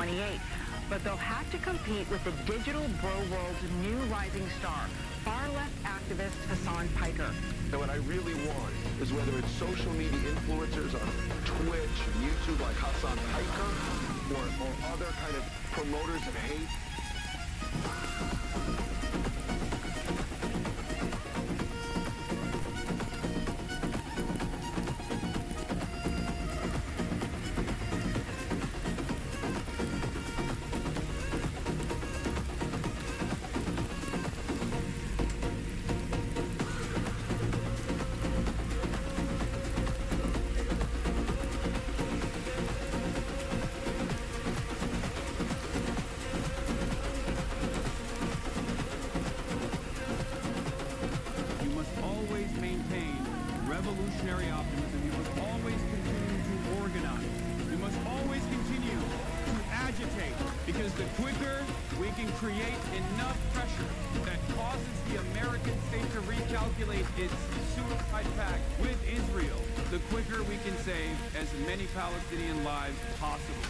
28. But they'll have to compete with the digital bro world's new rising star, far-left activist Hassan Piker. And what I really want is whether it's social media influencers on Twitch, YouTube like Hasan Piker, or other kind of promoters of hate. Revolutionary optimism. You must always continue to organize. You must always continue to agitate, because the quicker we can create enough pressure that causes the American state to recalculate its suicide pact with Israel, the quicker we can save as many Palestinian lives as possible.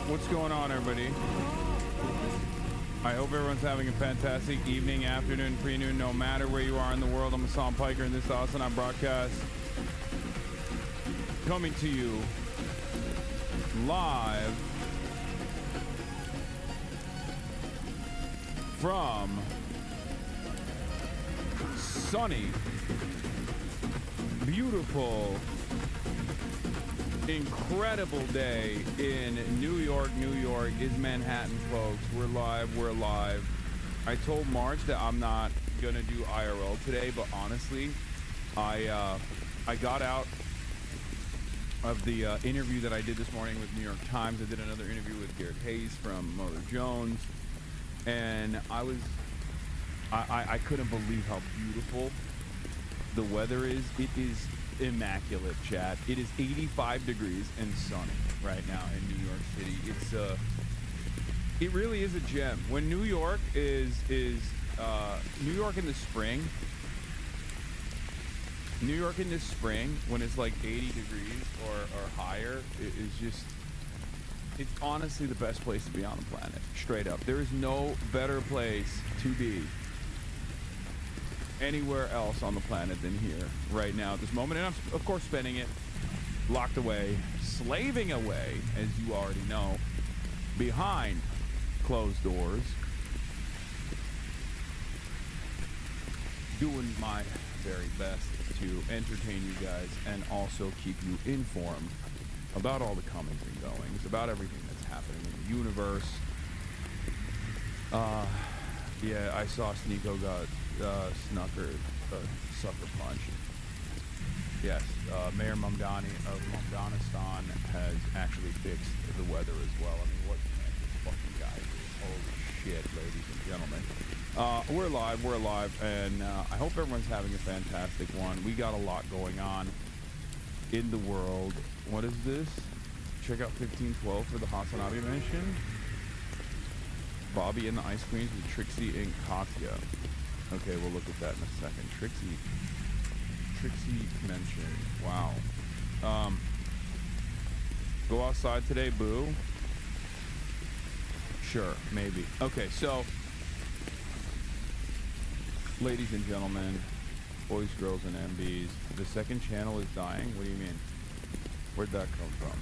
What's going on, everybody? I hope everyone's having a fantastic evening, afternoon, pre-noon, no matter where you are in the world. I'm Hassan Piker, and this is Hasanabi broadcast coming to you live from sunny, beautiful, incredible day in New York. New York is Manhattan, folks. We're live. I told Marge that I'm not gonna do IRL today, but honestly, I got out of the interview that I did this morning with New York Times. I did another interview with Garrett Hayes from Mother Jones, and I couldn't believe how beautiful the weather is. It is immaculate, chat. It is 85 degrees and sunny right now in New York City. It really is a gem. When New York is New York in the spring, when it's like 80 degrees or higher, it's honestly the best place to be on the planet. Straight up. There is no better place to be anywhere else on the planet than here right now at this moment. And I'm of course spending it locked away, slaving away, as you already know, behind closed doors, doing my very best to entertain you guys and also keep you informed about all the comings and goings, about everything that's happening in the universe. Yeah, I saw Sneeko got sucker punch. Yes, Mayor Mamdani of Afghanistan has actually fixed the weather as well. I mean, what can this fucking guy do? Holy shit, ladies and gentlemen. We're live, and I hope everyone's having a fantastic one. We got a lot going on in the world. What is this? Check out 1512 for the Hasanabi mention. Bobby and the Ice Queens with Trixie and Katya. Okay, we'll look at that in a second. Trixie mentioned. Wow. Go outside today, boo. Sure, maybe. Okay, so, ladies and gentlemen, boys, girls, and MBs, the second channel is dying. What do you mean? Where'd that come from?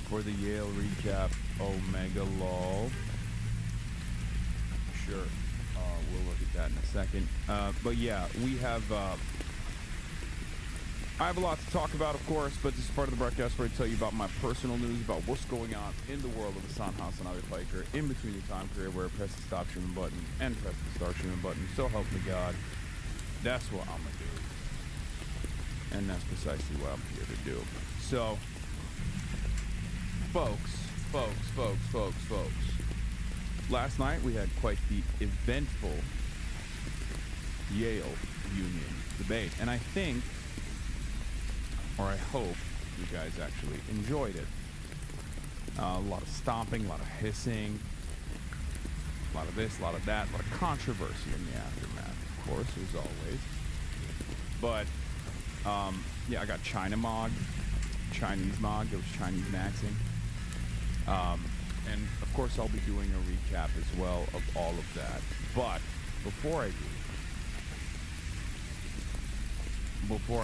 For the Yale recap, Omega lol. Sure, we'll look at that in a second. But yeah, we have I have a lot to talk about, of course, but this is part of the broadcast where I tell you about my personal news, about what's going on in the world of Hassan Hasanabi Piker in between the time period where I press the stop streaming button and press the start streaming button. So help me God, that's what I'm gonna do, and that's precisely what I'm here to do. So, folks. Last night we had quite the eventful Yale union debate. And I think, or I hope, you guys actually enjoyed it. A lot of stomping, a lot of hissing, a lot of this, a lot of that, a lot of controversy in the aftermath, of course, as always. But, yeah, I got Chinese Mog. It was Chinese maxing. And, of course, I'll be doing a recap as well of all of that. But, before I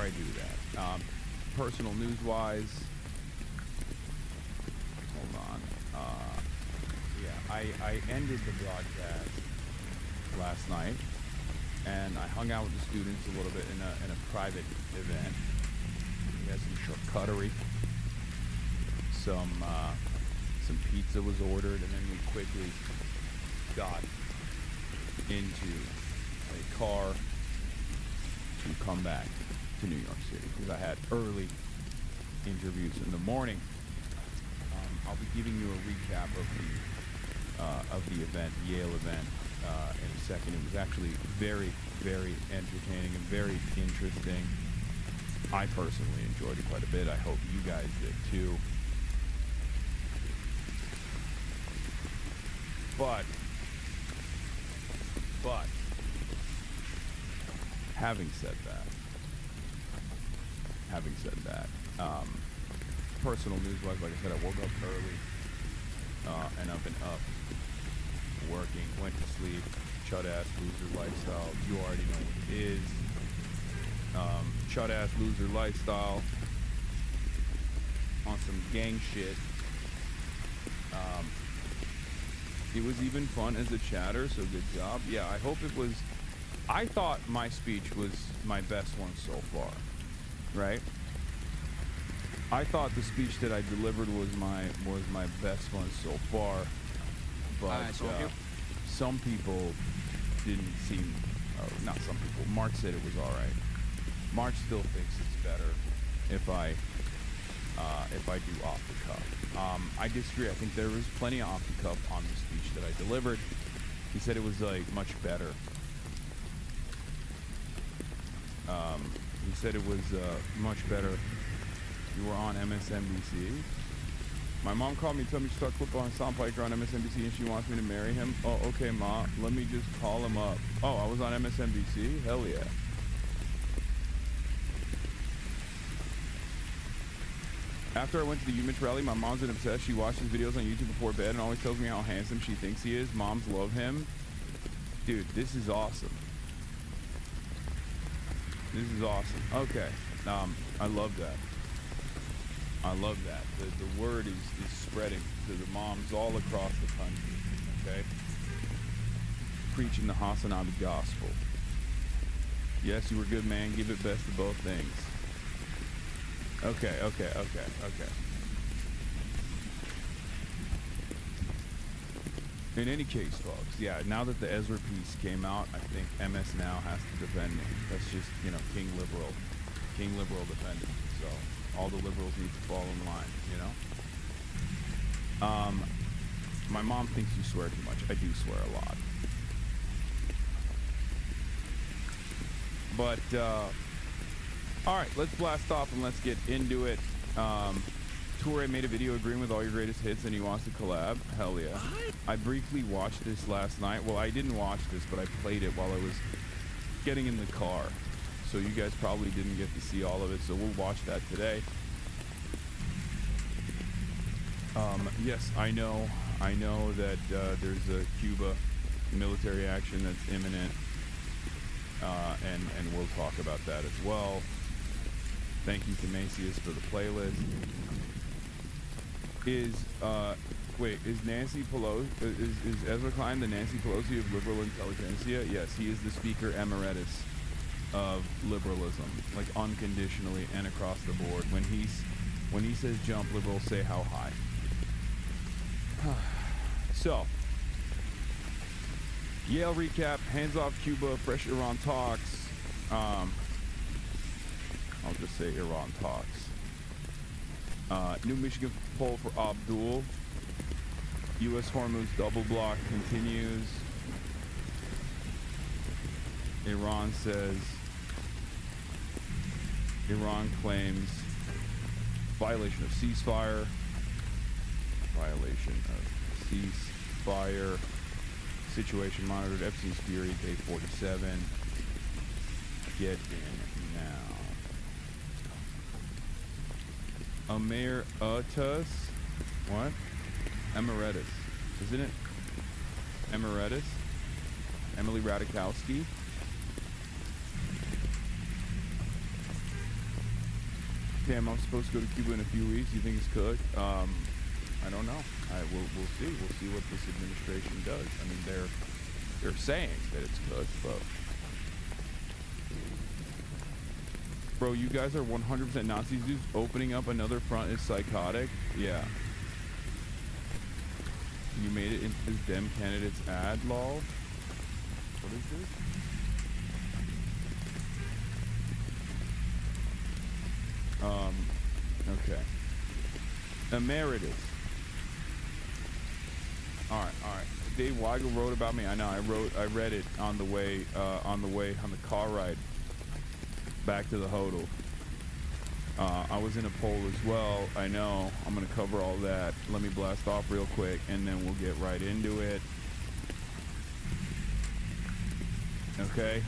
do that, personal news-wise, hold on. Yeah, I ended the broadcast last night, and I hung out with the students a little bit in a private event. We had some charcuterie, some pizza was ordered, and then we quickly got into a car to come back to New York City because I had early interviews in the morning. I'll be giving you a recap of the event, the Yale event, in a second. It was actually very, very entertaining and very interesting. I personally enjoyed it quite a bit. I hope you guys did too. But having said that, personal news-wise, like I said, I woke up early, and I've been up, working, went to sleep, chud-ass loser lifestyle. You already know what it is. Chud-ass loser lifestyle on some gang shit. It was even fun as a chatter, so good job. Yeah, I hope it was. I thought my speech was my best one so far, right? I thought the speech that I delivered was my best one so far, but some people didn't seem. Oh, not some people. Mark said it was all right. Mark still thinks it's better if I do off the cuff. I disagree. I think there was plenty of off the cuff on the speech that I delivered. He said it was like much better. He said it was much better. You were on MSNBC. My mom called me, told me she saw a clip on Hassan Piker on MSNBC and she wants me to marry him. Oh, okay, Ma. Let me just call him up. Oh, I was on MSNBC? Hell yeah. After I went to the UMich rally, my mom's been obsessed. She watches videos on YouTube before bed and always tells me how handsome she thinks he is. Moms love him. Dude, this is awesome. This is awesome. Okay. I love that. I love that. The word is spreading to the moms all across the country. Okay? Preaching the Hasanabi gospel. Yes, you were good, man. Give it best of both things. Okay. In any case, folks, yeah, now that the Ezra piece came out, I think MS now has to defend me. That's just, King Liberal defending me. So all the liberals need to fall in line, My mom thinks you swear too much. I do swear a lot. But, all right, let's blast off and let's get into it. Toure made a video agreeing with all your greatest hits and he wants to collab. Hell yeah. I briefly watched this last night. Well, I didn't watch this, but I played it while I was getting in the car. So you guys probably didn't get to see all of it, so we'll watch that today. Yes, I know that there's a Cuba military action that's imminent, and we'll talk about that as well. Thank you to Macias for the playlist. Is Nancy Pelosi, is Ezra Klein the Nancy Pelosi of liberal intelligentsia? Yes, he is the Speaker Emeritus of liberalism, like unconditionally and across the board. When he says jump, liberals say how high. So, Yale recap, hands off Cuba, fresh Iran talks. I'll just say Iran talks. New Michigan poll for Abdul. U.S. HORMUZ double block continues. Iran says, Iran claims violation of ceasefire. Violation of ceasefire. Situation monitored. Epstein's Fury, day 47. Get in now. Emeritus. What? Emeritus. Isn't it? Emeritus? Emily Radikowski. Damn, I'm supposed to go to Cuba in a few weeks. You think it's cooked? I don't know. We'll see. We'll see what this administration does. I mean, they're saying that it's cooked, but bro, you guys are 100% Nazis. Dudes opening up another front is psychotic. Yeah. You made it into this Dem candidate's ad, lol. What is this? Okay. Emeritus. All right. Dave Weigel wrote about me. I know. I read it on the way on the car ride back to the hodl. I was in a poll as well. I know. I'm gonna cover all that. Let me blast off real quick, and then we'll get right into it. Okay.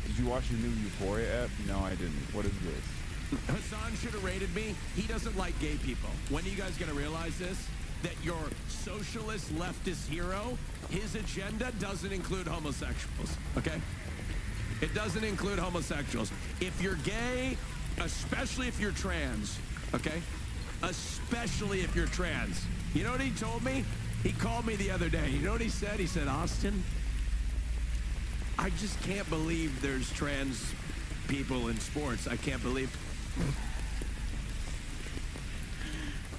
Did you watch the new Euphoria app? No, I didn't. What is this? Hasan should have rated me. He doesn't like gay people. When are you guys gonna realize this? That your socialist leftist hero, his agenda doesn't include homosexuals, okay? It doesn't include homosexuals. If you're gay, especially if you're trans, okay? Especially if you're trans. You know what he told me? He called me the other day. You know what he said? He said, Austin, I just can't believe there's trans people in sports. I can't believe.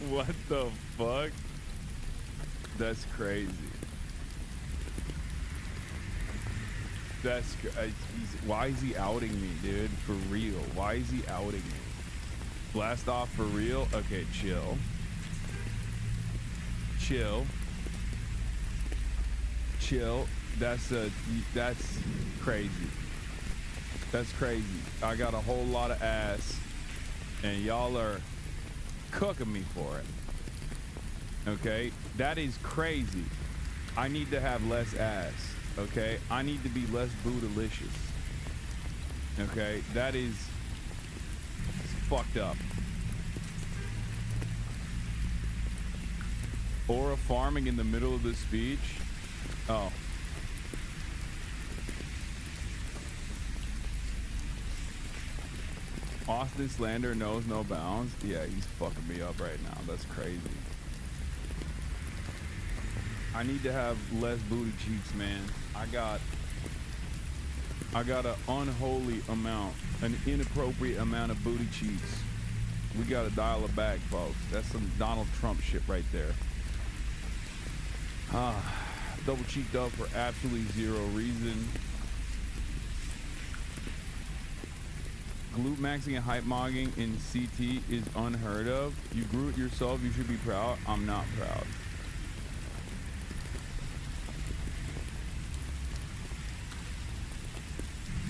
What the fuck? That's crazy. Why is he outing me, dude? For real. Why is he outing me? Blast off for real? Okay, chill. Chill. That's crazy. That's crazy. I got a whole lot of ass, and y'all are cooking me for it. Okay? That is crazy. I need to have less ass. Okay? I need to be less bootylicious. Okay? That is fucked up. Aura farming in the middle of the speech. Oh. Austin slander knows no bounds. Yeah, he's fucking me up right now. That's crazy. I need to have less booty cheeks, man. I got an unholy amount, an inappropriate amount of booty cheeks. We gotta dial it back, folks. That's some Donald Trump shit right there. Double cheeked up for absolutely zero reason. Glute maxing and hype mogging in CT is unheard of. You grew it yourself. You should be proud. I'm not proud.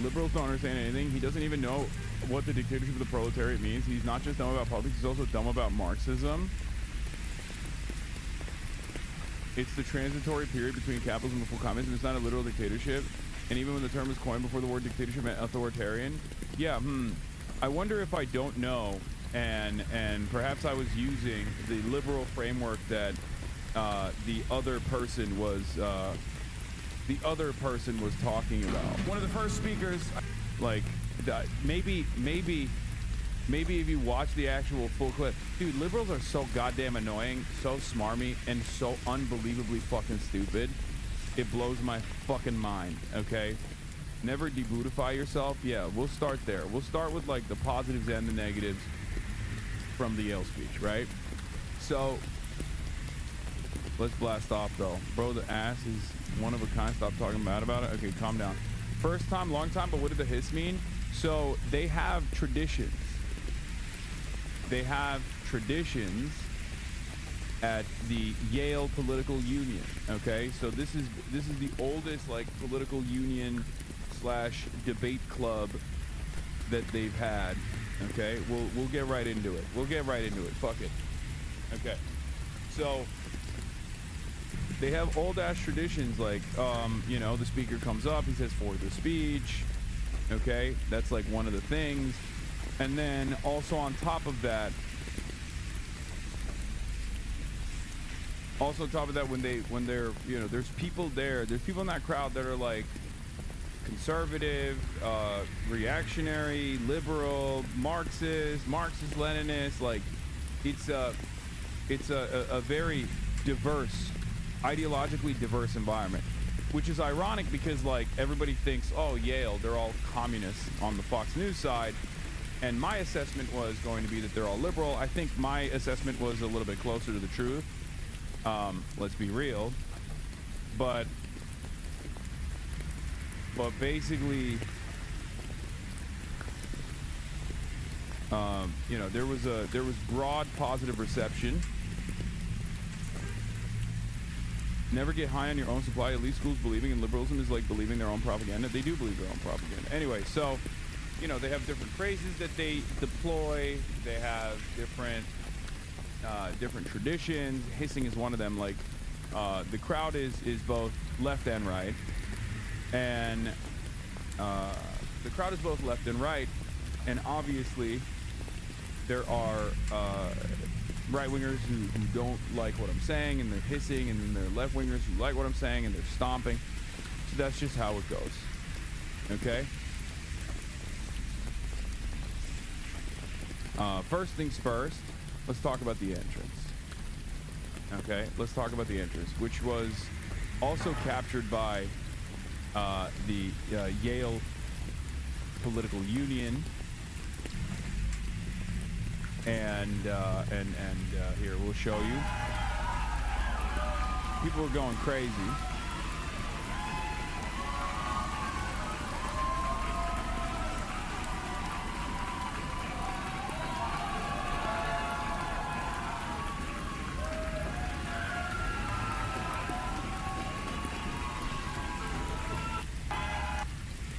Liberals don't understand anything. He doesn't even know what the dictatorship of the proletariat means. He's not just dumb about politics. He's also dumb about Marxism. It's the transitory period between capitalism and full communism. It's not a literal dictatorship. And even when the term was coined before the word dictatorship meant authoritarian. Yeah, I wonder if I don't know, and perhaps I was using the liberal framework that the other person was talking about. One of the first speakers, like, maybe if you watch the actual full clip, dude, liberals are so goddamn annoying, so smarmy, and so unbelievably fucking stupid. It blows my fucking mind, okay? Never debootify yourself. Yeah, we'll start there. We'll start with, like, the positives and the negatives from the Yale speech, right? So, let's blast off, though. Bro, the ass is one of a kind. Stop talking bad about it. Okay, calm down. First time, long time, but what did the hiss mean? So, they have traditions. They have traditions, at the Yale Political Union. Okay, so this is the oldest like political union slash debate club that they've had. Okay, we'll get right into it. Fuck it. Okay, so they have old ass traditions, like you know, the speaker comes up, he says for the speech. Okay, that's like one of the things. And then also on top of that, when they're, you know, there's people there, there's people in that crowd that are like conservative, reactionary, liberal, Marxist, Leninist. Like it's a very diverse, ideologically diverse environment, which is ironic because like everybody thinks, oh, Yale, they're all communists on the Fox News side. And my assessment was going to be that they're all liberal. I think my assessment was a little bit closer to the truth. Let's be real. But basically, you know, there was broad positive reception. Never get high on your own supply. Elite schools believing in liberalism is like believing their own propaganda. They do believe their own propaganda. Anyway, so, you know, they have different phrases that they deploy. They have different traditions. Hissing is one of them. Like, the crowd is both left and right. And the crowd is both left and right. And obviously, there are right-wingers who don't like what I'm saying, and they're hissing, and then there are left-wingers who like what I'm saying, and they're stomping. So that's just how it goes. Okay? First things first, let's talk about the entrance. Okay? Let's talk about the entrance, which was also captured by the Yale Political Union. And here, we'll show you. People are going crazy.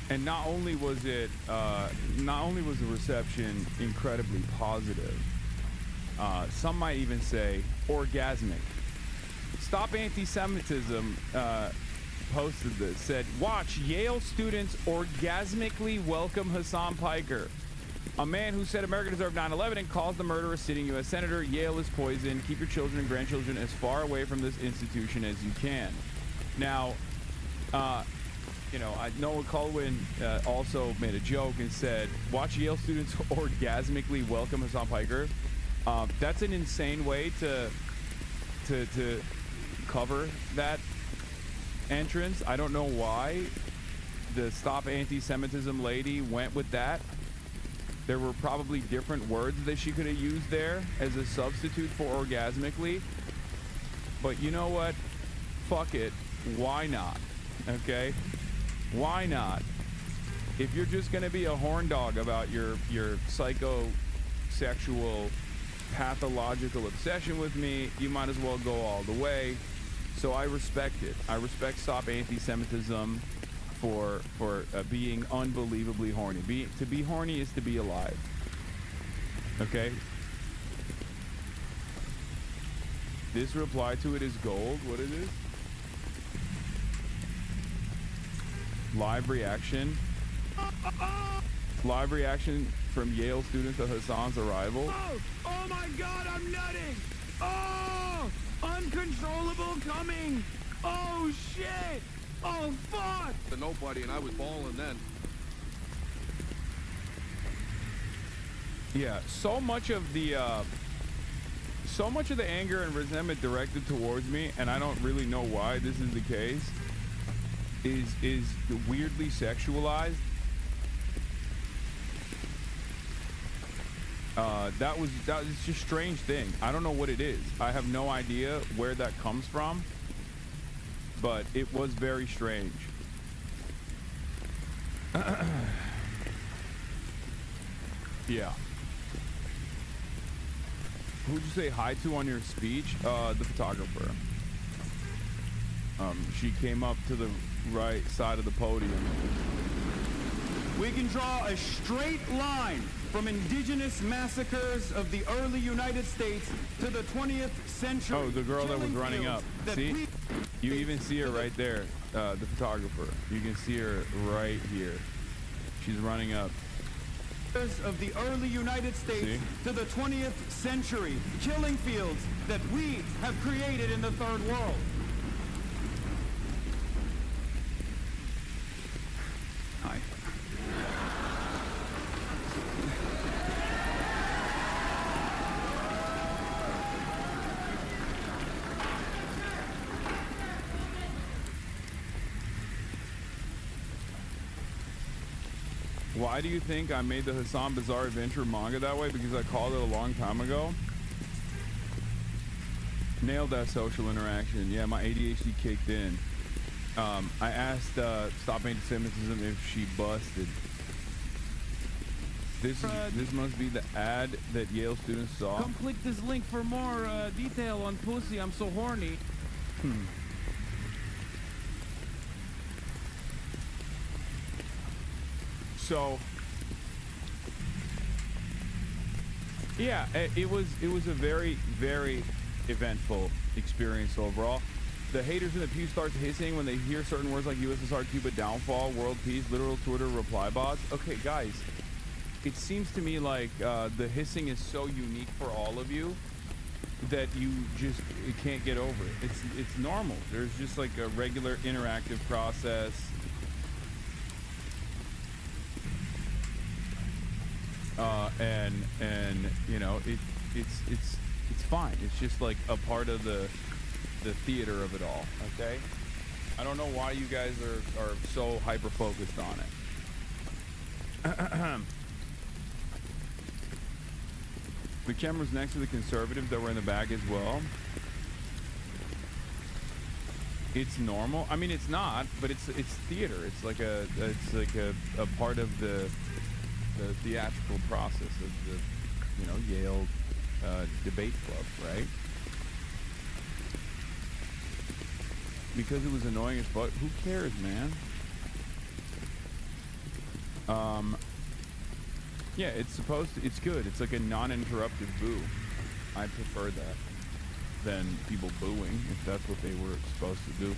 And not only was the reception incredibly positive, some might even say orgasmic. Stop Anti-Semitism posted this, said, watch, Yale students orgasmically welcome Hasan Piker. A man who said America deserved 9/11 and calls the murderer a sitting U.S. senator. Yale is poison. Keep your children and grandchildren as far away from this institution as you can. Now, you know, Noah Colwyn also made a joke and said, watch Yale students orgasmically welcome Hasan Piker. That's an insane way to cover that entrance. I don't know why the Stop Anti-Semitism lady went with that. There were probably different words that she could have used there as a substitute for orgasmically. But you know what? Fuck it. Why not? Okay? Why not? If you're just going to be a horn dog about your psychosexual pathological obsession with me, you might as well go all the way. So I respect it. I respect Stop Anti-Semitism for being unbelievably horny. To be horny is to be alive. Okay? This reply to it is gold. What is it? Live reaction. Live reaction from Yale students to Hasan's arrival. Oh my God, I'm nutting. Oh, uncontrollable coming. Oh shit. Oh fuck. The nobody, and I was balling then. Yeah, so much of the anger and resentment directed towards me, and I don't really know why this is the case, is weirdly sexualized. That was just a strange thing. I don't know what it is. I have no idea where that comes from, but it was very strange. Yeah. Who'd you say hi to on your speech? The photographer. She came up to the right side of the podium. We can draw a straight line from indigenous massacres of the early United States to the 20th century. Oh, the girl that was running up. See? You even see her right there, the photographer. You can see her right here. She's running up. Of the early United States to the 20th century, killing fields that we have created in the third world. Hi. Why do you think I made the Hassan Bizarre Adventure manga that way? Because I called it a long time ago. Nailed that social interaction. Yeah, my ADHD kicked in. I asked Stop Anti-Semitism if she busted. This must be the ad that Yale students saw. Come click this link for more detail on pussy. I'm so horny. So, yeah, it was a very, very eventful experience overall. The haters in the pew starts hissing when they hear certain words like USSR, Cuba downfall, world peace, literal Twitter reply bots. Okay, guys, it seems to me like the hissing is so unique for all of you that you just can't get over it. It's normal. There's just like a regular interactive process. And you know, it's fine. It's just like a part of the theater of it all. Okay, I don't know why you guys are so hyper focused on it. The camera's next to the conservatives that were in the back as well. It's normal. I mean, it's not, but it's theater. It's like a part of the theatrical process of the, you know, Yale debate club, right? Because it was annoying as fuck. Who cares, man? Yeah, it's good. It's like a non-interrupted boo. I prefer that than people booing, if that's what they were supposed to do.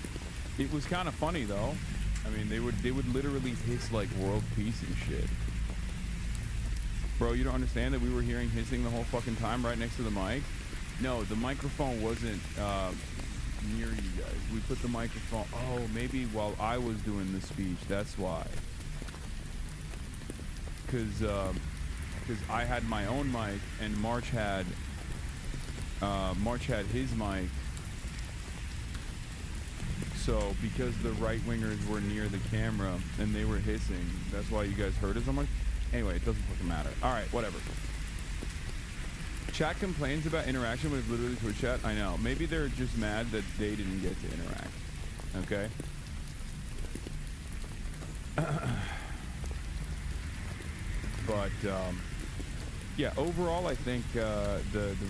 It was kind of funny though. I mean, they would literally hiss like world peace and shit. Bro, you don't understand that we were hearing hissing the whole fucking time right next to the mic? No, the microphone wasn't near you guys. We put the microphone... Oh, maybe while I was doing the speech, that's why. Because I had my own mic and March had his mic. So, because the right-wingers were near the camera and they were hissing, that's why you guys heard it so much. Anyway, it doesn't fucking matter. Alright, whatever. Chat complains about interaction when it's literally Twitch chat. I know. Maybe they're just mad that they didn't get to interact. Okay? But, yeah, overall, I think the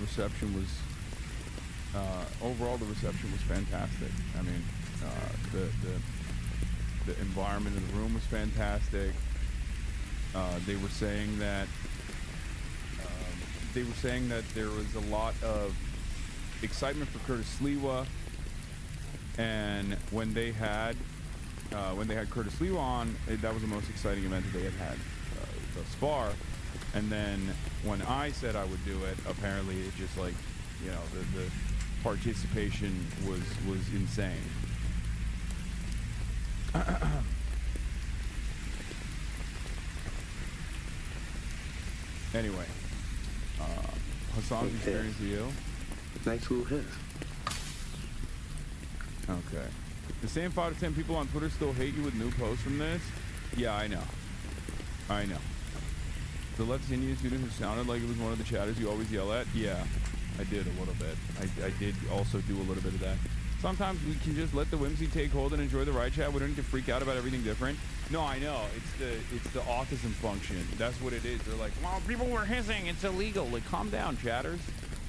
reception was... overall, the reception was fantastic. I mean, the environment in the room was fantastic. They were saying that there was a lot of excitement for Curtis Lewa, and when they had Curtis Lewa on, that was the most exciting event that they had thus far. And then when I said I would do it, apparently it just, like, you know, the participation was insane. Anyway, Hassan's experience to you? Nice little hit. Okay. The same 5 to 10 people on Twitter still hate you with new posts from this? Yeah, I know. I know. The left Indian student who sounded like it was one of the chatters you always yell at? Yeah, I did a little bit. I did also do a little bit of that. Sometimes we can just let the whimsy take hold and enjoy the ride chat. We don't need to freak out about everything different. No, I know. It's the autism function. That's what it is. They're like, well, people were hissing. It's illegal. Like, calm down, chatters.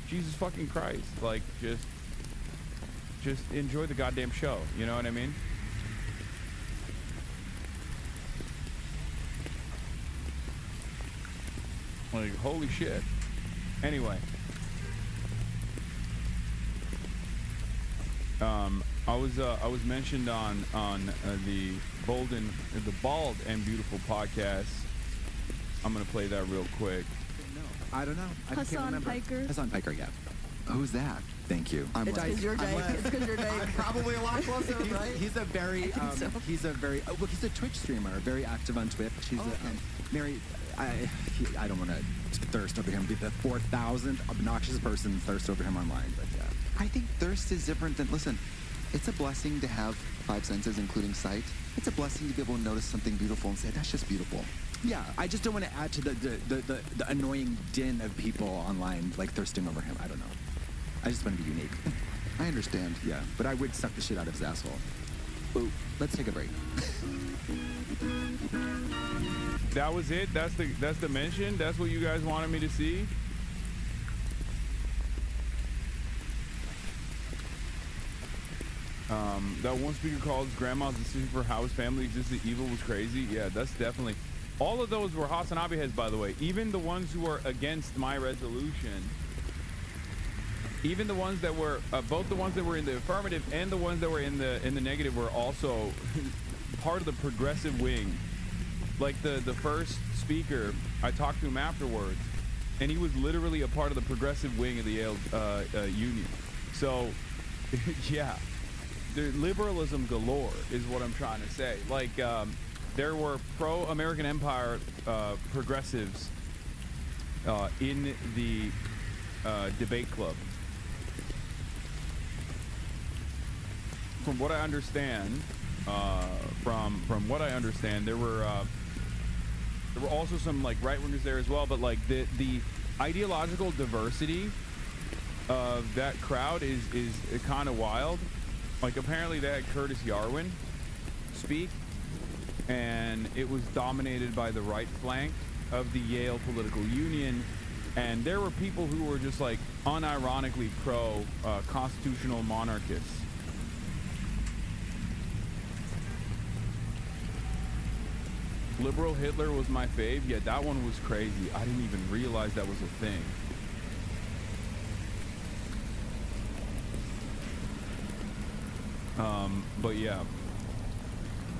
Jesus fucking Christ. Like, just enjoy the goddamn show. You know what I mean? Like, holy shit. Anyway. I was mentioned on the Bald and Beautiful podcast. I'm gonna play that real quick. I don't know. I can't Hasan remember. Piker. Hasan Piker, yeah. Who's that? Thank you. I'm It's right. because you're Dake. left. It's because you're Dake. I'm probably a lot closer, right? He's a very, so. he's a Twitch streamer, very active on Twitch. He's Mary, I don't want to thirst over him, be the 4,000th obnoxious person thirst over him online, but yeah. I think thirst is different than, listen, it's a blessing to have 5 senses, including sight. It's a blessing to be able to notice something beautiful and say, that's just beautiful. Yeah, I just don't want to add to the annoying din of people online, like thirsting over him. I don't know. I just want to be unique. I understand. Yeah, but I would suck the shit out of his asshole. Ooh, let's take a break. That was it. That's the mention. That's what you guys wanted me to see. That one speaker called his grandma's decision for how his family existed evil was crazy. Yeah, that's definitely. All of those were Hasanabi heads, by the way. Even the ones who are against my resolution. Even the ones that were both the ones that were in the affirmative and the ones that were in the negative were also part of the progressive wing. Like the first speaker, I talked to him afterwards, and he was literally a part of the progressive wing of the Yale Union. So, yeah, liberalism galore is what I'm trying to say. Like, there were pro-American Empire progressives in the debate club. From what I understand, there were also some like right wingers there as well. But like the ideological diversity of that crowd is kind of wild. Like apparently they had Curtis Yarwin speak, and it was dominated by the right flank of the Yale political union. And there were people who were just like unironically pro constitutional monarchists. Liberal Hitler was my fave. Yeah, that one was crazy. I didn't even realize that was a thing. But yeah.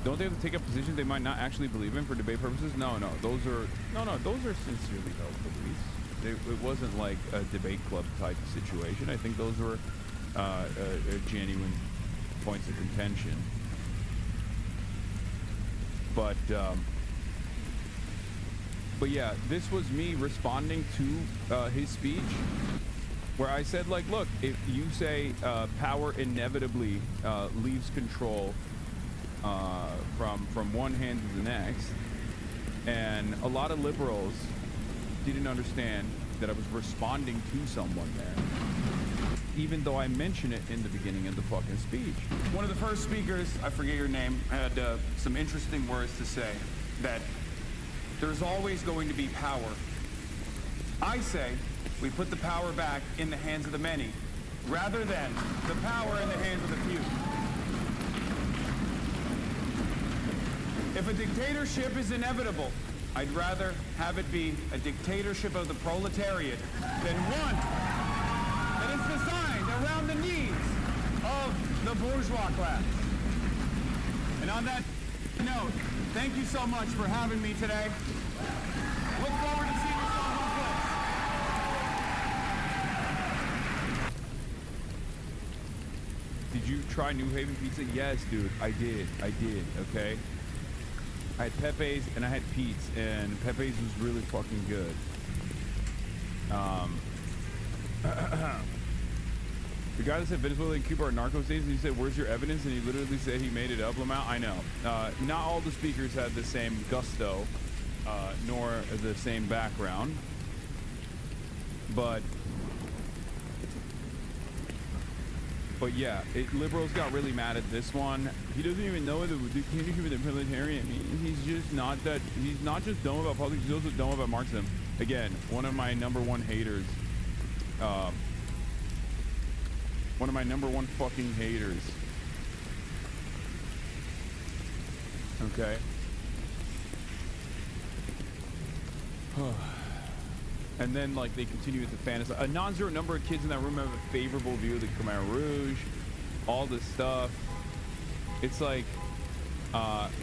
Don't they have to take up positions they might not actually believe in for debate purposes? No, those are sincerely held beliefs. It wasn't like a debate club type situation. I think those were genuine points of contention. But yeah, this was me responding to his speech, where I said, like, look, if you say power inevitably leaves control from one hand to the next, and a lot of liberals didn't understand that I was responding to someone there, even though I mentioned it in the beginning of the fucking speech. One of the first speakers, I forget your name, had some interesting words to say, that there's always going to be power. I say we put the power back in the hands of the many, rather than the power in the hands of the few. If a dictatorship is inevitable, I'd rather have it be a dictatorship of the proletariat than one that is designed around the needs of the bourgeois class. And on that note, thank you so much for having me today. Look forward to seeing you someplace. Did you try New Haven pizza? Yes, dude, I did, okay? I had Pepe's and I had Pete's, and Pepe's was really fucking good. The guy that said Venezuela and Cuba are narco states, and you said, where's your evidence? And he literally said he made it up, Lamau. I know. Not all the speakers had the same gusto, nor the same background. But yeah, liberals got really mad at this one. He doesn't even know what the dictatorship of the proletariat means. He's not just dumb about politics, he's also dumb about Marxism. Again, one of my #1 haters One of my #1 fucking haters. Okay. And then, like, they continue with the fantasy. A non-zero number of kids in that room have a favorable view of the Khmer Rouge, all this stuff. It's like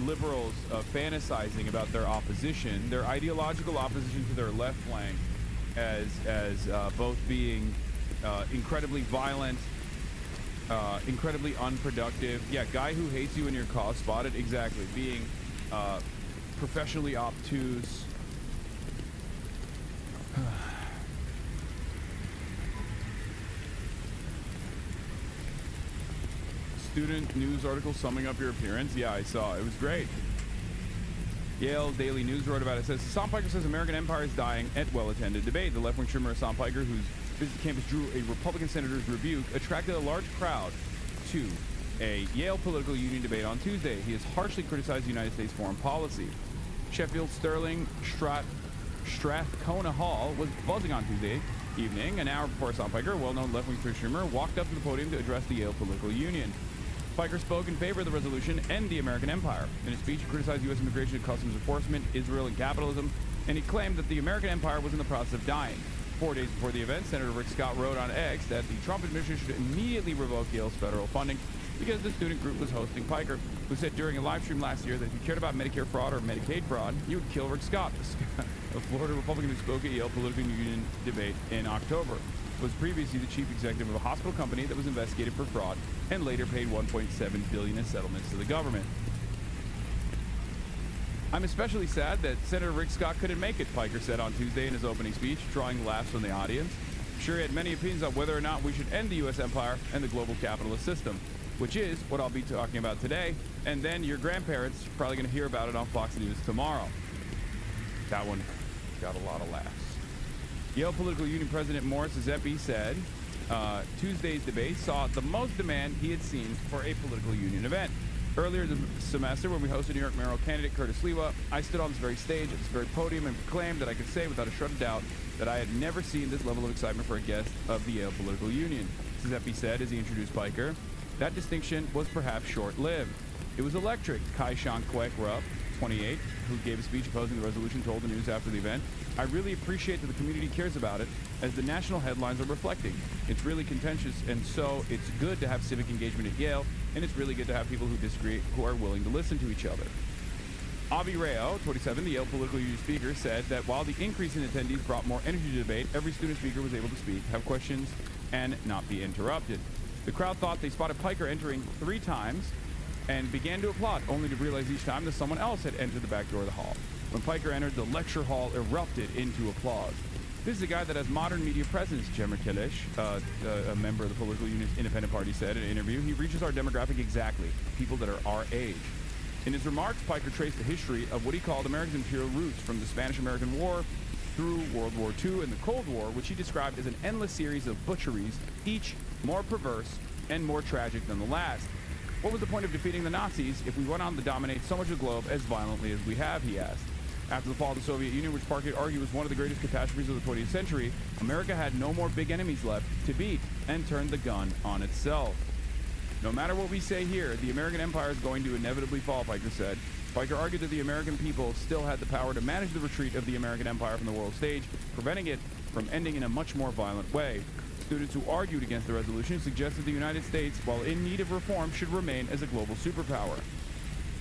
liberals fantasizing about their opposition, their ideological opposition to their left flank, as both being incredibly violent, incredibly unproductive. Yeah, guy who hates you in your cause spotted. Exactly. Being professionally obtuse. Student news article summing up your appearance. Yeah, I saw. It was great. Yale Daily News wrote about it. It says, Hasan Piker says American empire is dying at well-attended debate. The left-wing streamer Hasan Piker, whose visit campus drew a Republican senator's rebuke, attracted a large crowd to a Yale political union debate on Tuesday. He has harshly criticized the United States foreign policy. Sheffield Sterling Strathcona Hall was buzzing on Tuesday evening, an hour before Hasan Piker, a well-known left-wing Twitch streamer, walked up to the podium to address the Yale political union. Piker spoke in favor of the resolution and the American empire. In his speech, he criticized U.S. immigration and customs enforcement, Israel, and capitalism, and he claimed that the American empire was in the process of dying. 4 days before the event, Senator Rick Scott wrote on X that the Trump administration should immediately revoke Yale's federal funding because the student group was hosting Piker, who said during a live stream last year that if you cared about Medicare fraud or Medicaid fraud, you would kill Rick Scott, a Florida Republican who spoke at Yale political union debate in October. Was previously the chief executive of a hospital company that was investigated for fraud and later paid $1.7 billion in settlements to the government. I'm especially sad that Senator Rick Scott couldn't make it, Piker said on Tuesday in his opening speech, drawing laughs from the audience. I'm sure he had many opinions on whether or not we should end the U.S. empire and the global capitalist system, which is what I'll be talking about today, and then your grandparents are probably going to hear about it on Fox News tomorrow. That one got a lot of laughs. Yale Political Union President Morris Zeppi said Tuesday's debate saw the most demand he had seen for a political union event. Earlier this semester, when we hosted New York mayoral candidate Curtis Lewa, I stood on this very stage at this very podium and proclaimed that I could say without a shred of doubt that I had never seen this level of excitement for a guest of the Yale Political Union. Zeppi said as he introduced Piker, that distinction was perhaps short-lived. It was electric, Kai Shan Kwek Rupp, 28, who gave a speech opposing the resolution, told the news after the event. I really appreciate that the community cares about it, as the national headlines are reflecting. It's really contentious, and so it's good to have civic engagement at Yale, and it's really good to have people who disagree who are willing to listen to each other. Avi Rayo, 27, the Yale Political Union speaker, said that while the increase in attendees brought more energy to debate, every student speaker was able to speak, have questions, and not be interrupted. The crowd thought they spotted Piker entering 3 times and began to applaud, only to realize each time that someone else had entered the back door of the hall. When Piker entered, the lecture hall erupted into applause. This is a guy that has modern media presence, Jemer Kelesh, a member of the political union's independent party, said in an interview. He reaches our demographic exactly, people that are our age. In his remarks, Piker traced the history of what he called America's imperial roots from the Spanish-American War through World War II and the Cold War, which he described as an endless series of butcheries, each more perverse and more tragic than the last. What was the point of defeating the Nazis if we went on to dominate so much of the globe as violently as we have, he asked. After the fall of the Soviet Union, which Piker argued was one of the greatest catastrophes of the 20th century, America had no more big enemies left to beat and turned the gun on itself. No matter what we say here, the American empire is going to inevitably fall, Piker said. Piker argued that the American people still had the power to manage the retreat of the American empire from the world stage, preventing it from ending in a much more violent way. Students who argued against the resolution suggested the United States, while in need of reform, should remain as a global superpower.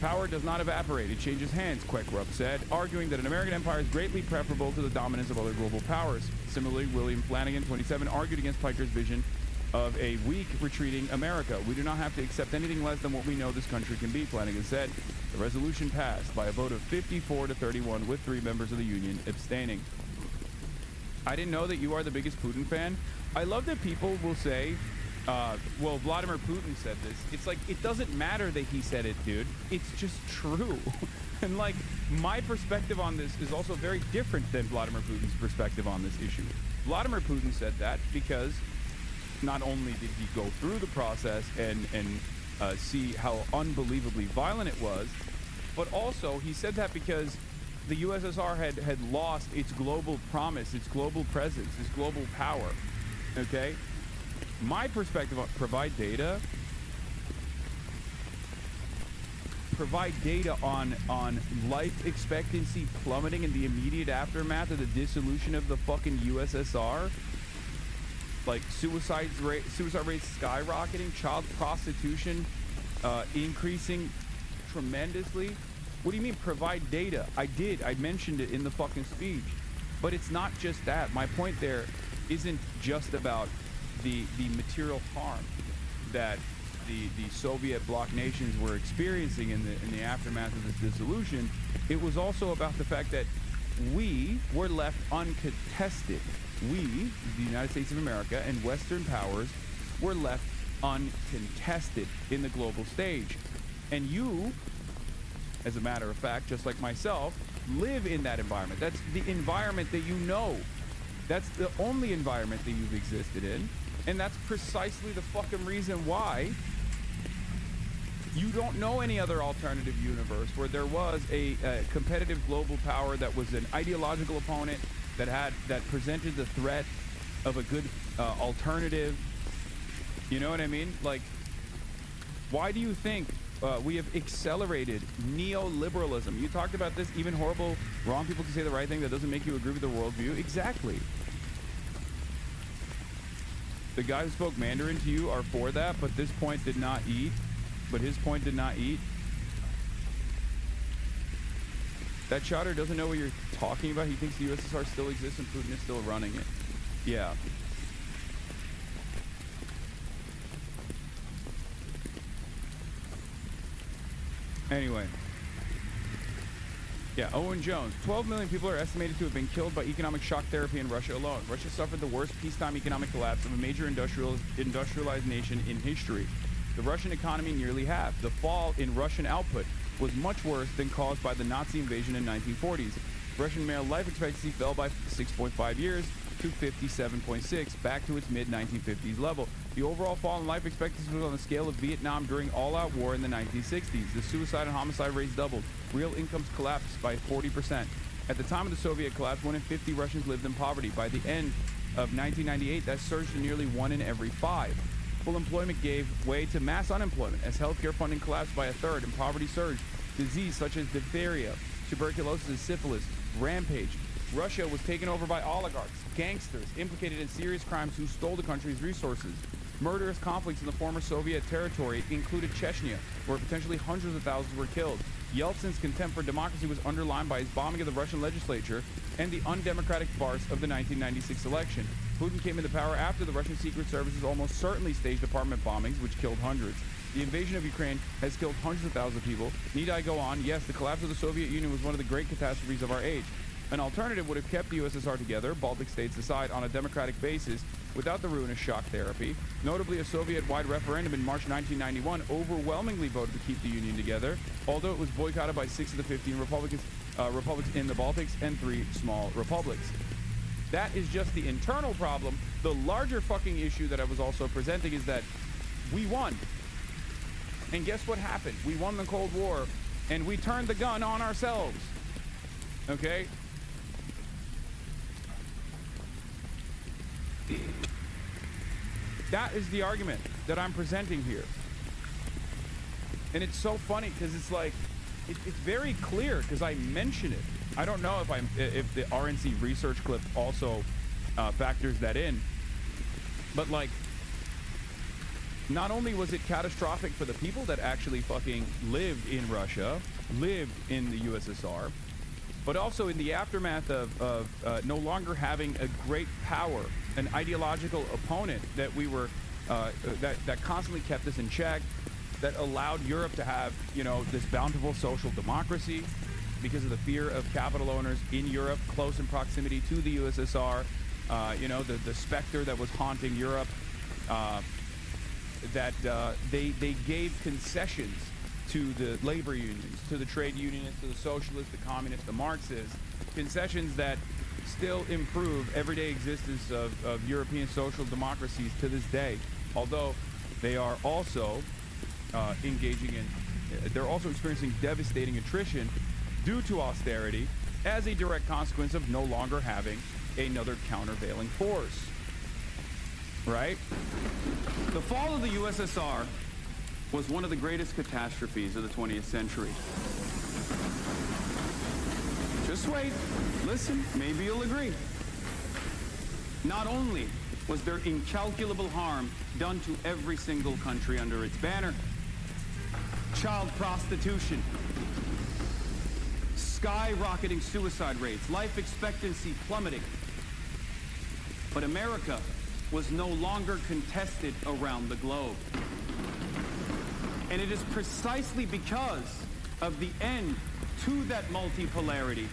Power does not evaporate, it changes hands, Kwek Rupp said, arguing that an American empire is greatly preferable to the dominance of other global powers. Similarly, William Flanagan, 27, argued against Piker's vision of a weak, retreating America. We do not have to accept anything less than what we know this country can be, Flanagan said. The resolution passed by a vote of 54 to 31, with 3 members of the union abstaining. I didn't know that you are the biggest Putin fan. I love that people will say, well, Vladimir Putin said this. It's like, it doesn't matter that he said it, dude. It's just true. And like, my perspective on this is also very different than Vladimir Putin's perspective on this issue. Vladimir Putin said that because not only did he go through the process and see how unbelievably violent it was, but also he said that because the USSR had lost its global promise, its global presence, its global power. Okay? my perspective on provide data on life expectancy plummeting in the immediate aftermath of the dissolution of the fucking USSR, like suicide rates skyrocketing, child prostitution increasing tremendously. What do you mean provide data? I mentioned it in the fucking speech, but it's not just that. My point there isn't just about the material harm that the Soviet bloc nations were experiencing in the aftermath of this dissolution. It was also about the fact that we were left uncontested. We, the United States of America and Western powers, were left uncontested in the global stage. And you, as a matter of fact, just like myself, live in that environment. That's the environment that you know. That's the only environment that you've existed in. And that's precisely the fucking reason why you don't know any other alternative universe where there was a competitive global power that was an ideological opponent that presented the threat of a good alternative. You know what I mean? Like, why do you think we have accelerated neoliberalism? You talked about this. Even horrible, wrong people can say the right thing. That doesn't make you agree with their worldview. Exactly. The guy who spoke Mandarin to you are for that, but this point did not eat. But his point did not eat. That shotter doesn't know what you're talking about. He thinks the USSR still exists and Putin is still running it. Yeah. Anyway. Yeah, Owen Jones. 12 million people are estimated to have been killed by economic shock therapy in Russia alone. Russia suffered the worst peacetime economic collapse of a major industrialized nation in history. The Russian economy nearly halved. The fall in Russian output was much worse than caused by the Nazi invasion in 1940s. Russian male life expectancy fell by 6.5 years to 57.6, back to its mid-1950s level. The overall fall in life expectancy was on the scale of Vietnam during all-out war in the 1960s. The suicide and homicide rates doubled. Real incomes collapsed by 40%. At the time of the Soviet collapse, 1 in 50 Russians lived in poverty. By the end of 1998, that surged to nearly 1 in every 5. Full employment gave way to mass unemployment as healthcare funding collapsed by a third and poverty surged. Disease such as diphtheria, tuberculosis, and syphilis rampaged. Russia was taken over by oligarchs, gangsters implicated in serious crimes who stole the country's resources. Murderous conflicts in the former Soviet territory included Chechnya, where potentially hundreds of thousands were killed. Yeltsin's contempt for democracy was underlined by his bombing of the Russian legislature and the undemocratic farce of the 1996 election. Putin came into power after the Russian secret services almost certainly staged apartment bombings, which killed hundreds. The invasion of Ukraine has killed hundreds of thousands of people. Need I go on? Yes, the collapse of the Soviet Union was one of the great catastrophes of our age. An alternative would have kept the USSR together, Baltic states aside, on a democratic basis without the ruinous shock therapy. Notably, a Soviet-wide referendum in March 1991 overwhelmingly voted to keep the Union together, although it was boycotted by 6 of the 15 republics in the Baltics and 3 small republics. That is just the internal problem. The larger fucking issue that I was also presenting is that we won. And guess what happened? We won the Cold War, and we turned the gun on ourselves. Okay? That is the argument that I'm presenting here. And it's so funny because it's like, it's very clear because I mention it. I don't know if the RNC research clip also factors that in. But like, not only was it catastrophic for the people that actually fucking lived in Russia, lived in the USSR, but also in the aftermath of no longer having a great power, an ideological opponent that we were, that constantly kept us in check, that allowed Europe to have, you know, this bountiful social democracy because of the fear of capital owners in Europe, close in proximity to the USSR, you know, the specter that was haunting Europe, that they gave concessions to the labor unions, to the trade unionists, to the socialists, the communists, the Marxists, concessions that still improve everyday existence of European social democracies to this day, although they are also they're also experiencing devastating attrition due to austerity as a direct consequence of no longer having another countervailing force. right? The fall of the USSR was one of the greatest catastrophes of the 20th century. Just wait, listen, maybe you'll agree. Not only was there incalculable harm done to every single country under its banner, child prostitution, skyrocketing suicide rates, life expectancy plummeting, but America was no longer contested around the globe. And it is precisely because of the end to that multipolarity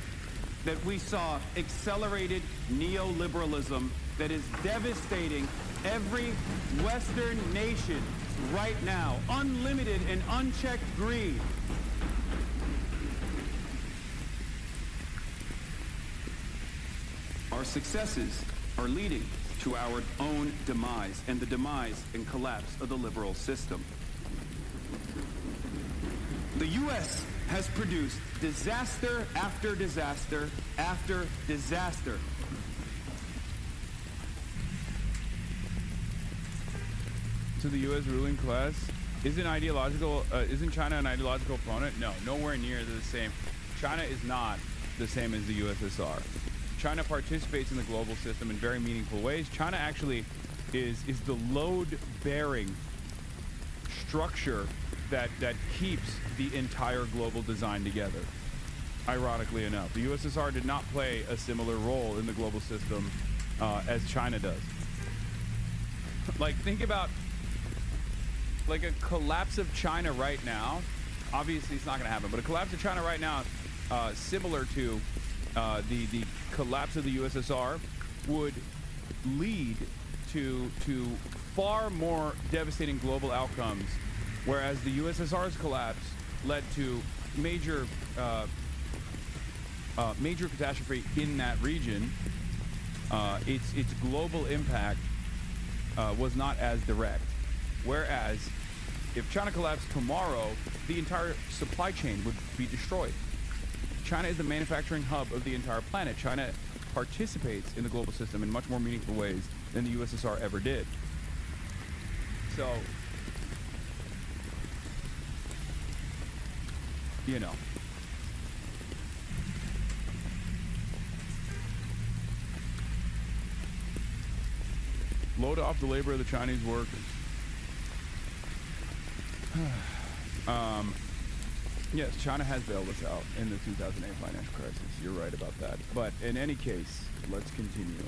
that we saw accelerated neoliberalism that is devastating every Western nation right now. Unlimited and unchecked greed. Our successes are leading to our own demise and the demise and collapse of the liberal system. The U.S. has produced disaster after disaster after disaster. To the U.S. ruling class, isn't China an ideological opponent? No, nowhere near the same. China is not the same as the USSR. China participates in the global system in very meaningful ways. China actually is the load-bearing structure that keeps the entire global design together. Ironically enough, the USSR did not play a similar role in the global system as China does. Like, think about like a collapse of China right now. Obviously, it's not going to happen, but a collapse of China right now, similar to the collapse of the USSR, would lead to far more devastating global outcomes, whereas the USSR's collapse led to major catastrophe in that region. Its global impact was not as direct. Whereas if China collapsed tomorrow, the entire supply chain would be destroyed. China is the manufacturing hub of the entire planet. China participates in the global system in much more meaningful ways than the USSR ever did. So, you know. Load off the labor of the Chinese workers. Yes, China has bailed us out in the 2008 financial crisis. You're right about that. But in any case, let's continue.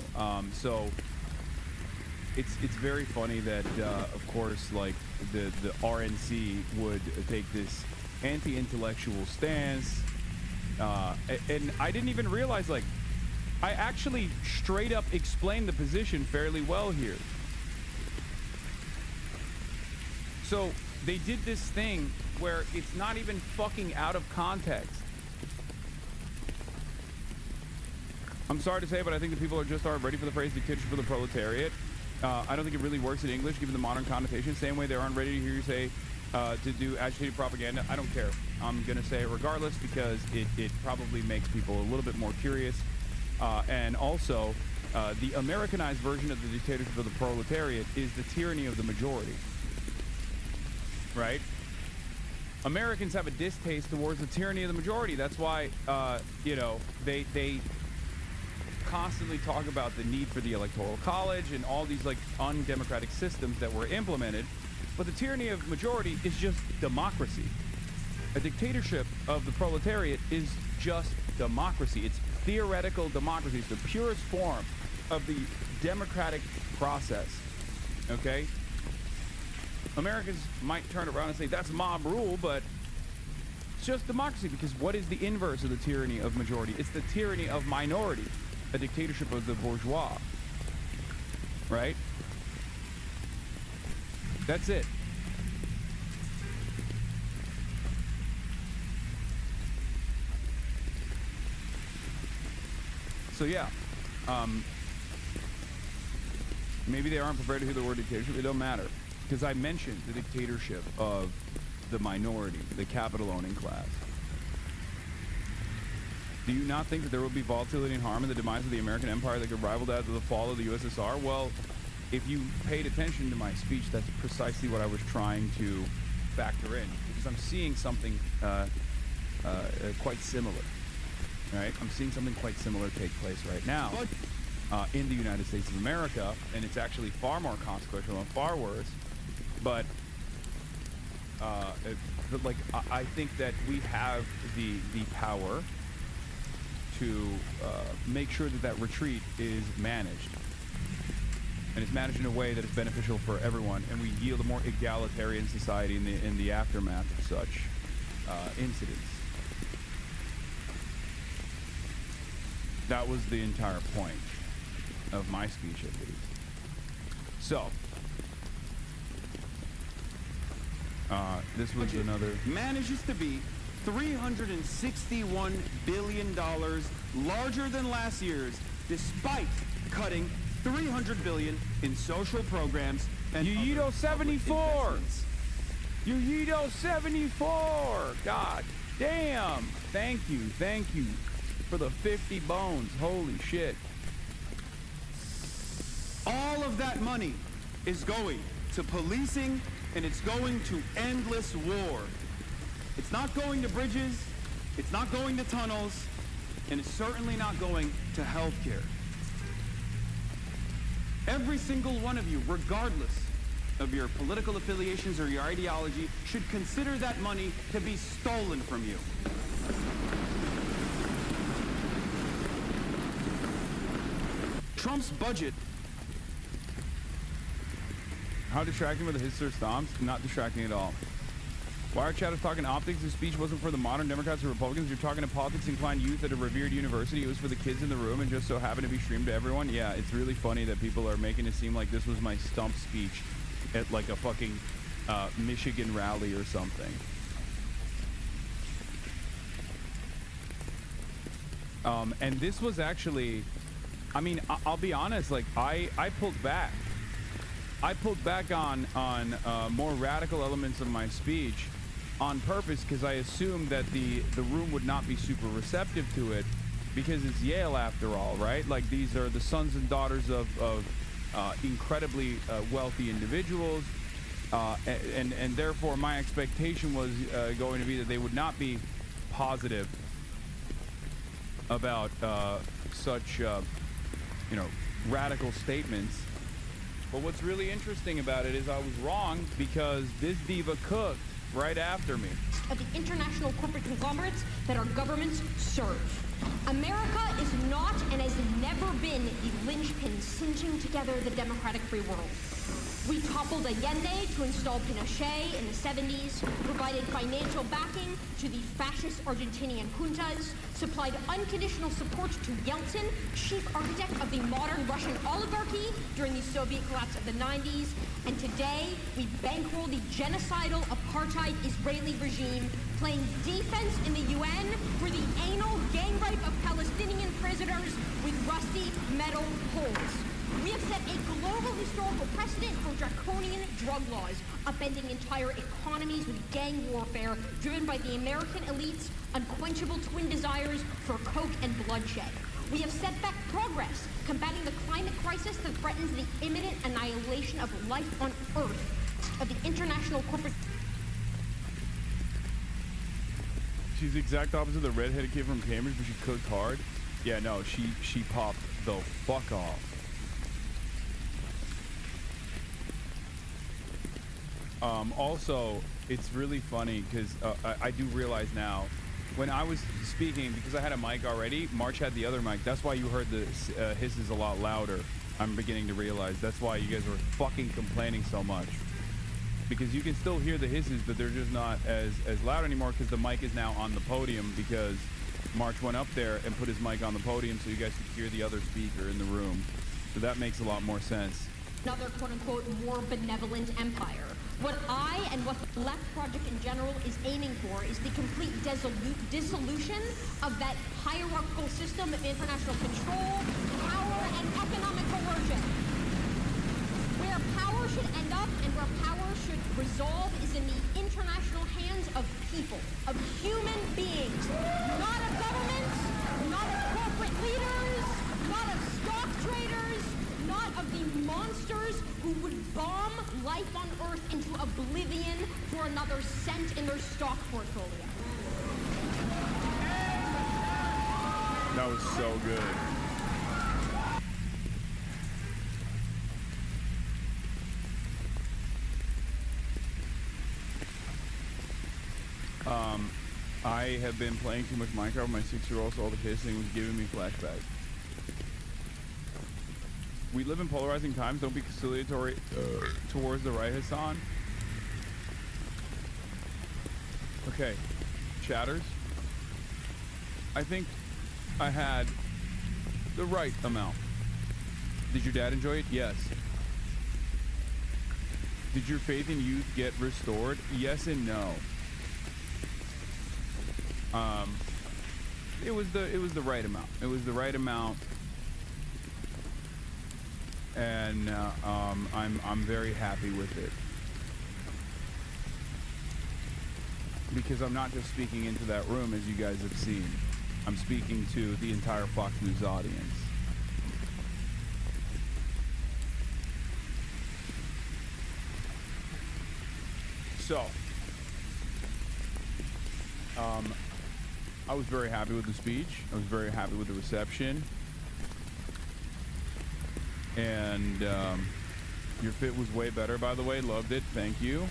So it's very funny that, of course, like the RNC would take this anti-intellectual stance, and I didn't even realize, like, I actually straight up explained the position fairly well here. So they did this thing where it's not even fucking out of context. I'm sorry to say, but I think the people aren't ready for the phrase dictatorship of the proletariat. I don't think it really works in English, given the modern connotation. Same way they aren't ready to hear you say to do agitated propaganda. I don't care. I'm going to say it regardless because it probably makes people a little bit more curious. And also, the Americanized version of the dictatorship of the proletariat is the tyranny of the majority. Right? Americans have a distaste towards the tyranny of the majority. That's why, you know, they constantly talk about the need for the Electoral College and all these, like, undemocratic systems that were implemented. But the tyranny of majority is just democracy. A dictatorship of the proletariat is just democracy. It's theoretical democracy. It's the purest form of the democratic process. Okay? Americans might turn around and say that's mob rule, but it's just democracy, because what is the inverse of the tyranny of majority? It's the tyranny of minority, a dictatorship of the bourgeois. Right? That's it. So yeah, maybe they aren't prepared to hear the word dictatorship. It don't matter, because I mentioned the dictatorship of the minority, the capital-owning class. Do you not think that there will be volatility and harm in the demise of the American empire that could rival that of the fall of the USSR? Well, if you paid attention to my speech, that's precisely what I was trying to factor in, because I'm seeing something quite similar, right? I'm seeing something quite similar take place right now in the United States of America, and it's actually far more consequential and far worse. But like, I think that we have the power to make sure that that retreat is managed. And it's managed in a way that is beneficial for everyone, and we yield a more egalitarian society in the aftermath of such incidents. That was the entire point of my speech, at least. So, this was another... Manages to be $361 billion larger than last year's, despite cutting $300 billion in social programs and Yuyito 74! Yuyito 74! God damn! Thank you for the 50 bones. Holy shit. all of that money is going to policing, and it's going to endless war. It's not going to bridges, it's not going to tunnels, and it's certainly not going to healthcare. Every single one of you, regardless of your political affiliations or your ideology, should consider that money to be stolen from you. Trump's budget. How distracting were the his or stomps? Not distracting at all. Why are chatters talking optics? This speech wasn't for the modern Democrats or Republicans. You're talking to politics-inclined youth at a revered university. It was for the kids in the room and just so happened to be streamed to everyone. Yeah, it's really funny that people are making it seem like this was my stump speech at like a fucking Michigan rally or something. And this was actually, I mean, I'll be honest, like I pulled back. I pulled back on more radical elements of my speech on purpose because I assumed that the room would not be super receptive to it because it's Yale after all, right? Like these are the sons and daughters of incredibly wealthy individuals, and therefore my expectation was going to be that they would not be positive about such you know, radical statements. But what's really interesting about it is I was wrong because this diva cooked right after me. Of the international corporate conglomerates that our governments serve. America is not and has never been the linchpin cinching together the democratic free world. We toppled Allende to install Pinochet in the 70s, provided financial backing to the fascist Argentinian juntas, supplied unconditional support to Yeltsin, chief architect of the modern Russian oligarchy during the Soviet collapse of the 90s, and today we bankroll the genocidal apartheid Israeli regime, playing defense in the UN for the anal gang rape of Palestinian prisoners with rusty metal holes. We have set a global historical precedent for draconian drug laws, upending entire economies with gang warfare driven by the American elite's unquenchable twin desires for coke and bloodshed. We have set back progress, combating the climate crisis that threatens the imminent annihilation of life on Earth, of the international corporate... She's the exact opposite of the redheaded kid from Cambridge, but she cooked hard. Yeah, no, she popped the fuck off. Also, it's really funny because I do realize now, when I was speaking, because I had a mic already, March had the other mic. That's why you heard the hisses a lot louder. I'm beginning to realize that's why you guys were fucking complaining so much. Because you can still hear the hisses, but they're just not as loud anymore because the mic is now on the podium because March went up there and put his mic on the podium so you guys could hear the other speaker in the room. So that makes a lot more sense. Another quote-unquote more benevolent empire. What I and what the Left Project in general is aiming for is the complete dissolution of that hierarchical system of international control, power, and economic coercion. Where power should end up and where power should resolve is in the international hands of people, of human beings, not of governments, not of corporate leaders, not of stock traders, not of the monsters bomb life on Earth into oblivion for another cent in their stock portfolio. That was so good. I have been playing too much Minecraft. My 6-year-old, so all the hissing was giving me flashbacks. We live in polarizing times. Don't be conciliatory towards the right, Hasan. Okay, chatters. I think I had the right amount. Did your dad enjoy it? Yes. Did your faith in youth get restored? Yes and no. It was the right amount. It was the right amount, and I'm very happy with it, because I'm not just speaking into that room, as you guys have seen. I'm speaking to the entire Fox News audience. So, I was very happy with the speech. I was very happy with the reception. And your fit was way better, by the way. Loved it. Thank you.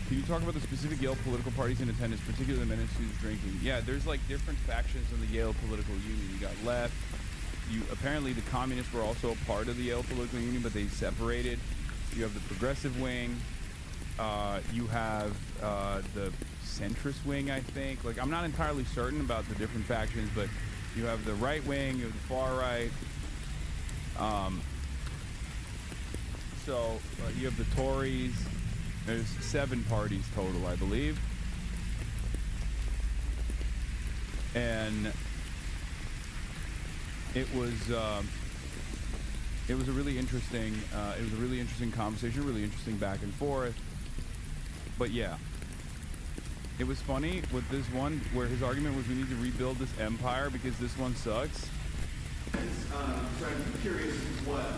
Can you talk about the specific Yale political parties in attendance, particularly the ministers drinking? Yeah, there's like different factions in the Yale political union. You got left. Apparently the communists were also a part of the Yale political union, but they separated. You have the progressive wing. You have the centrist wing, I think. Like, I'm not entirely certain about the different factions, but you have the right wing, you have the far right. You have the Tories. There's 7 parties total, I believe. And it was a really interesting conversation, really interesting back and forth. But yeah, it was funny with this one where his argument was we need to rebuild this empire because this one sucks. So I'm curious what,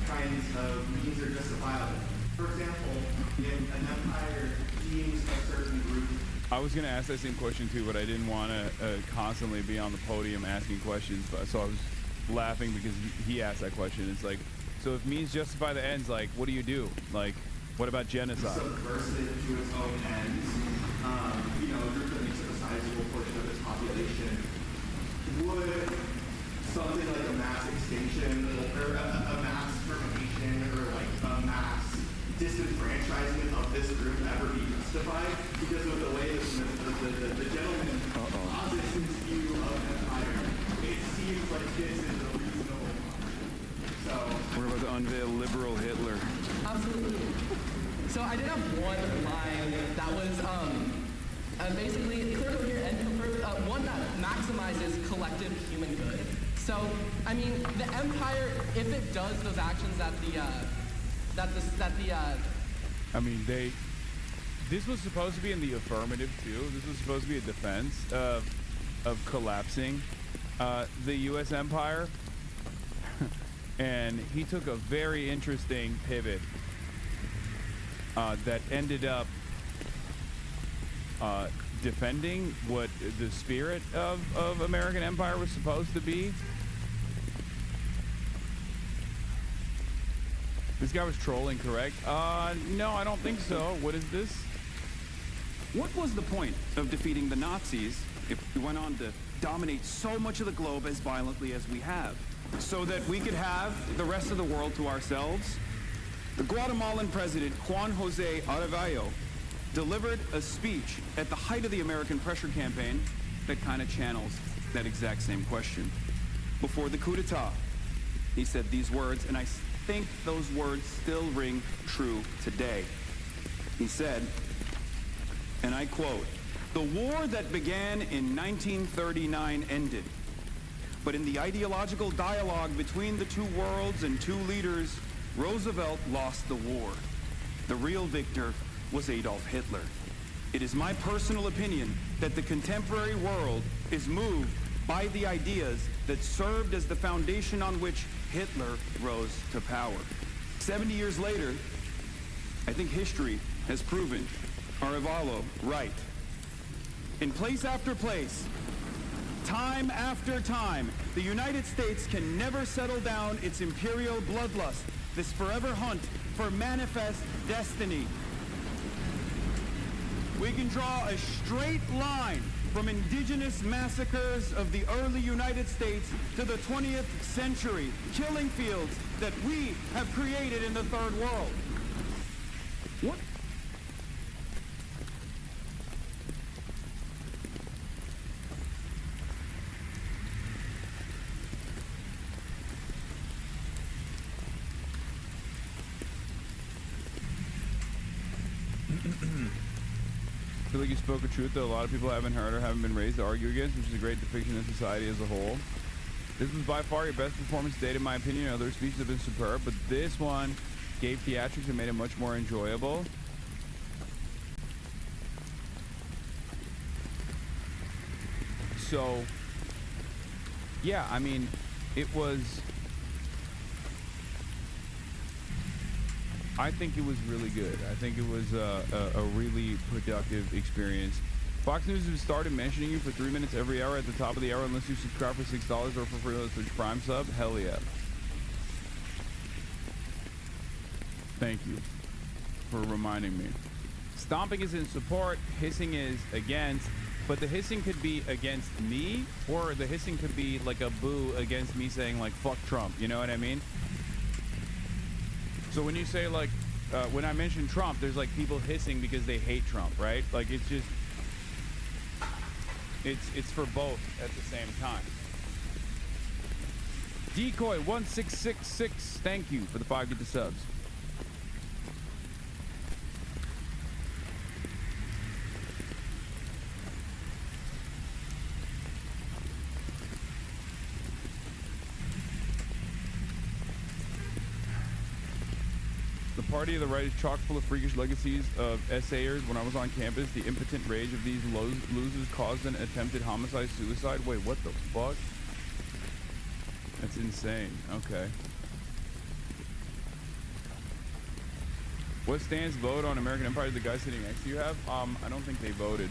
kinds of means are justifiable. For example, if an empire deems a certain group. I was going to ask that same question too, but I didn't want to constantly be on the podium asking questions. So I was laughing because he asked that question. It's like, so if means justify the ends, like, what do you do? Like, what about genocide? Subversive to its own ends. A group that makes up a sizable portion of its population. Would something like a mass extinction or a mass termination or like a mass disenfranchisement of this group ever be justified? Because of the way the gentleman posits his view of empire, it seems like this is a reasonable one. So we're about to unveil liberal Hitler. Absolutely. So I did have one line that was basically clear to hear and one that maximizes collective human good. So I mean, the empire, if it does those actions this was supposed to be in the affirmative too. This was supposed to be a defense of collapsing the U.S. empire. And he took a very interesting pivot that ended up defending what the spirit of American empire was supposed to be. This guy was trolling, correct? No, I don't think so. What is this? What was the point of defeating the Nazis if we went on to dominate so much of the globe as violently as we have? So that we could have the rest of the world to ourselves? The Guatemalan president, Juan Jose Arevalo, delivered a speech at the height of the American pressure campaign that kind of channels that exact same question. Before the coup d'etat, he said these words, and I think those words still ring true today. He said, and I quote, "The war that began in 1939 ended. But in the ideological dialogue between the two worlds and two leaders, Roosevelt lost the war. The real victor was Adolf Hitler. It is my personal opinion that the contemporary world is moved by the ideas that served as the foundation on which Hitler rose to power. 70 years later, I think history has proven Arevalo right. In place after place, time after time, the United States can never settle down its imperial bloodlust, this forever hunt for manifest destiny. We can draw a straight line from indigenous massacres of the early United States to the 20th century, killing fields that we have created in the Third World. What? I feel like you spoke a truth that a lot of people haven't heard or haven't been raised to argue against, which is a great depiction of society as a whole. This was by far your best performance to date, in my opinion. Other speeches have been superb, but this one gave theatrics and made it much more enjoyable. So, yeah, I mean, it was... I think it was really good. I think it was a really productive experience. Fox News has started mentioning you for 3 minutes every hour at the top of the hour unless you subscribe for $6 or for free with a Twitch Prime sub. Hell yeah. Thank you for reminding me. Stomping is in support, hissing is against, but the hissing could be against me, or the hissing could be like a boo against me saying like, fuck Trump, you know what I mean? So when you say like, when I mention Trump, there's like people hissing because they hate Trump, right? Like it's just, it's for both at the same time. Decoy 1666, thank you for the 5 get the subs. The party of the right is chock full of freakish legacies of essayers. When I was on campus, the impotent rage of these losers caused an attempted homicide-suicide. Wait, what the fuck? That's insane. Okay. What stance vote on American Empire did the guy sitting next to you have? I don't think they voted.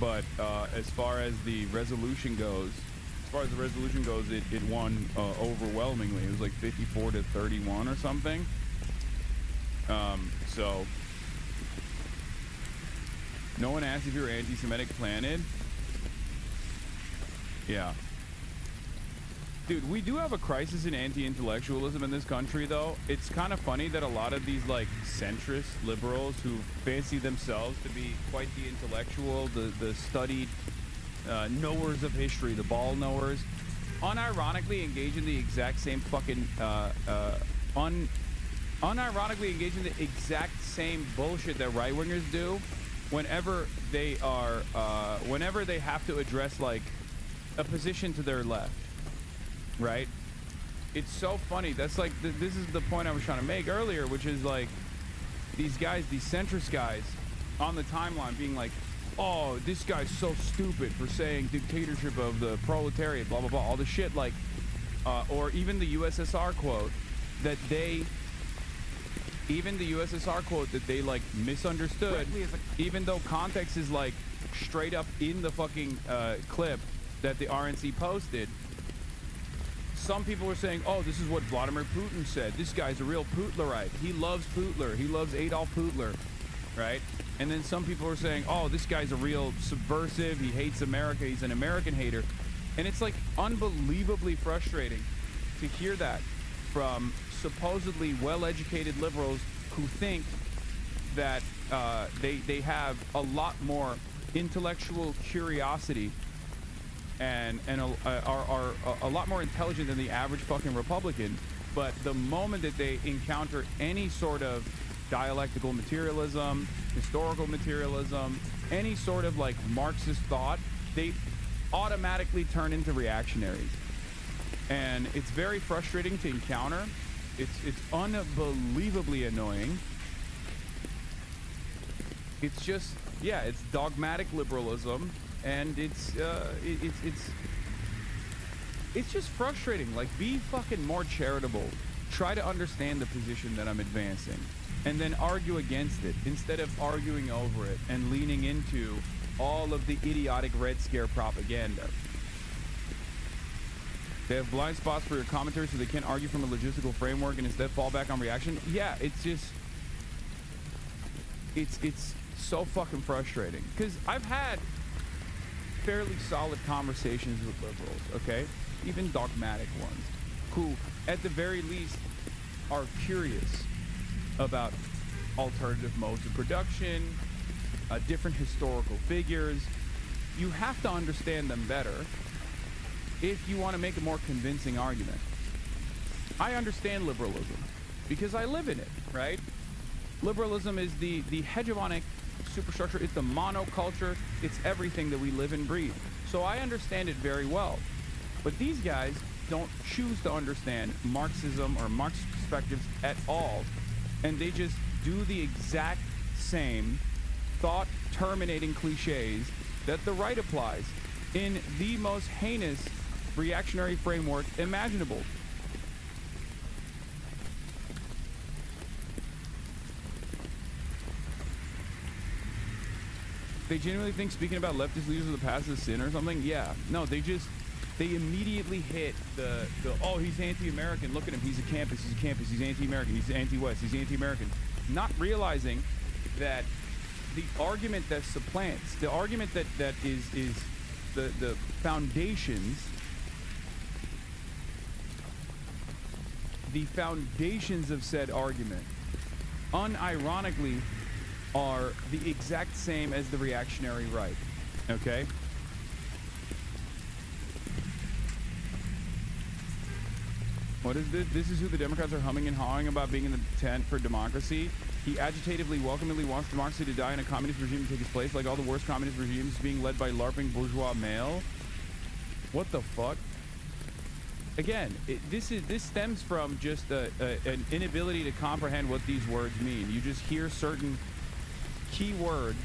But as far as the resolution goes, it won overwhelmingly. It was like 54-31 or something. So no one asked if you were anti-Semitic planted. Yeah. Dude, we do have a crisis in anti-intellectualism in this country, though. It's kind of funny that a lot of these, like, centrist liberals who fancy themselves to be quite the intellectual, the studied knowers of history, the ball knowers, unironically engage in the exact same fucking, unironically engage in the exact same bullshit that right-wingers do whenever they are, whenever they have to address, like, a position to their left. Right? It's so funny. That's like, this is the point I was trying to make earlier, which is like these guys, these centrist guys on the timeline being like, oh, this guy's so stupid for saying dictatorship of the proletariat, blah, blah, blah, all the shit, like, or even the USSR quote that they, like misunderstood, even though context is like straight up in the fucking clip that the RNC posted. Some people were saying, oh, this is what Vladimir Putin said. This guy's a real Putlerite. He loves Putler. He loves Adolf Putler, right? And then some people were saying, oh, this guy's a real subversive. He hates America. He's an American hater. And it's like unbelievably frustrating to hear that from supposedly well-educated liberals who think that they have a lot more intellectual curiosity and are a lot more intelligent than the average fucking Republican, but the moment that they encounter any sort of dialectical materialism, historical materialism, any sort of like Marxist thought, they automatically turn into reactionaries. And it's very frustrating to encounter. It's unbelievably annoying. It's just, yeah, it's dogmatic liberalism. And it's it's just frustrating. Like, be fucking more charitable. Try to understand the position that I'm advancing, and then argue against it instead of arguing over it and leaning into all of the idiotic Red Scare propaganda. They have blind spots for your commentary, so they can't argue from a logistical framework and instead fall back on reaction. Yeah, it's just, it's so fucking frustrating, because I've had fairly solid conversations with liberals, okay, even dogmatic ones, who at the very least are curious about alternative modes of production, different historical figures. You have to understand them better if you want to make a more convincing argument. I understand liberalism because I live in it, right? Liberalism is the hegemonic superstructure. It's the monoculture. It's everything that we live and breathe. So I understand it very well. But these guys don't choose to understand Marxism or Marxist perspectives at all. And they just do the exact same thought-terminating cliches that the right applies in the most heinous reactionary framework imaginable. They genuinely think speaking about leftist leaders of the past is a sin or something? Yeah. No, they immediately hit the oh, he's anti-American, look at him, he's a campus, he's anti-American, he's anti-West, he's anti-American. Not realizing that the argument that supplants, the argument that is the foundations, of said argument, unironically, are the exact same as the reactionary right, okay? What is this? This is who the Democrats are humming and hawing about being in the tent for democracy. He agitatively, welcomingly wants democracy to die and a communist regime to take its place, like all the worst communist regimes being led by LARPing bourgeois male. What the fuck? Again, this stems from just an inability to comprehend what these words mean. You just hear certain key words.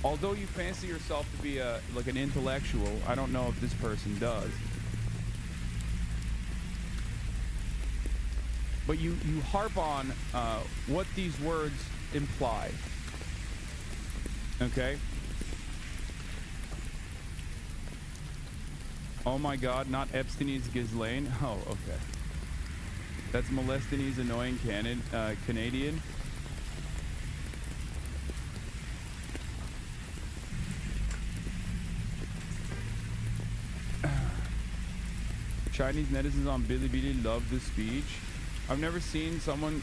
Although you fancy yourself to be like an intellectual, I don't know if this person does. But you harp on what these words imply. Okay? Oh my god, not Epstein's Ghislaine? Oh, okay. That's Molestinese annoying Canadian. Chinese netizens on Bilibili love the speech. I've never seen someone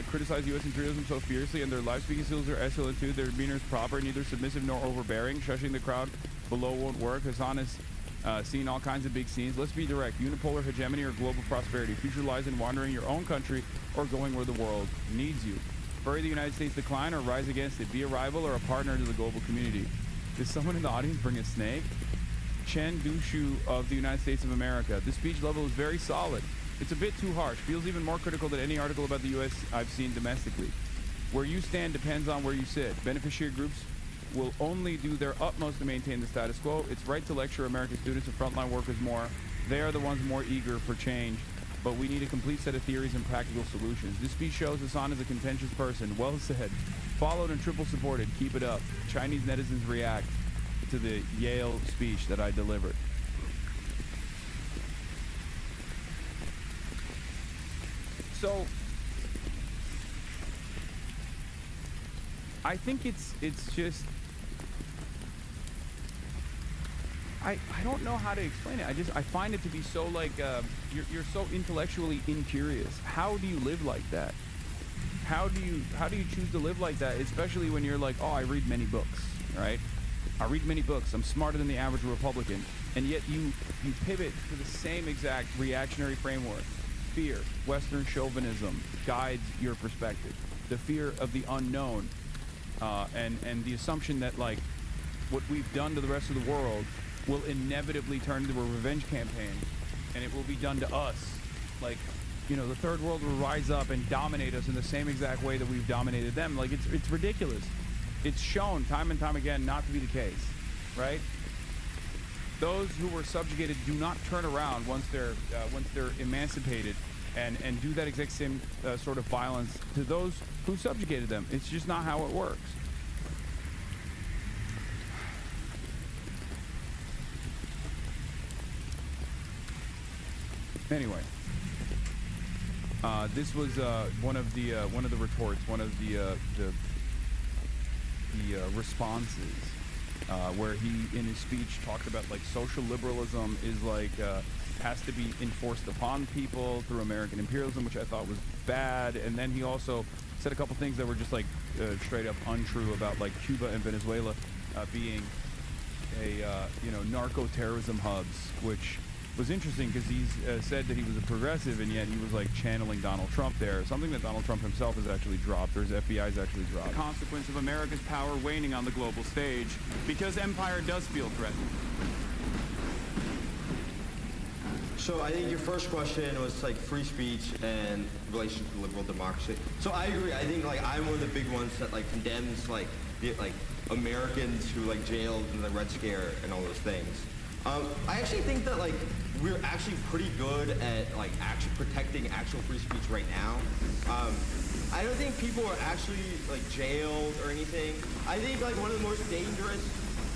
criticize U.S. imperialism so fiercely, and their live speaking skills are excellent too. Their demeanor is proper, neither submissive nor overbearing. Shushing the crowd below won't work. Hasan has seen all kinds of big scenes. Let's be direct. Unipolar hegemony or global prosperity. Future lies in wandering your own country or going where the world needs you. Bury the United States decline or rise against it. Be a rival or a partner to the global community. Did someone in the audience bring a snake? Chen Dushu of the United States of America. The speech level is very solid. It's a bit too harsh. Feels even more critical than any article about the U.S. I've seen domestically. Where you stand depends on where you sit. Beneficiary groups will only do their utmost to maintain the status quo. It's right to lecture American students and frontline workers more. They are the ones more eager for change. But we need a complete set of theories and practical solutions. This speech shows Hasan is a contentious person. Well said. Followed and triple supported. Keep it up. Chinese netizens react to the YALE speech that I delivered. So I think it's just I don't know how to explain it. I find it to be so like you're so intellectually incurious. How do you live like that? How do you choose to live like that, especially when you're like, oh, I read many books, right? I read many books. I'm smarter than the average Republican. And yet you pivot to the same exact reactionary framework. Fear, Western chauvinism guides your perspective. The fear of the unknown, and the assumption that like what we've done to the rest of the world will inevitably turn into a revenge campaign, and it will be done to us. Like, you know, the third world will rise up and dominate us in the same exact way that we've dominated them. Like, it's ridiculous. It's shown time and time again not to be the case, right? those who were subjugated do not turn around once they're emancipated and do that exact same sort of violence to those who subjugated them. It's just not how it works. Anyway, this was one of the retorts, one of the responses, where he in his speech talked about like social liberalism is like has to be enforced upon people through American imperialism, which I thought was bad. And then he also said a couple things that were just like straight up untrue about like Cuba and Venezuela being a narco terrorism hubs, which was interesting because he's said that he was a progressive, and yet he was like channeling Donald Trump there, something that Donald Trump himself has actually dropped, or his FBI's actually dropped. The consequence of America's power waning on the global stage, because empire does feel threatened. So I think your first question was like free speech and relation to liberal democracy. So I agree. I think like I'm one of the big ones that like condemns like Americans who like jailed in the Red Scare and all those things. I actually think that like we're actually pretty good at like actually protecting actual free speech right now. I don't think people are actually like jailed or anything. I think like one of the most dangerous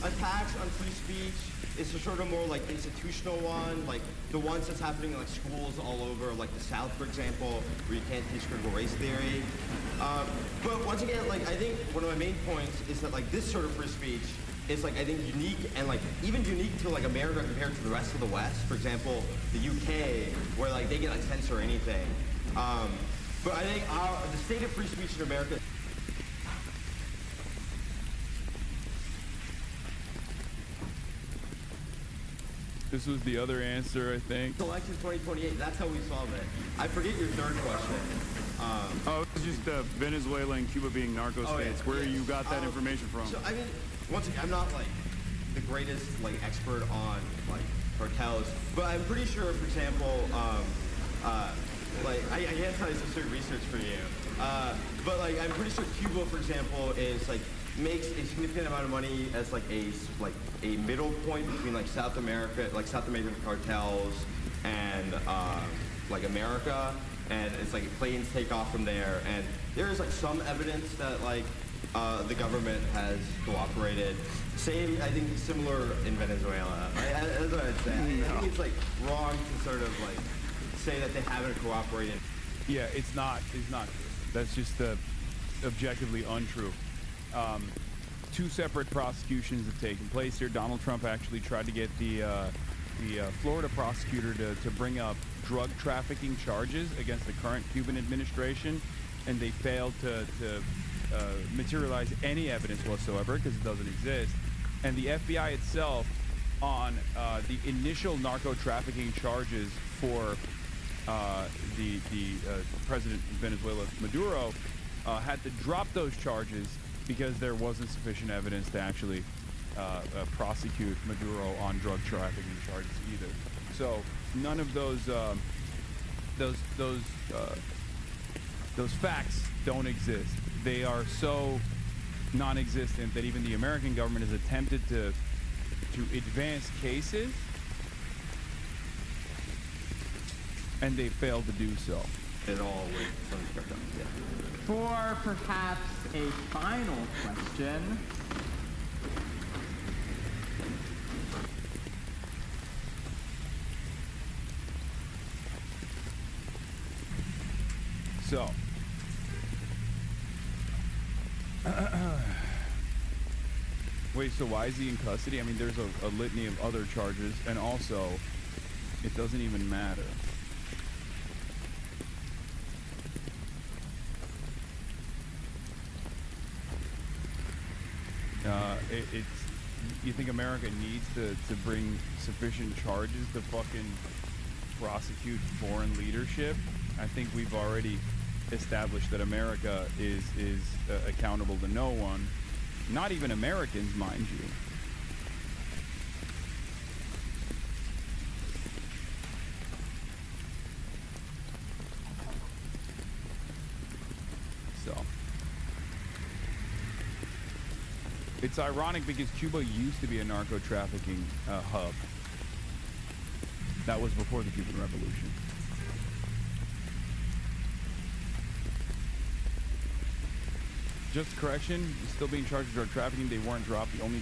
attacks on free speech is a sort of more like institutional one, like the ones that's happening in like schools all over, like the South, for example, where you can't teach critical race theory. But once again, like I think one of my main points is that like this sort of free speech is like I think unique and like even unique to like America compared to the rest of the West. For example, the UK, where like they can like censor anything. But I think the state of free speech in America. This was the other answer, I think. Election 2028, that's how we solve it. I forget your third question. Oh, it's just Venezuela and Cuba being narco states. Where you got that information from? So, I mean, once again, I'm not, like, the greatest, like, expert on, like, cartels, but I'm pretty sure, for example, like, I can't tell you some certain research for you, but, like, I'm pretty sure Cuba, for example, is, like, makes a significant amount of money as like a middle point between like South American cartels and like America, and it's like planes take off from there, and there is like some evidence that like the government has cooperated. Same, I think, similar in Venezuela. That's what I'd say. I think it's like wrong to sort of like say that they haven't cooperated. Yeah, it's not true. That's just objectively untrue. Two separate prosecutions have taken place here. Donald Trump actually tried to get the Florida prosecutor to bring up drug trafficking charges against the current Cuban administration, and they failed to materialize any evidence whatsoever because it doesn't exist. And the FBI itself, on the initial narco trafficking charges for the president of Venezuela, Maduro, had to drop those charges because there wasn't sufficient evidence to actually prosecute Maduro on drug trafficking charges either. So none of those facts don't exist. They are so non-existent that even the American government has attempted to advance cases, and they failed to do so. It all with yeah. For perhaps a final question. So, wait, so why is he in custody? I mean, there's a litany of other charges, and also, it doesn't even matter. You think America needs to bring sufficient charges to fucking prosecute foreign leadership? I think we've already established that America is accountable to no one, not even Americans, mind you. So It's ironic because Cuba used to be a narco trafficking hub. That was before the Cuban Revolution. Just correction, still being charged with drug trafficking. They weren't dropped. The only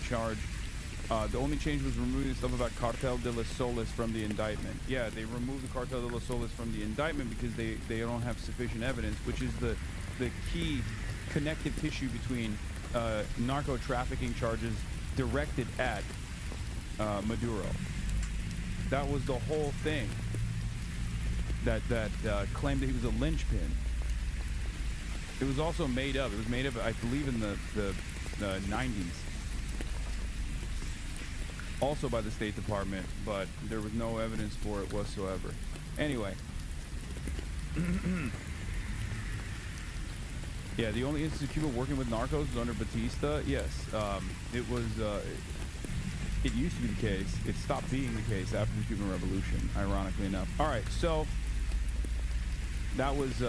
change was removing stuff about Cartel de los Soles from the indictment. Yeah, they removed the Cartel de los Soles from the indictment because they don't have sufficient evidence, which is the key connective tissue between narco trafficking charges directed at Maduro. That was the whole thing. That claimed that he was a linchpin. It was also made up. It was made up, I believe, in the 90s. Also by the State Department, but there was no evidence for it whatsoever. Anyway. Yeah, the only instance of Cuba working with narcos was under Batista. Yes, it was. It used to be the case. It stopped being the case after the Cuban Revolution, ironically enough. All right, so that was,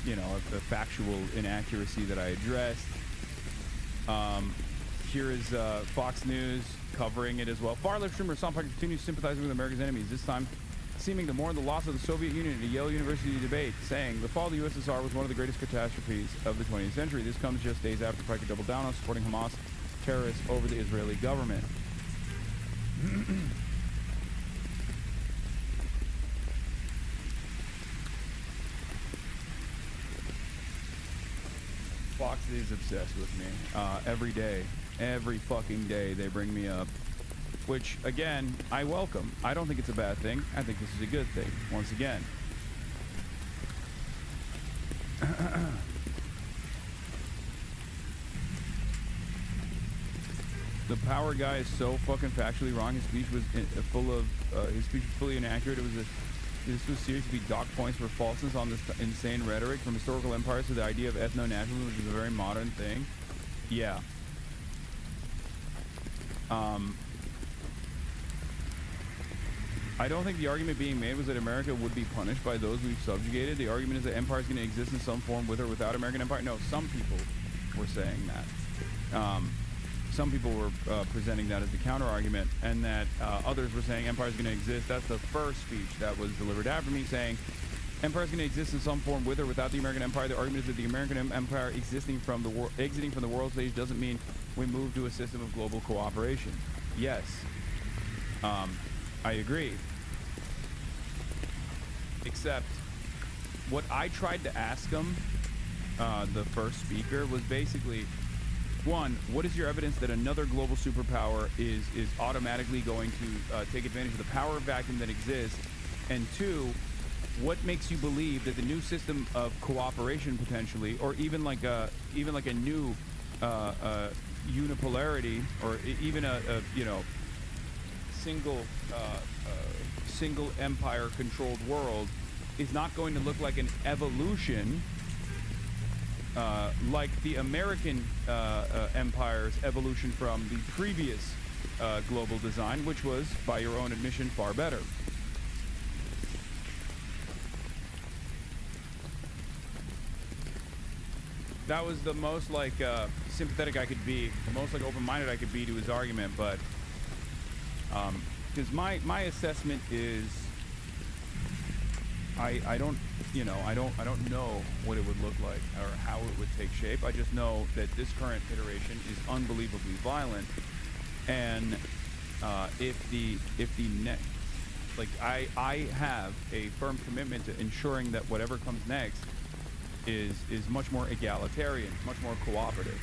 you know, a factual inaccuracy that I addressed. Here is Fox News covering it as well. Far-left streamer Hasan continues sympathizing with America's enemies, this time seeming to mourn the loss of the Soviet Union in a Yale University debate, saying the fall of the USSR was one of the greatest catastrophes of the 20th century. This comes just days after Pike doubled down on supporting Hamas terrorists over the Israeli government. Fox is obsessed with me. Every day. Every fucking day they bring me up. Which, again, I welcome. I don't think it's a bad thing. I think this is a good thing. Once again. The power guy is so fucking factually wrong. His speech was fully inaccurate. This was serious to be dock points for falseness on this insane rhetoric from historical empires to the idea of ethno-nationalism, which is a very modern thing. Yeah. I don't think the argument being made was that America would be punished by those we've subjugated. The argument is that empire is going to exist in some form with or without American empire. No, some people were saying that. Some people were presenting that as the counter-argument, and that others were saying empire is going to exist. That's the first speech that was delivered after me, saying empire is going to exist in some form with or without the American empire. The argument is that the American empire exiting from the world stage doesn't mean we move to a system of global cooperation. Yes, I agree. Except what I tried to ask him, the first speaker, was basically, one, what is your evidence that another global superpower is automatically going to take advantage of the power vacuum that exists? And two, what makes you believe that the new system of cooperation potentially, or even like a new unipolarity, or even a single empire controlled world, is not going to look like an evolution like the American empire's evolution from the previous global design, which was, by your own admission, far better. That was the most sympathetic I could be, the most open-minded I could be to his argument, but because my assessment is I don't know what it would look like or how it would take shape. I just know that this current iteration is unbelievably violent, and I have a firm commitment to ensuring that whatever comes next is much more egalitarian, much more cooperative.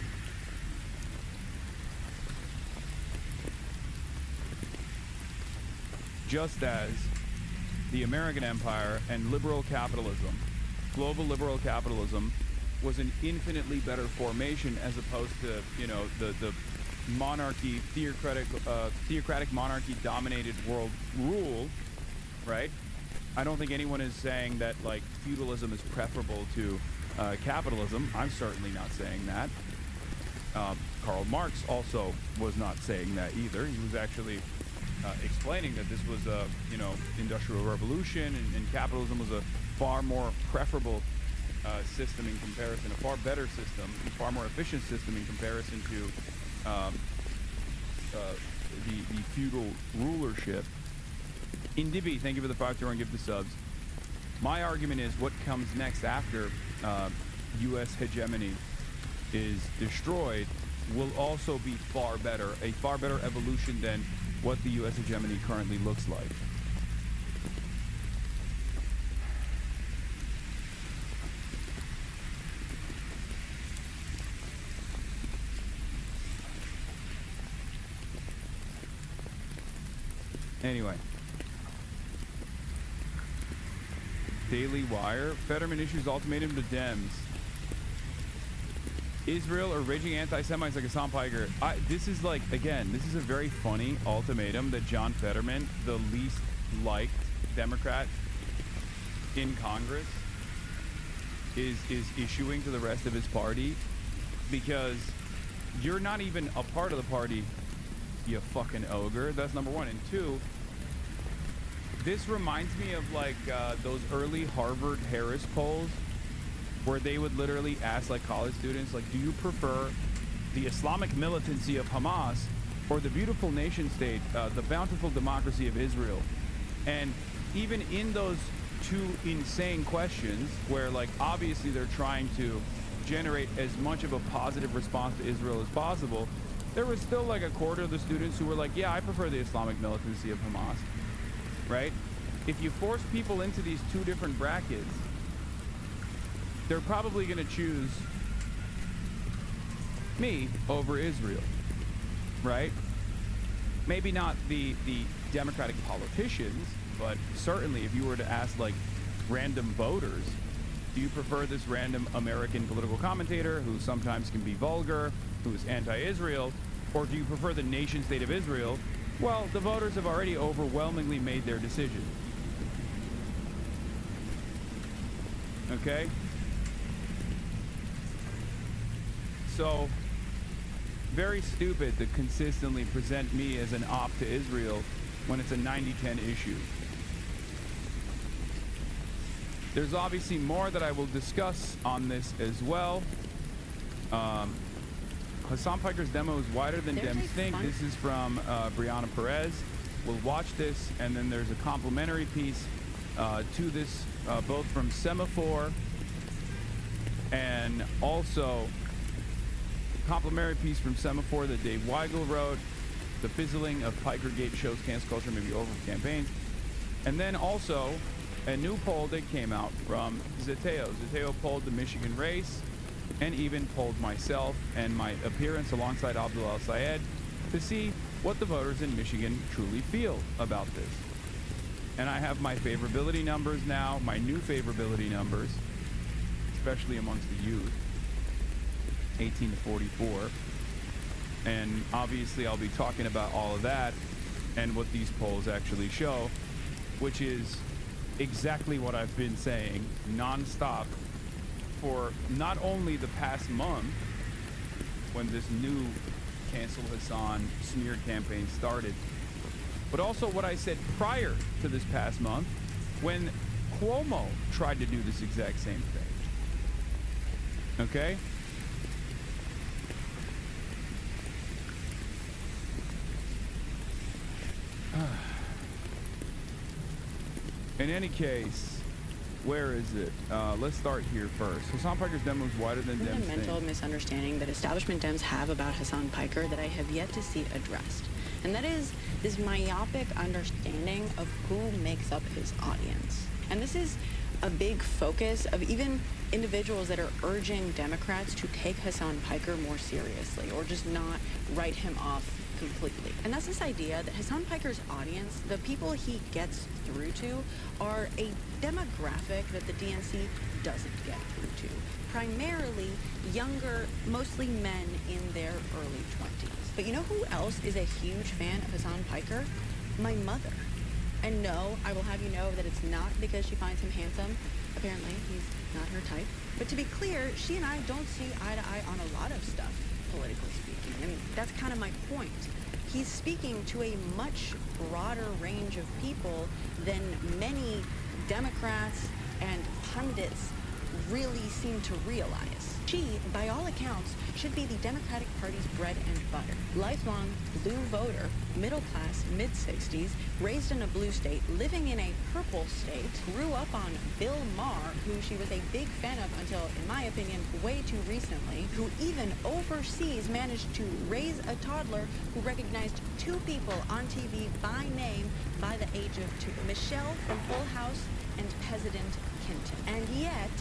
Just as the American empire and liberal capitalism, global liberal capitalism, was an infinitely better formation as opposed to, the monarchy, theocratic monarchy dominated world rule, right? I don't think anyone is saying that feudalism is preferable to capitalism. I'm certainly not saying that. Karl Marx also was not saying that either. He was actually explaining that this was a, industrial revolution, and capitalism was a far more preferable system in comparison, a far better system, a far more efficient system in comparison to the feudal rulership. Indibby, thank you for the 5-1 gift of subs. My argument is what comes next after U.S. hegemony is destroyed will also be far better, a far better evolution than what the U.S. hegemony currently looks like. Anyway. Daily Wire. Fetterman issues ultimatum to Dems. Israel or raging anti-Semites like Hasan Piker. This is like, again, this is a very funny ultimatum that John Fetterman, the least liked Democrat in Congress, is issuing to the rest of his party, because you're not even a part of the party, you fucking ogre. That's number one. And two, this reminds me of like those early Harvard Harris polls where they would literally ask like college students, like, do you prefer the Islamic militancy of Hamas or the beautiful nation state, the bountiful democracy of Israel? And even in those two insane questions where like obviously they're trying to generate as much of a positive response to Israel as possible, there was still like a quarter of the students who were like, yeah, I prefer the Islamic militancy of Hamas, right? If you force people into these two different brackets, they're probably going to choose me over Israel, right? Maybe not the Democratic politicians, but certainly if you were to ask like random voters, do you prefer this random American political commentator who sometimes can be vulgar, who's anti-Israel, or do you prefer the nation state of Israel? Well, the voters have already overwhelmingly made their decision. Okay? So, very stupid to consistently present me as an op to Israel when it's a 90-10 issue. There's obviously more that I will discuss on this as well. Hasan Piker's demo is wider than Dems think. This is from Brianna Perez. We'll watch this, and then there's a complimentary piece to this, both from Semaphore and also complimentary piece from Semaphore that Dave Weigel wrote. The fizzling of Pikergate shows cancel culture may be over for campaigns. And then also a new poll that came out from Zeteo. Zeteo polled the Michigan race and even polled myself and my appearance alongside Abdul Al-Sayed to see what the voters in Michigan truly feel about this. And I have my favorability numbers now, my new favorability numbers, especially amongst the youth, 18 to 44. And obviously I'll be talking about all of that and what these polls actually show, which is exactly what I've been saying nonstop for not only the past month when this new Cancel Hasan smear campaign started, but also what I said prior to this past month when Cuomo tried to do this exact same thing. Okay? In any case, where is it? Let's start here first. Hasan Piker's demo is wider than Dems think. Fundamental misunderstanding that establishment Dems have about Hasan Piker that I have yet to see addressed. And that is this myopic understanding of who makes up his audience. And this is a big focus of even individuals that are urging Democrats to take Hasan Piker more seriously or just not write him off completely. And that's this idea that Hasan Piker's audience, the people he gets through to, are a demographic that the DNC doesn't get through to. Primarily younger, mostly men in their early 20s. But you know who else is a huge fan of Hasan Piker? My mother. And no, I will have you know that it's not because she finds him handsome. Apparently, he's not her type. But to be clear, she and I don't see eye to eye on a lot of stuff, politically speaking. And that's kind of my point. He's speaking to a much broader range of people than many Democrats and pundits really seem to realize. She, by all accounts, should be the Democratic Party's bread and butter. Lifelong blue voter, middle class, mid-60s, raised in a blue state, living in a purple state, grew up on Bill Maher, who she was a big fan of until, in my opinion, way too recently, who even overseas managed to raise a toddler who recognized two people on TV by name by the age of 2. Michelle from Full House and President Clinton. And yet,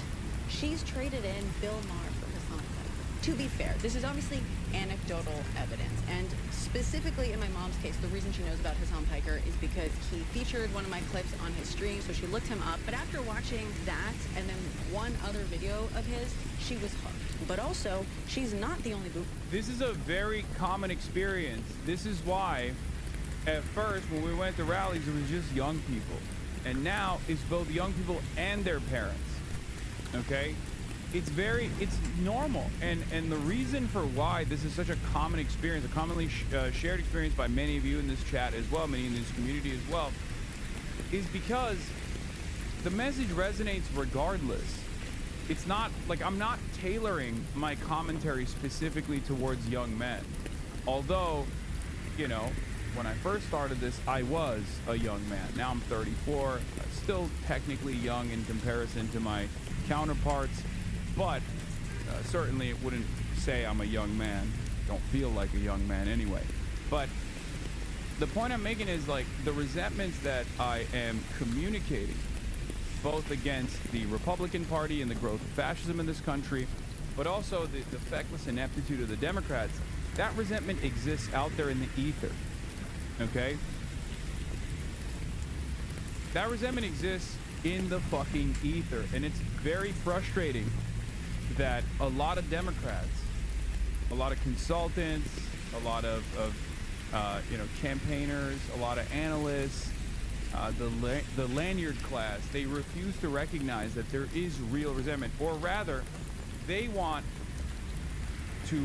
she's traded in Bill Maher for Hassan Piker. To be fair, this is obviously anecdotal evidence, and specifically in my mom's case, the reason she knows about Hassan Piker is because he featured one of my clips on his stream, so she looked him up. But after watching that and then one other video of his, she was hooked. But also, she's not the only boob. This is a very common experience. This is why, at first, when we went to rallies, it was just young people. And now it's both young people and their parents. Okay? It's normal. And the reason for why this is such a common experience, a commonly shared experience by many of you in this chat as well, many in this community as well, is because the message resonates regardless. It's not like I'm not tailoring my commentary specifically towards young men. Although, you know, when I first started this, I was a young man. Now I'm 34, still technically young in comparison to my counterparts, but certainly it wouldn't say I'm a young man. Don't feel like a young man anyway. But the point I'm making is, like, the resentments that I am communicating, both against the Republican Party and the growth of fascism in this country, but also the feckless ineptitude of the Democrats, that resentment exists out there in the ether. Okay? That resentment exists in the fucking ether, and it's very frustrating that a lot of Democrats, a lot of consultants, a lot of campaigners, a lot of analysts, the lanyard class, they refuse to recognize that there is real resentment, or rather, they want to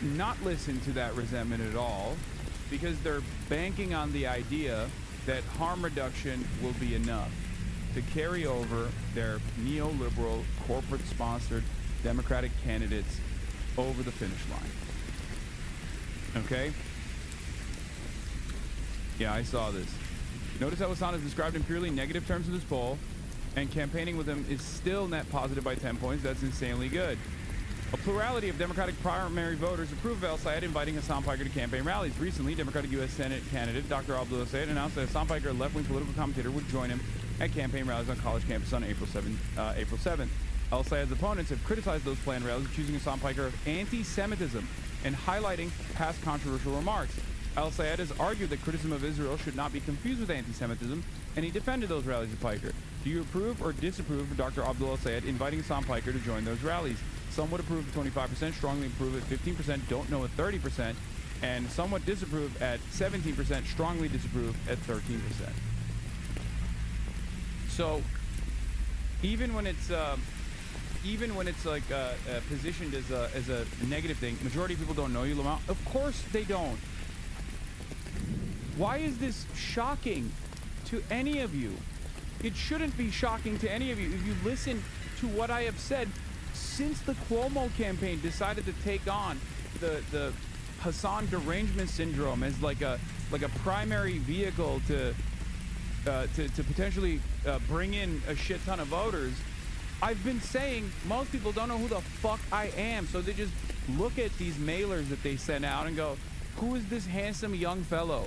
not listen to that resentment at all, because they're banking on the idea that harm reduction will be enough to carry over their neoliberal, corporate-sponsored Democratic candidates over the finish line. Okay? Yeah, I saw this. Notice how Hasan is described in purely negative terms in this poll, and campaigning with him is still net positive by 10 points. That's insanely good. A plurality of Democratic primary voters approve of al-Sayed inviting Hassan Piker to campaign rallies. Recently, Democratic U.S. Senate candidate Dr. ABDUL announced that Hassan Piker, a left-wing political commentator, would join him at campaign rallies on college campus on April 7th. Al-Sayed's opponents have criticized those planned rallies, accusing Hassan Piker of anti-Semitism and highlighting past controversial remarks. Al-Sayed has argued that criticism of Israel should not be confused with anti-Semitism, and he defended those rallies of Piker. Do you approve or disapprove of Dr. ABDUL al-Sayed inviting Hassan Piker to join those rallies? Some would approve at 25%, strongly approve at 15%, don't know at 30%, and somewhat disapprove at 17%, strongly disapprove at 13%. So even when it's like positioned as a negative thing, majority of people don't know you, Lamont. Of course they don't. Why is this shocking to any of you? It shouldn't be shocking to any of you. If you listen to what I have said, since the Cuomo campaign decided to take on the Hassan derangement syndrome as like a primary vehicle to potentially bring in a shit ton of voters, I've been saying most people don't know who the fuck I am, so they just look at these mailers that they send out and go, who is this handsome young fellow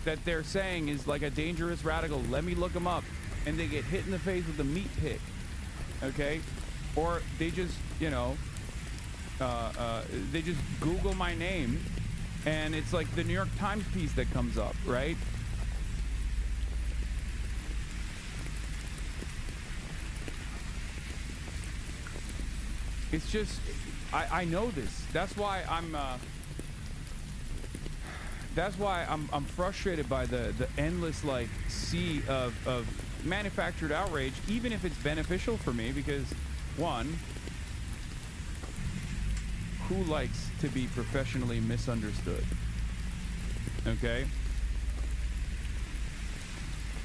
that they're saying is like a dangerous radical? Let me look him up. And they get hit in the face with a meat pick. Okay? Or they just, they just Google my name, and it's like the New York Times piece that comes up, right? It's just, I know this. That's why I'm frustrated by the endless like sea of manufactured outrage, even if it's beneficial for me, because one, who likes to be professionally misunderstood? Okay?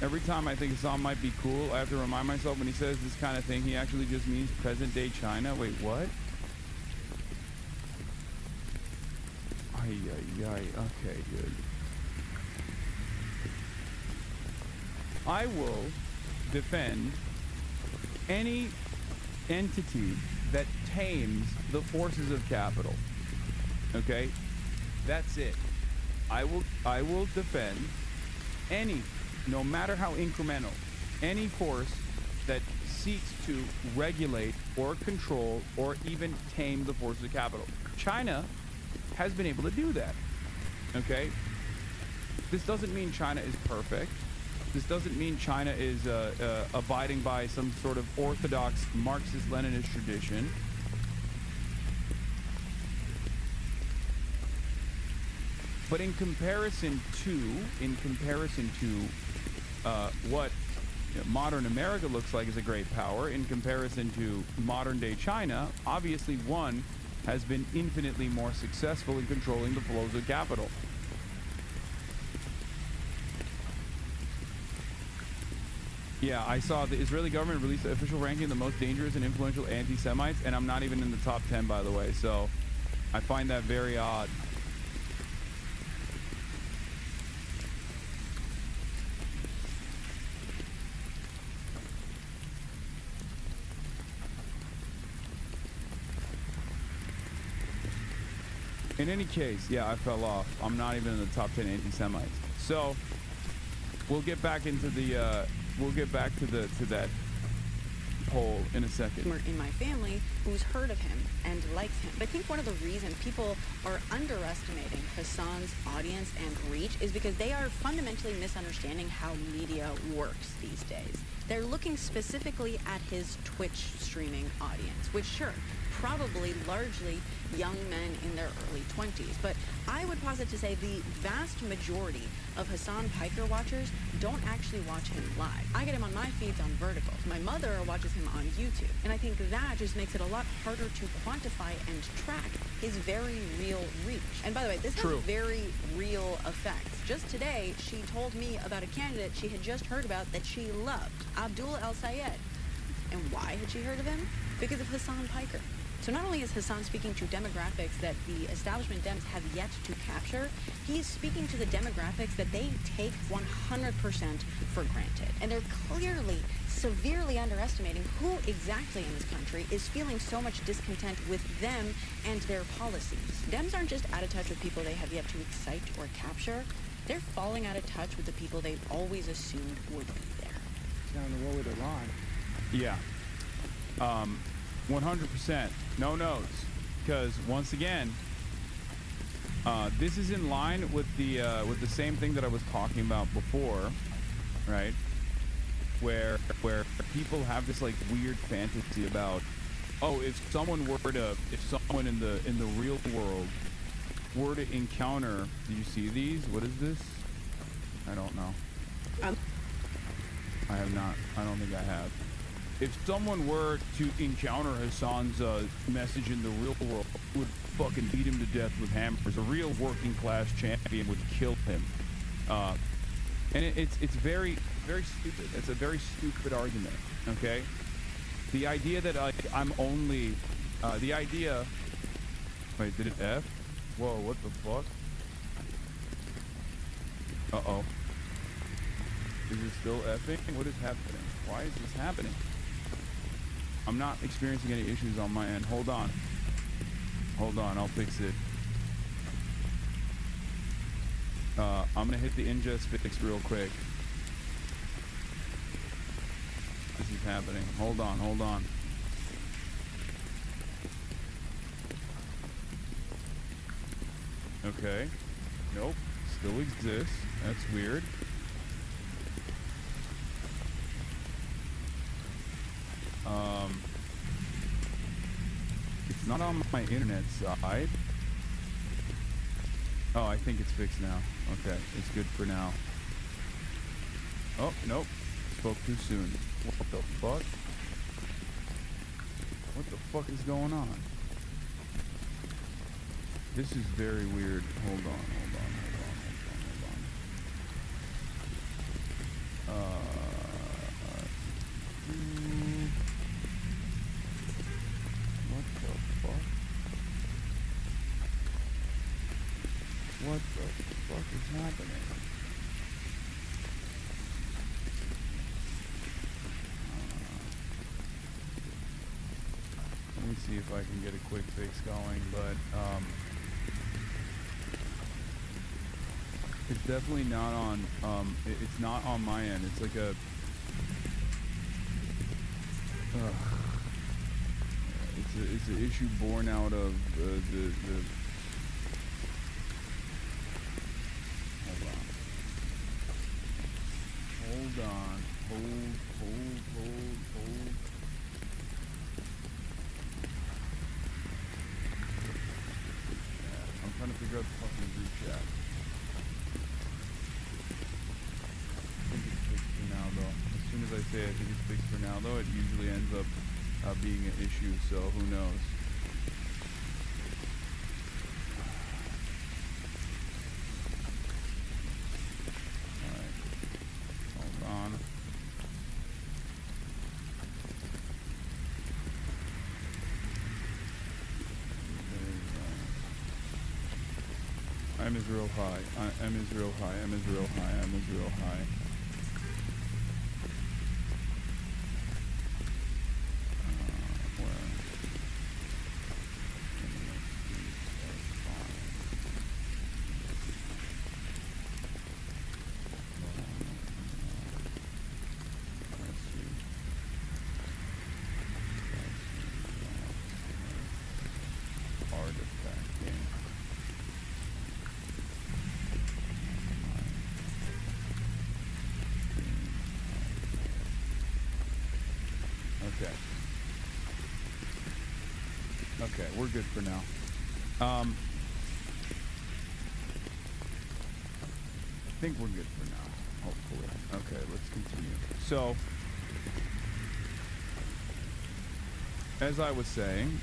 Every time I think Hasan might be cool, I have to remind myself when he says this kind of thing, he actually just means present-day China. Wait, what? Okay, good. I will defend any entity that tames the forces of capital. Okay? That's it. I will defend any, no matter how incremental, any force that seeks to regulate or control or even tame the forces of capital. China has been able to do that. Okay? This doesn't mean China is perfect. This doesn't mean China is abiding by some sort of orthodox Marxist-Leninist tradition. But in comparison to what modern America looks like as a great power, in comparison to modern-day China, obviously one has been infinitely more successful in controlling the flows of capital. Yeah, I saw the Israeli government release the official ranking of the most dangerous and influential anti-Semites, and I'm not even in the top 10, by the way, so I find that very odd. In any case, yeah, I fell off. I'm not even in the top 10 anti-Semites. So we'll get back into the we'll get back to that poll in a second. In my family who's heard of him and likes him. But I think one of the reasons people are underestimating Hasan's audience and reach is because they are fundamentally misunderstanding how media works these days. They're looking specifically at his Twitch streaming audience, which sure, probably largely young men in their early 20s. But I would posit to say the vast majority of Hasan Piker watchers don't actually watch him live. I get him on my feeds on verticals. My mother watches him on YouTube. And I think that just makes it a lot harder to quantify and track his very real reach. And by the way, this has very real effects. Just today, she told me about a candidate she had just heard about that she loved, ABDUL al-Sayed. And why had she heard of him? Because of Hasan Piker. So not only is Hasan speaking to demographics that the establishment Dems have yet to capture, he's speaking to the demographics that they take 100% for granted. And they're clearly severely underestimating who exactly in this country is feeling so much discontent with them and their policies. Dems aren't just out of touch with people they have yet to excite or capture. They're falling out of touch with the people they've always assumed would be there. Down the war with Iran. Yeah. 100%. No notes. Because once again, this is in line with the same thing that I was talking about before, right? Where people have this like weird fantasy about, oh, if someone in the real world were to encounter, do you see these? What is this? I don't know. I have not. I don't think I have. If someone were to encounter Hasan's message in the real world, would fucking beat him to death with hammers. A real working class champion would kill him. And it's very, very stupid. It's a very stupid argument, okay? The idea that I'm only, the idea, wait, did it F? Whoa, what the fuck? Uh-oh. Is it still F'ing? What is happening? Why is this happening? I'm not experiencing any issues on my end. Hold on. Hold on, I'll fix it. I'm gonna hit the ingest fix real quick. This is happening. Hold on, hold on. Okay. Nope. Still exists. That's weird. It's not on my internet side. Oh, I think it's fixed now. Okay, it's good for now. Oh, nope. Spoke too soon. What the fuck? What the fuck is going on? This is very weird. Hold on, hold on, hold on, hold on, hold on. What the fuck is happening? Let me see if I can get a quick fix going, but it's definitely not on. It's not on my end. It's like a. It's an issue born out of the. Hold on. Hold. Yeah, I'm trying to figure out the fucking group chat. I think it's fixed for now, though. As soon as I say I think it's fixed for now, though, it usually ends up being an issue, so who knows? Alright. Hold on. I'm Israel High. I'm Israel High. I'm Israel High. I'm Israel High. Okay, we're good for now. I think we're good for now, hopefully. Okay, let's continue. So, as I was saying,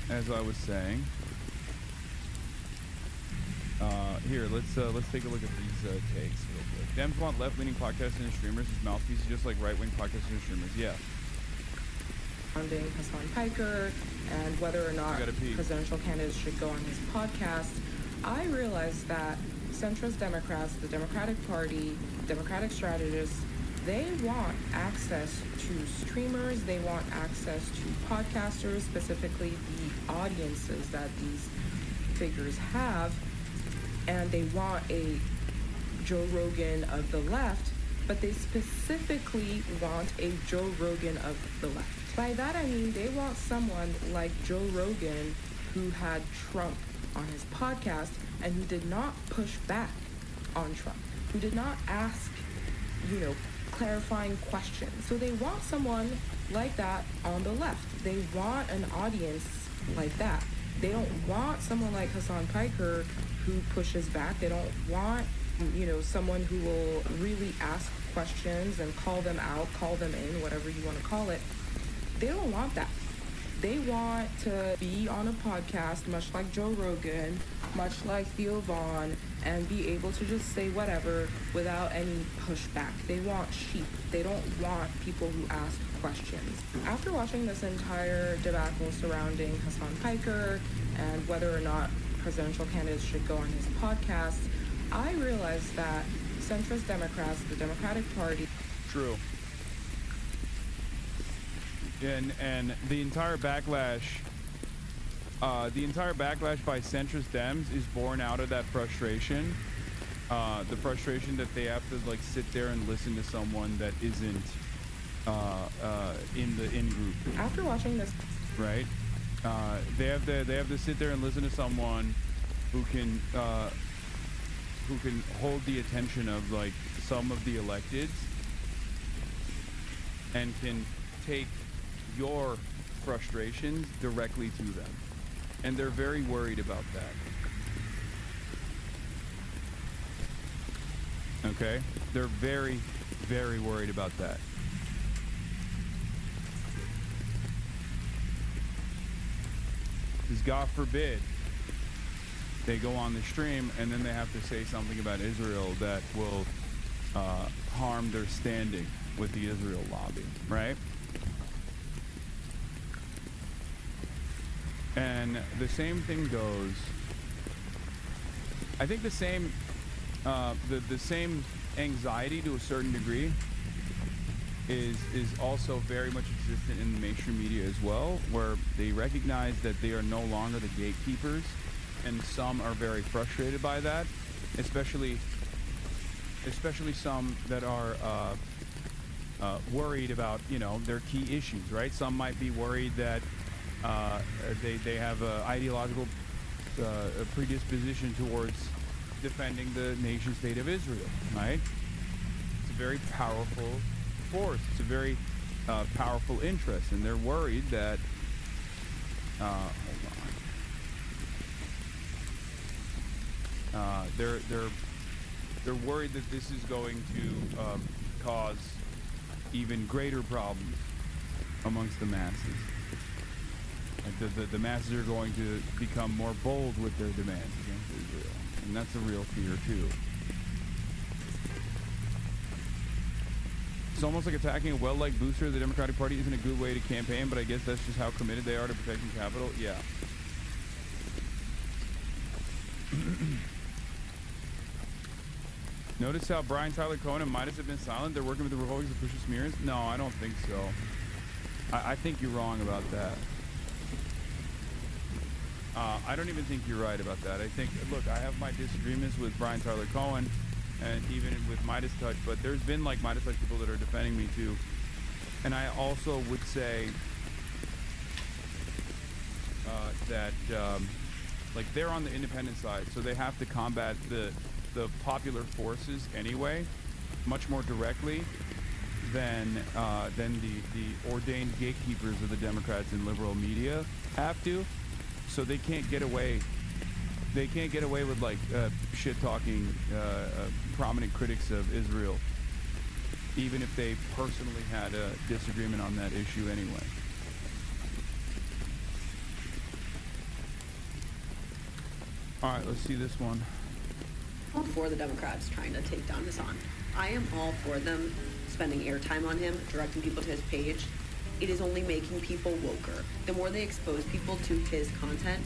here, let's take a look at these takes real quick. Dems want left-leaning podcasters and streamers as mouthpieces, just like right-wing podcasters and streamers. Yeah. Surrounding Hasan Piker and whether or not presidential candidates should go on his podcast, I realized that centrist Democrats, the Democratic Party, Democratic strategists, they want access to streamers, they want access to podcasters, specifically the audiences that these figures have, and they want a Joe Rogan of the left, but they specifically want a Joe Rogan of the left. By that I mean they want someone like Joe Rogan who had Trump on his podcast and who did not push back on Trump, who did not ask, clarifying questions. So they want someone like that on the left. They want an audience like that. They don't want someone like Hasan Piker who pushes back. They don't want, someone who will really ask questions and call them out, call them in, whatever you want to call it. They don't want that. They want to be on a podcast, much like Joe Rogan, much like Theo Vaughn, and be able to just say whatever without any pushback. They want sheep. They don't want people who ask questions. After watching this entire debacle surrounding Hasan Piker and whether or not presidential candidates should go on his podcast, I realized that centrist Democrats, the Democratic Party... True. And the entire backlash by centrist Dems is born out of that frustration. The frustration that they have to sit there and listen to someone that isn't in the in-group. After watching this, right? They have to sit there and listen to someone who can hold the attention of some of the electeds and can take your frustrations directly to them, and they're very worried about that. Okay, they're very, very worried about that. Because God forbid they go on the stream and then they have to say something about Israel that will harm their standing with the Israel lobby, right? And the same thing goes, I think the same the same anxiety to a certain degree is also very much existent in the mainstream media as well, where they recognize that they are no longer the gatekeepers, and some are very frustrated by that, especially some that are worried about, you know, their key issues, right? Some might be worried that they have an ideological predisposition towards defending the nation state of Israel, right? It's a very powerful force. It's a very powerful interest, and they're worried that hold on. They're worried that this is going to cause even greater problems amongst the masses. Like the masses are going to become more bold with their demands against Israel, and that's a real fear too. It's almost like attacking a well-liked booster of the Democratic Party isn't a good way to campaign, but I guess that's just how committed they are to protecting capital. Yeah. Notice how Brian Tyler Cohen and Midas have been silent? They're working with the Republicans to push the smears? No, I don't think so. I think you're wrong about that. I don't even think you're right about that. I think, look, I have my disagreements with Brian Tyler Cohen and even with Midas Touch, but there's been like Midas Touch people that are defending me too. And I also would say that like they're on the independent side, so they have to combat the popular forces anyway, much more directly than the ordained gatekeepers of the Democrats and liberal media have to. So they can't get away. They can't get away with like shit talking prominent critics of Israel, even if they personally had a disagreement on that issue anyway. All right, let's see this one. All for the Democrats trying to take down Hasan. I am all for them spending airtime on him, directing people to his page. It is only making people woker. The more they expose people to his content,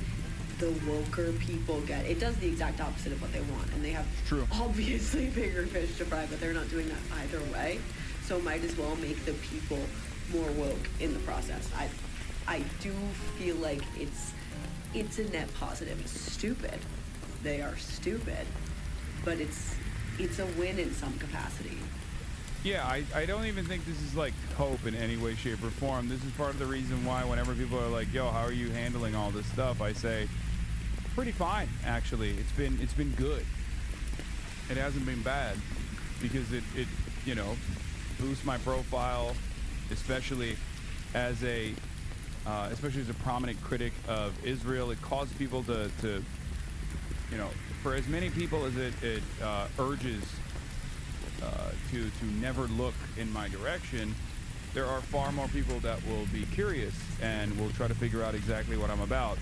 the woker people get. It does the exact opposite of what they want, and they have obviously bigger fish to fry, but they're not doing that either way. So might as well make the people more woke in the process. I do feel like it's a net positive. It's stupid. They are stupid, but it's a win in some capacity. Yeah, I don't even think this is like hope in any way, shape, or form. This is part of the reason why whenever people are like, yo, how are you handling all this stuff? I say, pretty fine, actually. It's been good. It hasn't been bad because it you know, boosts my profile, especially as a prominent critic of Israel. It causes people to you know, for as many people as it urges to never look in my direction, there are far more people that will be curious and will try to figure out exactly what I'm about.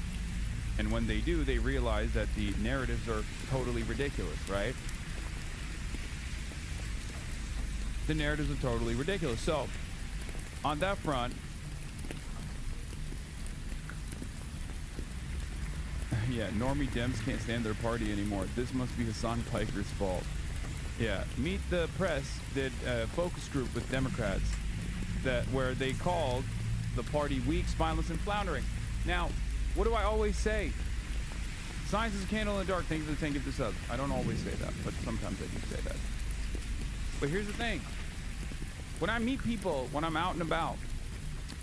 And when they do, they realize that the narratives are totally ridiculous, right? The narratives are totally ridiculous. So, on that front, yeah, normie Dems can't stand their party anymore. This must be Hasan Piker's fault. Yeah, Meet the Press did a focus group with Democrats where they called the party weak, spineless, and floundering. Now, what do I always say? Science is a candle in the dark. Thank you for the 10 gifted subs. I don't always say that, but sometimes I do say that. But here's the thing. When I meet people, when I'm out and about,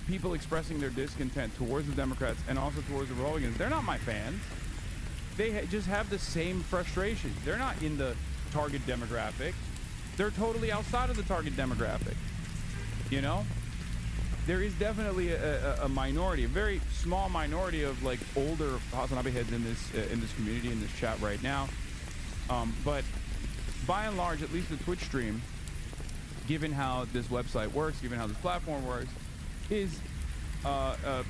people expressing their discontent towards the Democrats and also towards the Republicans, they're not my fans. They just have the same frustration. They're not in the target demographic. They're totally outside of the target demographic. You know? There is definitely a minority, a very small minority of like older Hasanabi heads in this community, in this chat right now. But by and large, at least the Twitch stream, given how this website works, given how this platform works, is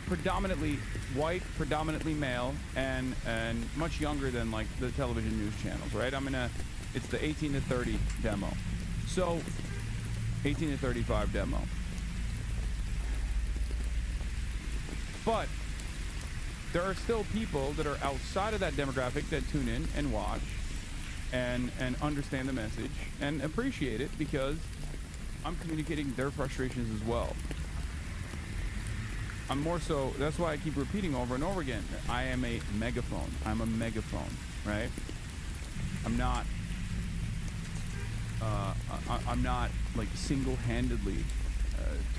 predominantly white, predominantly male, and much younger than like the television news channels, right? It's the 18 to 30 demo. So 18 to 35 demo. But there are still people that are outside of that demographic that tune in and watch. and understand the message and appreciate it, because I'm communicating their frustrations as well. I'm more so, that's why I keep repeating over and over again, I am a megaphone. I'm a megaphone, right? I'm not like single-handedly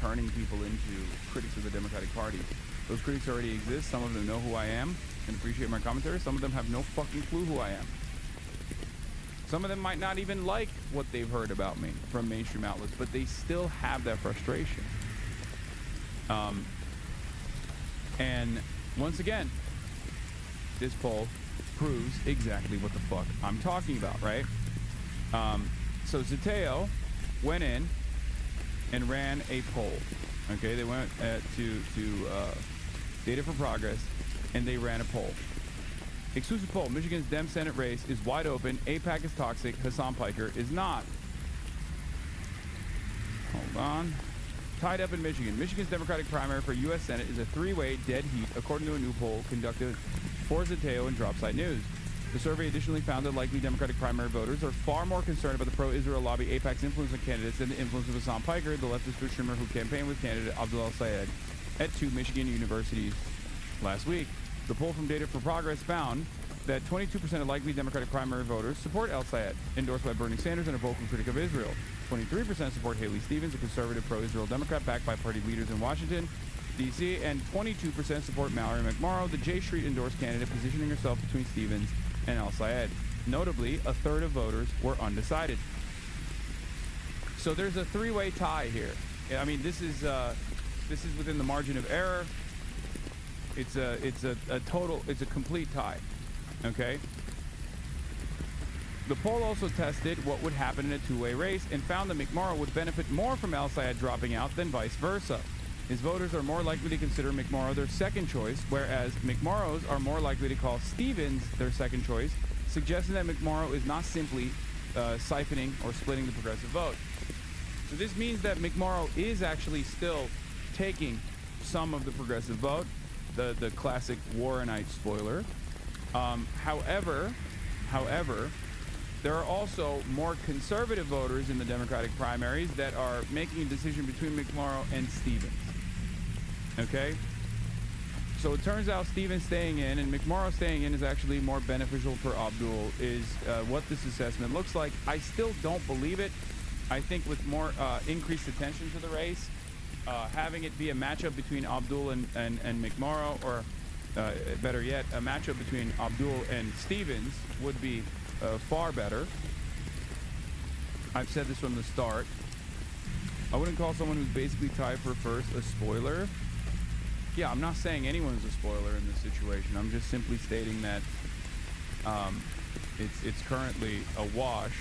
turning people into critics of the Democratic Party. Those critics already exist. Some of them know who I am and appreciate my commentary. Some of them have no fucking clue who I am. Some of them might not even like what they've heard about me from mainstream outlets, but they still have that frustration. And once again, this poll proves exactly what the fuck I'm talking about, right? So Zateo went in and ran a poll. Okay, they went to Data for Progress, and they ran a poll. Exclusive poll: Michigan's Dem Senate race is wide open. AIPAC is toxic. Hasan Piker is not. Hold on. Tied up in Michigan. Michigan's Democratic primary for U.S. Senate is a three-way dead heat, according to a new poll conducted for Zateo and Dropsite News. The survey additionally found that likely Democratic primary voters are far more concerned about the pro-Israel lobby AIPAC's influence on candidates than the influence of Hasan Piker, the leftist Twitch streamer who campaigned with candidate ABDUL at 2 Michigan universities last week. The poll from Data for Progress found that 22% of likely Democratic primary voters support El-Sayed, endorsed by Bernie Sanders and a vocal critic of Israel. 23% support Haley Stevens, a conservative pro-Israel Democrat backed by party leaders in Washington, D.C., and 22% support Mallory McMorrow, the J Street endorsed candidate positioning herself between Stevens and El-Sayed. Notably, a third of voters were undecided. So there's a three-way tie here. I mean, this is within the margin of error. It's a complete tie. Okay. The poll also tested what would happen in a two-way race and found that McMorrow would benefit more from El-Sayed dropping out than vice versa. His voters are more likely to consider McMorrow their second choice, whereas McMorrows are more likely to call Stevens their second choice, suggesting that McMorrow is not simply siphoning or splitting the progressive vote. So this means that McMorrow is actually still taking some of the progressive vote, the classic Warrenite spoiler. However, there are also more conservative voters in the Democratic primaries that are making a decision between McMorrow and Stevens. Okay? So it turns out Stevens staying in and McMorrow staying in is actually more beneficial for Abdul, is what this assessment looks like. I still don't believe it. I think with more increased attention to the race, having it be a matchup between Abdul and McMorrow, or better yet, a matchup between Abdul and Stevens would be far better. I've said this from the start. I wouldn't call someone who's basically tied for first a spoiler. Yeah, I'm not saying anyone's a spoiler in this situation. I'm just simply stating that it's currently a wash.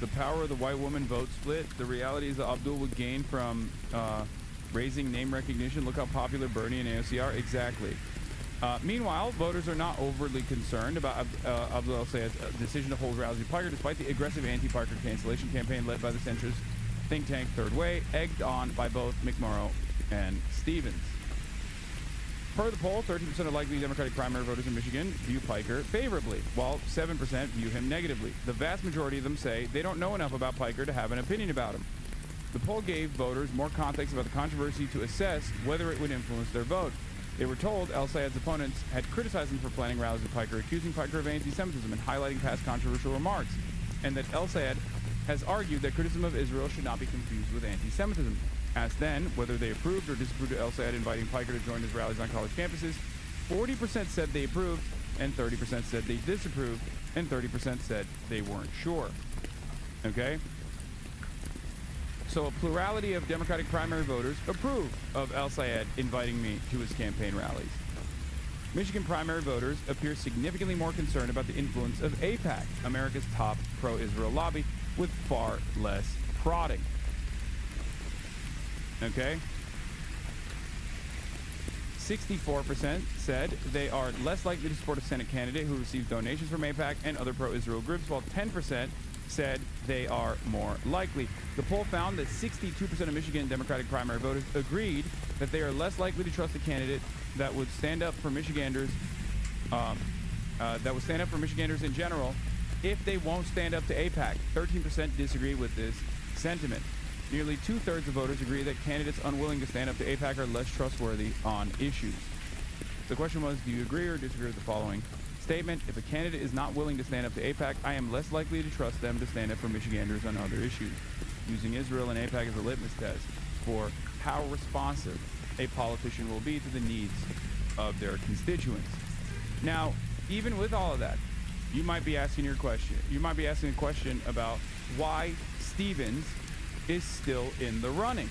The power of the white woman vote split. The reality is that Abdul would gain from raising name recognition. Look how popular Bernie and AOC are. Exactly. Meanwhile, voters are not overly concerned about Abdul El-Sayed's decision to hold rallies in Piker, despite the aggressive anti-Piker cancellation campaign led by the centrist think tank Third Way, egged on by both McMorrow and Stevens. Per the poll, 13% of likely Democratic primary voters in Michigan view Piker favorably, while 7% view him negatively. The vast majority of them say they don't know enough about Piker to have an opinion about him. The poll gave voters more context about the controversy to assess whether it would influence their vote. They were told El-Sayed's opponents had criticized him for planning rallies with Piker, accusing Piker of anti-Semitism and highlighting past controversial remarks, and that El-Sayed has argued that criticism of Israel should not be confused with anti-Semitism. Asked then whether they approved or disapproved of El-Sayed inviting Piker to join his rallies on college campuses, 40% said they approved, and 30% said they disapproved, and 30% said they weren't sure. Okay? So a plurality of Democratic primary voters approve of El-Sayed inviting me to his campaign rallies. Michigan primary voters appear significantly more concerned about the influence of AIPAC, America's top pro-Israel lobby, with far less prodding. Okay? 64% said they are less likely to support a Senate candidate who receives donations from AIPAC and other pro-Israel groups, while 10% said they are more likely. The poll found that 62% of Michigan Democratic primary voters agreed that they are less likely to trust a candidate that would stand up for Michiganders that will stand up for Michiganders in general if they won't stand up to AIPAC. 13% disagree with this sentiment. Nearly 2/3 of voters agree that candidates unwilling to stand up to AIPAC are less trustworthy on issues. The question was, do you agree or disagree with the following statement? If a candidate is not willing to stand up to AIPAC, I am less likely to trust them to stand up for Michiganders on other issues. Using Israel and AIPAC as a litmus test for how responsive a politician will be to the needs of their constituents. Now, even with all of that, you might be asking a question about why Stevens is still in the running.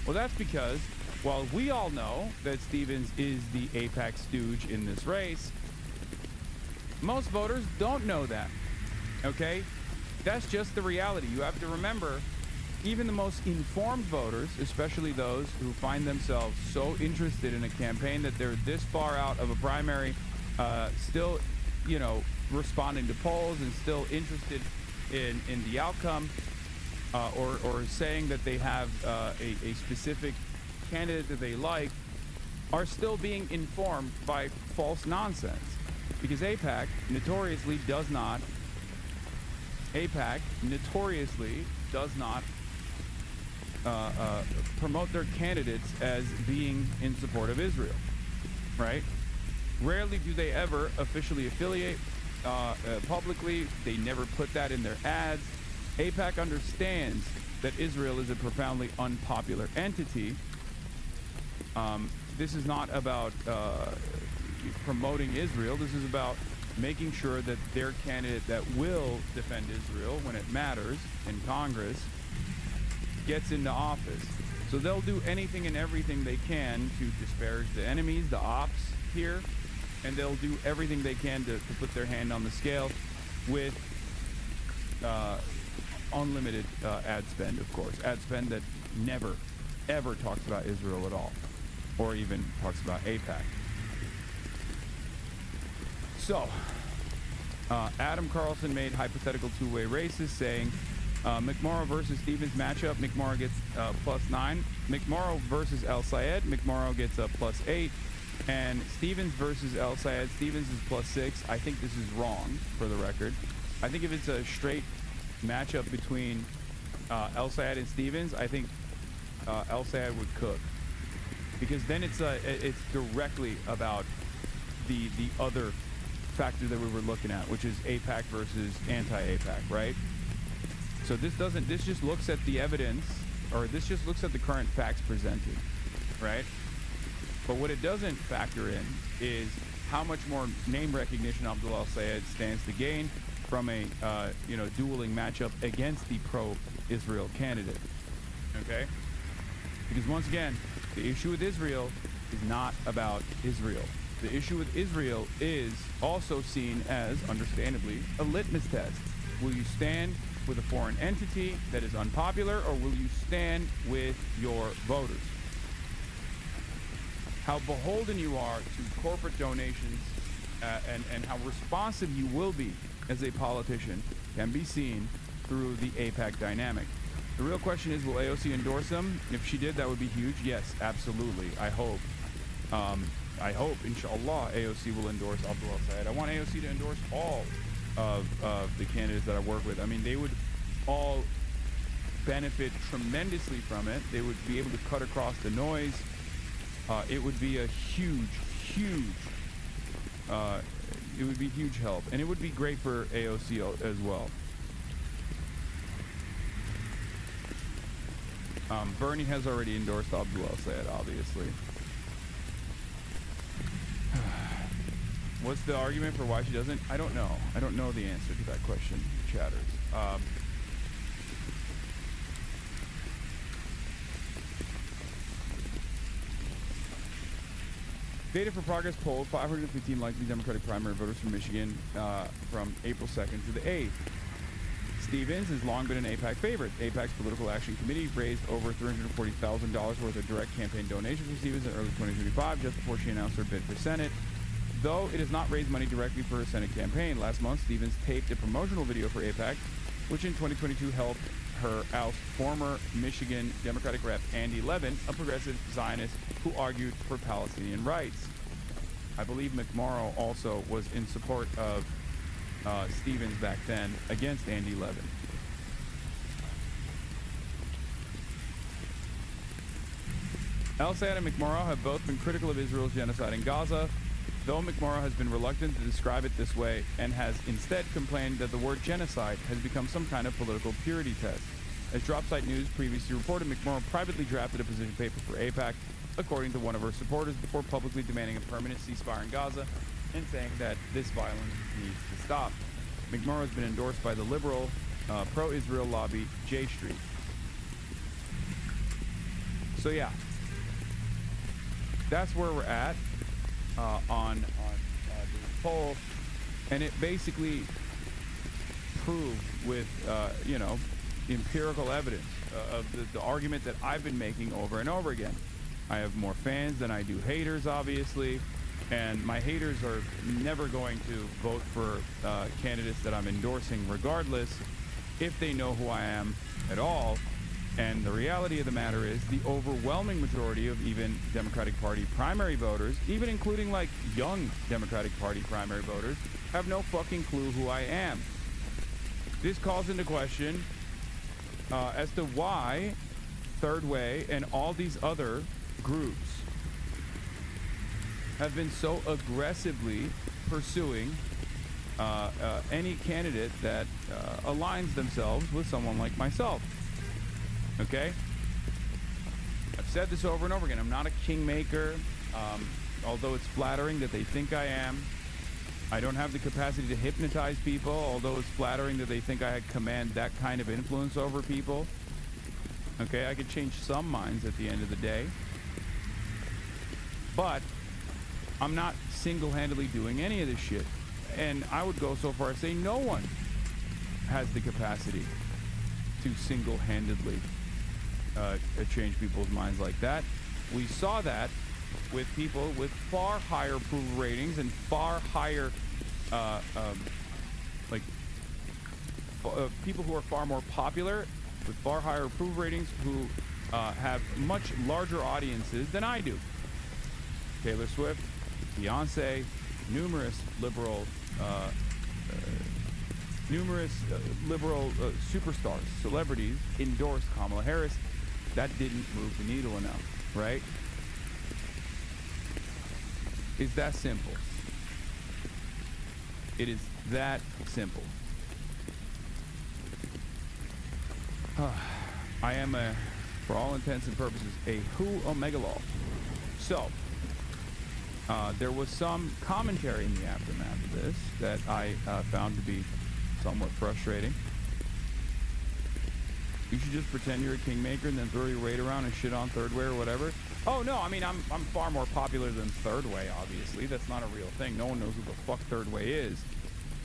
Well, that's because while we all know that Stevens is the AIPAC stooge in this race, most voters don't know that, okay? That's just the reality. You have to remember, even the most informed voters, especially those who find themselves so interested in a campaign that they're this far out of a primary, still, you know, responding to polls and still interested in the outcome, or saying that they have a specific candidate that they like, are still being informed by false nonsense. Because AIPAC notoriously does not promote their candidates as being in support of Israel, right? Rarely do they ever officially affiliate publicly. They never put that in their ads. AIPAC understands that Israel is a profoundly unpopular entity. This is not about promoting Israel. This is about making sure that their candidate that will defend Israel when it matters in Congress gets into office. So they'll do anything and everything they can to disparage the enemies, the ops here, and they'll do everything they can to put their hand on the scale with unlimited ad spend, of course. Ad spend that never, ever talks about Israel at all, or even talks about AIPAC. So, Adam Carlson made hypothetical two-way races, saying McMorrow versus Stevens matchup, McMorrow gets +9. McMorrow versus El Sayed, McMorrow gets a +8. And Stevens versus El Sayed, Stevens is +6. I think this is wrong, for the record. I think if it's a straight matchup between El Sayed and Stevens, I think El Sayed would cook. Because then it's directly about the other factor that we were looking at, which is AIPAC versus anti-AIPAC, right? So this just looks at the evidence, or this just looks at the current facts presented, right? But what it doesn't factor in is how much more name recognition Abdul El-Sayed stands to gain from a dueling matchup against the pro-Israel candidate, okay? Because once again, the issue with Israel is not about Israel. The issue with Israel is also seen as, understandably, a litmus test. Will you stand with a foreign entity that is unpopular, or will you stand with your voters? How beholden you are to corporate donations and how responsive you will be as a politician can be seen through the AIPAC dynamic. The real question is, will AOC endorse them? If she did, that would be huge. Yes, absolutely. I hope, inshallah, AOC will endorse Abdul El-Sayed. I want AOC to endorse all of the candidates that I work with. I mean, they would all benefit tremendously from it. They would be able to cut across the noise. It would be a huge help, and it would be great for AOC as well. Bernie has already endorsed Abdul El-Sayed, obviously. What's the argument for why she doesn't? I don't know. I don't know the answer to that question, chatters. Data for Progress polled 515 likely Democratic primary voters from Michigan from April 2nd to the 8th. Stevens has long been an AIPAC favorite. AIPAC's Political Action Committee raised over $340,000 worth of direct campaign donations for Stevens in early 2025, just before she announced her bid for Senate. Though it has not raised money directly for her Senate campaign, last month Stevens taped a promotional video for AIPAC, which in 2022 helped her oust former Michigan Democratic Rep Andy Levin, a progressive Zionist who argued for Palestinian rights. I believe McMorrow also was in support of Stevens back then against Andy Levin. El-Sayed and McMorrow have both been critical of Israel's genocide in Gaza, though McMorrow has been reluctant to describe it this way and has instead complained that the word genocide has become some kind of political purity test. As Dropsite News previously reported, McMorrow privately drafted a position paper for AIPAC, according to one of her supporters, before publicly demanding a permanent ceasefire in Gaza and saying that this violence needs to stop. McMorrow has been endorsed by the liberal, pro-Israel lobby J Street. So yeah, that's where we're at on the poll, and it basically proved with empirical evidence of the argument that I've been making over and over again. I have more fans than I do haters, obviously, and my haters are never going to vote for candidates that I'm endorsing regardless if they know who I am at all. And the reality of the matter is the overwhelming majority of even Democratic Party primary voters, even including like young Democratic Party primary voters, have no fucking clue who I am. This calls into question as to why Third Way and all these other groups have been so aggressively pursuing any candidate that aligns themselves with someone like myself. Okay? I've said this over and over again. I'm not a kingmaker, although it's flattering that they think I am. I don't have the capacity to hypnotize people, although it's flattering that they think I command that kind of influence over people. Okay, I could change some minds at the end of the day. But I'm not single-handedly doing any of this shit. And I would go so far as to say no one has the capacity to single-handedly change people's minds like that. We saw that with people with far higher approval ratings and far higher, people who are far more popular with far higher approval ratings who have much larger audiences than I do. Taylor Swift, Beyonce, numerous liberal superstars, celebrities endorsed Kamala Harris. That didn't move the needle enough, right? It's that simple. It is that simple. I am for all intents and purposes, a who-omegalol. So, there was some commentary in the aftermath of this that I found to be somewhat frustrating. You should just pretend you're a kingmaker and then throw your weight around and shit on Third Way or whatever. Oh no, I mean I'm far more popular than Third Way, obviously. That's not a real thing. No one knows who the fuck Third Way is.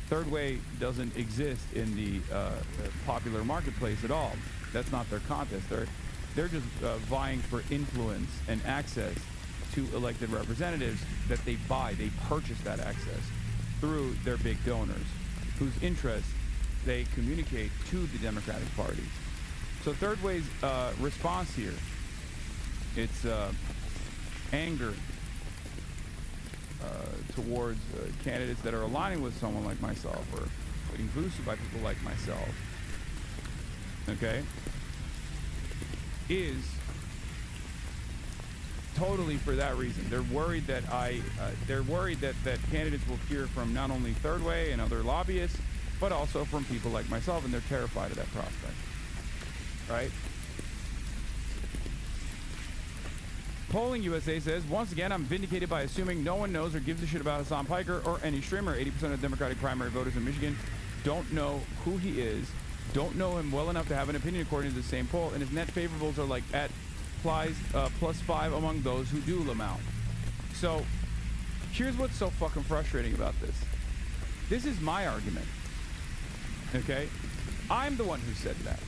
Third Way doesn't exist in the popular marketplace at all. That's not their contest. They're just vying for influence and access to elected representatives that they buy. They purchase that access through their big donors, whose interests they communicate to the Democratic Party. So Third Way's response here, it's anger towards candidates that are aligning with someone like myself or getting boosted by people like myself, okay, is totally for that reason. They're worried that that candidates will hear from not only Third Way and other lobbyists, but also from people like myself, and they're terrified of that prospect, right? Polling USA says, once again, I'm vindicated by assuming no one knows or gives a shit about Hasan Piker or any streamer. 80% of Democratic primary voters in Michigan don't know who he is, don't know him well enough to have an opinion according to the same poll, and his net favorables are like at +5 among those who do Lamau. So here's what's so fucking frustrating about this. This is my argument, okay? I'm the one who said that.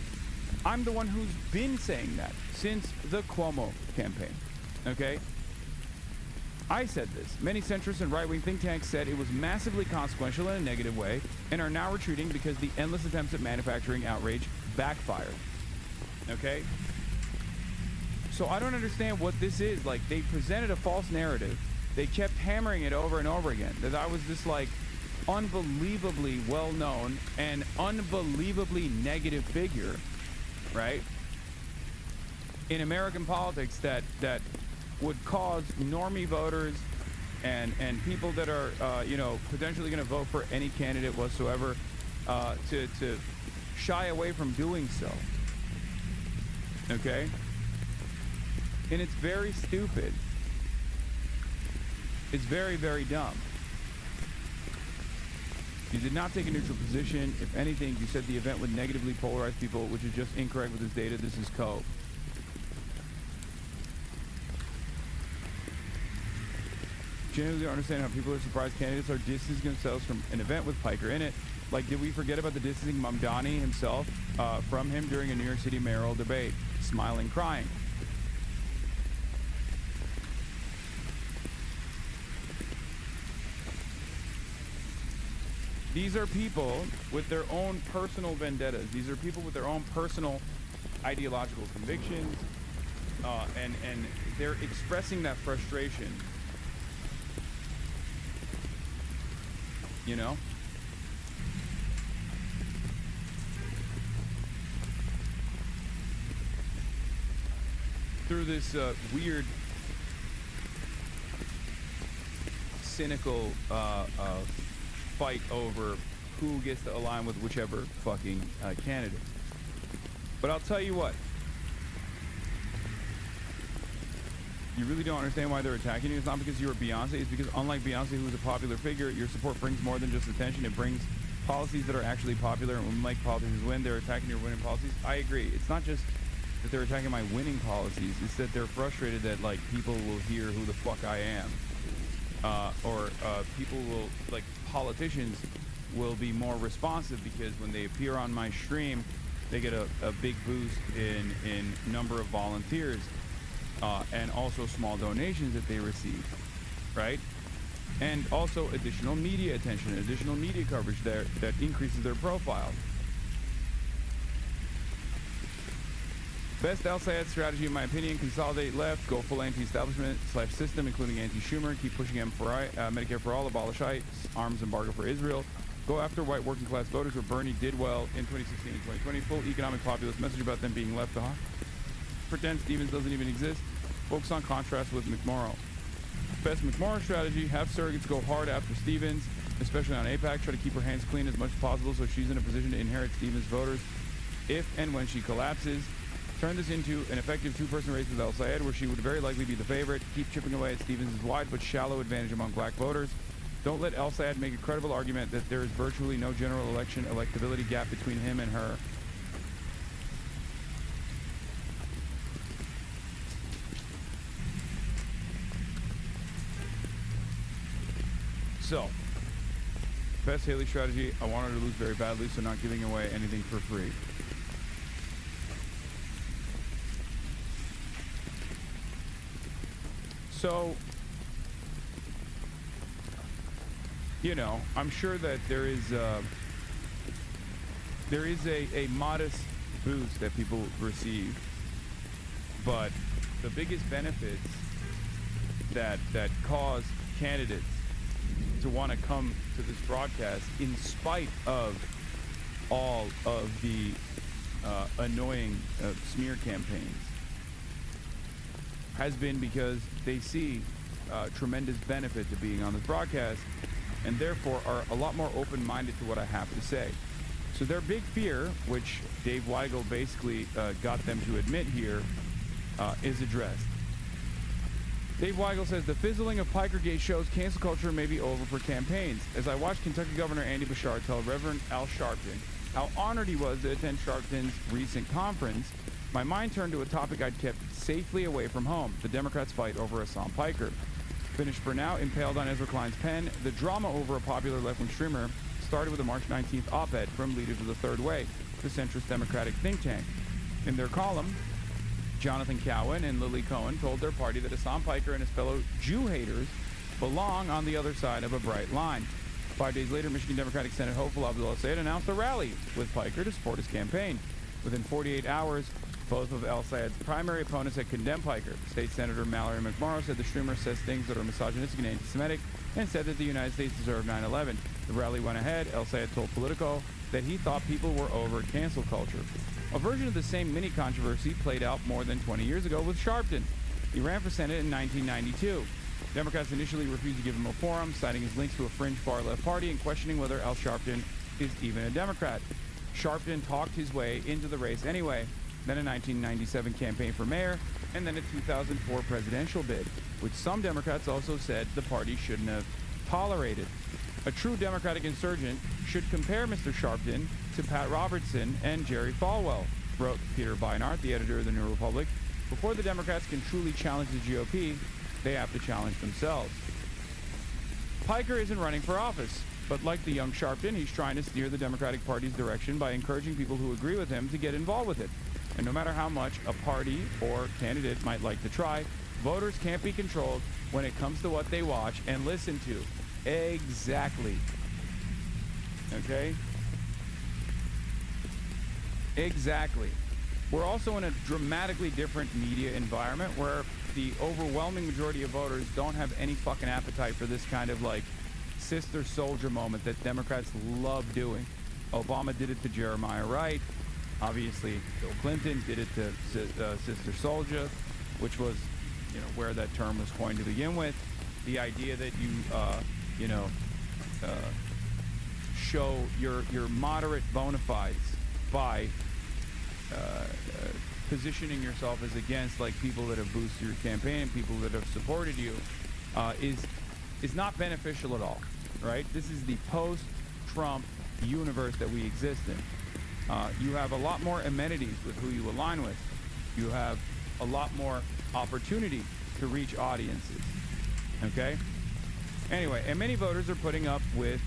I'm the one who's been saying that since the Cuomo campaign, okay? I said this. Many centrist and right-wing think tanks said it was massively consequential in a negative way and are now retreating because the endless attempts at manufacturing outrage backfired, okay? So I don't understand what this is. Like, they presented a false narrative they kept hammering it over and over again, that I was this like unbelievably well-known and unbelievably negative figure, right, in American politics that would cause normie voters and people that are you know, potentially going to vote for any candidate whatsoever to shy away from doing so. Okay? And it's very stupid. It's very, very dumb. You did not take a neutral position. If anything, you said the event would negatively polarize people, which is just incorrect with this data. This is Cove. Genuinely don't understand how people are surprised candidates are distancing themselves from an event with Piker in it. Like, did we forget about the distancing Mamdani himself from him during a New York City mayoral debate? Smiling, crying. These are people with their own personal vendettas. These are people with their own personal ideological convictions, and they're expressing that frustration. You know? Through this weird, cynical fight over who gets to align with whichever fucking candidate. But I'll tell you what. You really don't understand why they're attacking you. It's not because you're Beyonce. It's because unlike Beyonce, who's a popular figure, your support brings more than just attention. It brings policies that are actually popular, and when make politicians win, they're attacking your winning policies. I agree. It's not just that they're attacking my winning policies. It's that they're frustrated that, like, people will hear who the fuck I am. Or people will, like, politicians will be more responsive because when they appear on my stream, they get a big boost in number of volunteers, and also small donations that they receive, right? And also additional media attention, additional media coverage that increases their profile. Best Al-Sayed strategy, in my opinion: consolidate left, go full anti-establishment / system, including anti-Schumer, keep pushing Medicare for all, abolish ICE, arms embargo for Israel, go after white working class voters where Bernie did well in 2016 and 2020, full economic populist message about them being left behind, pretend Stevens doesn't even exist, focus on contrast with McMorrow. Best McMorrow strategy: have surrogates go hard after Stevens, especially on AIPAC, try to keep her hands clean as much as possible so she's in a position to inherit Stevens' voters if and when she collapses. Turn this into an effective two-person race with Al-Sayed, where she would very likely be the favorite. Keep chipping away at Stevens' wide but shallow advantage among black voters. Don't let Al-Sayed make a credible argument that there is virtually no general election electability gap between him and her. So, best Haley strategy: I want her to lose very badly, so not giving away anything for free. So, you know, I'm sure that there is a modest boost that people receive, but the biggest benefits that cause candidates to want to come to this broadcast, in spite of all of the annoying smear campaigns, has been because they see tremendous benefit to being on this broadcast, and therefore are a lot more open-minded to what I have to say. So their big fear, which Dave Weigel basically got them to admit here, is addressed. Dave Weigel says the fizzling of Pikergate shows cancel culture may be over for campaigns. As I watched Kentucky Governor Andy Bashar tell Reverend Al Sharpton how honored he was to attend Sharpton's recent conference, my mind turned to a topic I'd kept safely away from home: the Democrats' fight over Hassan Piker. Finished for now, impaled on Ezra Klein's pen, the drama over a popular left-wing streamer started with a March 19th op-ed from Leaders of the Third Way, the centrist Democratic think tank. In their column, Jonathan Cowan and Lily Cohen told their party that Hassan Piker and his fellow Jew haters belong on the other side of a bright line. 5 days later, Michigan Democratic Senate hopeful ABDUL announced a rally with Piker to support his campaign. Within 48 hours, Both of El Sayed's primary opponents had condemned Piker. State Senator Mallory McMorrow said the streamer says things that are misogynistic and anti-Semitic and said that the United States deserved 9/11. The rally went ahead. El Sayed told Politico that he thought people were over cancel culture. A version of the same mini controversy played out more than 20 years ago with Sharpton. He ran for Senate in 1992. Democrats initially refused to give him a forum, citing his links to a fringe far-left party and questioning whether Al Sharpton is even a Democrat. Sharpton talked his way into the race anyway, then a 1997 campaign for mayor, and then a 2004 presidential bid, which some Democrats also said the party shouldn't have tolerated. A true Democratic insurgent should compare Mr. Sharpton to Pat Robertson and Jerry Falwell, wrote Peter Beinart, the editor of the New Republic. Before the Democrats can truly challenge the GOP, they have to challenge themselves. Piker isn't running for office, but like the young Sharpton, he's trying to steer the Democratic Party's direction by encouraging people who agree with him to get involved with it. And no matter how much a party or candidate might like to try, voters can't be controlled when it comes to what they watch and listen to. Exactly. Okay? Exactly. We're also in a dramatically different media environment where the overwhelming majority of voters don't have any fucking appetite for this kind of like sister soldier moment that Democrats love doing. Obama did it to Jeremiah Wright. Obviously, Bill Clinton did it to sister soldier, which was, you know, where that term was coined to begin with. The idea that you, show your moderate bona fides by positioning yourself as against like people that have boosted your campaign and people that have supported you is not beneficial at all, right? This is the post-Trump universe that we exist in. You have a lot more amenities with who you align with. You have a lot more opportunity to reach audiences. Okay? Anyway, and many voters are putting up with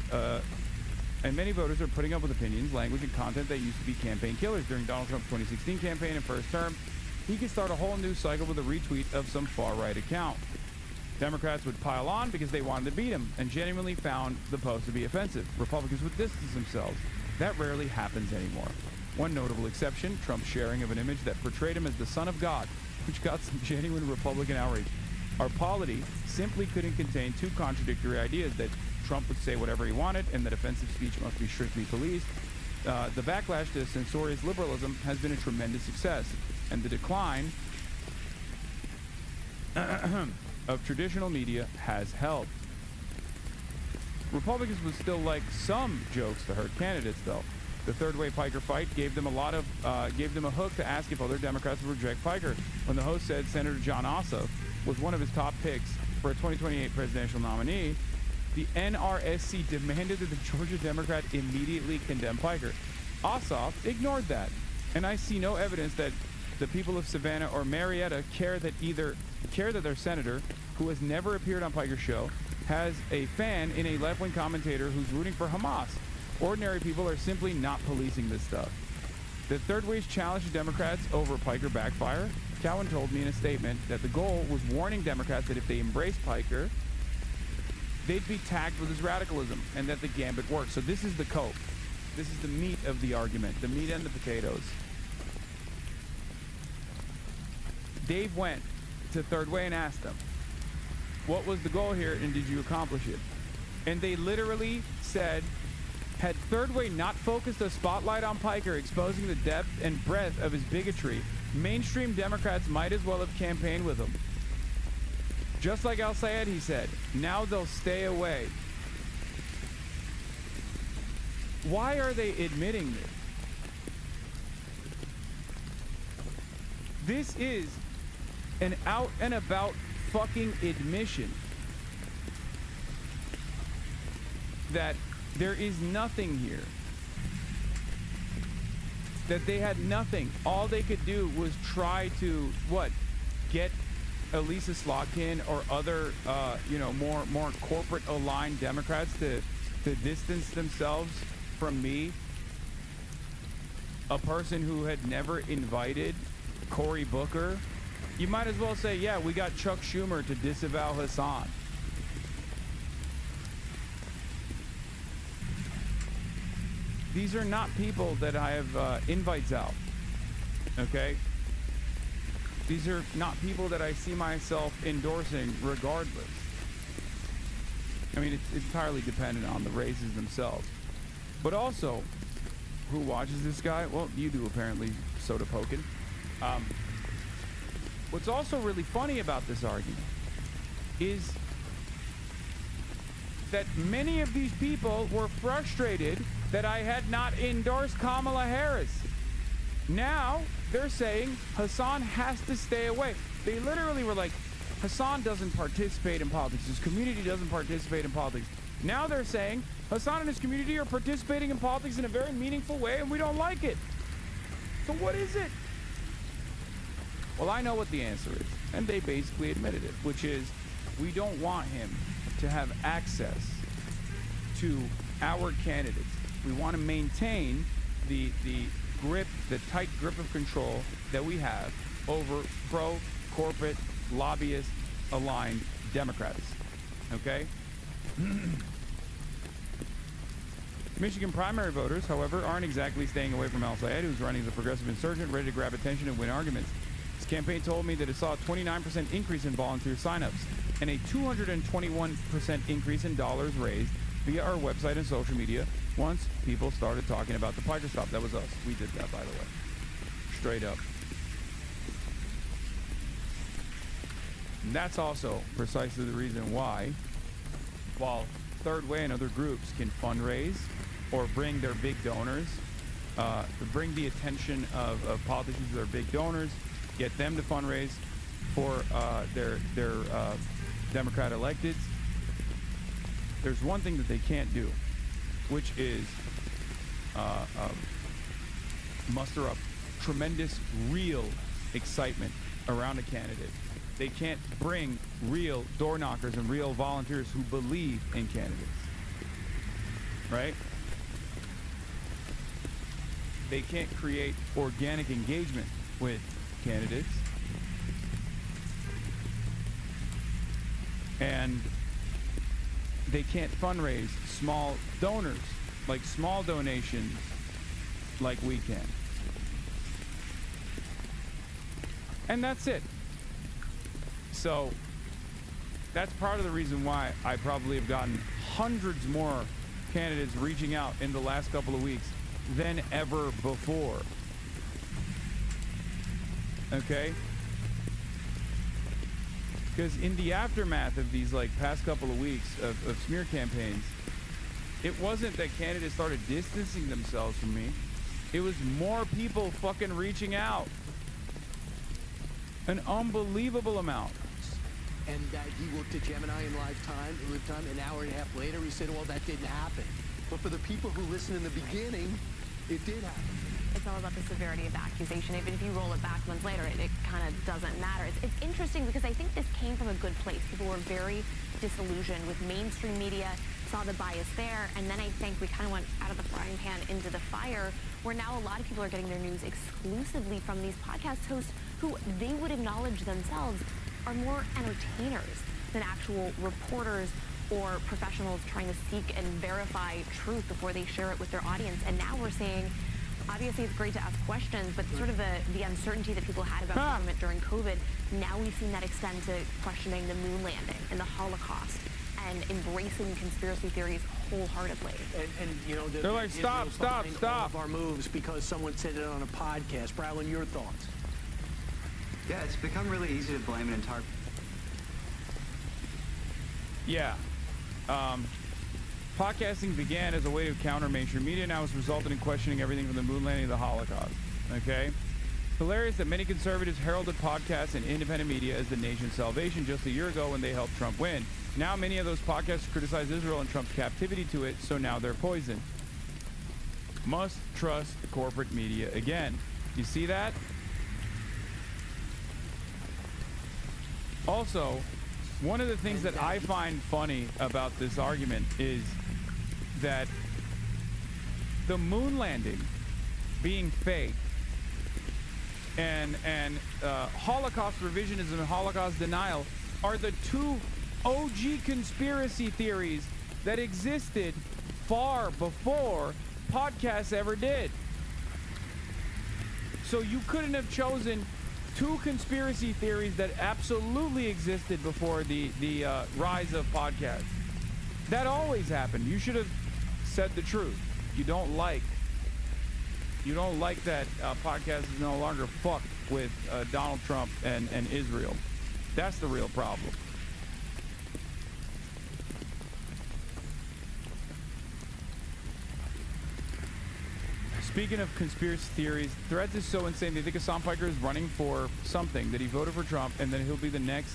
opinions, language, and content that used to be campaign killers. During Donald Trump's 2016 campaign and first term, he could start a whole new cycle with a retweet of some far-right account. Democrats would pile on because they wanted to beat him and genuinely found the post to be offensive. Republicans would distance themselves. That rarely happens anymore. One notable exception, Trump's sharing of an image that portrayed him as the son of God, which got some genuine Republican outrage. Our polity simply couldn't contain two contradictory ideas, that Trump would say whatever he wanted and that offensive speech must be strictly policed. The backlash to censorious liberalism has been a tremendous success, and the decline of traditional media has helped. Republicans would still like some jokes to hurt candidates, though. The third-way Piker fight gave them a hook to ask if other Democrats would reject Piker. When the host said Senator John Ossoff was one of his top picks for a 2028 presidential nominee, the NRSC demanded that the Georgia Democrat immediately condemn Piker. Ossoff ignored that, and I see no evidence that the people of Savannah or Marietta care that their senator, who has never appeared on Piker's show, has a fan in a left-wing commentator who's rooting for Hamas. Ordinary people are simply not policing this stuff. The third way's challenge to Democrats over Piker backfire. Cowan told me in a statement that the goal was warning Democrats that if they embraced Piker, they'd be tagged with his radicalism and that the gambit worked. So this is the cope. This is the meat of the argument, the meat and the potatoes. Dave went to Third Way and asked them, what was the goal here and did you accomplish it? And they literally said, had Third Way not focused a spotlight on Piker, exposing the depth and breadth of his bigotry, mainstream Democrats might as well have campaigned with him. Just like Al Sayed, he said, now they'll stay away. Why are they admitting this? This is an out and about fucking admission that there is nothing here. That they had nothing. All they could do was try to, get Elisa Slotkin or other, more corporate aligned Democrats to distance themselves from me, a person who had never invited Cory Booker. You might as well say, yeah, we got Chuck Schumer to disavow Hasan. These are not people that I have invites out, okay? These are not people that I see myself endorsing regardless. I mean, it's entirely dependent on the races themselves. But also, who watches this guy? Well, you do apparently, Soda Pokin. What's also really funny about this argument is that many of these people were frustrated that I had not endorsed Kamala Harris. Now, they're saying Hasan has to stay away. They literally were like, Hasan doesn't participate in politics. His community doesn't participate in politics. Now they're saying Hasan and his community are participating in politics in a very meaningful way, and we don't like it. So what is it? Well, I know what the answer is, and they basically admitted it, which is we don't want him to have access to our candidates. We want to maintain the grip, the tight grip of control that we have over pro-corporate, lobbyist-aligned Democrats. Okay? Michigan primary voters, however, aren't exactly staying away from al-Sayed, who's running as a progressive insurgent, ready to grab attention and win arguments. His campaign told me that it saw a 29% increase in volunteer signups and a 221% increase in dollars raised via our website and social media once people started talking about the Piker stop. That was us. We did that, by the way. Straight up. And that's also precisely the reason why, while Third Way and other groups can fundraise or bring their big donors, bring the attention of politicians to their big donors, get them to fundraise for their Democrat electeds. There's one thing that they can't do, which is muster up tremendous real excitement around a candidate. They can't bring real door knockers and real volunteers who believe in candidates, right? They can't create organic engagement with candidates. And they can't fundraise small donors, like small donations, like we can. And that's it. So that's part of the reason why I probably have gotten hundreds more candidates reaching out in the last couple of weeks than ever before. Okay? Because in the aftermath of these like past couple of weeks of smear campaigns, it wasn't that candidates started distancing themselves from me. It was more people fucking reaching out. An unbelievable amount. And he looked at Gemini in live time, an hour and a half later, he said, well, that didn't happen. But for the people who listened in the beginning, it did happen. It's all about the severity of the accusation. Even if you roll it back months later, it kind of doesn't matter. It's interesting because I think this came from a good place. People were very disillusioned with mainstream media, saw the bias there, and then I think we kind of went out of the frying pan into the fire, where now a lot of people are getting their news exclusively from these podcast hosts who they would acknowledge themselves are more entertainers than actual reporters or professionals trying to seek and verify truth before they share it with their audience. And now we're seeing, obviously it's great to ask questions, but sort of the uncertainty that people had about government during COVID, now we've seen that extend to questioning the moon landing and the Holocaust and embracing conspiracy theories wholeheartedly. And you know, they're like, stop. All of our moves because someone said it on a podcast. Brylin, your thoughts? Yeah, it's become really easy to blame an entire... Yeah. Podcasting began as a way to counter mainstream media. Now it's resulted in questioning everything from the moon landing to the Holocaust. Okay? Hilarious that many conservatives heralded podcasts and independent media as the nation's salvation just a year ago when they helped Trump win. Now many of those podcasts criticize Israel and Trump's captivity to it, so now they're poisoned. Must trust corporate media again. You see that? Also, one of the things that I find funny about this argument is that the moon landing being fake and Holocaust revisionism and Holocaust denial are the two OG conspiracy theories that existed far before podcasts ever did. So you couldn't have chosen two conspiracy theories that absolutely existed before the rise of podcasts. That always happened. You should have said the truth. You don't like that podcast is no longer fucked with Donald Trump and Israel. That's the real problem. Speaking of conspiracy theories, Threads is so insane. They think Hasan Piker is running for something, that he voted for Trump, and then he'll be the next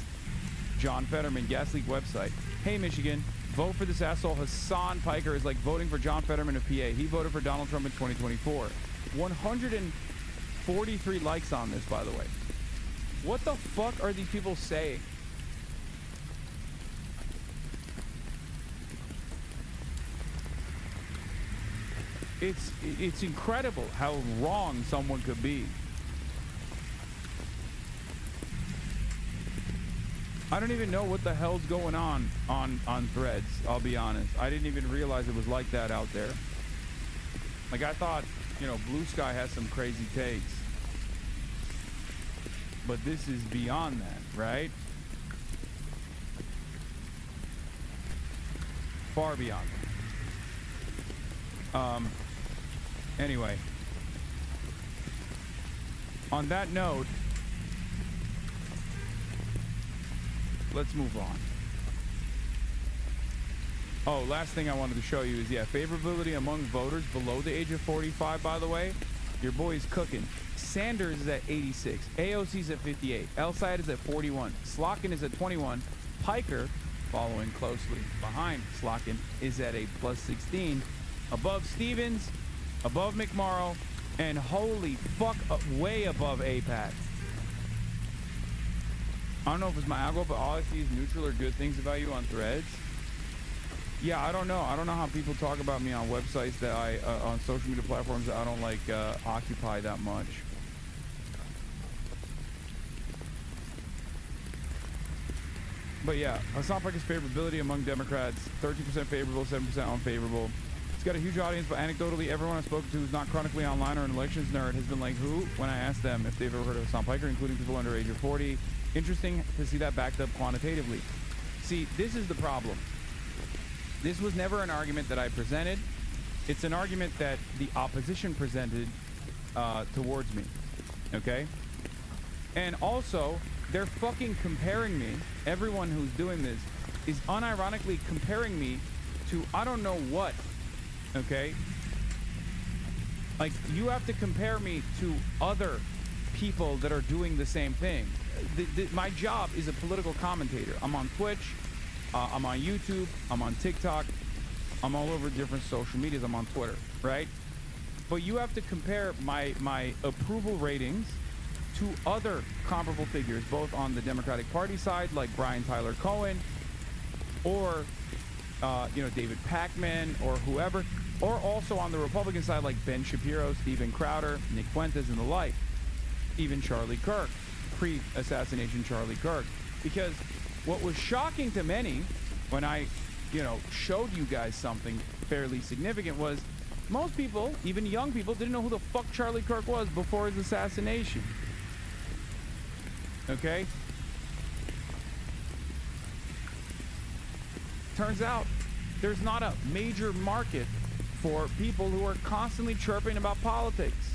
John Fetterman. Gas Leak website. Hey, Michigan, vote for this asshole. Hasan Piker is like voting for John Fetterman of PA. He voted for Donald Trump in 2024. 143 likes on this, by the way. What the fuck are these people saying? It's incredible how wrong someone could be. I don't even know what the hell's going on Threads, I'll be honest. I didn't even realize it was like that out there. Like, I thought, you know, Blue Sky has some crazy takes. But this is beyond that, right? Far beyond that. Anyway. On that note, let's move on. Oh, last thing I wanted to show you is, yeah, favorability among voters below the age of 45, by the way. Your boy is cooking. Sanders is at 86. AOC's at 58. Elside is at 41. Slotkin is at 21. Piker, following closely behind Slotkin, is at a plus 16. Above Stevens, above McMorrow, and holy fuck, way above APAC. I don't know if it's my algo, but all I see is neutral or good things about you on Threads. Yeah, I don't know. I don't know how people talk about me on websites that on social media platforms that I don't like occupy that much. But yeah, Hasan Piker's favorability among Democrats, 13% favorable, 7% unfavorable. He's got a huge audience, but anecdotally, everyone I've spoken to who's not chronically online or an elections nerd has been like, who? When I asked them if they've ever heard of Hasan Piker, including people under age of 40. Interesting to see that backed up quantitatively. See, this is the problem. This was never an argument that I presented. It's an argument that the opposition presented towards me, okay? And also, they're fucking comparing me, everyone who's doing this is unironically comparing me to I don't know what, okay? Like, you have to compare me to other people that are doing the same thing. My job is a political commentator. I'm on Twitch, I'm on YouTube, I'm on TikTok, I'm all over different social medias, I'm on Twitter, right? But you have to compare my approval ratings to other comparable figures, both on the Democratic Party side, like Brian Tyler Cohen, or David Pacman, or whoever, or also on the Republican side, like Ben Shapiro, Steven Crowder, Nick Fuentes, and the like, even Charlie Kirk, pre-assassination Charlie Kirk. Because what was shocking to many when I, showed you guys something fairly significant was most people, even young people, didn't know who the fuck Charlie Kirk was before his assassination. Okay? Turns out there's not a major market for people who are constantly chirping about politics.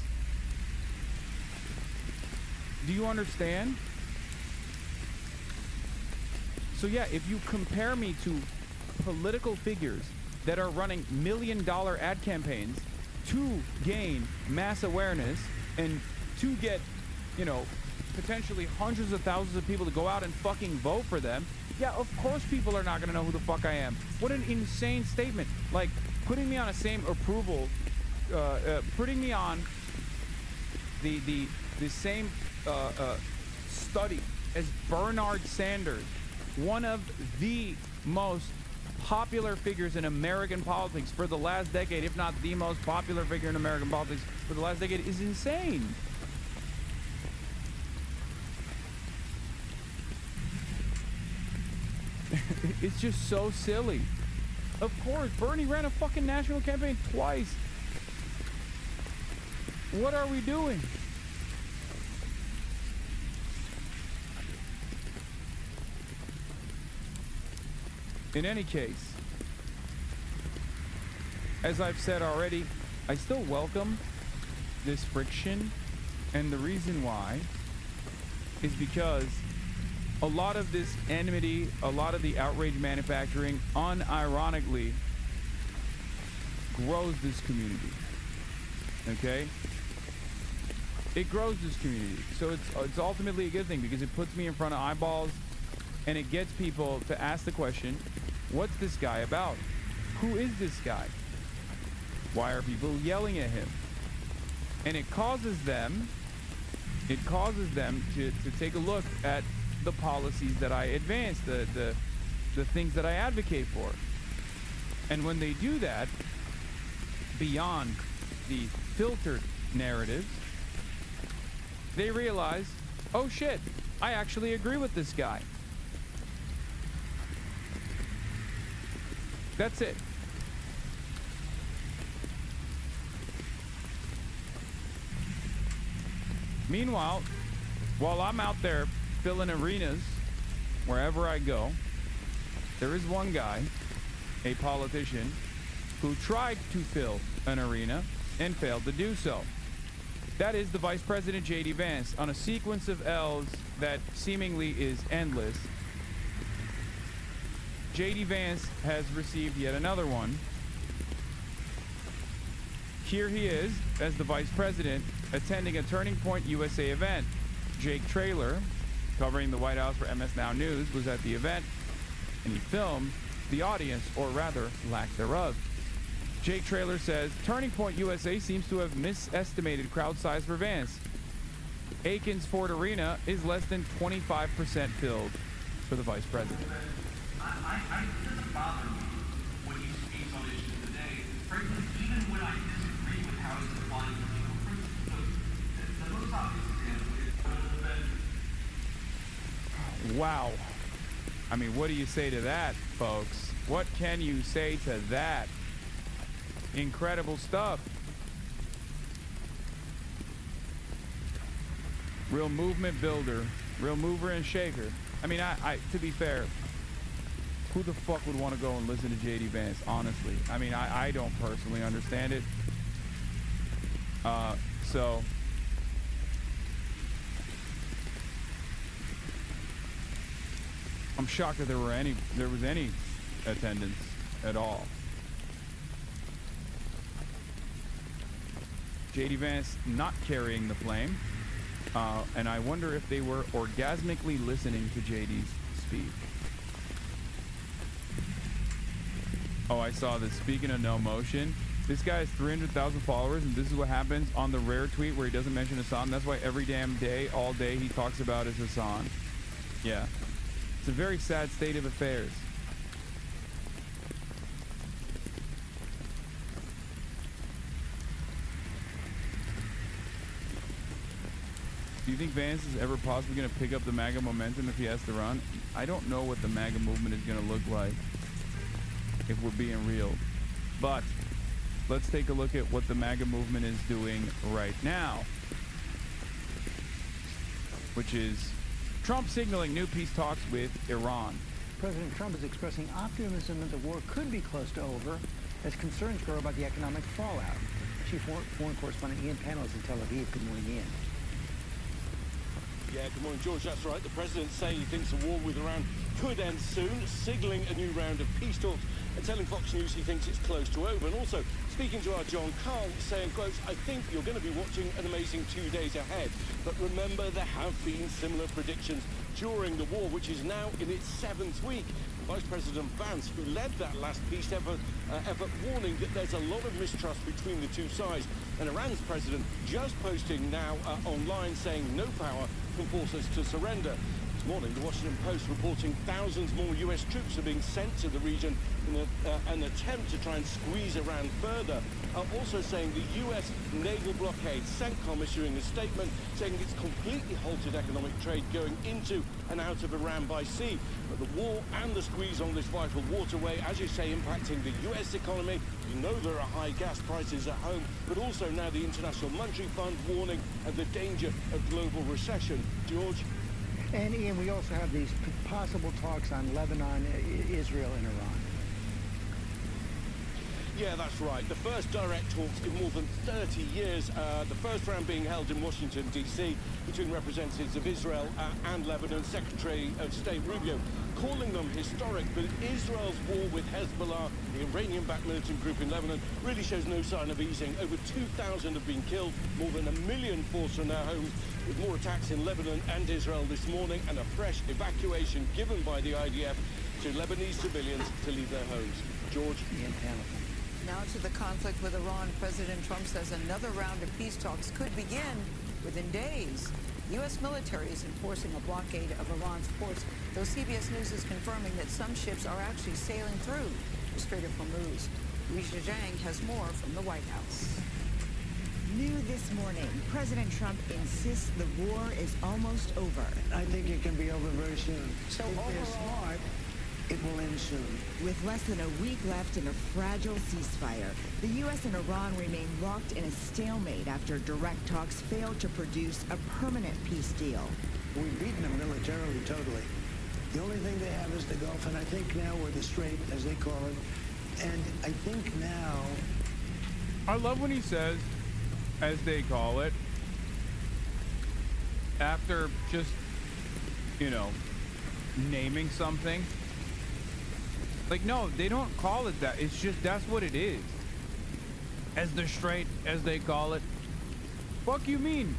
Do you understand? So yeah, if you compare me to political figures that are running million-dollar ad campaigns to gain mass awareness and to get, potentially hundreds of thousands of people to go out and fucking vote for them, yeah, of course people are not going to know who the fuck I am. What an insane statement. Like, putting me on a same approval, putting me on the same study as Bernard Sanders, one of the most popular figures in American politics for the last decade, if not the most popular figure in American politics for the last decade, is insane. It's just so silly. Of course, Bernie ran a fucking national campaign twice. What are we doing? In any case, as I've said already, I still welcome this friction, and the reason why is because a lot of this enmity, a lot of the outrage manufacturing, unironically grows this community. Okay? It grows this community. So it's ultimately a good thing because it puts me in front of eyeballs and it gets people to ask the question, what's this guy about? Who is this guy? Why are people yelling at him? And it causes them to take a look at the policies that I advance, the things that I advocate for. And when they do that, beyond the filtered narratives, they realize, oh shit, I actually agree with this guy. That's it. Meanwhile, while I'm out there filling arenas wherever I go, there is one guy, a politician, who tried to fill an arena and failed to do so. That is the Vice President J.D. Vance. On a sequence of L's that seemingly is endless, J.D. Vance has received yet another one. Here he is as the Vice President attending a Turning Point USA event. Jake Traylor, covering the White House for MS Now News, was at the event and he filmed the audience, or rather lack thereof. Jake Traylor says, Turning Point USA seems to have misestimated crowd size for Vance. Aikens Ford Arena is less than 25% filled for the Vice President. It doesn't bother me when he speaks on issues today. Frankly, even when I disagree with how he's applying legal principles, the most obvious example is Wow. I mean, what do you say to that, folks? What can you say to that? Incredible stuff. Real movement builder, real mover and shaker. I mean, I to be fair, who the fuck would want to go and listen to J.D. Vance, honestly? I mean, I don't personally understand it. So I'm shocked that there was any attendance at all. J.D. Vance not carrying the flame, and I wonder if they were orgasmically listening to J.D.'s speech. Oh, I saw this. Speaking of no motion, this guy has 300,000 followers, and this is what happens on the rare tweet where he doesn't mention Hasan. That's why every damn day, all day, he talks about is Hasan. Yeah. It's a very sad state of affairs. Do you think Vance is ever possibly going to pick up the MAGA momentum if he has to run? I don't know what the MAGA movement is going to look like, if we're being real. But let's take a look at what the MAGA movement is doing right now, which is Trump signaling new peace talks with Iran. President Trump is expressing optimism that the war could be close to over as concerns grow about the economic fallout. Chief Foreign Correspondent Ian Pano is in Tel Aviv. Good morning, Ian. Yeah, good morning, George. That's right. The president's saying he thinks the war with Iran could end soon, signaling a new round of peace talks, and telling Fox News he thinks it's close to over. And also speaking to our John Carl, saying, quote, I think you're going to be watching an amazing 2 days ahead. But remember, there have been similar predictions during the war, which is now in its 7th week. Vice President Vance, who led that last peace effort, warning that there's a lot of mistrust between the two sides. And Iran's president just posting now online saying no power can force us to surrender. This morning, the Washington Post reporting thousands more U.S. troops are being sent to the region in an attempt to try and squeeze Iran further. Also saying the U.S. naval blockade, CENTCOM issuing a statement saying it's completely halted economic trade going into and out of Iran by sea. But the war and the squeeze on this vital waterway, as you say, impacting the U.S. economy. You know there are high gas prices at home, but also now the International Monetary Fund warning of the danger of global recession. George? And Ian, we also have these possible talks on Lebanon, Israel, and Iran. Yeah, that's right. The first direct talks in more than 30 years. The first round being held in Washington, D.C. between representatives of Israel and Lebanon. Secretary of State Rubio calling them historic, but Israel's war with Hezbollah, the Iranian-backed militant group in Lebanon, really shows no sign of easing. Over 2,000 have been killed, more than 1 million forced from their homes, with more attacks in Lebanon and Israel this morning, and a fresh evacuation given by the IDF to Lebanese civilians to leave their homes. George? Ian Hamilton. Now to the conflict with Iran. President Trump says another round of peace talks could begin within days. U.S. military is enforcing a blockade of Iran's ports, though CBS News is confirming that some ships are actually sailing through the Strait of HORMUZ. Risha Zhang has more from the White House. New this morning, President Trump insists the war is almost over. I think it can be over very soon. So if they're smart, it will end soon. With less than a week left in a fragile ceasefire, the U.S. and Iran remain locked in a stalemate after direct talks failed to produce a permanent peace deal. We've beaten them militarily, totally. The only thing they have is the Gulf, and I think now we're the Strait, as they call it. And I think now... I love when he says, as they call it, after just, you know, naming something. Like, no, they don't call it that. It's just, that's what it is. As the Strait, as they call it. Fuck you mean?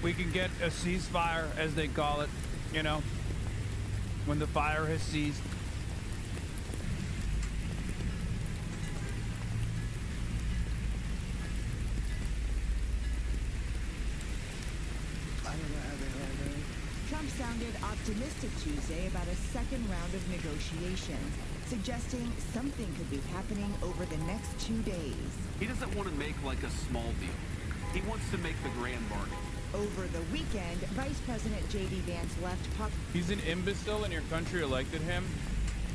We can get a ceasefire, as they call it, you know, when the fire has ceased. Trump sounded optimistic Tuesday about a second round of negotiations, suggesting something could be happening over the next 2 days. He doesn't want to make like a small deal. He wants to make the grand bargain. Over the weekend, Vice President J.D. Vance left He's an imbecile and your country elected him?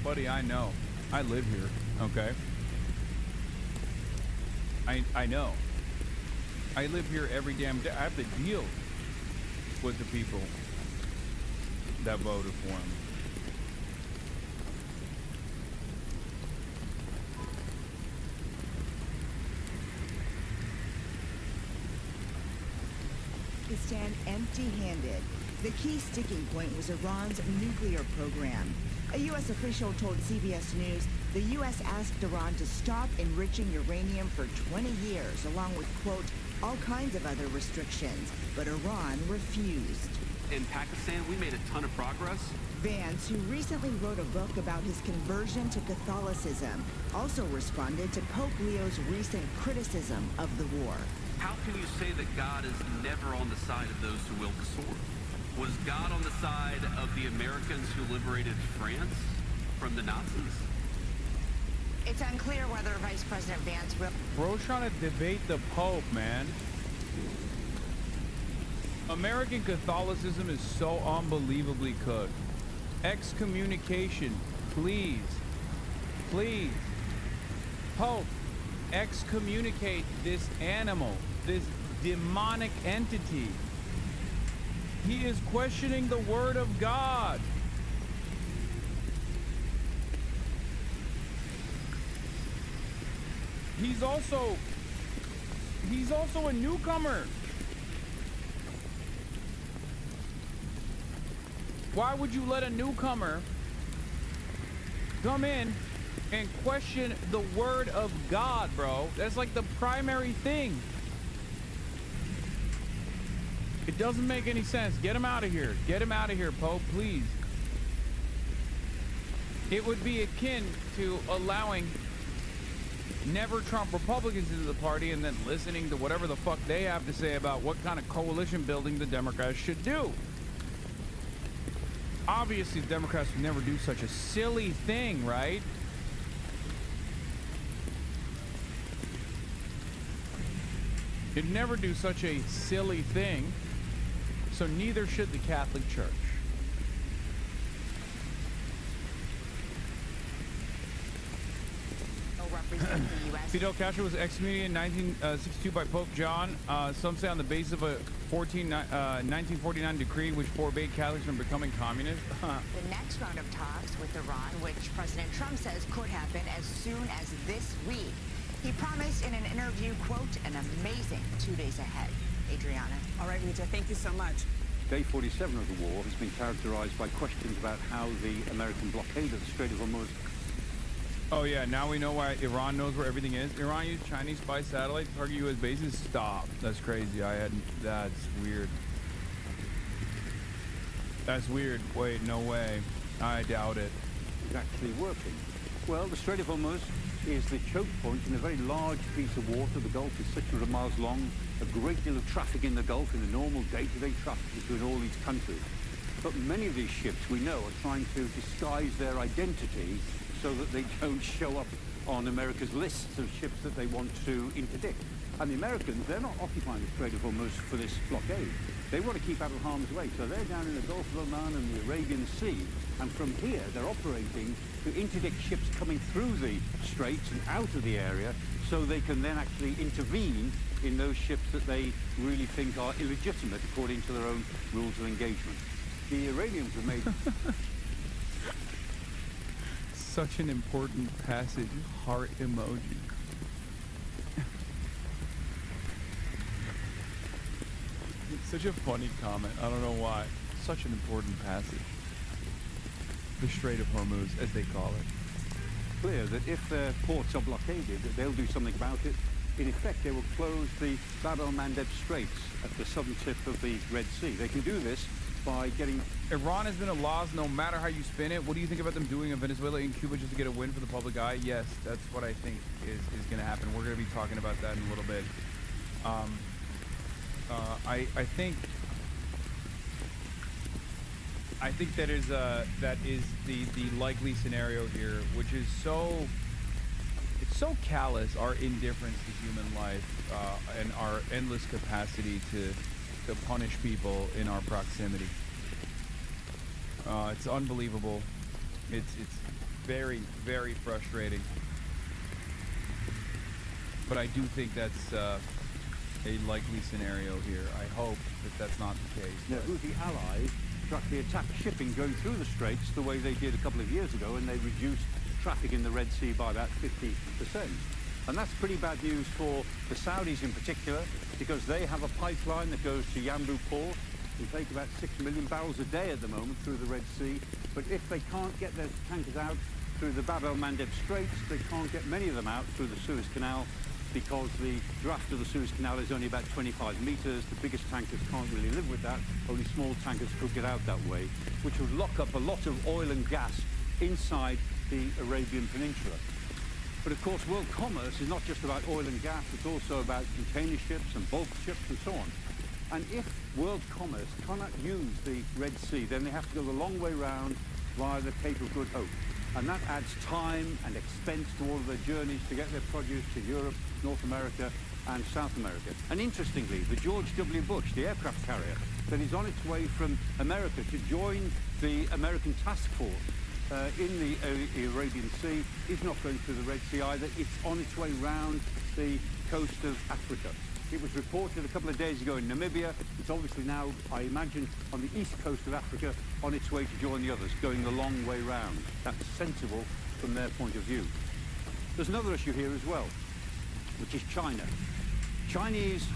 Buddy, I know. I live here, okay? I know. I live here every damn day. I have to deal with the people that voted for him. Pakistan empty-handed. The key sticking point was Iran's nuclear program. A U.S. official told CBS News the U.S. asked Iran to stop enriching uranium for 20 years, along with, quote, all kinds of other restrictions, but Iran refused. In Pakistan, we made a ton of progress. Vance, who recently wrote a book about his conversion to Catholicism, also responded to Pope Leo's recent criticism of the war. How can you say that God is never on the side of those who wield the sword? Was God on the side of the Americans who liberated France from the Nazis? It's unclear whether Vice President Vance will... Bro's trying to debate the Pope, man. American Catholicism is so unbelievably cooked. Excommunication, please. Please. Pope, excommunicate this animal, this demonic entity. He is questioning the word of God. He's also a newcomer. Why would you let a newcomer come in and question the word of God, bro? That's like the primary thing. It doesn't make any sense. Get him out of here. Get him out of here, Pope, please. It would be akin to allowing never Trump Republicans into the party and then listening to whatever the fuck they have to say about what kind of coalition building the Democrats should do. Obviously, the Democrats would never do such a silly thing, right? They'd never do such a silly thing. So neither should the Catholic Church. No representing the U.S. Fidel Castro was excommunicated in 1962 by Pope John. Some say on the basis of a 1949 decree which forbade Catholics from becoming communists. The next round of talks with Iran, which President Trump says could happen as soon as this week. He promised in an interview, quote, an amazing 2 days ahead. Adriana. All right, Rita, thank you so much. Day 47 of the war has been characterized by questions about how the American blockade of the Strait of Hormuz. Oh yeah, now we know why Iran knows where everything is. Iran used Chinese spy satellites to target U.S. bases. Stop. That's crazy. That's weird. That's weird. Wait, no way. I doubt it. It's actually working. Well, the Strait of Hormuz is the choke point in a very large piece of water. The Gulf is 600 miles long. A great deal of traffic in the Gulf, in the normal day-to-day traffic between all these countries. But many of these ships, we know, are trying to disguise their identity so that they don't show up on America's lists of ships that they want to interdict. And the Americans, they're not occupying the Strait of Hormuz for this blockade. They want to keep out of harm's way. So they're down in the Gulf of Oman and the Arabian Sea. And from here, they're operating to interdict ships coming through the straits and out of the area so they can then actually intervene in those ships that they really think are illegitimate according to their own rules of engagement. The Iranians have made... Such an important passage. Heart emoji. Such a funny comment. I don't know why. Such an important passage. The Strait of Hormuz, as they call it. Clear that if their ports are blockaded, that they'll do something about it. In effect, they will close the Bab el-Mandeb Straits at the southern tip of the Red Sea. They can do this by getting... Iran has been a loss no matter how you spin it. What do you think about them doing in Venezuela and Cuba just to get a win for the public eye? Yes, that's what I think is going to happen. We're going to be talking about that in a little bit. I think that is the likely scenario here, which is it's so callous, our indifference to human life and our endless capacity to punish people in our proximity. It's unbelievable. It's very, very frustrating. But I do think that's a likely scenario here. I hope that that's not the case. The Houthi allies actually attacked shipping going through the straits the way they did a couple of years ago, and they reduced traffic in the Red Sea by about 50%. And that's pretty bad news for the Saudis in particular, because they have a pipeline that goes to Yanbu port. It will take about 6 million barrels a day at the moment through the Red Sea. But if they can't get their tankers out through the Bab el-Mandeb Straits, they can't get many of them out through the Suez Canal, because the draft of the Suez Canal is only about 25 meters. The biggest tankers can't really live with that. Only small tankers could get out that way, which would lock up a lot of oil and gas inside the Arabian Peninsula. But of course, world commerce is not just about oil and gas, it's also about container ships and bulk ships and so on. And if world commerce cannot use the Red Sea, then they have to go the long way round via the Cape of Good Hope. And that adds time and expense to all of their journeys to get their produce to Europe, North America and South America. And interestingly, the George W. Bush, the aircraft carrier, that is on its way from America to join the American task force in the Arabian Sea, is not going through the Red Sea either. It's on its way round the coast of Africa. It was reported a couple of days ago in Namibia. It's obviously now, I imagine, on the east coast of Africa, on its way to join the others, going the long way round. That's sensible from their point of view. There's another issue here as well, which is China. Chinese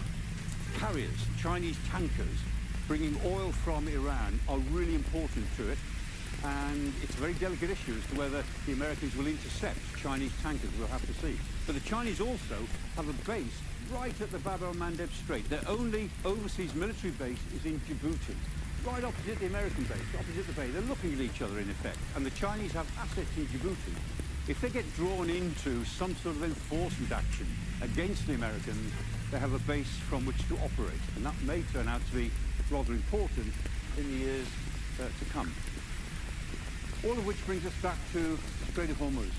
carriers, Chinese tankers bringing oil from Iran are really important to it. And it's a very delicate issue as to whether the Americans will intercept Chinese tankers. We'll have to see. But the Chinese also have a base right at the Bab el-Mandeb Strait. Their only overseas military base is in Djibouti, right opposite the American base, opposite the bay. They're looking at each other, in effect. And the Chinese have assets in Djibouti. If they get drawn into some sort of enforcement action against the Americans, they have a base from which to operate. And that may turn out to be rather important in the years to come. All of which brings us back to the Strait of Hormuz.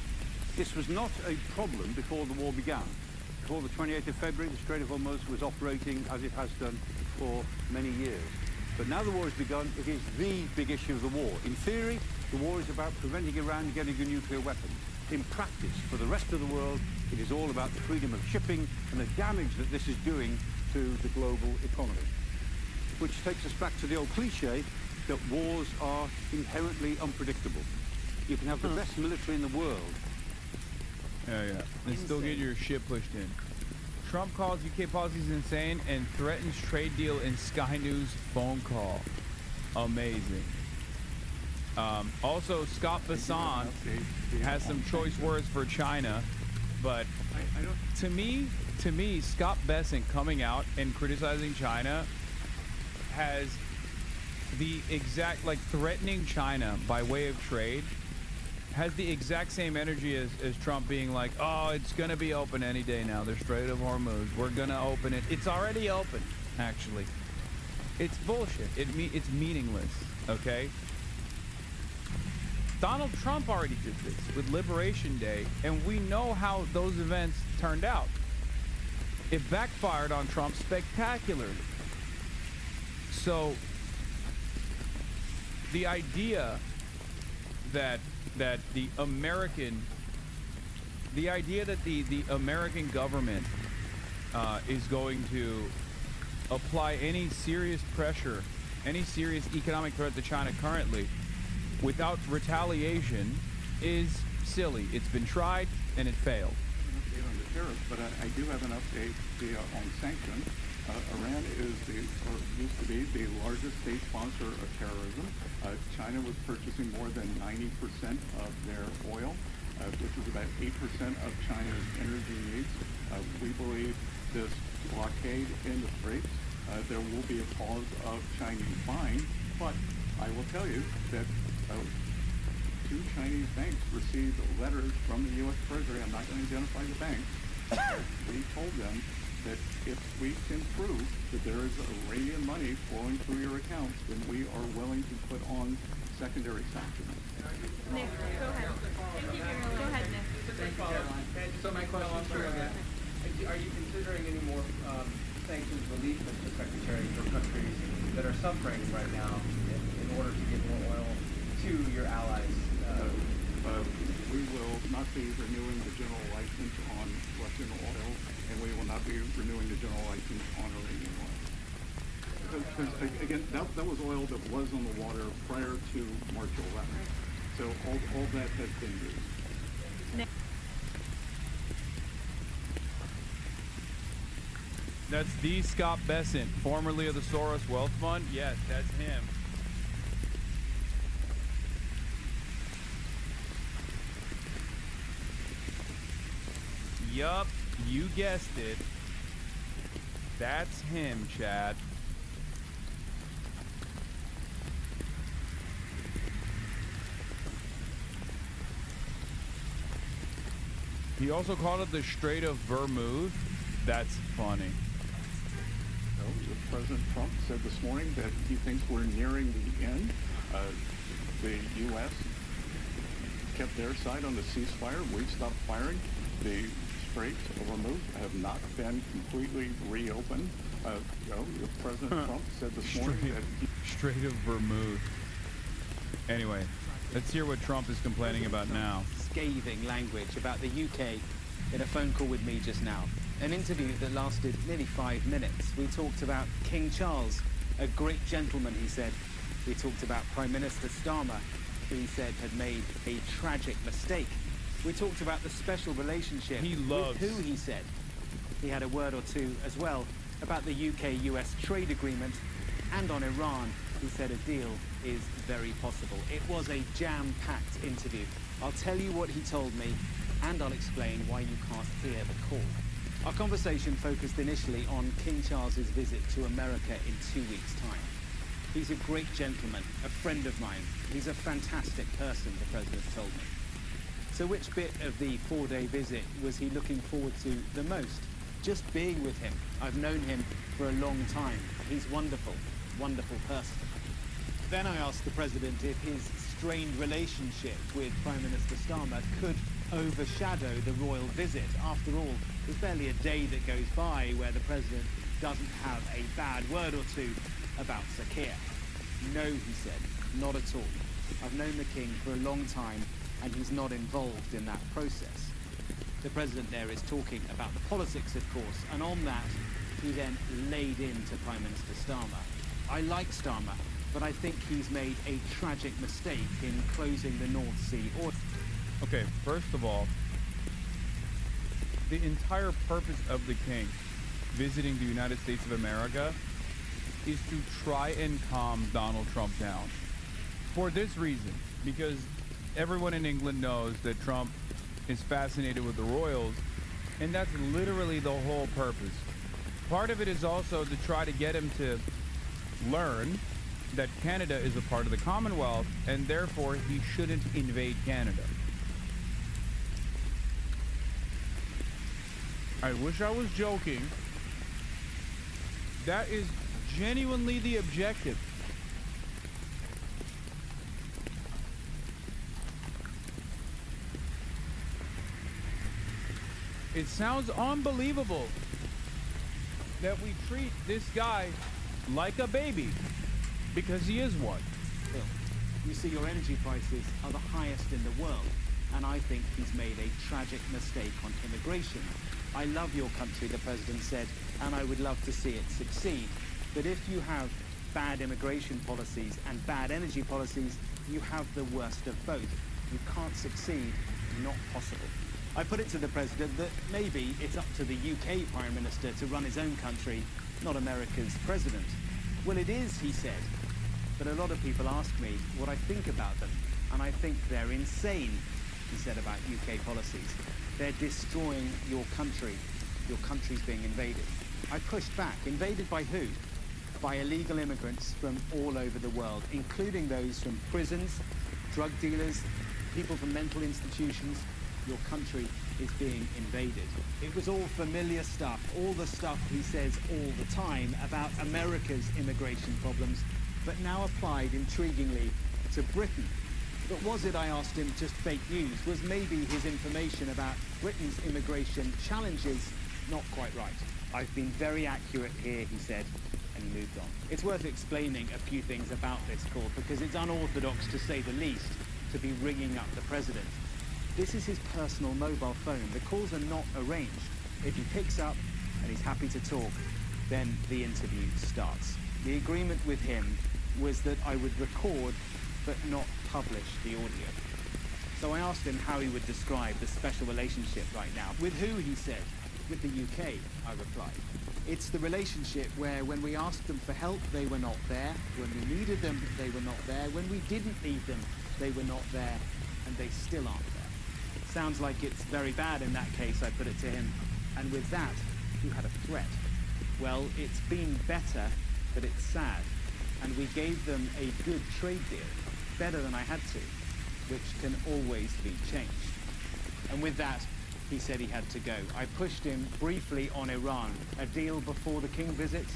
This was not a problem before the war began. Before the 28th of February, the Strait of Hormuz was operating as it has done for many years. But now the war has begun, it is the big issue of the war. In theory, the war is about preventing Iran getting a nuclear weapon. in practice, for the rest of the world, it is all about the freedom of shipping and the damage that this is doing to the global economy. Which takes us back to the old cliche that wars are inherently unpredictable. You can have the best military in the world. Yeah. And still get your shit pushed in. Trump calls UK policies insane and threatens trade deal in Sky News phone call. Amazing. Also, Scott Bassan has some choice words for China, but to me, Scott Bessent coming out and criticizing China has the exact, like, threatening China by way of trade has the exact same energy as Trump being like, oh, it's gonna be open any day now. The Strait of Hormuz, we're gonna open it. It's already open, actually. It's bullshit. It's meaningless, okay? Donald Trump already did this with Liberation Day, and we know how those events turned out. It backfired on Trump spectacularly. So, the idea that the American government is going to apply any serious pressure, any serious economic threat to China currently without retaliation is silly. It's been tried and it failed. On the tariffs, but I do have an update on sanctions. Iran is used to be the largest state sponsor of terrorism. China was purchasing more than 90% of their oil, which is about 8% of China's energy needs. We believe this blockade in the Straits, there will be a pause of Chinese buying, but I will tell you that 2 Chinese banks received letters from the U.S. Treasury. I'm not going to identify the banks. We told them that if we can prove that there is Iranian money flowing through your accounts, then we are willing to put on secondary sanctions. Nick, go ahead. Go ahead, Nick. Thank you, Caroline. So my question for are you considering any more sanctions relief, Mr. Secretary, for countries that are suffering right now in order to get more oil to your allies? We will not be renewing the general license on Russian oil, and we will not be renewing the general license on Iranian oil. Because again, that was oil that was on the water prior to March 11th. So all that has been used. That's the Scott Bessent, formerly of the Soros Wealth Fund. Yes, that's him. Yup, you guessed it. That's him, Chad. He also called it the Strait of Hormuz. That's funny. President Trump said this morning that he thinks we're nearing the end. The U.S. kept their side on the ceasefire. We've stopped firing. The Straits of Hormuz have not been completely reopened. President Trump said this morning that Strait of Hormuz. Anyway, let's hear what Trump is complaining about now. Scathing language about the UK in a phone call with me just now. An interview that lasted nearly 5 minutes. We talked about King Charles, a great gentleman, he said. We talked about Prime Minister Starmer, who he said had made a tragic mistake. We talked about the special relationship with who he said. He had a word or two as well about the UK-US trade agreement, and on Iran, he said a deal is very possible. It was a jam-packed interview. I'll tell you what he told me, and I'll explain why you can't hear the call. Our conversation focused initially on King Charles's visit to America in 2 weeks' time. He's a great gentleman, a friend of mine. He's a fantastic person, the president told me. So which bit of the 4-day visit was he looking forward to the most? Just being with him. I've known him for a long time. He's wonderful, wonderful person. Then I asked the president if his strained relationship with Prime Minister Starmer could overshadow the royal visit. After all, there's barely a day that goes by where the president doesn't have a bad word or two about Sir Keir. No, he said, not at all. I've known the king for a long time, and he's not involved in that process. The president there is talking about the politics, of course, and on that, he then laid into Prime Minister Starmer. I like Starmer, but I think he's made a tragic mistake in closing the North Sea oil. Okay, first of all, the entire purpose of the king visiting the United States of America is to try and calm Donald Trump down. For this reason, because everyone in England knows that Trump is fascinated with the royals, and that's literally the whole purpose. Part of it is also to try to get him to learn that Canada is a part of the Commonwealth, and therefore he shouldn't invade Canada. I wish I was joking. That is genuinely the objective. It sounds unbelievable that we treat this guy like a baby, because he is one. Bill, you see, your energy prices are the highest in the world, and I think he's made a tragic mistake on immigration. I love your country, the president said, and I would love to see it succeed. But if you have bad immigration policies and bad energy policies, you have the worst of both. You can't succeed, not possible. I put it to the president that maybe it's up to the UK Prime Minister to run his own country, not America's president. Well, it is, he said. But a lot of people ask me what I think about them, and I think they're insane, he said about UK policies. They're destroying your country. Your country's being invaded. I pushed back. Invaded by who? By illegal immigrants from all over the world, including those from prisons, drug dealers, people from mental institutions. Your country is being invaded. It was all familiar stuff, all the stuff he says all the time about America's immigration problems, but now applied intriguingly to Britain. But was it, I asked him, just fake news? Was maybe his information about Britain's immigration challenges not quite right? I've been very accurate here, he said, and he moved on. It's worth explaining a few things about this call, because it's unorthodox, to say the least, to be ringing up the president. This is his personal mobile phone. The calls are not arranged. If he picks up and he's happy to talk, then the interview starts. The agreement with him was that I would record but not publish the audio. So I asked him how he would describe the special relationship right now. With who, he said. With the UK, I replied. It's the relationship where when we asked them for help, they were not there. When we needed them, they were not there. When we didn't need them, they were not there. And they still aren't there. Sounds like it's very bad in that case, I put it to him. And with that, you had a threat. Well, it's been better, but it's sad. And we gave them a good trade deal, better than I had to, which can always be changed. And with that, he said he had to go. I pushed him briefly on Iran. A deal before the king visits?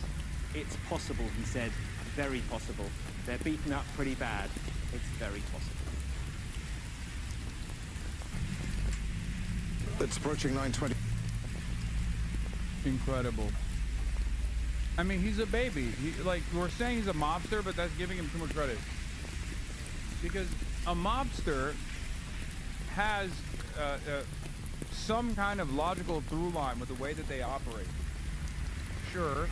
It's possible, he said. Very possible. They're beaten up pretty bad. It's very possible. It's approaching 9:20. Incredible. I mean, he's a baby. Like, we're saying he's a mobster, but that's giving him too much credit. Because a mobster has some kind of logical through line with the way that they operate. Sure,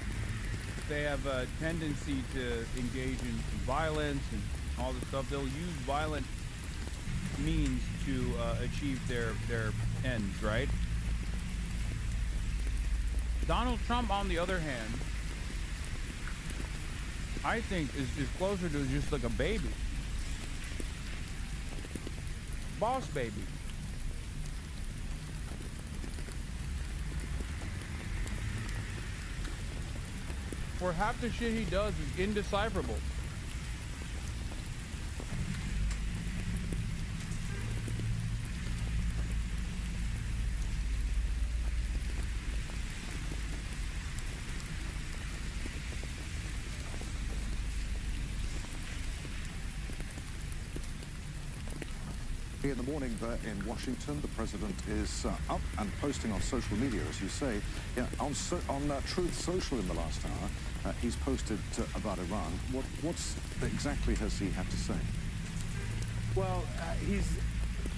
they have a tendency to engage in violence and all this stuff. They'll use violent means to achieve their ends, right? Donald Trump, on the other hand, I think is closer to just like a baby. Boss baby. For half the shit he does is indecipherable. In the morning there in Washington, the president is up and posting on social media, as you say. Yeah, on Truth Social in the last hour, he's posted about Iran. What exactly has he had to say? Well, he's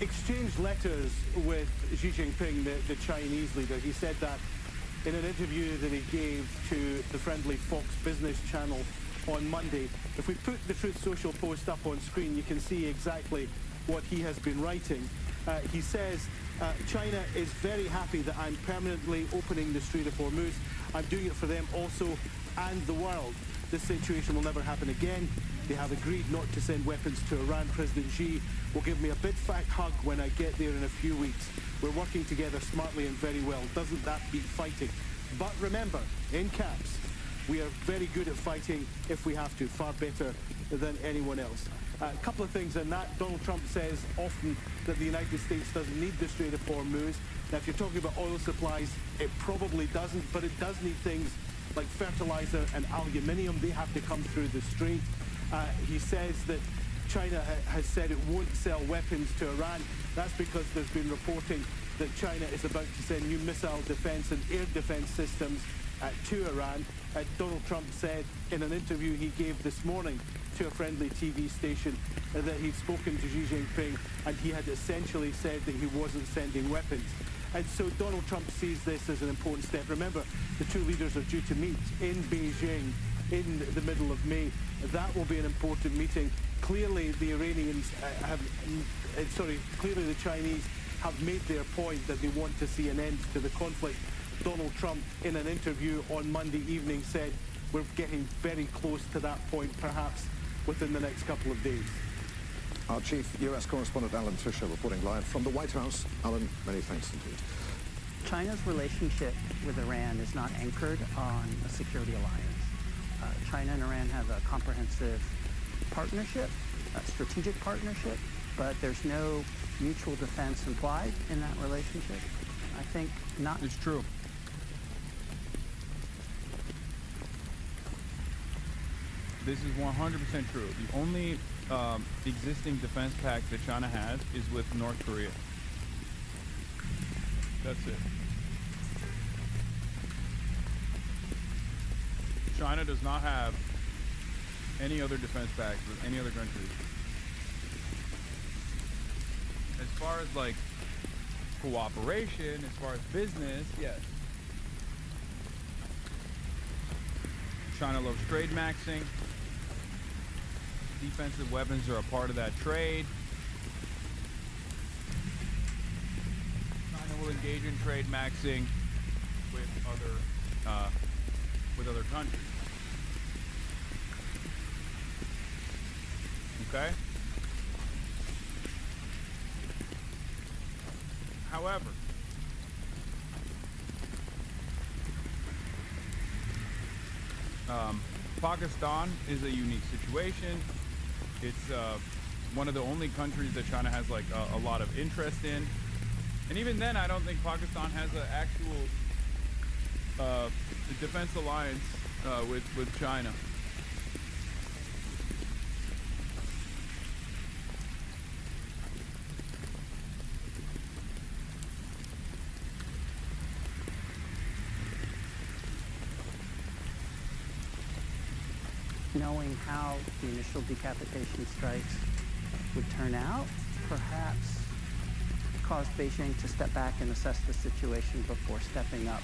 exchanged letters with Xi Jinping, the Chinese leader. He said that in an interview that he gave to the friendly Fox Business channel on Monday. If we put the Truth Social post up on screen, you can see exactly what he has been writing. He says, China is very happy that I'm permanently opening the Strait of Hormuz. I'm doing it for them also and the world. This situation will never happen again. They have agreed not to send weapons to Iran. President Xi will give me a big fat hug when I get there in a few weeks. We're working together smartly and very well. Doesn't that beat fighting? But remember, in caps, we are very good at fighting if we have to, far better than anyone else. A couple of things in that. Donald Trump says often that the United States doesn't need the Strait of Hormuz. Now, if you're talking about oil supplies, it probably doesn't, but it does need things like fertilizer and aluminium. They have to come through the strait. He says that China has said it won't sell weapons to Iran. That's because there's been reporting that China is about to send new missile defense and air defense systems to Iran. Donald Trump said in an interview he gave this morning to a friendly TV station that he'd spoken to Xi Jinping and he had essentially said that he wasn't sending weapons. And so Donald Trump sees this as an important step. Remember, the two leaders are due to meet in Beijing in the middle of May. That will be an important meeting. Clearly the Iranians clearly the Chinese have made their point that they want to see an end to the conflict. Donald Trump, in an interview on Monday evening, said we're getting very close to that point, perhaps within the next couple of days. Our chief U.S. correspondent Alan Fisher reporting live from the White House. Alan, many thanks indeed. China's relationship with Iran is not anchored on a security alliance. China and Iran have a comprehensive partnership, a strategic partnership, but there's no mutual defense implied in that relationship. I think not. It's true. This is 100% true. The only existing defense pact that China has is with North Korea. That's it. China does not have any other defense pact with any other country. As far as like cooperation, as far as business, yes. China loves trade maxing. Defensive weapons are a part of that trade. China will engage in trade maxing with other countries. Okay? However, Pakistan is a unique situation. It's one of the only countries that China has like a lot of interest in. And even then, I don't think Pakistan has an actual defense alliance with China. Knowing how the initial decapitation strikes would turn out, perhaps caused Beijing to step back and assess the situation before stepping up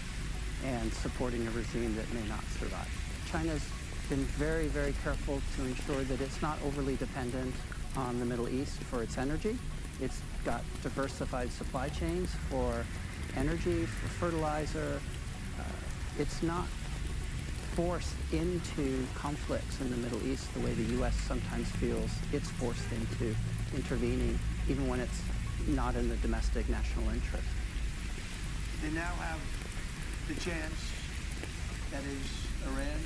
and supporting a regime that may not survive. China's been very, very careful to ensure that it's not overly dependent on the Middle East for its energy. It's got diversified supply chains for energy, for fertilizer. It's not forced into conflicts in the Middle East the way the U.S. sometimes feels it's forced into intervening, even when it's not in the domestic national interest. They now have the chance, that is Iran,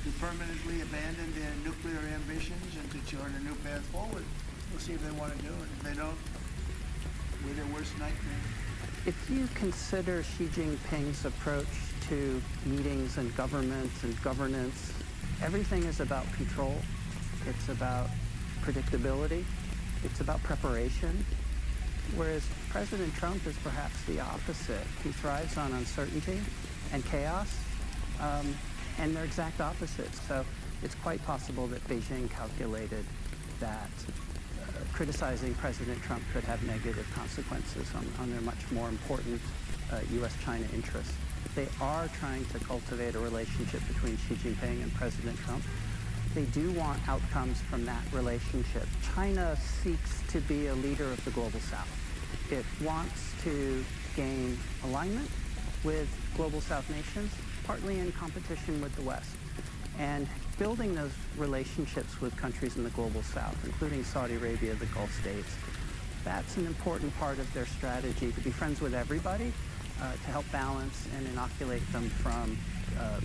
to permanently abandon their nuclear ambitions and to chart a new path forward. We'll see if they want to do it. If they don't, we're their worst nightmare. If you consider Xi Jinping's approach to meetings and government and governance, everything is about control. It's about predictability. It's about preparation. Whereas President Trump is perhaps the opposite. He thrives on uncertainty and chaos, and they're exact opposites. So it's quite possible that Beijing calculated that criticizing President Trump could have negative consequences on their much more important U.S.-China interests. They are trying to cultivate a relationship between Xi Jinping and President Trump. They do want outcomes from that relationship. China seeks to be a leader of the global South. It wants to gain alignment with global South nations, partly in competition with the West. And building those relationships with countries in the global South, including Saudi Arabia, the Gulf states, that's an important part of their strategy, to be friends with everybody, to help balance and inoculate them from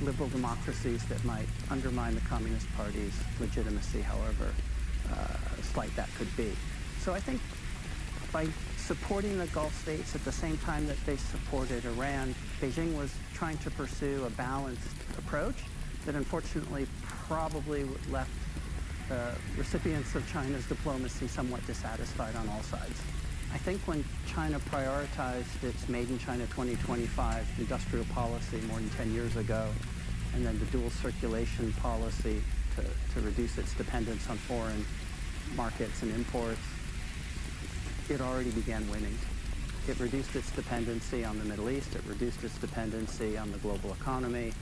liberal democracies that might undermine the Communist Party's legitimacy, however slight that could be. So I think by supporting the Gulf states at the same time that they supported Iran, Beijing was trying to pursue a balanced approach that unfortunately probably left recipients of China's diplomacy somewhat dissatisfied on all sides. I think when China prioritized its Made in China 2025 industrial policy more than 10 years ago, and then the dual circulation policy to reduce its dependence on foreign markets and imports, it already began winning. It reduced its dependency on the Middle East, it reduced its dependency on the global economy,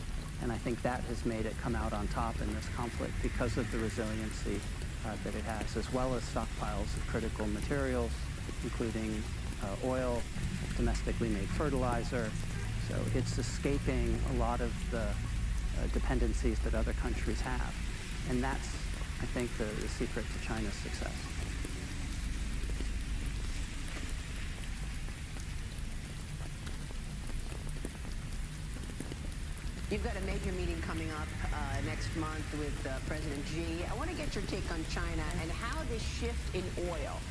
and I think that has made it come out on top in this conflict because of the resiliency that it has, as well as stockpiles of critical materials, including oil, domestically made fertilizer. So it's escaping a lot of the dependencies that other countries have. And that's, I think, the secret to China's success. You've got a major meeting coming up next month with President Xi. I want to get your take on China and how this shift in oil,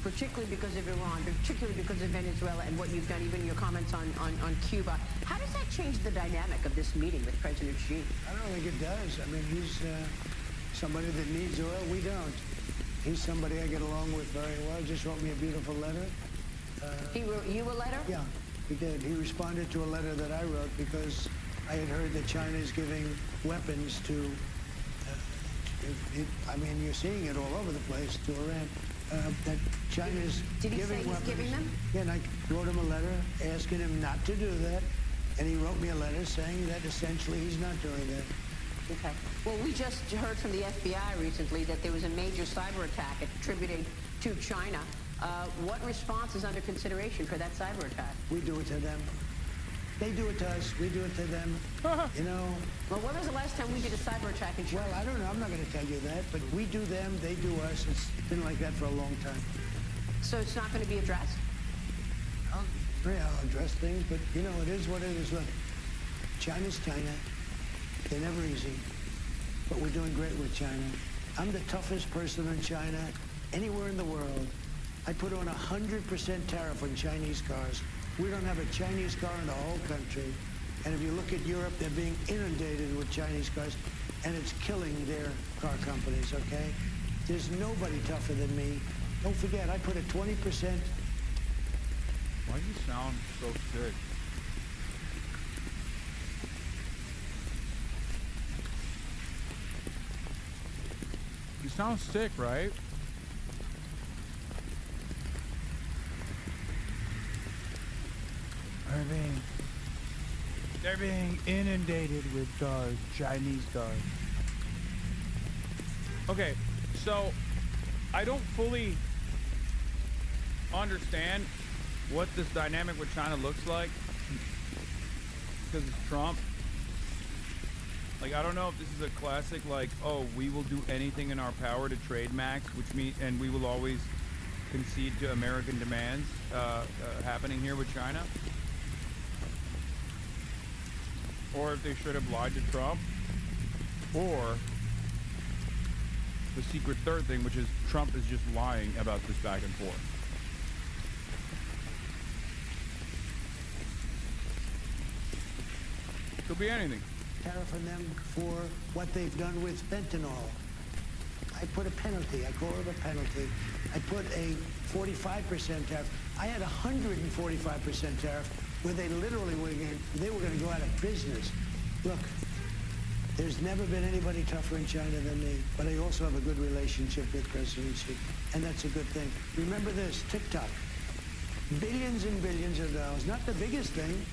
particularly because of Iran, particularly because of Venezuela and what you've done, even your comments on Cuba, how does that change the dynamic of this meeting with President Xi? I don't think it does. I mean, he's somebody that needs oil. We don't. He's somebody I get along with very well. Just wrote me a beautiful letter. He wrote you a letter? Yeah, he did. He responded to a letter that I wrote because I had heard that China is giving weapons to, I mean, you're seeing it all over the place, to Iran. That China's Did he giving say he's weapons. giving them? Yeah, and I wrote him a letter asking him not to do that. And he wrote me a letter saying that essentially he's not doing that. Okay. Well, we just heard from the FBI recently that there was a major cyber attack attributed to China. What response is under consideration for that cyber attack? We do it to them. They do it to us. We do it to them. You know. Well, when was the last time we did a cyber attack in China? Well, I don't know. I'm not going to tell you that. But we do them. They do us. It's been like that for a long time. So it's not going to be addressed? I'll address things, but, you know, it is what it is. Look, China's China. They're never easy. But we're doing great with China. I'm the toughest person in China anywhere in the world. I put on 100% tariff on Chinese cars. We don't have a Chinese car in the whole country. And if you look at Europe, they're being inundated with Chinese cars, and it's killing their car companies, okay? There's nobody tougher than me. Don't forget, I put a 20%. Why do you sound so sick? You sound sick, right? They're being inundated with cars, Chinese cars. Okay, so I don't fully understand what this dynamic with China looks like because it's Trump. Like, I don't know if this is a classic, like, oh, we will do anything in our power to trade max, which means, and we will always concede to American demands happening here with China. Or if they should have lied to Trump, or the secret third thing, which is Trump is just lying about this back and forth. Could be anything. Tariff on them for what they've done with fentanyl. I put a penalty. I call it a penalty. I put a 45% tariff. I had 145% tariff where they literally were going to go out of business. Look, There's never been anybody tougher in China than me, but I also have a good relationship with President Xi, and that's a good thing. Remember this, TikTok, billions and billions of dollars, not the biggest thing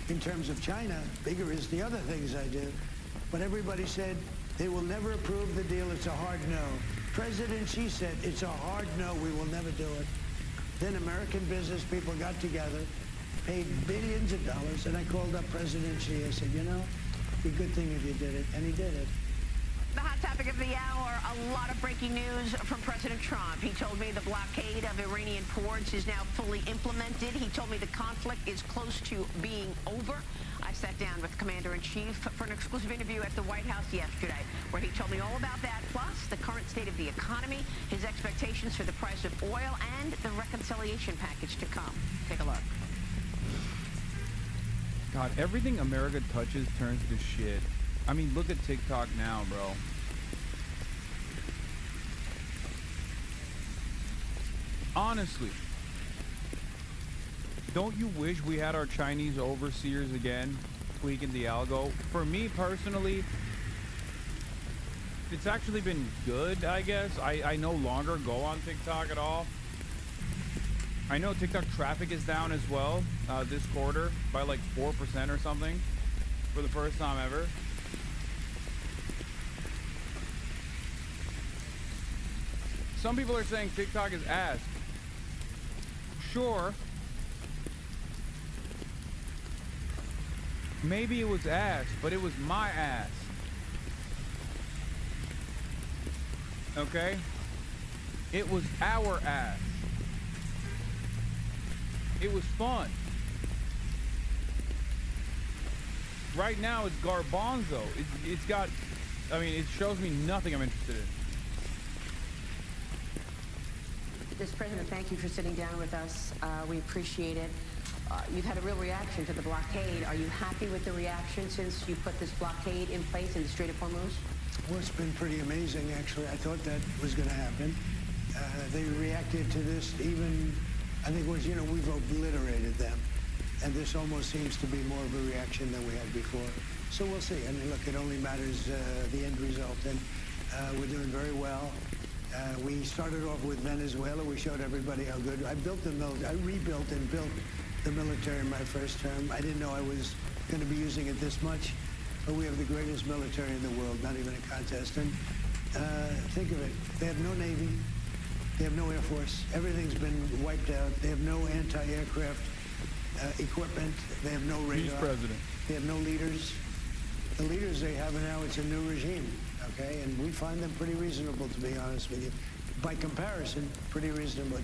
in terms of China, bigger is the other things I do, but everybody said they will never approve the deal, it's a hard no. President Xi said, it's a hard no, we will never do it. Then American business people got together, paid billions of dollars, and I called up President Xi. I said, you know, it'd be a good thing if you did it, and he did it. The hot topic of the hour, a lot of breaking news from President Trump. He told me the blockade of Iranian ports is now fully implemented. He told me the conflict is close to being over. I sat down with Commander-in-Chief for an exclusive interview at the White House yesterday, where he told me all about that, plus the current state of the economy, his expectations for the price of oil, and the reconciliation package to come. Take a look. God, everything America touches turns to shit. I mean, look at TikTok now, bro. Honestly, don't you wish we had our Chinese overseers again tweaking the algo? For me personally, it's actually been good, I guess. I no longer go on TikTok at all. I know TikTok traffic is down as well this quarter by like 4% or something for the first time ever. Some people are saying TikTok is ass. Sure. Maybe it was ass, but it was my ass. Okay? It was our ass. It was fun. Right now it's garbanzo. It's got, I mean, it shows me nothing I'm interested in. Mr. President, thank you for sitting down with us. We appreciate it. You've had a real reaction to the blockade. Are you happy with the reaction since you put this blockade in place in the Strait of Hormuz? Well, it's been pretty amazing, actually. I thought that was going to happen. They reacted to this even, I think it was, you know, we've obliterated them. And this almost seems to be more of a reaction than we had before. So we'll see. I mean, look, it only matters the end result. And we're doing very well. We started off with Venezuela. We showed everybody how good. I rebuilt and built the military in my first term. I didn't know I was going to be using it this much, but we have the greatest military in the world, not even a contest. And think of it, they have no Navy, they have no Air Force, everything's been wiped out, they have no anti-aircraft equipment, they have no radar. He's president. They have no leaders. The leaders they have now, it's a new regime, okay? And we find them pretty reasonable, to be honest with you. By comparison, pretty reasonable.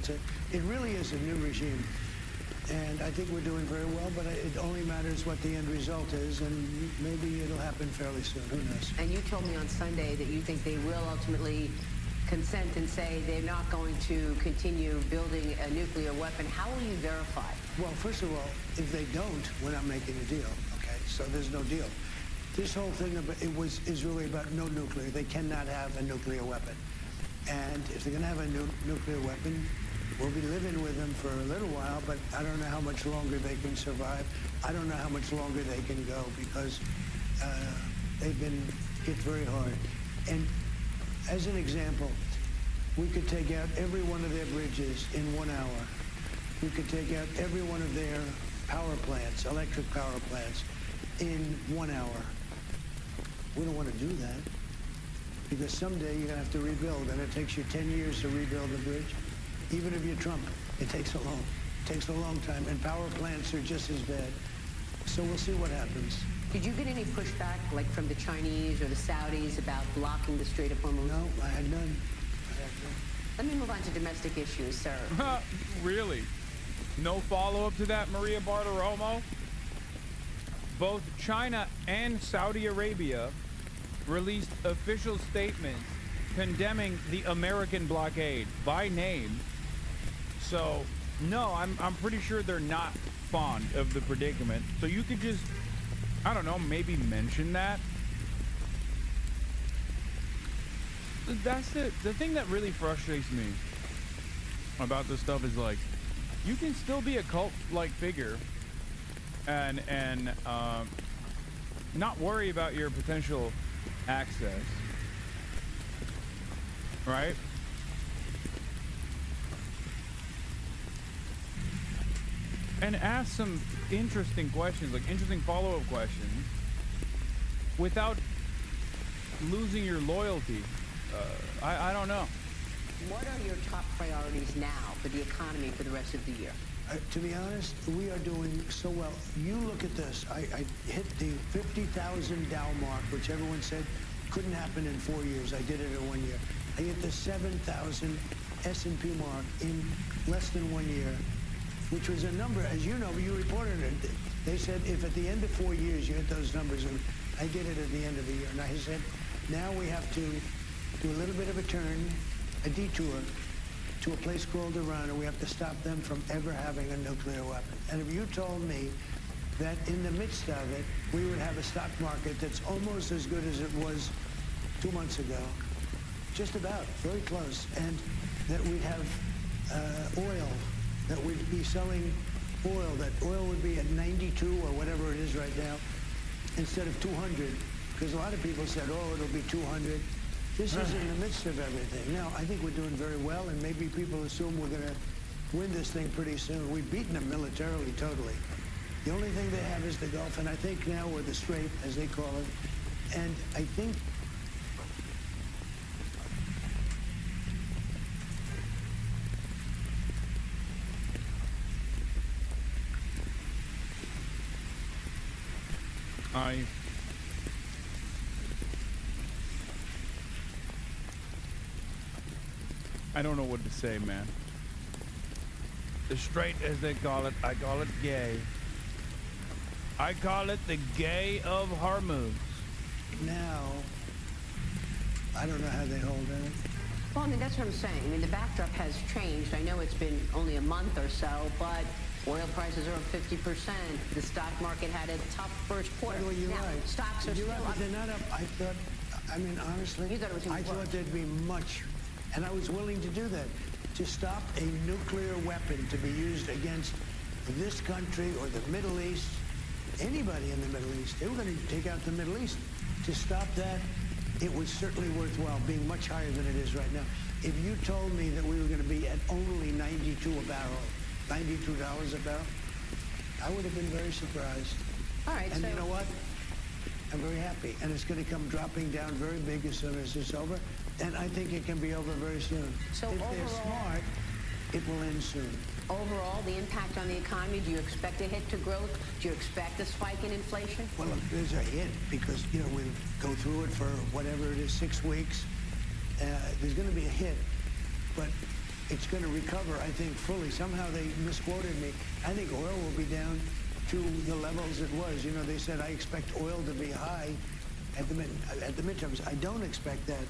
It really is a new regime. And I think we're doing very well, but it only matters what the end result is, and maybe it'll happen fairly soon. Who knows? And you told me on Sunday that you think they will ultimately consent and say they're not going to continue building a nuclear weapon. How will you verify? Well, first of all, if they don't, we're not making a deal, okay? So there's no deal. This whole thing is really about no nuclear. They cannot have a nuclear weapon. And if they're going to have a nuclear weapon, we'll be living with them for a little while, but I don't know how much longer they can survive. I don't know how much longer they can go because they've been hit very hard. And as an example, we could take out every one of their bridges in 1 hour. We could take out every one of their power plants, electric power plants, in 1 hour. We don't want to do that because someday you're going to have to rebuild, and it takes you 10 years to rebuild a bridge. Even if you're Trump, it takes a long time, and power plants are just as bad. So we'll see what happens. Did you get any pushback, like from the Chinese or the Saudis, about blocking the Strait of Hormuz? No, I had none. Let me move on to domestic issues, sir. Really? No follow-up to that, Maria Bartiromo? Both China and Saudi Arabia released official statements condemning the American blockade by name. So, no, I'm pretty sure they're not fond of the predicament. So you could just, I don't know, maybe mention that. That's the thing that really frustrates me about this stuff is like, you can still be a cult-like figure and not worry about your potential access, right? And ask some interesting questions, like interesting follow-up questions, without losing your loyalty. I don't know. What are your top priorities now for the economy for the rest of the year? To be honest, we are doing so well. You look at this. I hit the 50,000 Dow mark, which everyone said couldn't happen in 4 years. I did it in 1 year. I hit the 7,000 S&P mark in less than 1 year, which was a number, as you know, you reported it. They said if at the end of 4 years you hit those numbers, and I did it at the end of the year. And I said, now we have to do a little bit of a turn, a detour, to a place called Iran, and we have to stop them from ever having a nuclear weapon. And if you told me that in the midst of it, we would have a stock market that's almost as good as it was 2 months ago, just about, very close, and that we'd have oil, that we'd be selling oil, that oil would be at 92 or whatever it is right now, instead of 200, because a lot of people said, oh, it'll be 200. This is in the midst of everything. Now, I think we're doing very well, and maybe people assume we're going to win this thing pretty soon. We've beaten them militarily, totally. The only thing they have is the Gulf, and I think now we're the Strait, as they call it. And I think I don't know what to say, man. The Strait, as they call it, I call it gay. I call it the gay of HORMUZ. now, I don't know how they hold it. Well, I mean, that's what I'm saying. I mean, the backdrop has changed. I know it's been only a month or so, but oil prices are up 50%. The stock market had a tough first quarter. Well, you're now, right. Stocks are you're still right, up. but they're not up. I thought, I mean, honestly, You thought it was gonna I be thought worse. there'd be much, and I was willing to do that, to stop a nuclear weapon to be used against this country or the Middle East, anybody in the Middle East. They were going to take out the Middle East. To stop that, it was certainly worthwhile, being much higher than it is right now. If you told me that we were going to be at only 92 a barrel, $92 a barrel, I would have been very surprised. All right, and so you know what? I'm very happy. And it's going to come dropping down very big as soon as it's over. And I think it can be over very soon. So if they're overall- smart, it will end soon. overall, the impact on the economy, do you expect a hit to growth? Do you expect a spike in inflation? Well, there's a hit because, you know, we go through it for whatever it is, 6 weeks. There's going to be a hit, but it's going to recover, I think, fully. Somehow they misquoted me. I think oil will be down to the levels it was. You know, they said, I expect oil to be high at the midterms. I don't expect that.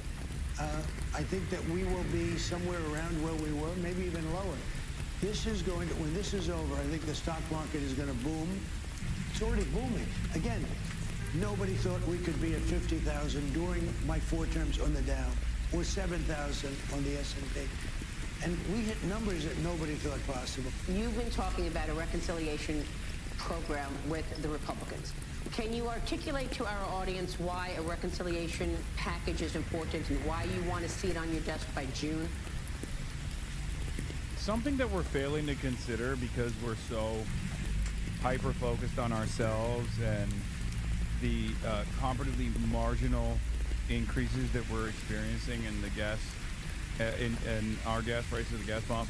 I think that we will be somewhere around where we were, maybe even lower. This is going to, when this is over, I think the stock market is going to boom. It's already booming. Again, nobody thought we could be at 50,000 during my 4 terms on the Dow, or 7,000 on the S&P. And we hit numbers that nobody thought possible. You've been talking about a reconciliation program with the Republicans. Can you articulate to our audience why a reconciliation package is important and why you want to see it on your desk by June? Something that we're failing to consider because we're so hyper-focused on ourselves and the comparatively marginal increases that we're experiencing in the gas, in our gas prices at the gas pump,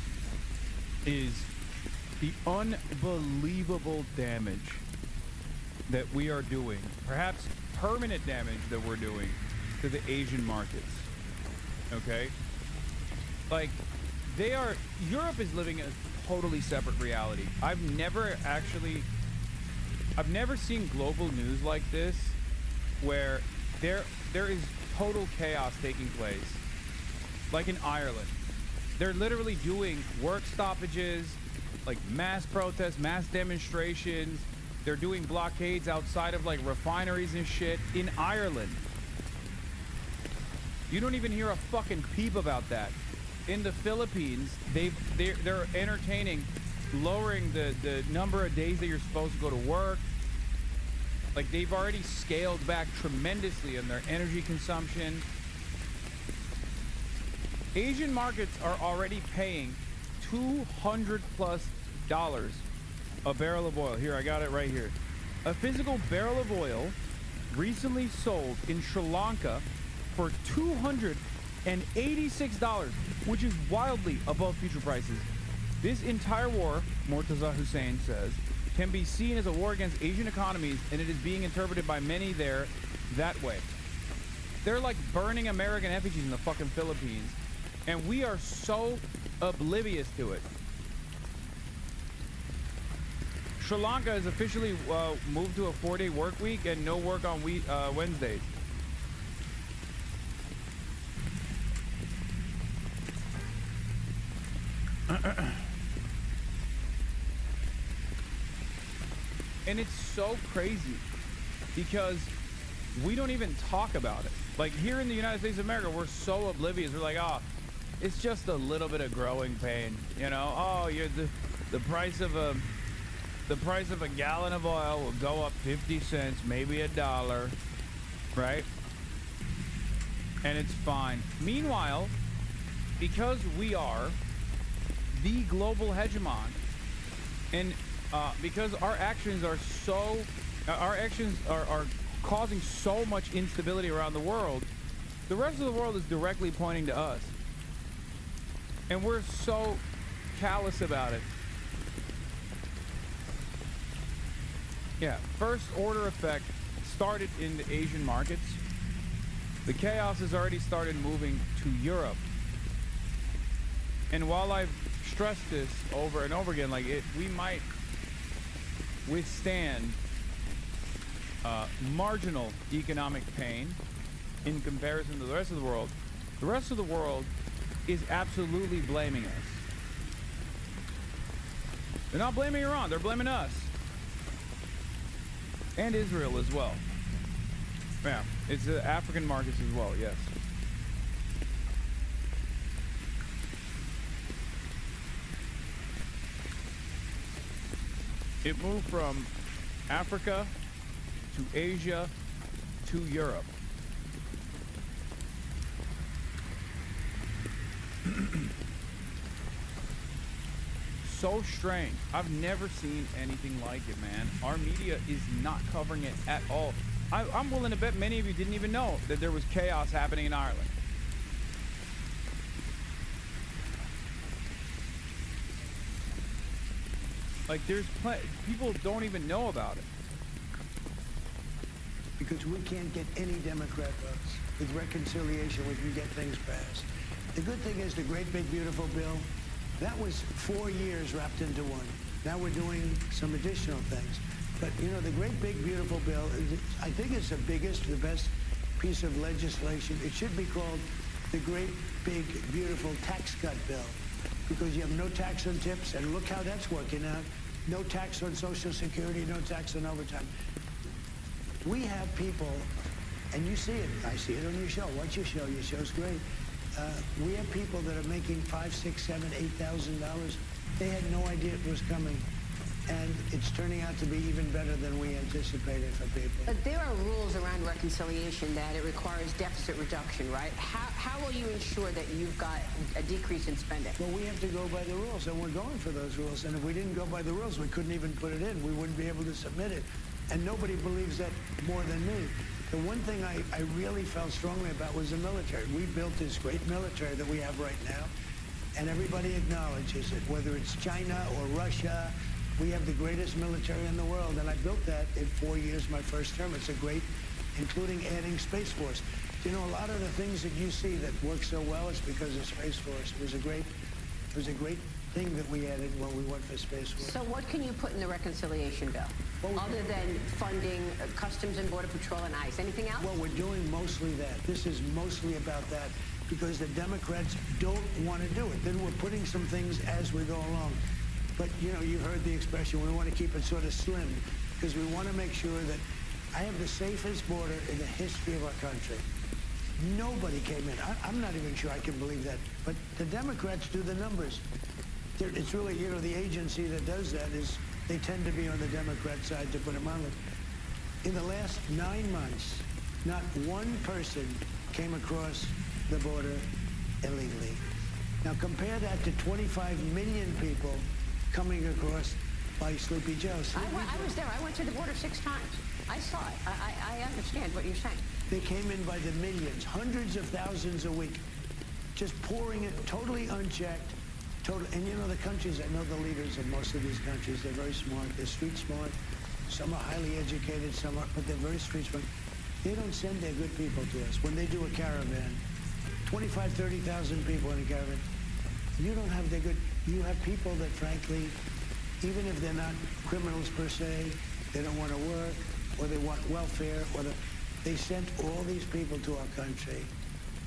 is the unbelievable damage that we are doing, perhaps permanent damage that we're doing to the Asian markets. Okay? Like, Europe is living a totally separate reality. I've never seen global news like this where there is total chaos taking place. Like in Ireland. They're literally doing work stoppages, like mass protests, mass demonstrations. They're doing blockades outside of like refineries and shit in Ireland. You don't even hear a fucking peep about that. In the Philippines, they're entertaining lowering the number of days that you're supposed to go to work. Like, they've already scaled back tremendously in their energy consumption. Asian markets are already paying $200+ a barrel of oil. Here, I got it right here. A physical barrel of oil recently sold in Sri Lanka for $286, which is wildly above future prices. This entire war, Murtaza Hussain says, can be seen as a war against Asian economies, and it is being interpreted by many there that way. They're like burning American effigies in the fucking Philippines, and we are so oblivious to it. Sri Lanka has officially moved to a 4-day work week and no work on Wednesdays. And it's so crazy because we don't even talk about it. Like, here in the United States of America, we're so oblivious. We're like, oh, it's just a little bit of growing pain, you know. Oh, you're the price of a gallon of oil will go up 50 cents, maybe $1, right? And it's fine. Meanwhile, because we are the global hegemon, and because our actions are causing so much instability around the world, the rest of the world is directly pointing to us. And we're so callous about it. Yeah, first order effect started in the Asian markets. The chaos has already started moving to Europe. And while I've stressed this over and over again, like, we might withstand marginal economic pain in comparison to the rest of the world is absolutely blaming us. They're not blaming Iran, they're blaming us. And Israel as well. Yeah, it's the African markets as well, yes. It moved from Africa to Asia to Europe. So strange. I've never seen anything like it, man. Our media is not covering it at all. I'm willing to bet many of you didn't even know that there was chaos happening in Ireland. Like, people don't even know about it. Because we can't get any Democrat votes. With reconciliation, we can get things passed. The good thing is the great big beautiful bill, that was 4 years wrapped into one. Now we're doing some additional things. But, you know, the great big beautiful bill, I think it's the biggest, the best piece of legislation. It should be called the great big beautiful tax cut bill, because you have no tax on tips, and look how that's working out. No tax on Social Security, no tax on overtime. We have people, and you see it, I see it on your show. Watch your show. Your show's great. We have people that are making $5,000, $6,000, $7,000, $8,000. They had no idea it was coming. And it's turning out to be even better than we anticipated for people. But there are rules around reconciliation that it requires deficit reduction, right? How will you ensure that you've got a decrease in spending? Well, we have to go by the rules, and we're going for those rules. And if we didn't go by the rules, we couldn't even put it in. We wouldn't be able to submit it. And nobody believes that more than me. The one thing I really felt strongly about was the military. We built this great military that we have right now, and everybody acknowledges it, whether it's China or Russia. We have the greatest military in the world, and I built that in 4 years, my first term. It's a great, including adding Space Force. You know, a lot of the things that you see that work so well is because of Space Force. It was a great thing that we added when we went for Space Force. So what can you put in the reconciliation bill, other than funding Customs and Border Patrol and ICE? Anything else? Well, we're doing mostly that. This is mostly about that, because the Democrats don't want to do it. Then we're putting some things as we go along. But, you know, you've heard the expression, we want to keep it sort of slim, because we want to make sure that I have the safest border in the history of our country. Nobody came in. I'm not even sure I can believe that. But the Democrats do the numbers. It's really, you know, the agency that does that is, they tend to be on the Democrat side, to put them on it. In the last 9 months, not one person came across the border illegally. Now compare that to 25 million people coming across by Sleepy Joe's. I was there. I went to the border 6 times. I saw it. I understand what you're saying. They came in by the millions, hundreds of thousands a week, just pouring it totally unchecked. And you know, the countries, I know the leaders of most of these countries, they're very smart, they're street smart. Some are highly educated, some are, but they're very street smart. They don't send their good people to us. When they do a caravan, 25, 30,000 people in a caravan, you don't have their good, you have people that frankly, even if they're not criminals per se, they don't want to work, or they want welfare, or they sent all these people to our country.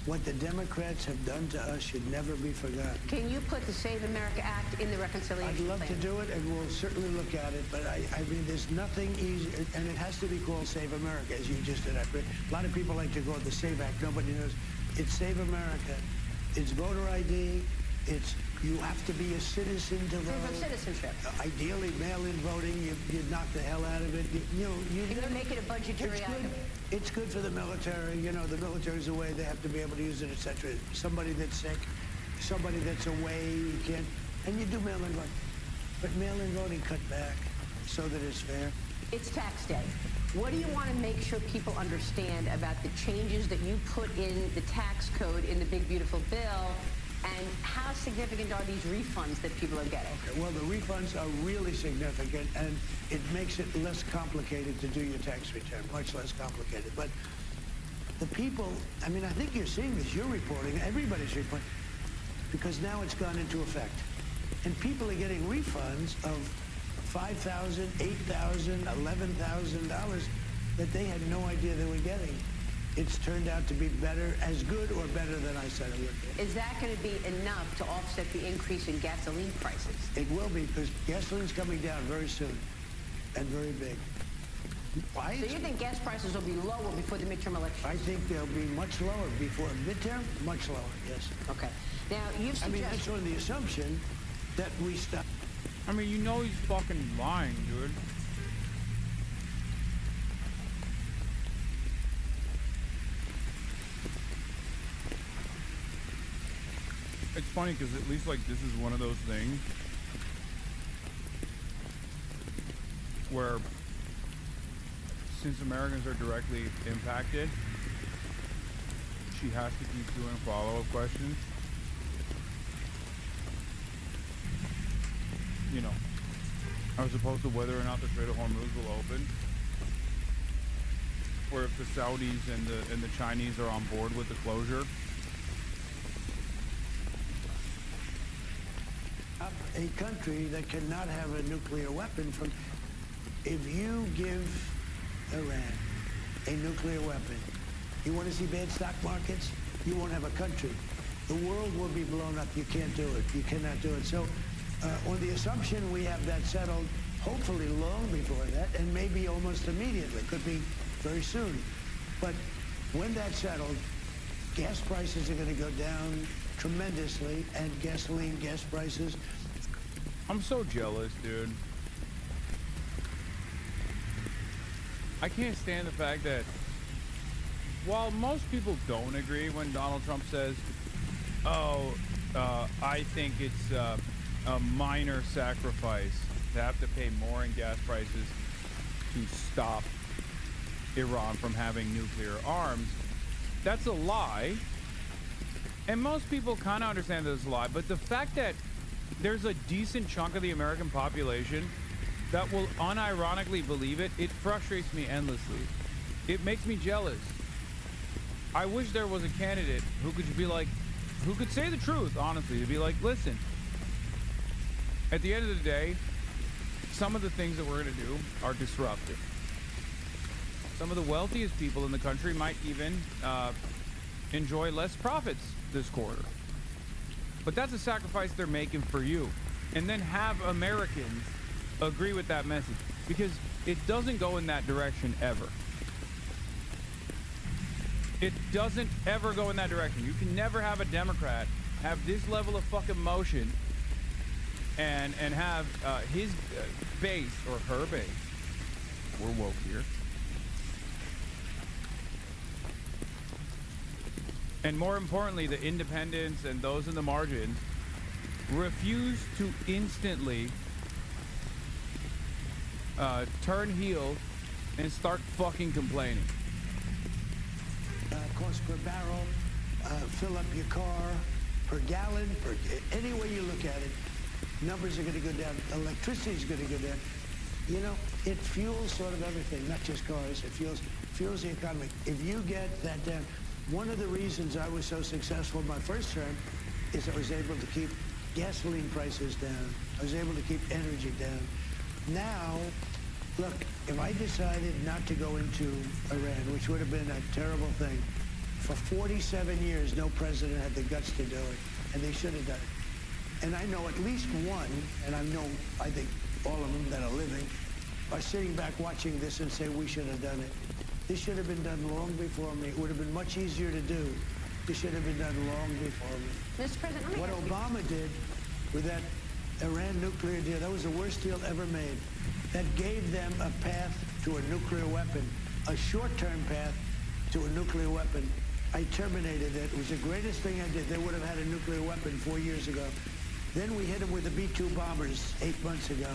What the Democrats have done to us should never be forgotten. Can you put the Save America Act in the reconciliation I'd love plan? to do it, and we'll certainly look at it, but I mean, there's nothing easy, and it has to be called Save America, as you just did. A lot of people like to call it the Save Act. Nobody knows. It's Save America. It's voter ID. It's you have to be a citizen to vote. Proof of citizenship. Ideally, mail-in voting, you knock the hell out of it. Can you make it a budgetary item? It's good for the military. You know, the military's away. They have to be able to use it, etc. Somebody that's sick, somebody that's away, you can't. And you do mail-in voting. But mail-in voting cut back so that it's fair. It's tax day. What do you want to make sure people understand about the changes that you put in the tax code in the big, beautiful bill? And how significant are these refunds that people are getting? Okay, well, the refunds are really significant, and it makes it less complicated to do your tax return, much less complicated. But the people, I mean, I think you're seeing this, you're reporting, everybody's reporting, because now it's gone into effect. And people are getting refunds of $5,000, $8,000, $11,000 that they had no idea they were getting. It's turned out to be better, as good or better than I said it would be. Is that going to be enough to offset the increase in gasoline prices? It will be, because gasoline's coming down very soon and very big. Why? So you think gas prices will be lower before the midterm election? I think they'll be much lower before midterm, much lower, yes. Okay. Now, you've suggested... I mean, that's on the assumption that we stop. I mean, you know he's fucking lying, dude. It's funny because at least like this is one of those things where since Americans are directly impacted, she has to keep doing follow-up questions. You know, as opposed to whether or not the Strait of Hormuz will open, or if the Saudis and the Chinese are on board with the closure. A country that cannot have a nuclear weapon from... If you give Iran a nuclear weapon, you want to see bad stock markets? You won't have a country. The world will be blown up. You can't do it. You cannot do it. So on the assumption we have that settled, hopefully long before that, and maybe almost immediately. Could be very soon. But when that's settled, gas prices are going to go down tremendously, and gasoline, gas prices. I'm so jealous, dude. I can't stand the fact that while most people don't agree when Donald Trump says, oh, I think it's a minor sacrifice to have to pay more in gas prices to stop Iran from having nuclear arms, that's a lie. And most people kind of understand that it's a lie, but the fact that there's a decent chunk of the American population that will unironically believe it, it frustrates me endlessly. It makes me jealous. I wish there was a candidate who could be like, who could say the truth, honestly, to be like, listen, at the end of the day, some of the things that we're going to do are disruptive. Some of the wealthiest people in the country might even enjoy less profits this quarter. But that's a sacrifice they're making for you. And then have Americans agree with that message, because it doesn't go in that direction ever. It doesn't ever go in that direction. You can never have a Democrat have this level of fucking motion and have his base or her base, we're woke here, and more importantly, the independents and those in the margins refuse to instantly turn heel and start fucking complaining. Cost per barrel, fill up your car, per gallon, any way you look at it, numbers are going to go down. Electricity is going to go down. You know, it fuels sort of everything, not just cars. It fuels the economy. If you get that down, one of the reasons I was so successful in my first term is I was able to keep gasoline prices down. I was able to keep energy down. Now, look, if I decided not to go into Iran, which would have been a terrible thing, for 47 years, no president had the guts to do it, and they should have done it. And I know at least one, and I think all of them that are living, are sitting back watching this and say, we should have done it. This should have been done long before me. It would have been much easier to do. This should have been done long before me. Mr. President, what Obama did with that Iran nuclear deal, that was the worst deal ever made. That gave them a path to a nuclear weapon, a short-term path to a nuclear weapon. I terminated it. It was the greatest thing I did. They would have had a nuclear weapon 4 years ago. Then we hit them with the B-2 bombers 8 months ago.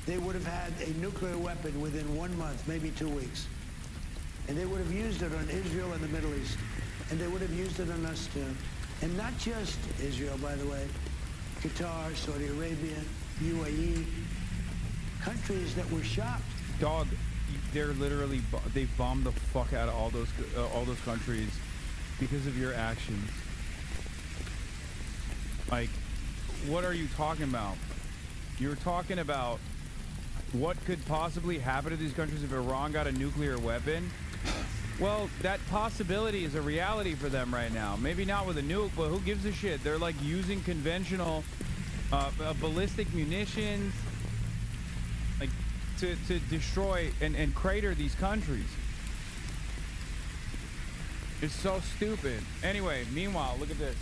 They would have had a nuclear weapon within 1 month, maybe 2 weeks. And they would have used it on Israel and the Middle East. And they would have used it on us too. And not just Israel, by the way. Qatar, Saudi Arabia, UAE, countries that were shocked. Dog, they're literally, they've bombed the fuck out of all those countries because of your actions. Like, what are you talking about? You're talking about what could possibly happen to these countries if Iran got a nuclear weapon? Well, that possibility is a reality for them right now. Maybe not with a nuke, but who gives a shit? They're like using conventional ballistic munitions like to destroy and crater these countries. It's so stupid. Anyway, meanwhile, look at this.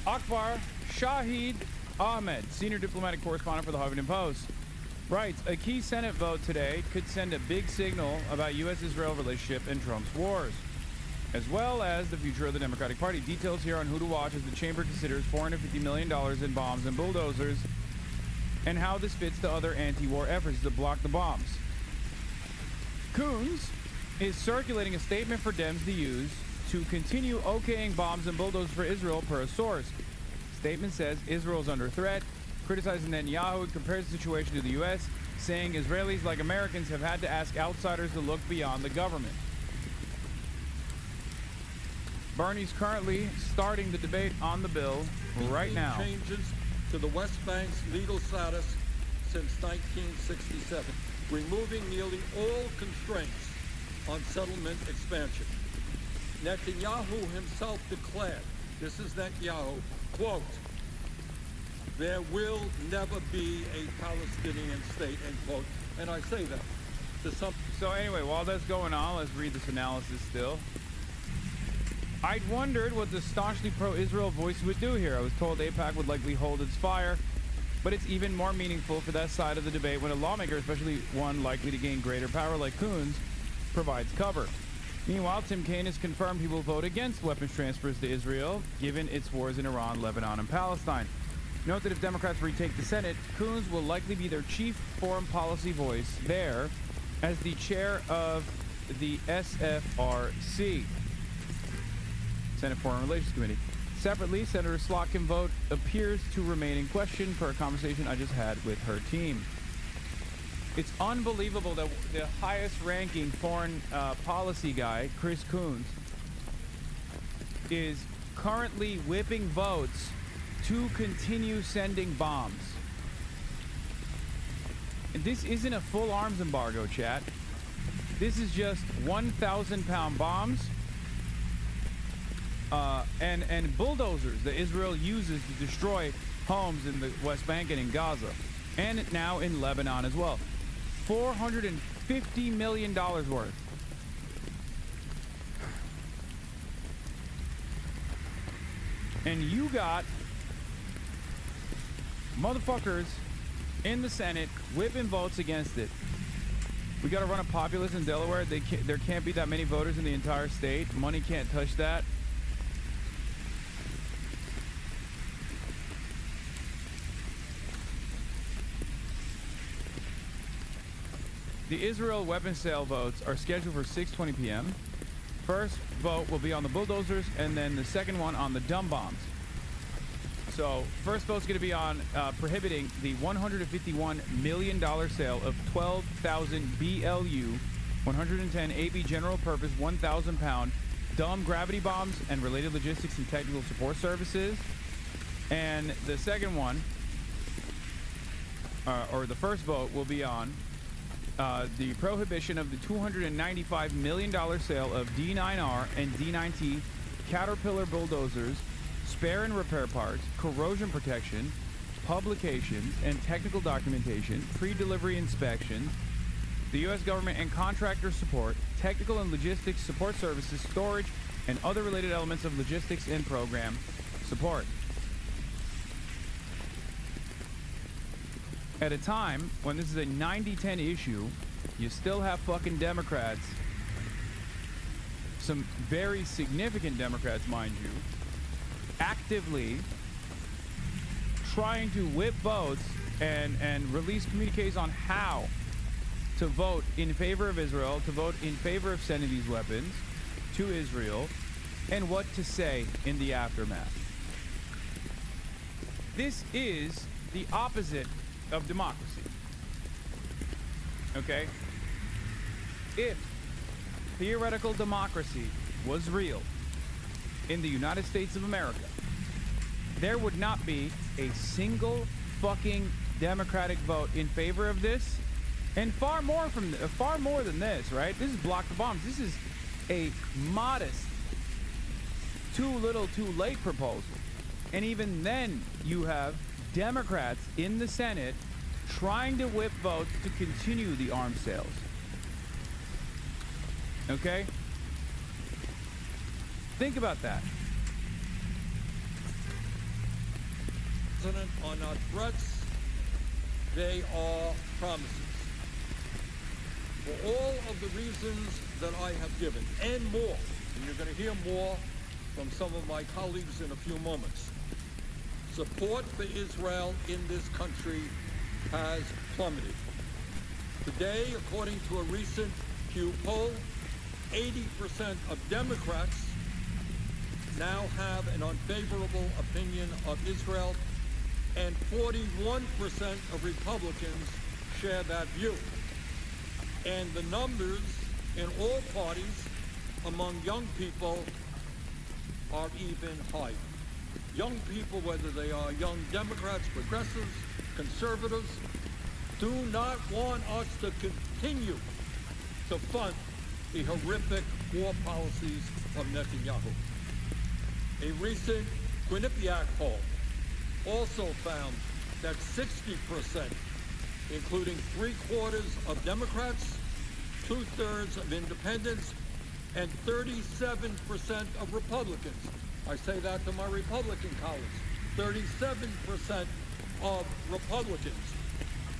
Akbar Shahid Ahmed, senior diplomatic correspondent for the Huffington Post, writes, a key Senate vote today could send a big signal about U.S.-Israel relationship and Trump's wars, as well as the future of the Democratic Party. Details here on who to watch as the chamber considers $450 million in bombs and bulldozers and how this fits to other anti-war efforts to block the bombs. Coons is circulating a statement for Dems to use to continue okaying bombs and bulldozers for Israel per a source. Statement says Israel's under threat, criticizing Netanyahu and compares the situation to the U.S., saying Israelis, like Americans, have had to ask outsiders to look beyond the government. Bernie's currently starting the debate on the bill right now. Changes to the West Bank's legal status since 1967, removing nearly all constraints on settlement expansion. Netanyahu himself declared, this is Netanyahu, quote, there will never be a Palestinian state, end quote. And I say that to some... So anyway, while that's going on, let's read this analysis still. I'd wondered what the staunchly pro-Israel voice would do here. I was told AIPAC would likely hold its fire, but it's even more meaningful for that side of the debate when a lawmaker, especially one likely to gain greater power like Coons, provides cover. Meanwhile, Tim Kaine has confirmed he will vote against weapons transfers to Israel, given its wars in Iran, Lebanon, and Palestine. Note that if Democrats retake the Senate, Coons will likely be their chief foreign policy voice there as the chair of the SFRC, Senate Foreign Relations Committee. Separately, Senator Slotkin's vote appears to remain in question per a conversation I just had with her team. It's unbelievable that the highest-ranking foreign policy guy, Chris Coons, is currently whipping votes to continue sending bombs. And this isn't a full arms embargo, chat. This is just 1,000-pound bombs and bulldozers that Israel uses to destroy homes in the West Bank and in Gaza, and now in Lebanon as well. $450 million worth. And you got motherfuckers in the Senate whipping votes against it. We got to run a populace in Delaware. There can't be that many voters in the entire state. Money can't touch that. The Israel weapons sale votes are scheduled for 6:20 p.m. First vote will be on the bulldozers, and then the second one on the dumb bombs. So first vote's going to be on prohibiting the $151 million sale of 12,000 BLU 110 AB general purpose 1,000-pound dumb gravity bombs and related logistics and technical support services. And the second one, or the first vote, will be on the prohibition of the $295 million sale of D9R and D9T Caterpillar bulldozers, spare and repair parts, corrosion protection, publications and technical documentation, pre-delivery inspection, the U.S. government and contractor support, technical and logistics support services, storage, and other related elements of logistics and program support. At a time when this is a 90-10 issue, you still have fucking Democrats, some very significant Democrats, mind you, actively trying to whip votes and release communiques on how to vote in favor of Israel, to vote in favor of sending these weapons to Israel, and what to say in the aftermath. This is the opposite of democracy. Okay? If theoretical democracy was real in the United States of America, there would not be a single fucking Democratic vote in favor of this, and far more than this, right? This is block the bombs. This is a modest, too little, too late proposal. And even then, you have Democrats in the Senate trying to whip votes to continue the arms sales. Okay? Think about that. President, are not threats, they are promises. For all of the reasons that I have given, and more, and you're going to hear more from some of my colleagues in a few moments, support for Israel in this country has plummeted. Today, according to a recent Pew poll, 80% of Democrats now have an unfavorable opinion of Israel, and 41% of Republicans share that view. And the numbers in all parties among young people are even higher. Young people, whether they are young Democrats, progressives, conservatives, do not want us to continue to fund the horrific war policies of Netanyahu. A recent Quinnipiac poll also found that 60%, including 3/4 of Democrats, 2/3 of independents, and 37% of Republicans. I say that to my Republican colleagues. 37% of Republicans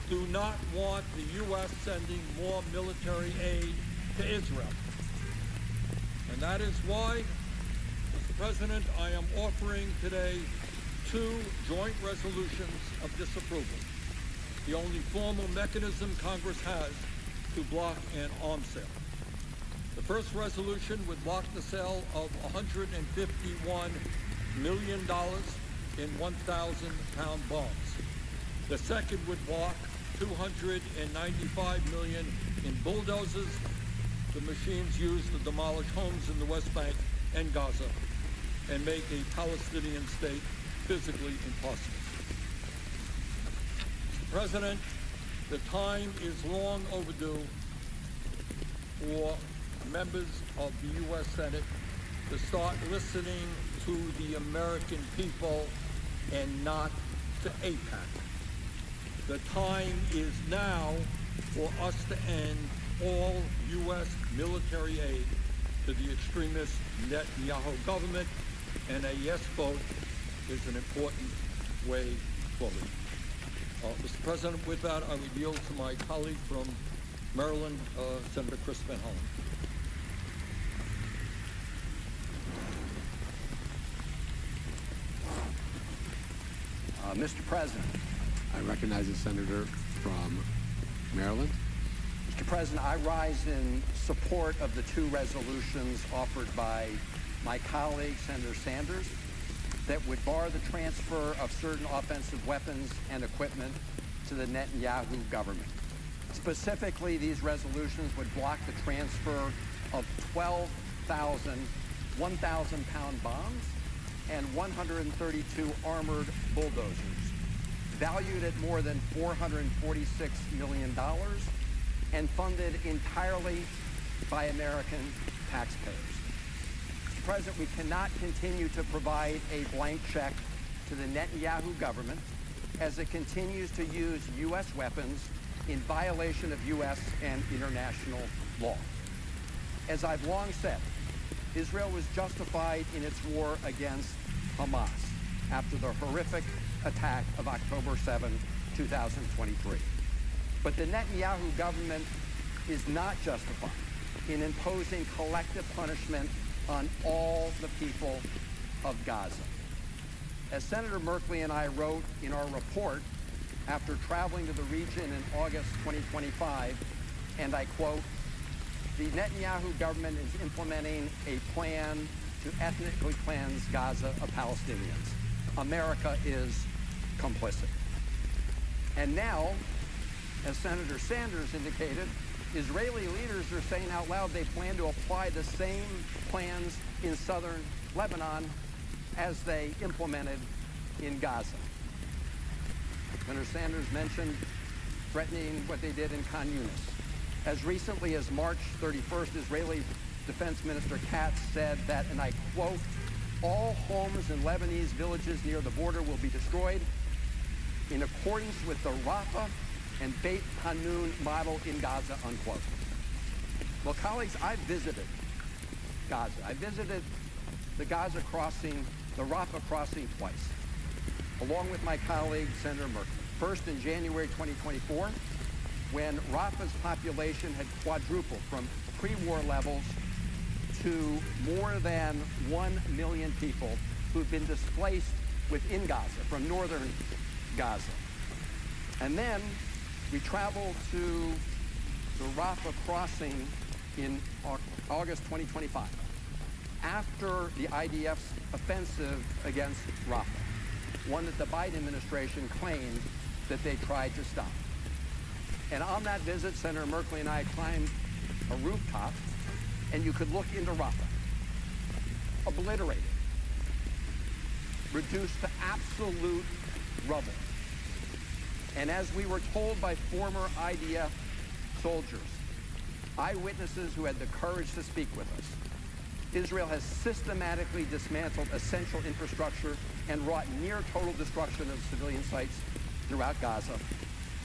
do not want the U.S. sending more military aid to Israel. And that is why, Mr. President, I am offering today 2 joint resolutions of disapproval, the only formal mechanism Congress has to block an arms sale. The first resolution would block the sale of $151 million in 1,000-pound bombs. The second would block $295 million in bulldozers, the machines used to demolish homes in the West Bank and Gaza and make a Palestinian state physically impossible. Mr. President, the time is long overdue for members of the U.S. Senate to start listening to the American people and not to AIPAC. The time is now for us to end all U.S. military aid to the extremist Netanyahu government, and a yes vote is an important way forward. Mr. President, with that, I would yield to my colleague from Maryland, Senator Chris Van Hollen. Mr. President, I recognize the senator from Maryland. Mr. President, I rise in support of the two resolutions offered by my colleague, Senator Sanders, that would bar the transfer of certain offensive weapons and equipment to the Netanyahu government. Specifically, these resolutions would block the transfer of 12,000 1,000-pound bombs and 132 armored bulldozers, valued at more than $446 million and funded entirely by American taxpayers. Mr. President, we cannot continue to provide a blank check to the Netanyahu government as it continues to use U.S. weapons in violation of U.S. and international law. As I've long said, Israel was justified in its war against Hamas after the horrific attack of October 7, 2023. But the Netanyahu government is not justified in imposing collective punishment on all the people of Gaza. As Senator Merkley and I wrote in our report after traveling to the region in August 2025, and I quote, "The Netanyahu government is implementing a plan to ethnically cleanse Gaza of Palestinians. America is complicit." And now, as Senator Sanders indicated, Israeli leaders are saying out loud they plan to apply the same plans in southern Lebanon as they implemented in Gaza. Senator Sanders mentioned threatening what they did in Khan Yunis. As recently as March 31st, Israeli Defense Minister Katz said that, and I quote, "All homes in Lebanese villages near the border will be destroyed in accordance with the Rafah and Beit Hanun model in Gaza," unquote. Well, colleagues, I visited Gaza. I visited the Gaza crossing, the Rafah crossing twice, along with my colleague, Senator Merkley. First in January 2024, when Rafah's population had quadrupled from pre-war levels to more than 1 million people who've been displaced within Gaza, from northern Gaza. And then we traveled to the Rafah crossing in August 2025, after the IDF's offensive against Rafah, one that the Biden administration claimed that they tried to stop. And on that visit, Senator Merkley and I climbed a rooftop, and you could look into Rafah, obliterated, reduced to absolute rubble. And as we were told by former IDF soldiers, eyewitnesses who had the courage to speak with us, Israel has systematically dismantled essential infrastructure and wrought near total destruction of civilian sites throughout Gaza,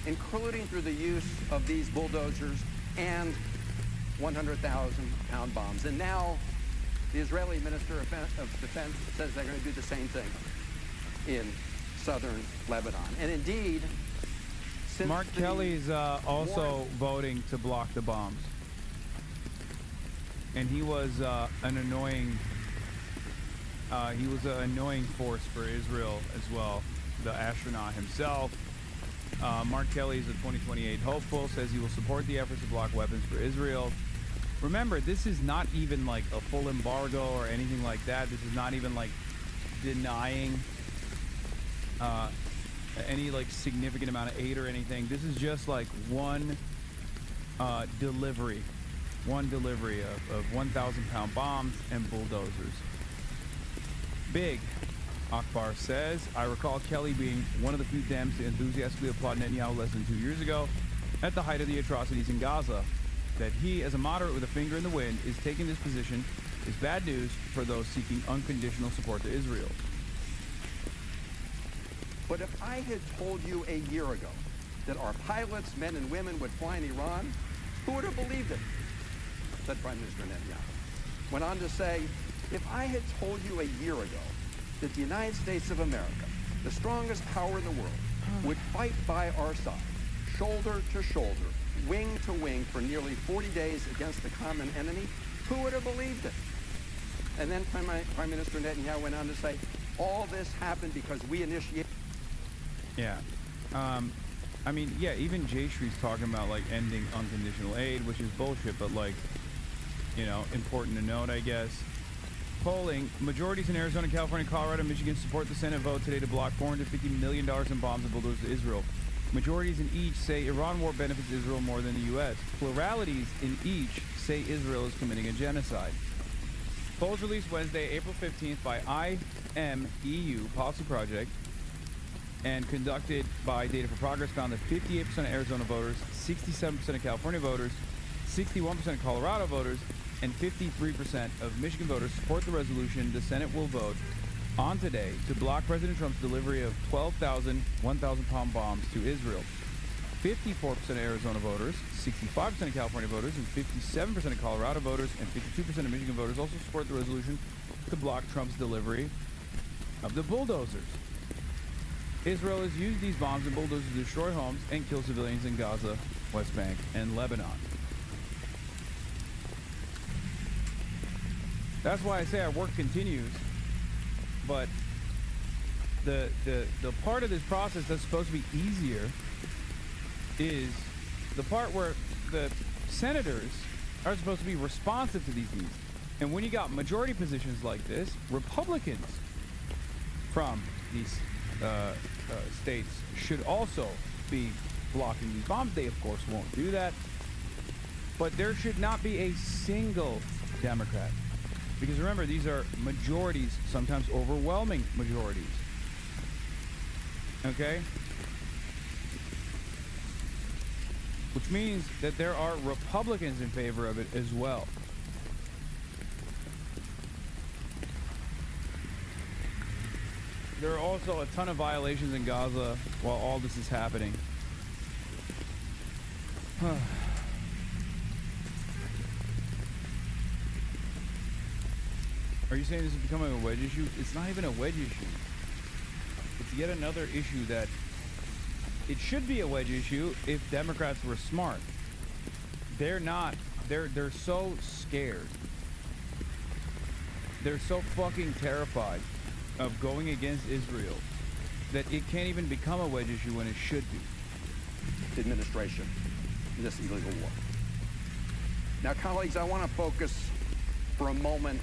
including through the use of these bulldozers and 100,000-pound bombs. And now the Israeli Minister of Defense says they're going to do the same thing in southern Lebanon. And indeed, since Mark Kelly's also voting to block the bombs. And he was an annoying force for Israel as well. The astronaut himself. Mark Kelly is a 2028 hopeful, says he will support the efforts to block weapons for Israel. Remember, this is not even like a full embargo or anything like that. This is not even like denying any like significant amount of aid or anything. This is just like one delivery of 1,000-pound bombs and bulldozers. Big, Akbar says, I recall Kelly being one of the few Dems to enthusiastically applaud Netanyahu less than 2 years ago at the height of the atrocities in Gaza. That he, as a moderate with a finger in the wind, is taking this position is bad news for those seeking unconditional support to Israel. But if I had told you a year ago that our pilots, men and women, would fly in Iran, who would have believed it? Said Prime Minister Netanyahu. Went on to say, if I had told you a year ago that the United States of America, the strongest power in the world, would fight by our side, shoulder to shoulder, wing to wing for nearly 40 days against the common enemy, who would have believed it? And then Prime Minister Netanyahu went on to say, all this happened because we initiated... Yeah. I mean, yeah, even J Street's talking about like ending unconditional aid, which is bullshit, but like, you know, important to note, I guess. Polling, majorities in Arizona, California, Colorado, and Michigan support the Senate vote today to block $450 million in bombs and bulldozers to Israel. Majorities in each say Iran war benefits Israel more than the U.S. Pluralities in each say Israel is committing a genocide. Polls released Wednesday, April 15th by IMEU Policy Project and conducted by Data for Progress found that 58% of Arizona voters, 67% of California voters, 61% of Colorado voters, and 53% of Michigan voters support the resolution the Senate will vote on today to block President Trump's delivery of 12,000 1,000-pound bombs to Israel. 54% of Arizona voters, 65% of California voters, and 57% of Colorado voters, and 52% of Michigan voters also support the resolution to block Trump's delivery of the bulldozers. Israel has used these bombs and bulldozers to destroy homes and kill civilians in Gaza, West Bank, and Lebanon. That's why I say our work continues, but the part of this process that's supposed to be easier is the part where the senators are supposed to be responsive to these needs. And when you got majority positions like this, Republicans from these states should also be blocking these bombs. They, of course, won't do that. But there should not be a single Democrat. Because remember, these are majorities, sometimes overwhelming majorities. Okay? Which means that there are Republicans in favor of it as well. There are also a ton of violations in Gaza while all this is happening. Are you saying this is becoming a wedge issue? It's not even a wedge issue. It's yet another issue that it should be a wedge issue if Democrats were smart. They're not. They're so scared. They're so fucking terrified of going against Israel that it can't even become a wedge issue when it should be. Administration in this illegal war. Now, colleagues, I want to focus for a moment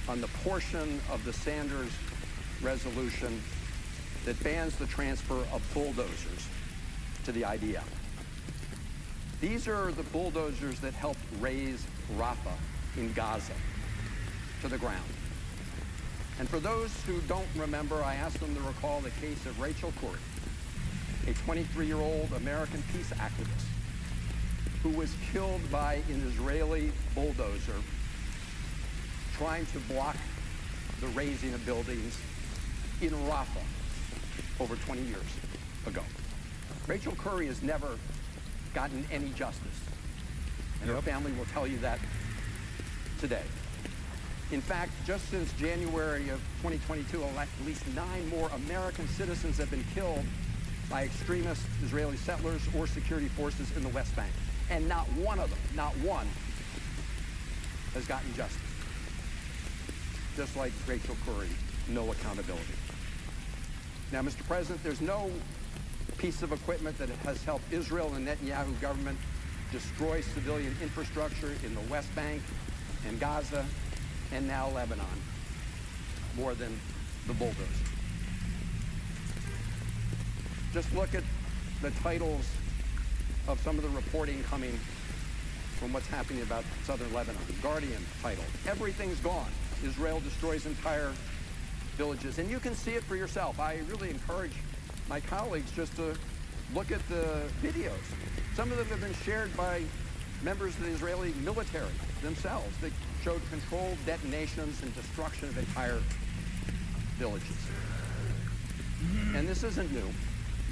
on the portion of the Sanders resolution that bans the transfer of bulldozers to the IDF. These are the bulldozers that helped raise Rafah in Gaza to the ground. And for those who don't remember, I asked them to recall the case of Rachel Corrie, a 23-year-old American peace activist who was killed by an Israeli bulldozer trying to block the razing of buildings in Rafah over 20 years ago. Rachel Corrie has never gotten any justice, and her family will tell you that today. In fact, just since January of 2022, at least 9 more American citizens have been killed by extremist Israeli settlers or security forces in the West Bank. And not one of them, not one, has gotten justice. Just like Rachel Corrie, no accountability. Now, Mr. President, there's no piece of equipment that has helped Israel and the Netanyahu government destroy civilian infrastructure in the West Bank and Gaza and now Lebanon more than the bulldozer. Just look at the titles of some of the reporting coming from what's happening about southern Lebanon. Guardian title, "Everything's gone. Israel destroys entire villages." And you can see it for yourself. I really encourage my colleagues just to look at the videos. Some of them have been shared by members of the Israeli military themselves that showed controlled detonations and destruction of entire villages. And this isn't new.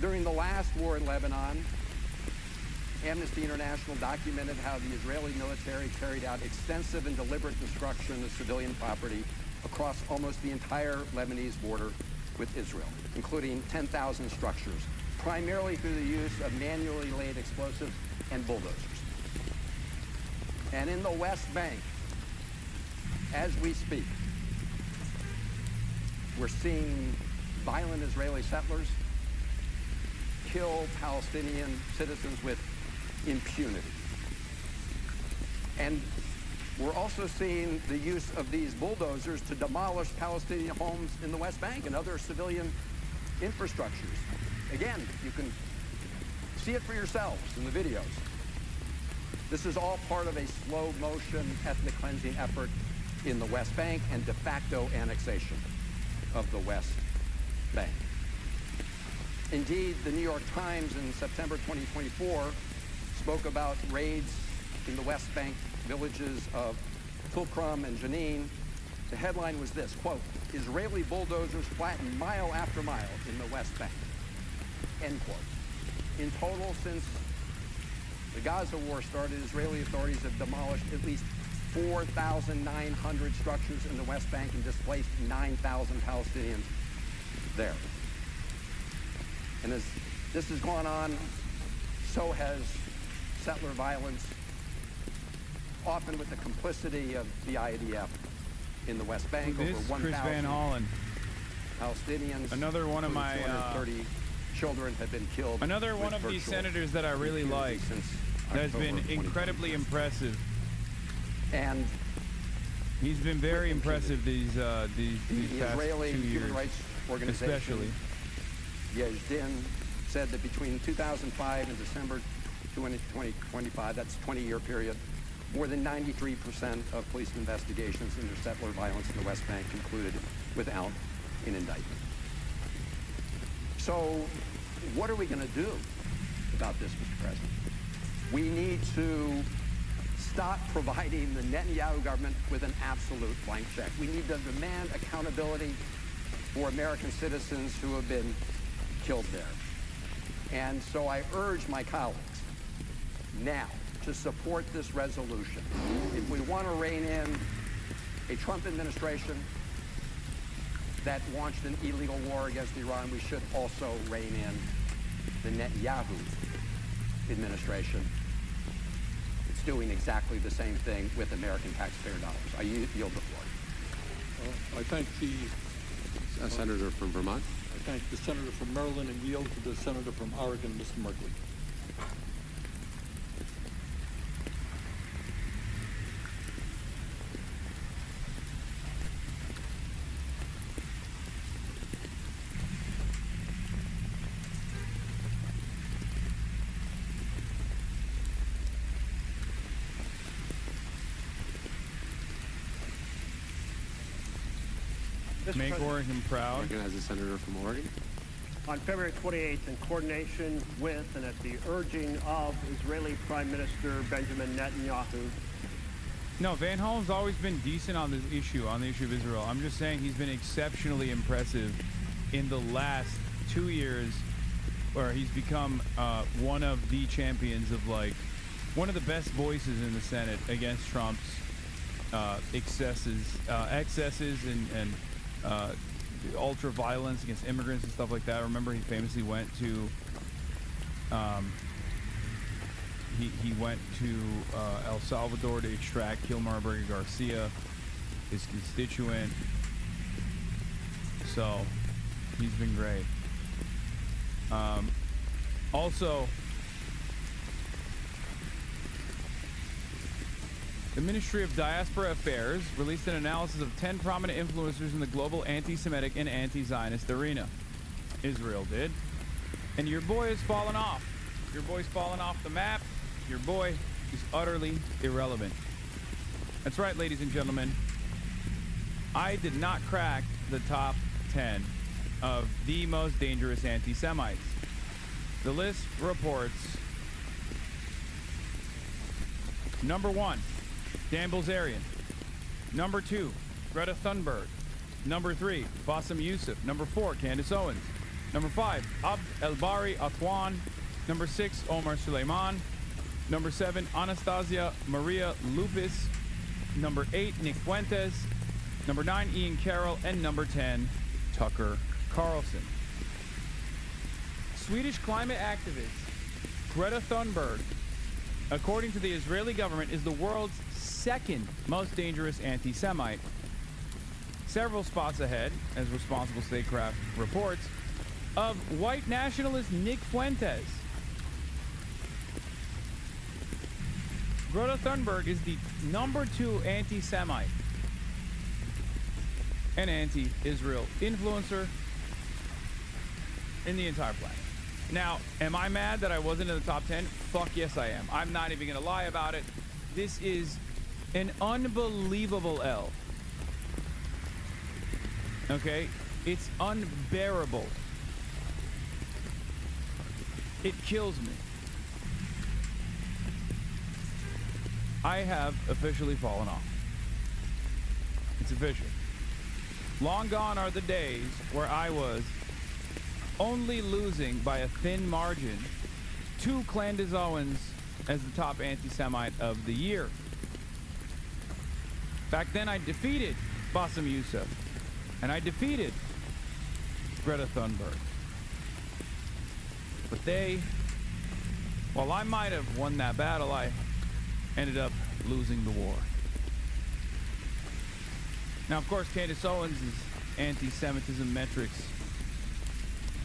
During the last war in Lebanon, Amnesty International documented how the Israeli military carried out extensive and deliberate destruction of civilian property across almost the entire Lebanese border with Israel, including 10,000 structures, primarily through the use of manually laid explosives and bulldozers. And in the West Bank, as we speak, we're seeing violent Israeli settlers kill Palestinian citizens with impunity. And we're also seeing the use of these bulldozers to demolish Palestinian homes in the West Bank and other civilian infrastructures. Again, you can see it for yourselves in the videos. This is all part of a slow-motion ethnic cleansing effort in the West Bank and de facto annexation of the West Bank. Indeed, the New York Times in September 2024 spoke about raids in the West Bank villages of Tulkrum and Jenin. The headline was this, quote, "Israeli bulldozers flatten mile after mile in the West Bank," end quote. In total, since the Gaza war started, Israeli authorities have demolished at least 4,900 structures in the West Bank and displaced 9,000 Palestinians there. And as this has gone on, so has settler violence, often with the complicity of the IDF in the West Bank. This over 1,000 Chris Van Hollen. Palestinians. Another one of my 230 children have been killed. Another one of these senators that I really like that's been incredibly impressive. And he's been very impressive these past Israeli 2 years, human rights organization, especially. Yezdin, said that between 2005 and December 2025, that's a 20-year period, more than 93% of police investigations into settler violence in the West Bank concluded without an indictment. So what are we going to do about this, Mr. President? We need to stop providing the Netanyahu government with an absolute blank check. We need to demand accountability for American citizens who have been killed there. And so I urge my colleagues now to support this resolution. If we want to rein in a Trump administration that launched an illegal war against Iran, we should also rein in the Netanyahu administration. It's doing exactly the same thing with American taxpayer dollars. I yield the floor. I thank the senator from Vermont. I thank the senator from Maryland and yield to the senator from Oregon, Mr. Merkley. Make Oregon proud. Oregon has a senator from Oregon. On February 28th, in coordination with and at the urging of Israeli Prime Minister Benjamin Netanyahu. No, Van Hollen's always been decent on this issue, on the issue of Israel. I'm just saying he's been exceptionally impressive in the last 2 years, where he's become one of the champions of, like, one of the best voices in the Senate against Trump's excesses and ultra violence against immigrants and stuff like that. I remember he famously went to he went to El Salvador to extract Kilmar Burger Garcia, his constituent. So he's been great. Also, the Ministry of Diaspora Affairs released an analysis of 10 prominent influencers in the global anti-Semitic and anti-Zionist arena. Israel did. And your boy has fallen off. Your boy's fallen off the map. Your boy is utterly irrelevant. That's right, ladies and gentlemen. I did not crack the top 10 of the most dangerous anti-Semites. The list reports: number 1, Dan Bilzerian. Number 2, Greta Thunberg. Number 3, Bassem Youssef. Number 4, Candace Owens. Number 5, Abd El-Bari Atwan. Number 6, Omar Suleiman. Number 7, Anastasia Maria Lupis. Number 8, Nick Fuentes. Number 9, Ian Carroll. And number 10, Tucker Carlson. Swedish climate activist Greta Thunberg, according to the Israeli government, is the world's second most dangerous anti-Semite. Several spots ahead, as Responsible Statecraft reports. of white nationalist Nick Fuentes. Greta Thunberg is the #2 anti-Semite and anti-Israel influencer in the entire planet. Now, am I mad that I wasn't in the top 10? Fuck yes, I am. I'm not even going to lie about it. This is an unbelievable L. Okay? It's unbearable. It kills me. I have officially fallen off. It's official. Long gone are the days where I was only losing by a thin margin to Clandis Owens as the top anti-Semite of the year. Back then I defeated Bassem Youssef and I defeated Greta Thunberg. But they, while I might have won that battle, I ended up losing the war. Now, of course, Candace Owens' anti-Semitism metrics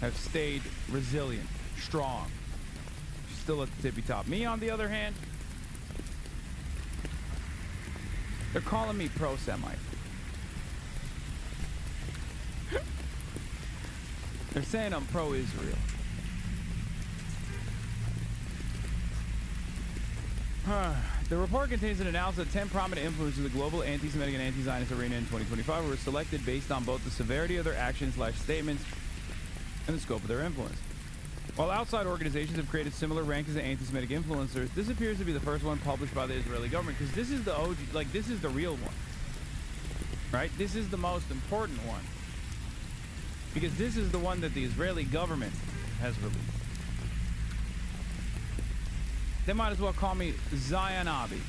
have stayed resilient, strong. She's still at the tippy top. Me, on the other hand, they're calling me pro-Semite. They're saying I'm pro-Israel. The report contains an analysis of 10 prominent influencers of the global anti-Semitic and anti-Zionist arena in 2025 who were selected based on both the severity of their actions/statements and the scope of their influence. While outside organizations have created similar rankings of anti-Semitic influencers, this appears to be the first one published by the Israeli government, because this is the OG, like, this is the real one. Right? This is the most important one. Because this is the one that the Israeli government has released. They might as well call me Zionabi.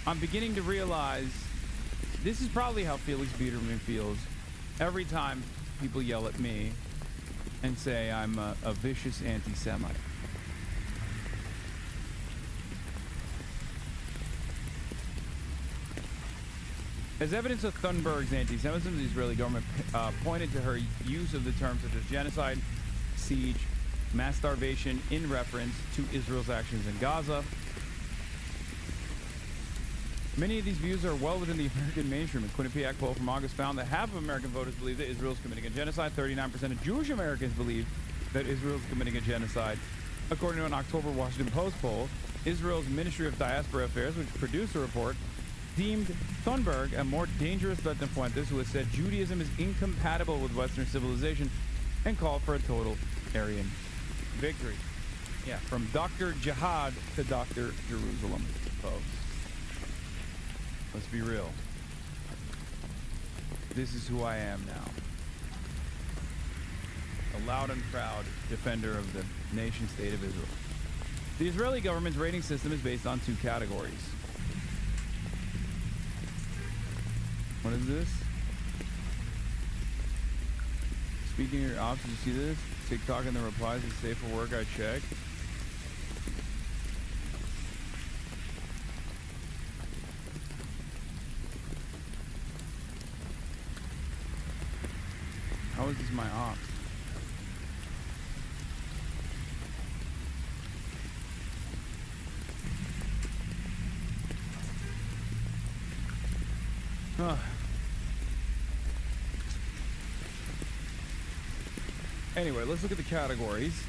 I'm beginning to realize this is probably how Felix Biederman feels every time people yell at me and say I'm a vicious anti-Semite. As evidence of Thunberg's anti-Semitism, the Israeli government pointed to her use of the terms such as genocide, siege, mass starvation in reference to Israel's actions in Gaza. Many of these views are well within the American mainstream. A Quinnipiac poll from August found that half of American voters believe that Israel is committing a genocide. 39% of Jewish Americans believe that Israel is committing a genocide. According to an October Washington Post poll, Israel's Ministry of Diaspora Affairs, which produced the report, deemed Thunberg a more dangerous threat than Fuentes, who has said Judaism is incompatible with Western civilization, and called for a total Aryan victory. Yeah, from Dr. Jihad to Dr. Jerusalem, folks. Let's be real. This is who I am now. A loud and proud defender of the nation state of Israel. The Israeli government's rating system is based on 2 categories. What is this? Speaking of your ops, did you see this? TikTok and the replies is safe for work, I checked. How is this my ops? Anyway, let's look at the categories.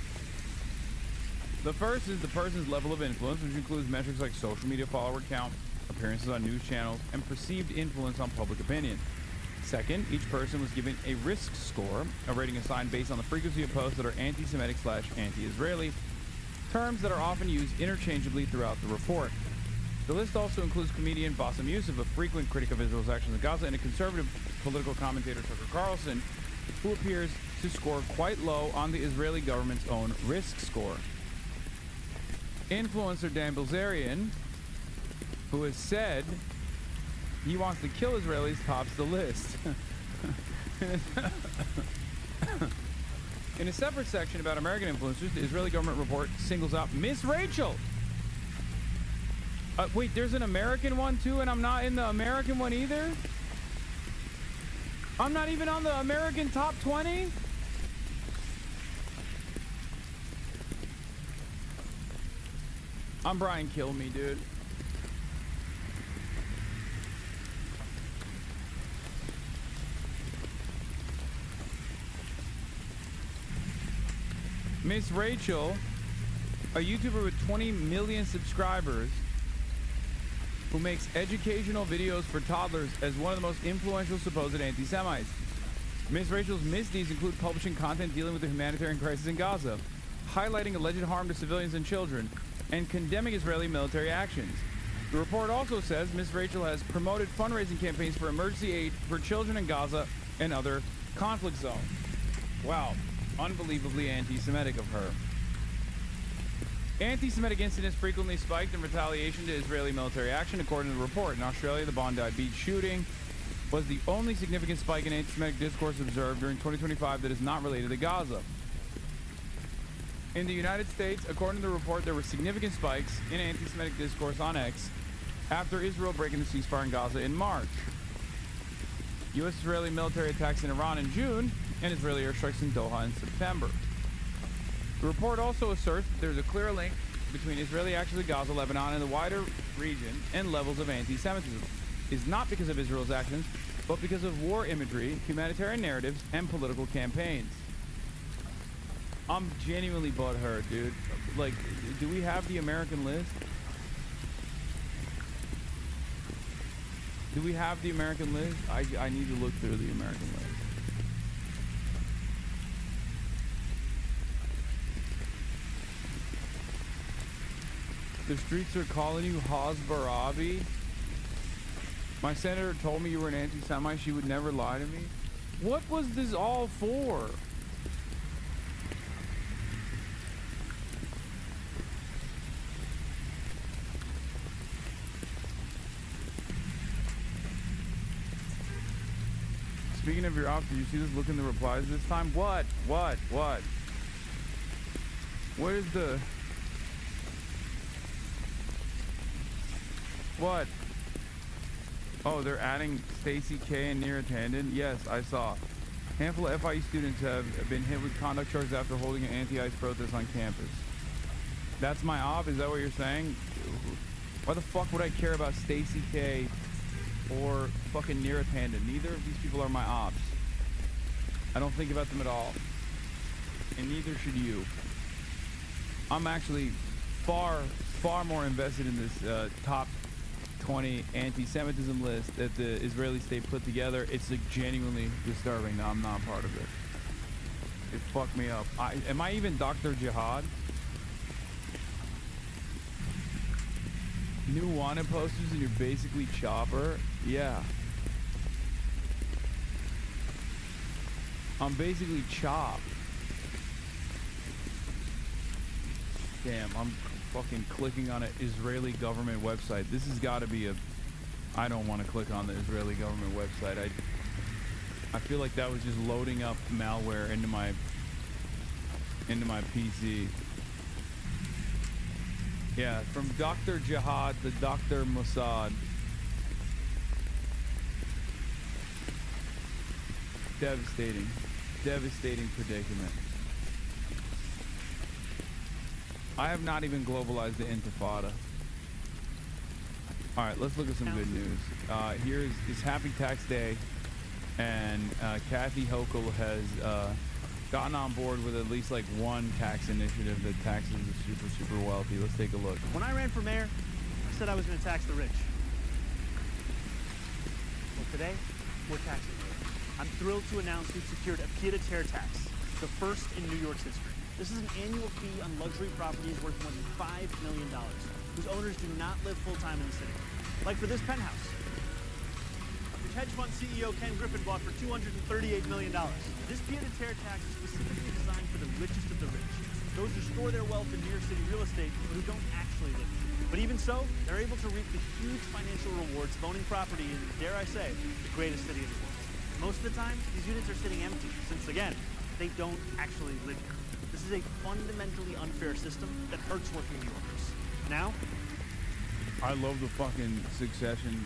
The first is the person's level of influence, which includes metrics like social media follower count, appearances on news channels, and perceived influence on public opinion. Second, each person was given a risk score, a rating assigned based on the frequency of posts that are anti-Semitic/anti-Israeli, terms that are often used interchangeably throughout the report. The list also includes comedian Bassem Youssef, a frequent critic of Israel's actions in Gaza, and a conservative political commentator, Tucker Carlson, who appears to score quite low on the Israeli government's own risk score. Influencer Dan Bilzerian, who has said he wants to kill Israelis, tops the list. In a separate section about American influencers, the Israeli government report singles out Miss Rachel. Wait, there's an American one too, and I'm not in the American one either? I'm not even on the American top 20? I'm Brian, kill me, dude. Miss Rachel, a YouTuber with 20 million subscribers who makes educational videos for toddlers as one of the most influential supposed anti-Semites. Miss Rachel's misdeeds include publishing content dealing with the humanitarian crisis in Gaza, highlighting alleged harm to civilians and children, and condemning Israeli military actions. The report also says Miss Rachel has promoted fundraising campaigns for emergency aid for children in Gaza and other conflict zones. Wow. Unbelievably anti-Semitic of her. Anti-Semitic incidents frequently spiked in retaliation to Israeli military action, according to the report. In Australia, the Bondi Beach shooting was the only significant spike in anti-Semitic discourse observed during 2025 that is not related to Gaza. In the United States, according to the report, there were significant spikes in anti-Semitic discourse on X after Israel breaking the ceasefire in Gaza in March. U.S.-Israeli military attacks in Iran in June, and Israeli airstrikes in Doha in September. The report also asserts that there's a clear link between Israeli actions in Gaza, Lebanon, and the wider region and levels of anti-Semitism. It's not because of Israel's actions, but because of war imagery, humanitarian narratives, and political campaigns. I'm genuinely butthurt, dude. Like, do we have the American list? Do we have the American list? I need to look through the American list. The streets are calling you Hasbarabi. My senator told me you were an anti-Semite. She would never lie to me. What was this all for? Speaking of your ops, did you see this? Look in the replies this time. What? What? Where's the... What? Oh, they're adding Stacy K and Neera Tanden? Yes, I saw. Handful of FIU students have been hit with conduct charges after holding an anti-ICE protest on campus. That's my op? Is that what you're saying? Why the fuck would I care about Stacy K or fucking Neera Tanden? Neither of these people are my ops. I don't think about them at all. And neither should you. I'm actually far more invested in this top 20 anti-Semitism list that the Israeli state put together. It's like genuinely disturbing that I'm not part of it. It fucked me up. Am I even Dr. Jihad? New wanted posters and you're basically Chopper? Yeah. I'm basically Chop. Damn, I'm fucking clicking on an Israeli government website. This has got to be a... I don't want to click on the Israeli government website. I feel like that was just loading up malware into my PC. Yeah, from Dr. Jihad to Dr. Mossad. Devastating predicament. I have not even globalized the Intifada. All right, let's look at some good news. Here is Happy Tax Day, and Kathy Hochul has gotten on board with at least like one tax initiative that taxes the super wealthy. Let's take a look. When I ran for mayor, I said I was going to tax the rich. Well, today, we're taxing the rich. I'm thrilled to announce we've secured a pied-à-terre tax, the first in New York's history. This is an annual fee on luxury properties worth more than $5 million, whose owners do not live full-time in the city. Like for this penthouse, which hedge fund CEO Ken Griffin bought for $238 million. This pied-à-terre tax is specifically designed for the richest of the rich, those who store their wealth in New York City real estate but who don't actually live there. But even so, they're able to reap the huge financial rewards of owning property in, dare I say, the greatest city in the world. Most of the time, these units are sitting empty, since again, they don't actually live here. This is a fundamentally unfair system that hurts working New Yorkers. Now, I love the fucking Succession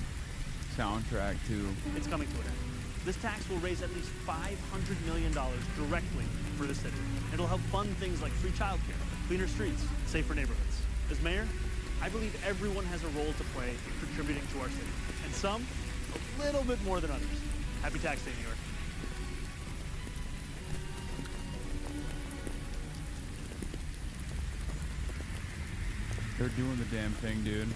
soundtrack too. It's coming to an end. This tax will raise at least $500 million directly for the city. It'll help fund things like free childcare, cleaner streets, safer neighborhoods. As mayor, I believe everyone has a role to play in contributing to our city, and some a little bit more than others. Happy Tax Day, New York. They're doing the damn thing, dude.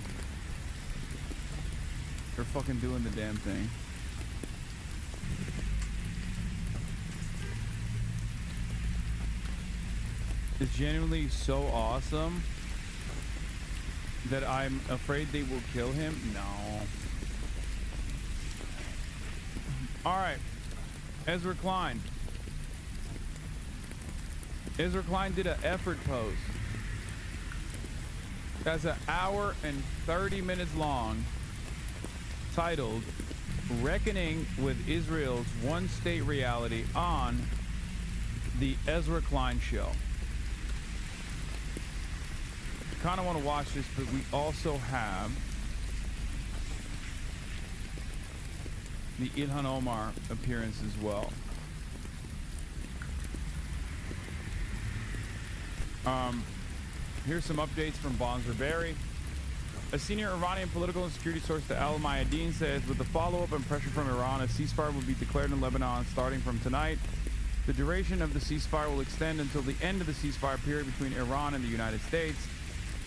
They're fucking doing the damn thing. It's genuinely so awesome that I'm afraid they will kill him. No. All right. Ezra Klein. Ezra Klein did an effort post. That's an hour and 30 minutes long, titled Reckoning with Israel's One-State Reality on the Ezra Klein Show. Kind of want to watch this, but we also have the Ilhan Omar appearance as well. Here's some updates from Bonzer Berry. A senior Iranian political and security source to Al Mayadeen says, with the follow-up and pressure from Iran, a ceasefire will be declared in Lebanon starting from tonight. The duration of the ceasefire will extend until the end of the ceasefire period between Iran and the United States.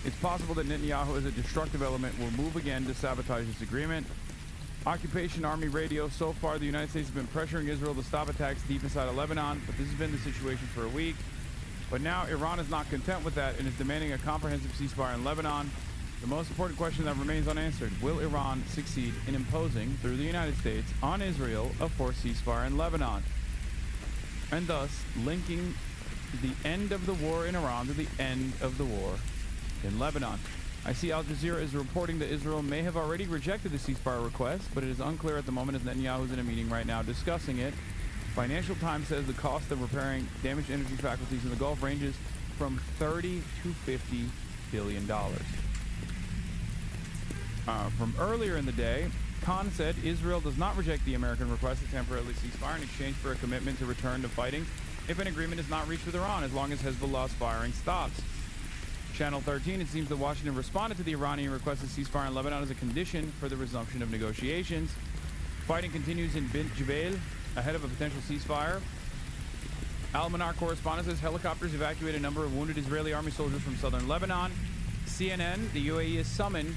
It's possible that Netanyahu, as a destructive element, will move again to sabotage this agreement. Occupation Army Radio. So far, the United States has been pressuring Israel to stop attacks deep inside of Lebanon, but this has been the situation for a week. But now Iran is not content with that and is demanding a comprehensive ceasefire in Lebanon. The most important question that remains unanswered: will Iran succeed in imposing, through the United States, on Israel a forced ceasefire in Lebanon, and thus linking the end of the war in Iran to the end of the war in Lebanon? I see Al Jazeera is reporting that Israel may have already rejected the ceasefire request, but it is unclear at the moment as Netanyahu is in a meeting right now discussing it. Financial Times says the cost of repairing damaged energy faculties in the Gulf ranges from $30 to $50 billion. From earlier in the day, Khan said Israel does not reject the American request to temporarily ceasefire in exchange for a commitment to return to fighting if an agreement is not reached with Iran, as long as Hezbollah's firing stops. Channel 13, it seems that Washington responded to the Iranian request to ceasefire in Lebanon as a condition for the resumption of negotiations. Fighting continues in Bint Jbeil ahead of a potential ceasefire. Al-Manar correspondent says helicopters evacuate a number of wounded Israeli army soldiers from southern Lebanon. CNN, the UAE has summoned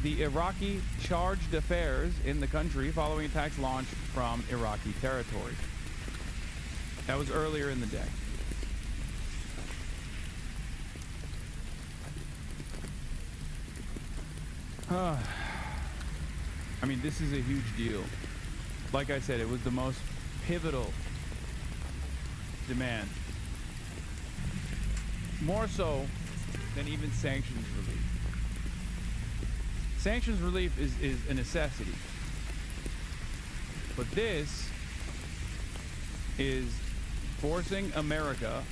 the Iraqi chargé d'affaires in the country following attacks launched from Iraqi territory. That was earlier in the day. I mean, this is a huge deal. Like I said, it was the most pivotal demand. More so than even sanctions relief. Sanctions relief is a necessity. But this is forcing America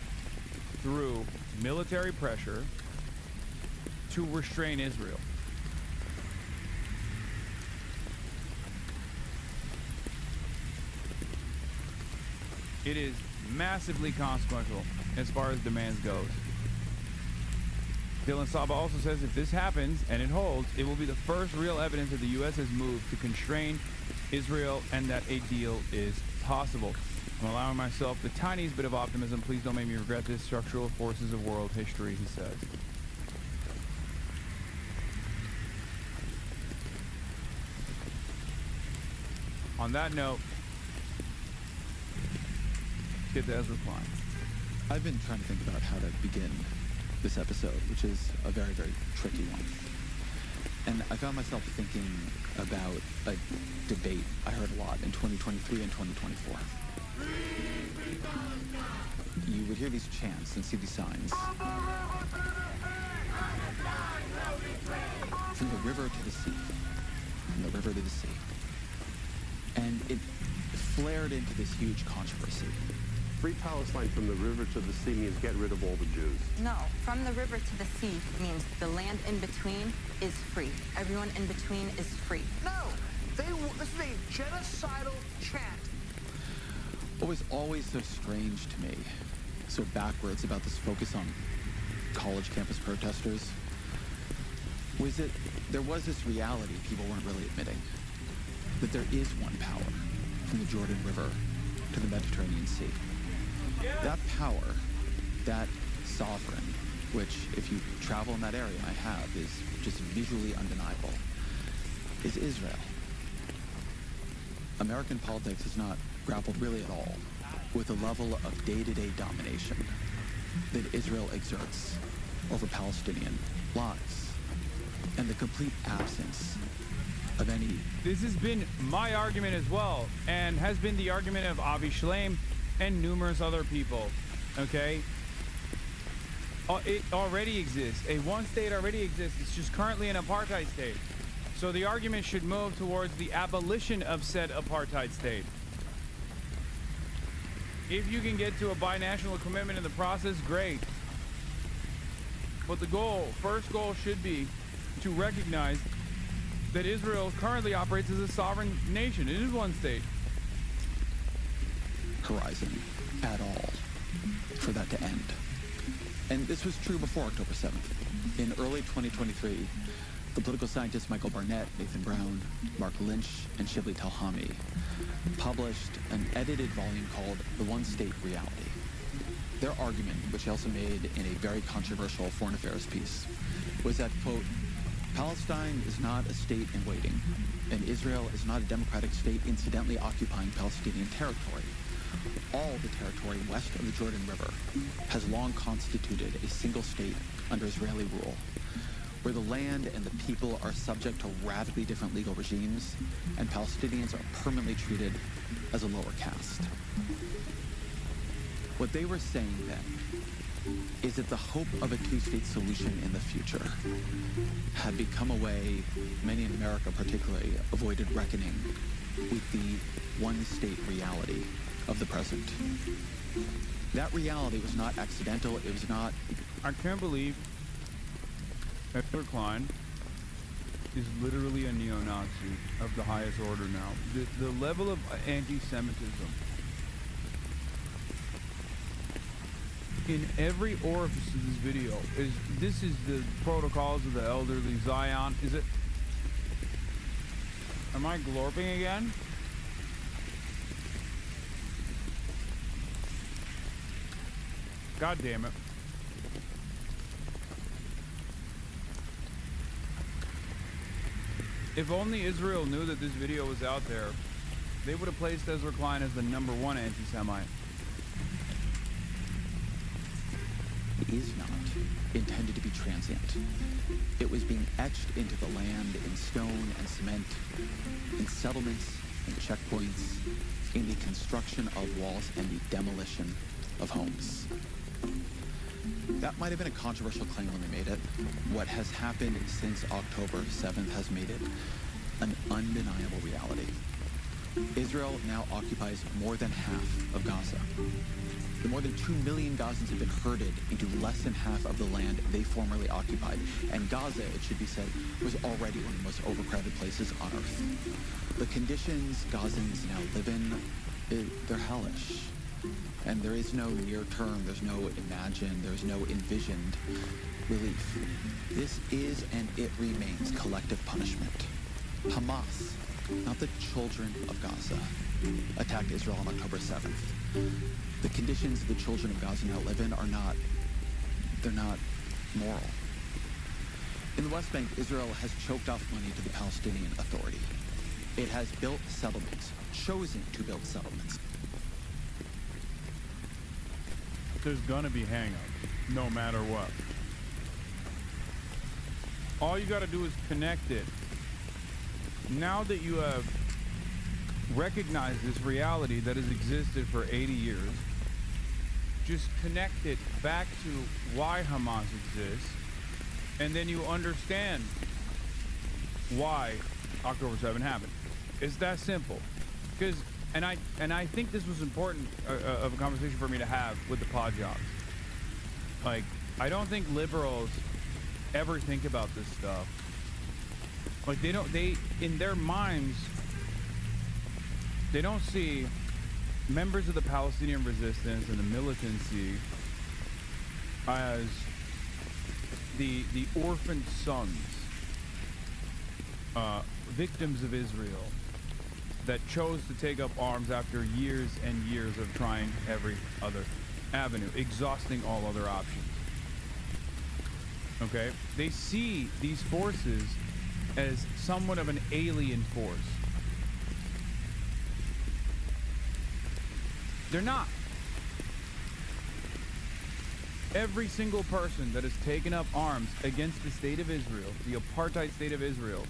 through military pressure to restrain Israel. It is massively consequential as far as demands goes. Dylan Saba also says if this happens and it holds, it will be the first real evidence that the U.S. has moved to constrain Israel and that a deal is possible. I'm allowing myself the tiniest bit of optimism. Please don't make me regret this. Structural forces of world history, he says. On that note, let's get to Ezra Klein. I've been trying to think about how to begin this episode, which is a very, very tricky one. And I found myself thinking about a debate I heard a lot in 2023 and 2024. You would hear these chants and see these signs. From the river to the sea. From the river to the sea. And it flared into this huge controversy. Free Palestine from the river to the sea means get rid of all the Jews. No, from the river to the sea means the land in between is free. Everyone in between is free. No, this is a genocidal chant What was always so strange to me, so backwards about this focus on college campus protesters, was that there was this reality people weren't really admitting. That there is one power, from the Jordan River to the Mediterranean Sea. That power, that sovereign, which if you travel in that area, I have, is just visually undeniable, is Israel. American politics has not grappled really at all with the level of day-to-day domination that Israel exerts over Palestinian lives, and the complete absence of any... This has been my argument as well, and has been the argument of Avi Shlaim and numerous other people, okay? It already exists. A one state already exists. It's just currently an apartheid state. So the argument should move towards the abolition of said apartheid state. If you can get to a binational commitment in the process, great. But the goal, first goal should be to recognize that Israel currently operates as a sovereign nation. It is one state. Horizon at all for that to end. And this was true before October 7th. In early 2023, the political scientists Michael Barnett, Nathan Brown, Mark Lynch, and Shibli Talhami published an edited volume called The One State Reality. Their argument, which they also made in a very controversial foreign affairs piece, was that, quote, Palestine is not a state in waiting, and Israel is not a democratic state incidentally occupying Palestinian territory. All the territory west of the Jordan River has long constituted a single state under Israeli rule, where the land and the people are subject to radically different legal regimes, and Palestinians are permanently treated as a lower caste. What they were saying then is that the hope of a two-state solution in the future had become a way many in America particularly avoided reckoning with the one-state reality of the present. That reality was not accidental. It was not... I can't believe Ezra Klein is literally a neo-Nazi of the highest order now. The level of anti-Semitism in every orifice of this video this is the protocols of the elderly Zion. Is it? Am I glorping again? God damn it. If only Israel knew that this video was out there, they would have placed Ezra Klein as the #1 anti-Semite. It is not intended to be transient. It was being etched into the land in stone and cement, in settlements and checkpoints, in the construction of walls and the demolition of homes. That might have been a controversial claim when they made it. What has happened since October 7th has made it an undeniable reality. Israel now occupies more than half of Gaza. The more than 2 million Gazans have been herded into less than half of the land they formerly occupied. And Gaza, it should be said, was already one of the most overcrowded places on Earth. The conditions Gazans now live in, they're hellish. And there is no near term, there's no imagined, there's no envisioned relief. This is and it remains collective punishment. Hamas, not the children of Gaza, attacked Israel on October 7th. The conditions the children of Gaza now live in are not, they're not moral. In the West Bank, Israel has choked off money to the Palestinian Authority. It has built settlements, chosen to build settlements. There's gonna be hang-ups, no matter what. All you gotta do is connect it. Now that you have recognized this reality that has existed for 80 years, just connect it back to why Hamas exists, and then you understand why October 7 happened. It's that simple. Because And I think this was important of a conversation for me to have with the pod jobs. Like, I don't think liberals ever think about this stuff. Like, they in their minds, they don't see members of the Palestinian resistance and the militancy as the orphaned sons, victims of Israel, that chose to take up arms after years and years of trying every other avenue, exhausting all other options. Okay? They see these forces as somewhat of an alien force. They're not. Every single person that has taken up arms against the state of Israel, the apartheid state of Israel,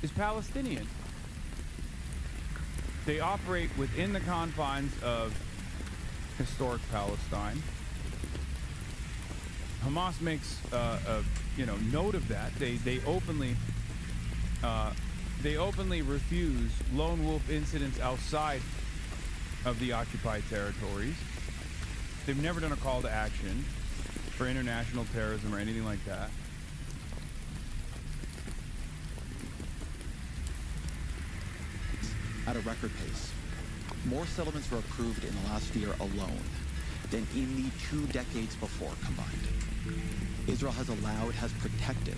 is Palestinian. They operate within the confines of historic Palestine. Hamas makes a note of that. They openly refuse lone wolf incidents outside of the occupied territories. They've never done a call to action for international terrorism or anything like that. At a record pace. More settlements were approved in the last year alone than in the 2 decades before combined. Israel has protected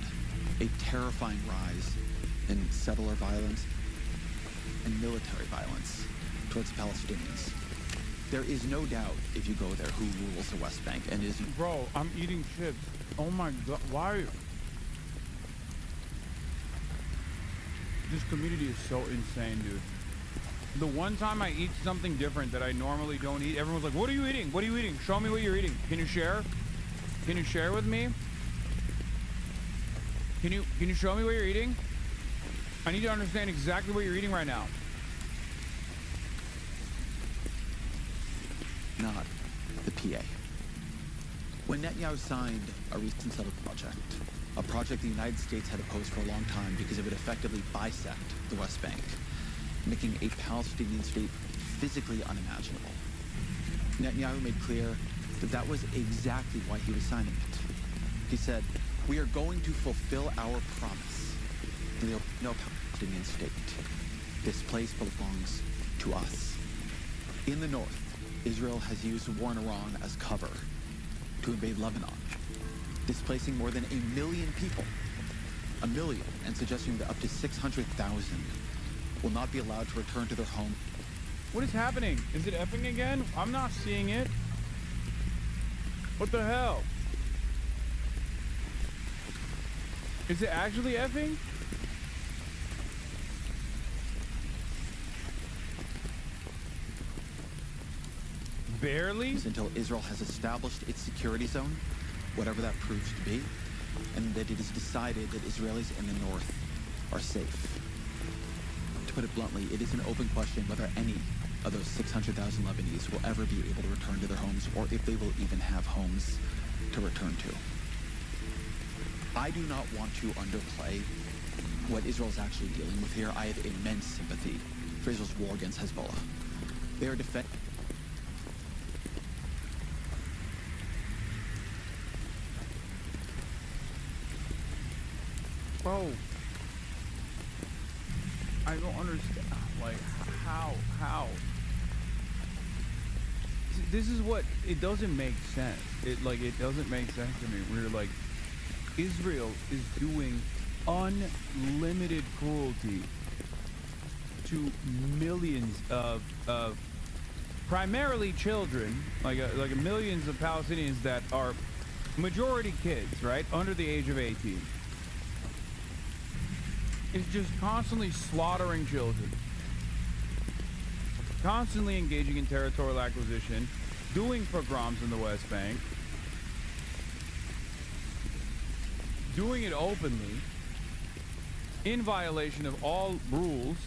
a terrifying rise in settler violence and military violence towards Palestinians. There is no doubt, if you go there, who rules the West Bank and is... Bro, I'm eating chips. Oh my God, why? This community is so insane, dude. The one time I eat something different that I normally don't eat, everyone's like, what are you eating? What are you eating? Show me what you're eating. Can you share? Can you share with me? Can you show me what you're eating? I need to understand exactly what you're eating right now. Not the PA. When Netanyahu signed a recent settlement project, a project the United States had opposed for a long time because it would effectively bisect the West Bank, making a Palestinian state physically unimaginable. Netanyahu made clear that that was exactly why he was signing it. He said, "We are going to fulfill our promise. There will be no Palestinian state. This place belongs to us." In the north, Israel has used war in Iran as cover to invade Lebanon, displacing more than 1 million people. 1 million, and suggesting that up to 600,000 will not be allowed to return to their home. What is happening? Is it effing again? I'm not seeing it. What the hell? Is it actually effing? Barely? Until Israel has established its security zone, whatever that proves to be, and that it is decided that Israelis in the north are safe. To put it bluntly, it is an open question whether any of those 600,000 Lebanese will ever be able to return to their homes, or if they will even have homes to return to. I do not want to underplay what Israel is actually dealing with here. I have immense sympathy for Israel's war against Hezbollah. They are defending... Bro, I don't understand. Like, how? This is what, it doesn't make sense. It doesn't make sense to me. We're like, Israel is doing unlimited cruelty to millions of primarily children, like millions of Palestinians that are majority kids, right, under the age of 18. It's just constantly slaughtering children, constantly engaging in territorial acquisition, doing pogroms in the West Bank, doing it openly, in violation of all rules,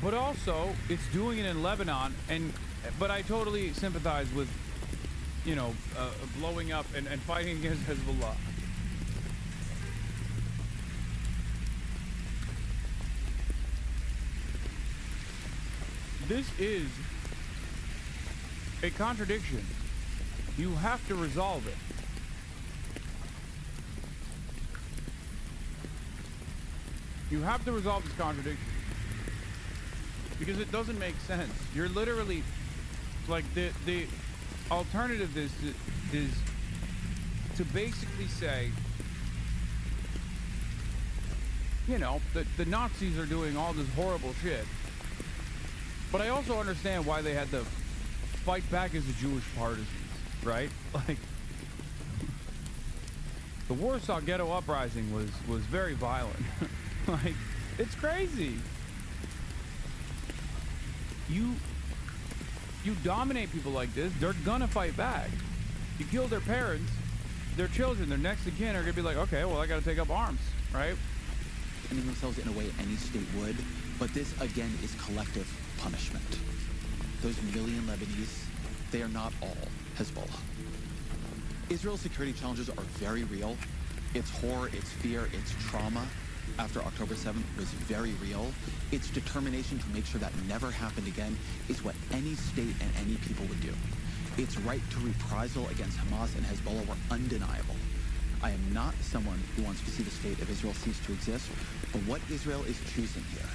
but also it's doing it in Lebanon. But I totally sympathize with, blowing up and fighting against Hezbollah. This is a contradiction. You have to resolve it. You have to resolve this contradiction. because it doesn't make sense. You're literally, like, the alternative is to basically say, you know, the Nazis are doing all this horrible shit. But I also understand why they had to fight back as the Jewish partisans, right? Like, the Warsaw Ghetto Uprising was very violent. Like, it's crazy. You dominate people like this, they're gonna fight back. You kill their parents, their children, their next of kin are gonna be like, okay, well, I gotta take up arms, right? Defending themselves in a way any state would, but this again is collective punishment. Those million Lebanese, they are not all Hezbollah. Israel's security challenges are very real. Its horror, its fear, its trauma after October 7th was very real. Its determination to make sure that never happened again is what any state and any people would do. Its right to reprisal against Hamas and Hezbollah were undeniable. I am not someone who wants to see the state of Israel cease to exist, but what Israel is choosing here,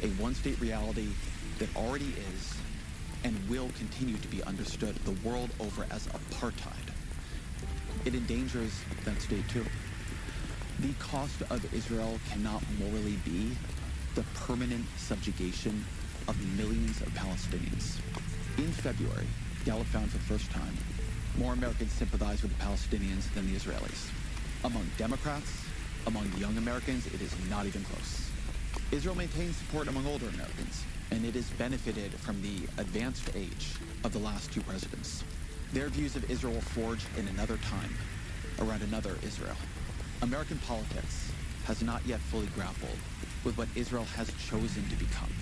a one-state reality that already is and will continue to be understood the world over as apartheid. It endangers that state too. The cost of Israel cannot morally be the permanent subjugation of millions of Palestinians. In February, Gallup found for the first time, more Americans sympathize with the Palestinians than the Israelis. Among Democrats, among young Americans, it is not even close. Israel maintains support among older Americans, and it has benefited from the advanced age of the last two presidents. Their views of Israel were forged in another time, around another Israel. American politics has not yet fully grappled with what Israel has chosen to become.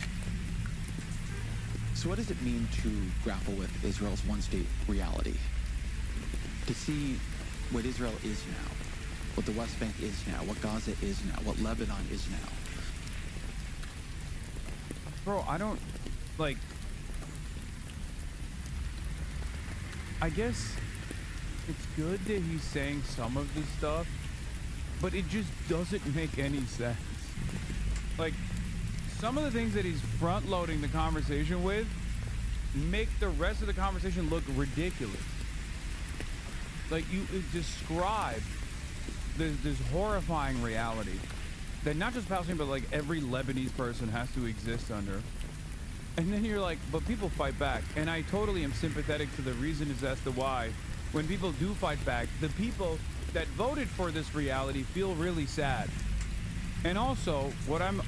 So what does it mean to grapple with Israel's one-state reality? To see what Israel is now, what the West Bank is now, what Gaza is now, what Lebanon is now. Bro, I don't, like, I guess it's good that he's saying some of this stuff, but it just doesn't make any sense. Like, some of the things that he's front-loading the conversation with make the rest of the conversation look ridiculous. Like, you describe this horrifying reality that not just Palestine, but like every Lebanese person has to exist under. And then you're like, but people fight back. And I totally am sympathetic to the reasons as to why, when people do fight back, the people that voted for this reality feel really sad. And also, what I'm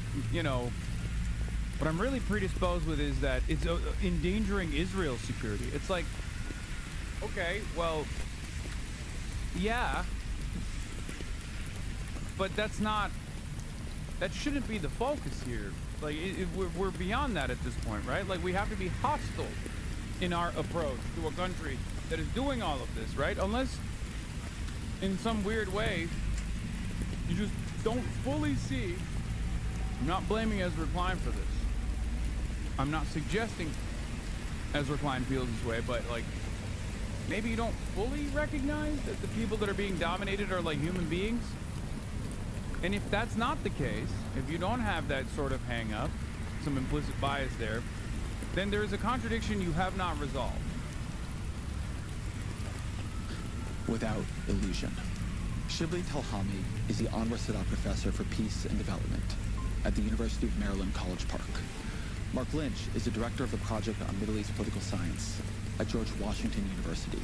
really predisposed with is that it's endangering Israel's security. It's like, okay, well, yeah, but that shouldn't be the focus here. Like, we're beyond that at this point, right? Like, we have to be hostile in our approach to a country that is doing all of this, right? Unless, in some weird way, you just don't fully see. I'm not blaming Ezra Klein for this. I'm not suggesting Ezra Klein feels this way, but, like, maybe you don't fully recognize that the people that are being dominated are like human beings. And if that's not the case, if you don't have that sort of hang up, some implicit bias there, then there is a contradiction you have not resolved. Without illusion. Shibli Telhami is the Anwar Sadat Professor for Peace and Development at the University of Maryland, College Park. Mark Lynch is the Director of the Project on Middle East Political Science at George Washington University.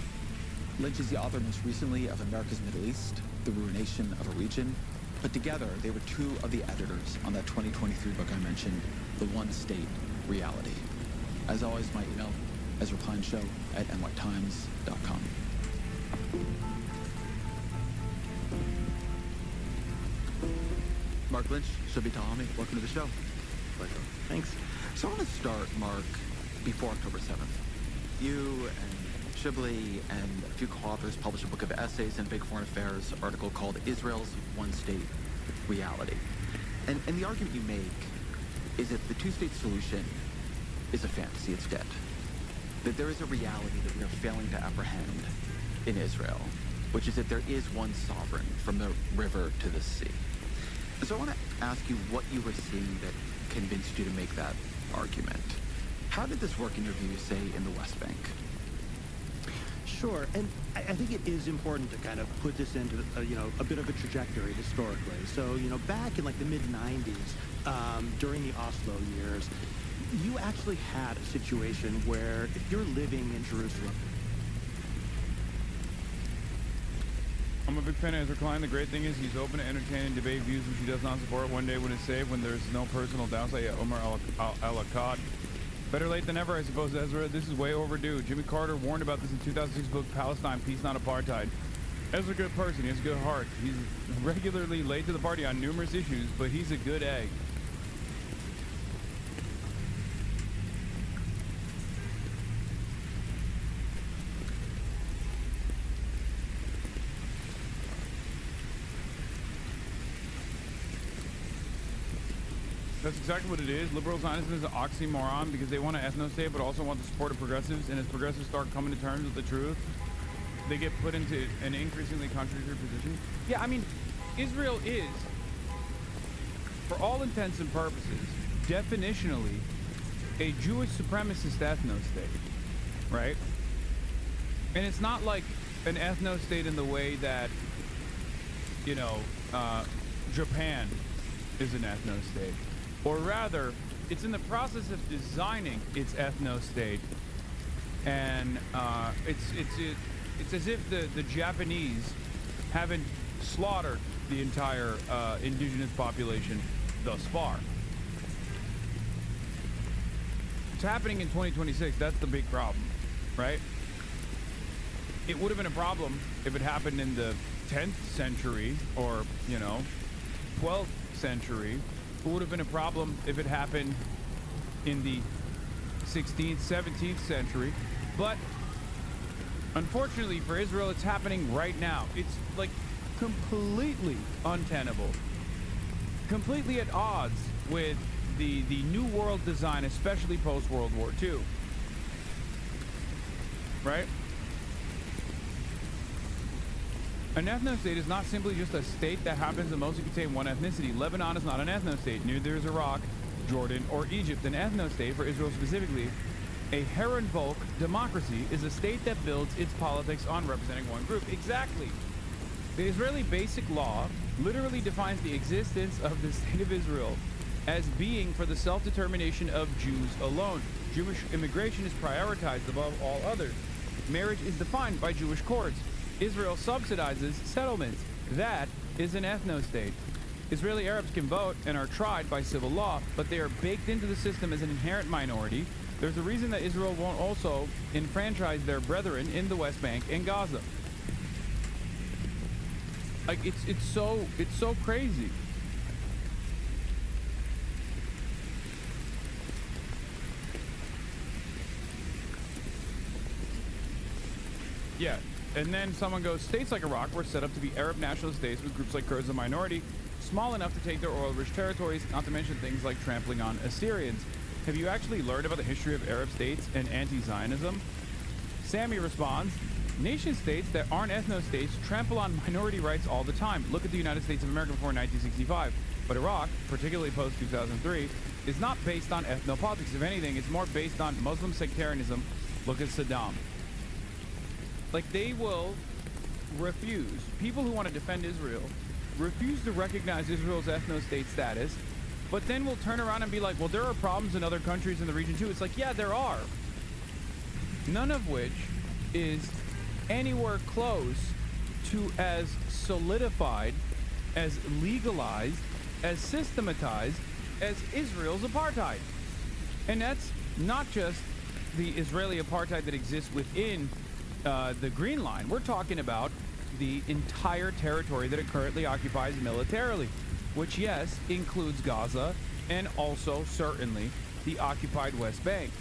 Lynch is the author most recently of America's Middle East, The Ruination of a Region, but together they were two of the editors on that 2023 book I mentioned, The One State Reality. As always, my email, EzraKleinShow@nytimes.com. Mark Lynch, Shibli Telhami, welcome to the show. Thanks. So I want to start, Mark, before October 7th. You and Shibli and a few co-authors published a book of essays in Big Foreign Affairs article called Israel's One-State Reality. And the argument you make is that the two-state solution is a fantasy, it's dead. That there is a reality that we are failing to apprehend in Israel, which is that there is one sovereign from the river to the sea. So I want to ask you what you were seeing that convinced you to make that argument. How did this work in your view, say, in the West Bank? Sure, and I think it is important to kind of put this into, a bit of a trajectory historically. So, back in like the mid-90s, during the Oslo years, you actually had a situation where if you're living in Jerusalem, I'm a big fan of Ezra Klein. The great thing is he's open to entertain and debate views which he does not support. One day when it's saved, when there's no personal downside. Yeah, Omar al-Akkad. Better late than ever, I suppose, Ezra. This is way overdue. Jimmy Carter warned about this in 2006 book, Palestine, Peace, Not Apartheid. Ezra's a good person. He has a good heart. He's regularly late to the party on numerous issues, but he's a good egg. That's exactly what it is. Liberal Zionism is an oxymoron because they want an ethno-state but also want the support of progressives, and as progressives start coming to terms with the truth, they get put into an increasingly contradictory position. Yeah, I mean, Israel is, for all intents and purposes, definitionally a Jewish supremacist ethno-state, right? And it's not like an ethno-state in the way that, Japan is an ethno-state. Or rather, it's in the process of designing its ethno-state, and it's as if the Japanese haven't slaughtered the entire indigenous population thus far. It's happening in 2026. That's the big problem, right? It would have been a problem if it happened in the 10th century or 12th century. It would have been a problem if it happened in the 16th, 17th century. But unfortunately for Israel, it's happening right now. It's like completely untenable, completely at odds with the New World design, especially post-World War II. Right? An ethno-state is not simply just a state that happens to mostly contain one ethnicity. Lebanon is not an ethno-state. Neither is Iraq, Jordan, or Egypt. An ethno-state, for Israel specifically, a Herrenvolk democracy, is a state that builds its politics on representing one group. Exactly. The Israeli Basic Law literally defines the existence of the state of Israel as being for the self-determination of Jews alone. Jewish immigration is prioritized above all others. Marriage is defined by Jewish courts. Israel subsidizes settlements. That is an ethno-state. Israeli Arabs can vote and are tried by civil law, but they are baked into the system as an inherent minority. There's a reason that Israel won't also enfranchise their brethren in the West Bank and Gaza. Like, it's so crazy. Yeah. And then someone goes, states like Iraq were set up to be Arab nationalist states with groups like Kurds a minority, small enough to take their oil-rich territories, not to mention things like trampling on Assyrians. Have you actually learned about the history of Arab states and anti-Zionism? Sammy responds, nation states that aren't ethno-states trample on minority rights all the time. Look at the United States of America before 1965. But Iraq, particularly post-2003, is not based on ethnopolitics. If anything, it's more based on Muslim sectarianism. Look at Saddam. Like, they will refuse, people who want to defend Israel, refuse to recognize Israel's ethno-state status, but then will turn around and be like, well, there are problems in other countries in the region too. It's like, yeah, there are. None of which is anywhere close to as solidified, as legalized, as systematized as Israel's apartheid. And that's not just the Israeli apartheid that exists within the Green Line. We're talking about the entire territory that it currently occupies militarily, which, yes, includes Gaza and also certainly the occupied West Bank.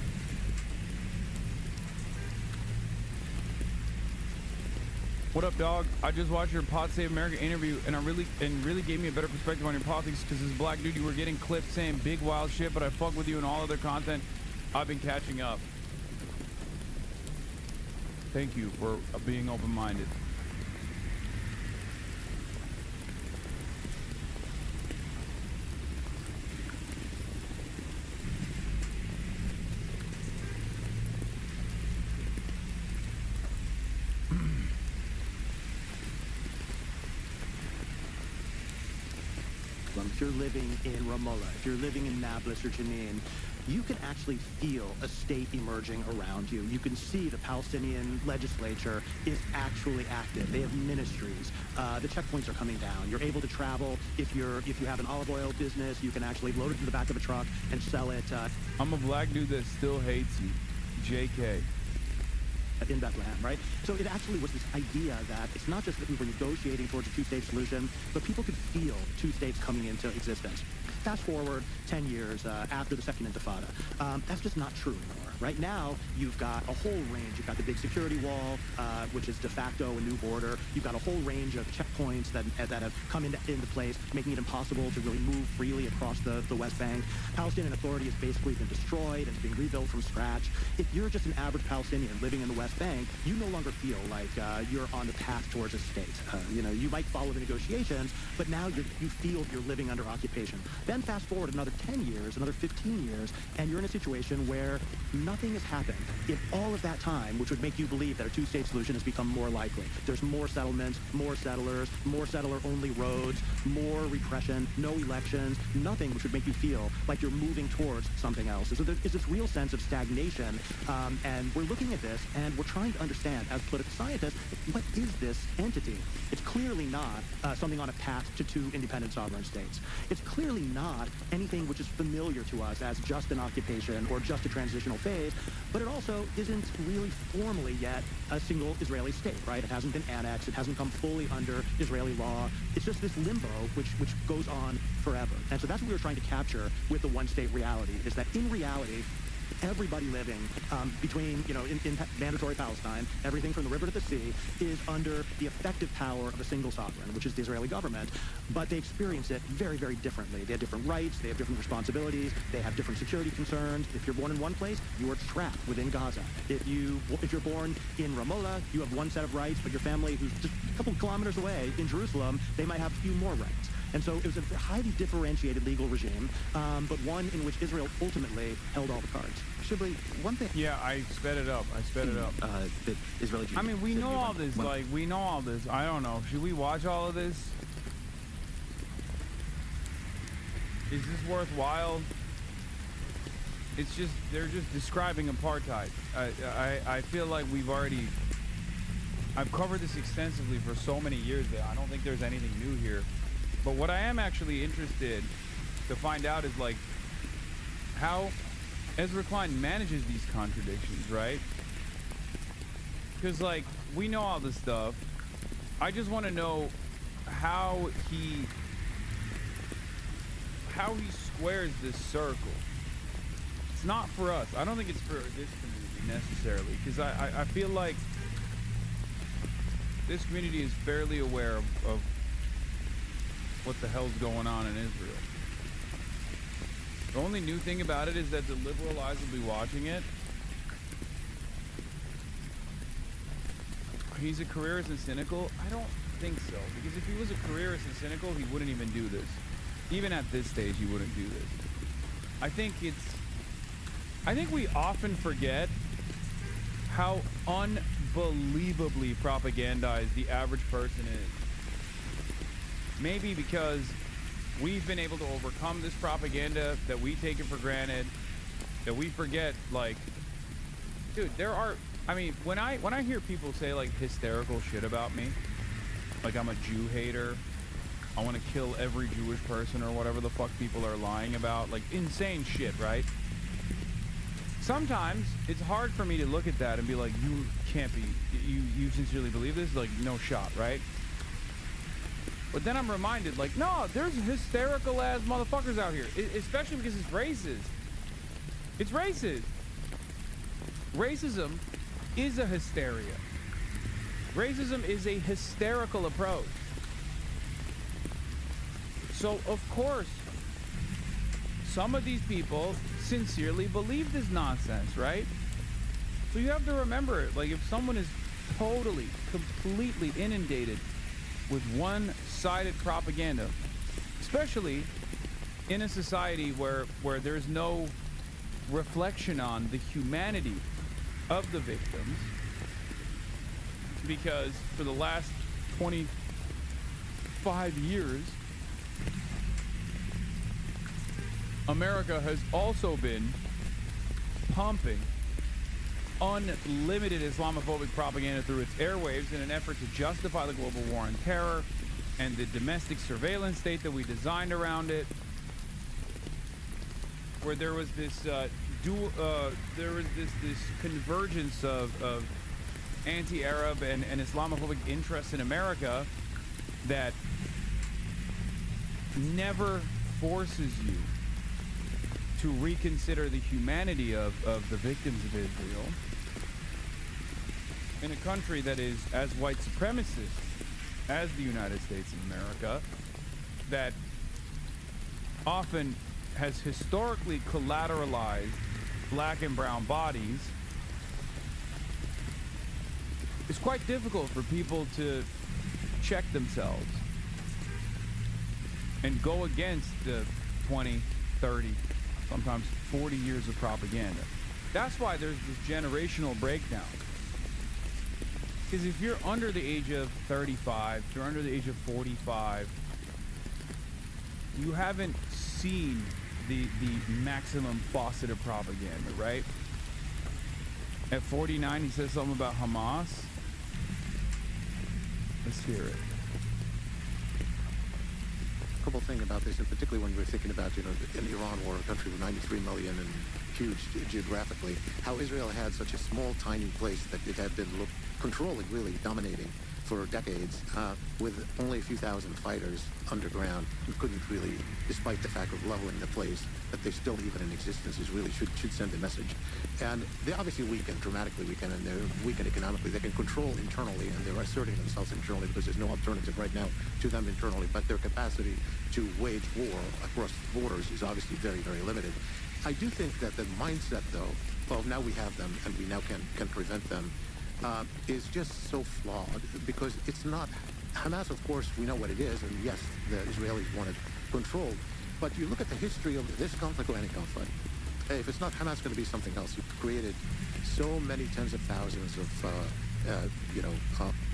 What up, dog? I just watched your Pod Save America interview, and really gave me a better perspective on your politics, because as a black dude, you were getting clips saying big wild shit, but I fuck with you and all other content. I've been catching up. Thank you for being open-minded. Jerusalem, if you're living in Ramallah, if you're living in Nablus or Jenin, you can actually feel a state emerging around you. You can see the Palestinian legislature is actually active. They have ministries. The checkpoints are coming down. You're able to travel. If you have an olive oil business, you can actually load it in the back of a truck and sell it. I'm a black dude that still hates you. JK. In Bethlehem, right? So it actually was this idea that it's not just that we were negotiating towards a two-state solution, but people could feel two states coming into existence. Fast forward 10 years after the Second Intifada. That's just not true anymore. Right now, you've got a whole range. You've got the big security wall, which is de facto a new border. You've got a whole range of checkpoints that have come into place, making it impossible to really move freely across the West Bank. Palestinian Authority has basically been destroyed and is being rebuilt from scratch. If you're just an average Palestinian living in the West Bank, you no longer feel like you're on the path towards a state. You might follow the negotiations, but now you feel you're living under occupation. Then fast forward another 10 years, another 15 years, and you're in a situation where nothing has happened in all of that time, which would make you believe that a two-state solution has become more likely. There's more settlements, more settlers, more settler-only roads, more repression, no elections, nothing which would make you feel like you're moving towards something else. So there's this real sense of stagnation, and we're looking at this, and we're trying to understand, as political scientists, what is this entity? It's clearly not something on a path to two independent sovereign states. It's clearly not anything which is familiar to us as just an occupation or just a transitional phase, but it also isn't really formally yet a single Israeli state, right? It hasn't been annexed. It hasn't come fully under Israeli law. It's just this limbo which goes on forever. And so that's what we were trying to capture with the one-state reality, is that in reality, everybody living between, in mandatory Palestine, everything from the river to the sea, is under the effective power of a single sovereign, which is the Israeli government, but they experience it very, very differently. They have different rights, they have different responsibilities, they have different security concerns. If you're born in one place, you are trapped within Gaza. If you're born in Ramallah, you have one set of rights, but your family, who's just a couple of kilometers away in Jerusalem, they might have a few more rights. And so it was a highly differentiated legal regime, but one in which Israel ultimately held all the cards. Shibli, one thing... Yeah, I sped it up. The Israeli... I mean, we know all this. We know all this. I don't know. Should we watch all of this? Is this worthwhile? It's just... They're just describing apartheid. I feel like I've covered this extensively for so many years that I don't think there's anything new here. But what I am actually interested to find out is, how Ezra Klein manages these contradictions, right? Because, we know all this stuff. I just want to know how he squares this circle. It's not for us. I don't think it's for this community necessarily, because I feel like this community is fairly aware of what the hell's going on in Israel. The only new thing about it is that the liberal eyes will be watching it. He's a careerist and cynical? I don't think so, because if he was a careerist and cynical, he wouldn't even do this. Even at this stage, he wouldn't do this. I think we often forget how unbelievably propagandized the average person is. Maybe because we've been able to overcome this propaganda, that we take it for granted, that we forget, dude, when I hear people say, hysterical shit about me, I'm a Jew hater, I want to kill every Jewish person, or whatever the fuck people are lying about, insane shit, right? Sometimes it's hard for me to look at that and be like, you can't be, you sincerely believe this? No shot, right? But then I'm reminded, no, there's hysterical ass motherfuckers out here, especially because it's racist. It's racist. Racism is a hysteria. Racism is a hysterical approach. So, of course, some of these people sincerely believe this nonsense, right? So you have to remember it. If someone is totally, completely inundated with one-sided propaganda, especially in a society where there's no reflection on the humanity of the victims, because for the last 25 years, America has also been pumping unlimited Islamophobic propaganda through its airwaves in an effort to justify the global war on terror and the domestic surveillance state that we designed around it, where there was this this convergence of anti-Arab and Islamophobic interests in America that never forces you to reconsider the humanity of the victims of Israel in a country that is as white supremacist as the United States of America, that often has historically collateralized black and brown bodies. It's quite difficult for people to check themselves and go against the 20, 30, sometimes 40 years of propaganda. That's why there's this generational breakdown. Because if you're under the age of 35, if you're under the age of 45, you haven't seen the maximum faucet of propaganda, right? At 49, he says something about Hamas. Let's hear it. A couple things about this, and particularly when we're thinking about, in Iran war, a country with 93 million and huge geographically, how Israel had such a small, tiny place that it had been controlling, really dominating for decades, with only a few thousand fighters underground, who couldn't really, despite the fact of leveling the place, that they're still even in existence is really should send a message. And they obviously weakened, dramatically weakened, and they're weakened economically. They can control internally, and they're asserting themselves internally because there's no alternative right now to them internally. But their capacity to wage war across borders is obviously very, very limited. I do think that the mindset, though, well, now we have them, and we now can prevent them, is just so flawed, because it's not Hamas. Of course, we know what it is, and yes, the Israelis want it controlled. But you look at the history of this conflict or any conflict. Hey, if it's not Hamas, it's going to be something else. You've created so many tens of thousands of,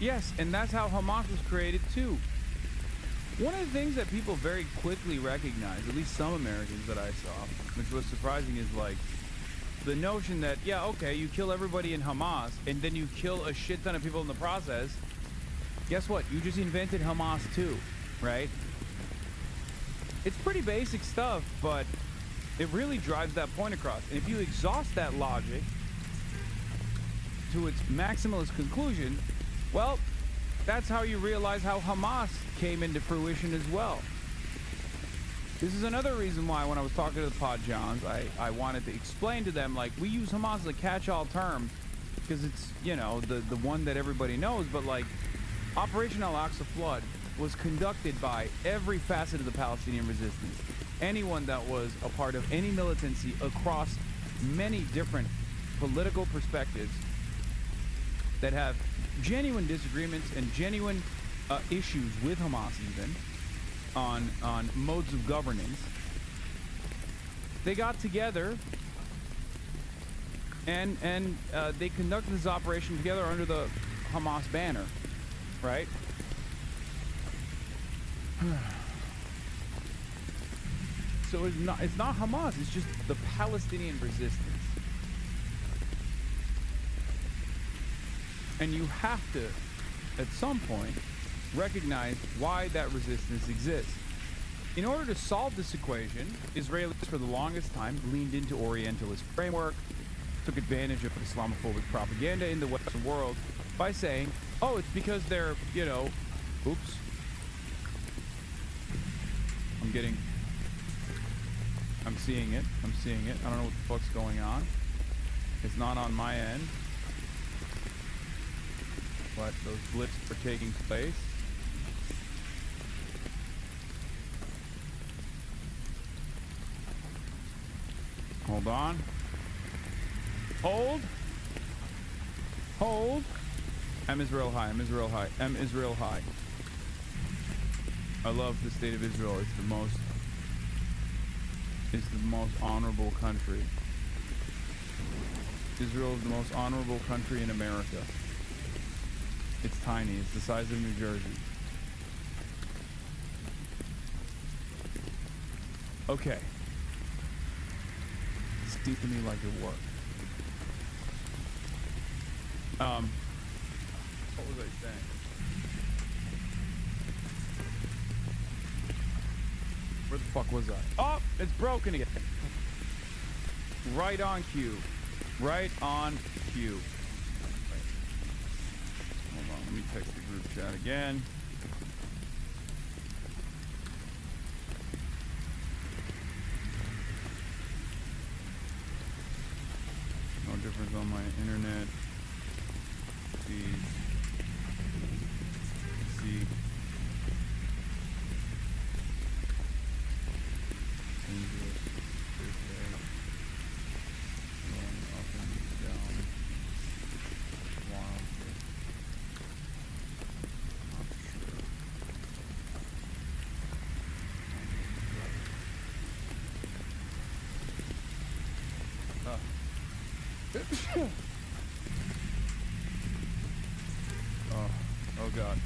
Yes, and that's how Hamas was created too. One of the things that people very quickly recognize, at least some Americans that I saw, which was surprising, is like the notion that, yeah, okay, you kill everybody in Hamas and then you kill a shit ton of people in the process. Guess what? You just invented Hamas too, right? It's pretty basic stuff, but it really drives that point across. And if you exhaust that logic to its maximalist conclusion, well, that's how you realize how Hamas came into fruition as well. This is another reason why when I was talking to the Pod Johns, I wanted to explain to them, like, we use Hamas as a catch-all term because it's, the one that everybody knows, but like Operation Al-Aqsa Flood was conducted by every facet of the Palestinian resistance. Anyone that was a part of any militancy across many different political perspectives that have genuine disagreements and genuine issues with Hamas, even on modes of governance, they got together and they conducted this operation together under the Hamas banner, right? So it's not Hamas, it's just the Palestinian resistance. And you have to, at some point, recognize why that resistance exists. In order to solve this equation, Israelis for the longest time leaned into Orientalist framework, took advantage of Islamophobic propaganda in the Western world by saying, oh, it's because they're, oops. I'm seeing it. I don't know what the fuck's going on. It's not on my end. But those blips are taking place. Hold on. Hold. I'm Israel high. I love the state of Israel. It's the most honorable country. Israel is the most honorable country in America. It's tiny. It's the size of New Jersey. Okay. seemed to me like it worked. What was I saying? Where the fuck was I? Oh, it's broken again. Right on cue. Right on cue. Hold on, let me text the group chat again. No difference on my internet. See. Oh God.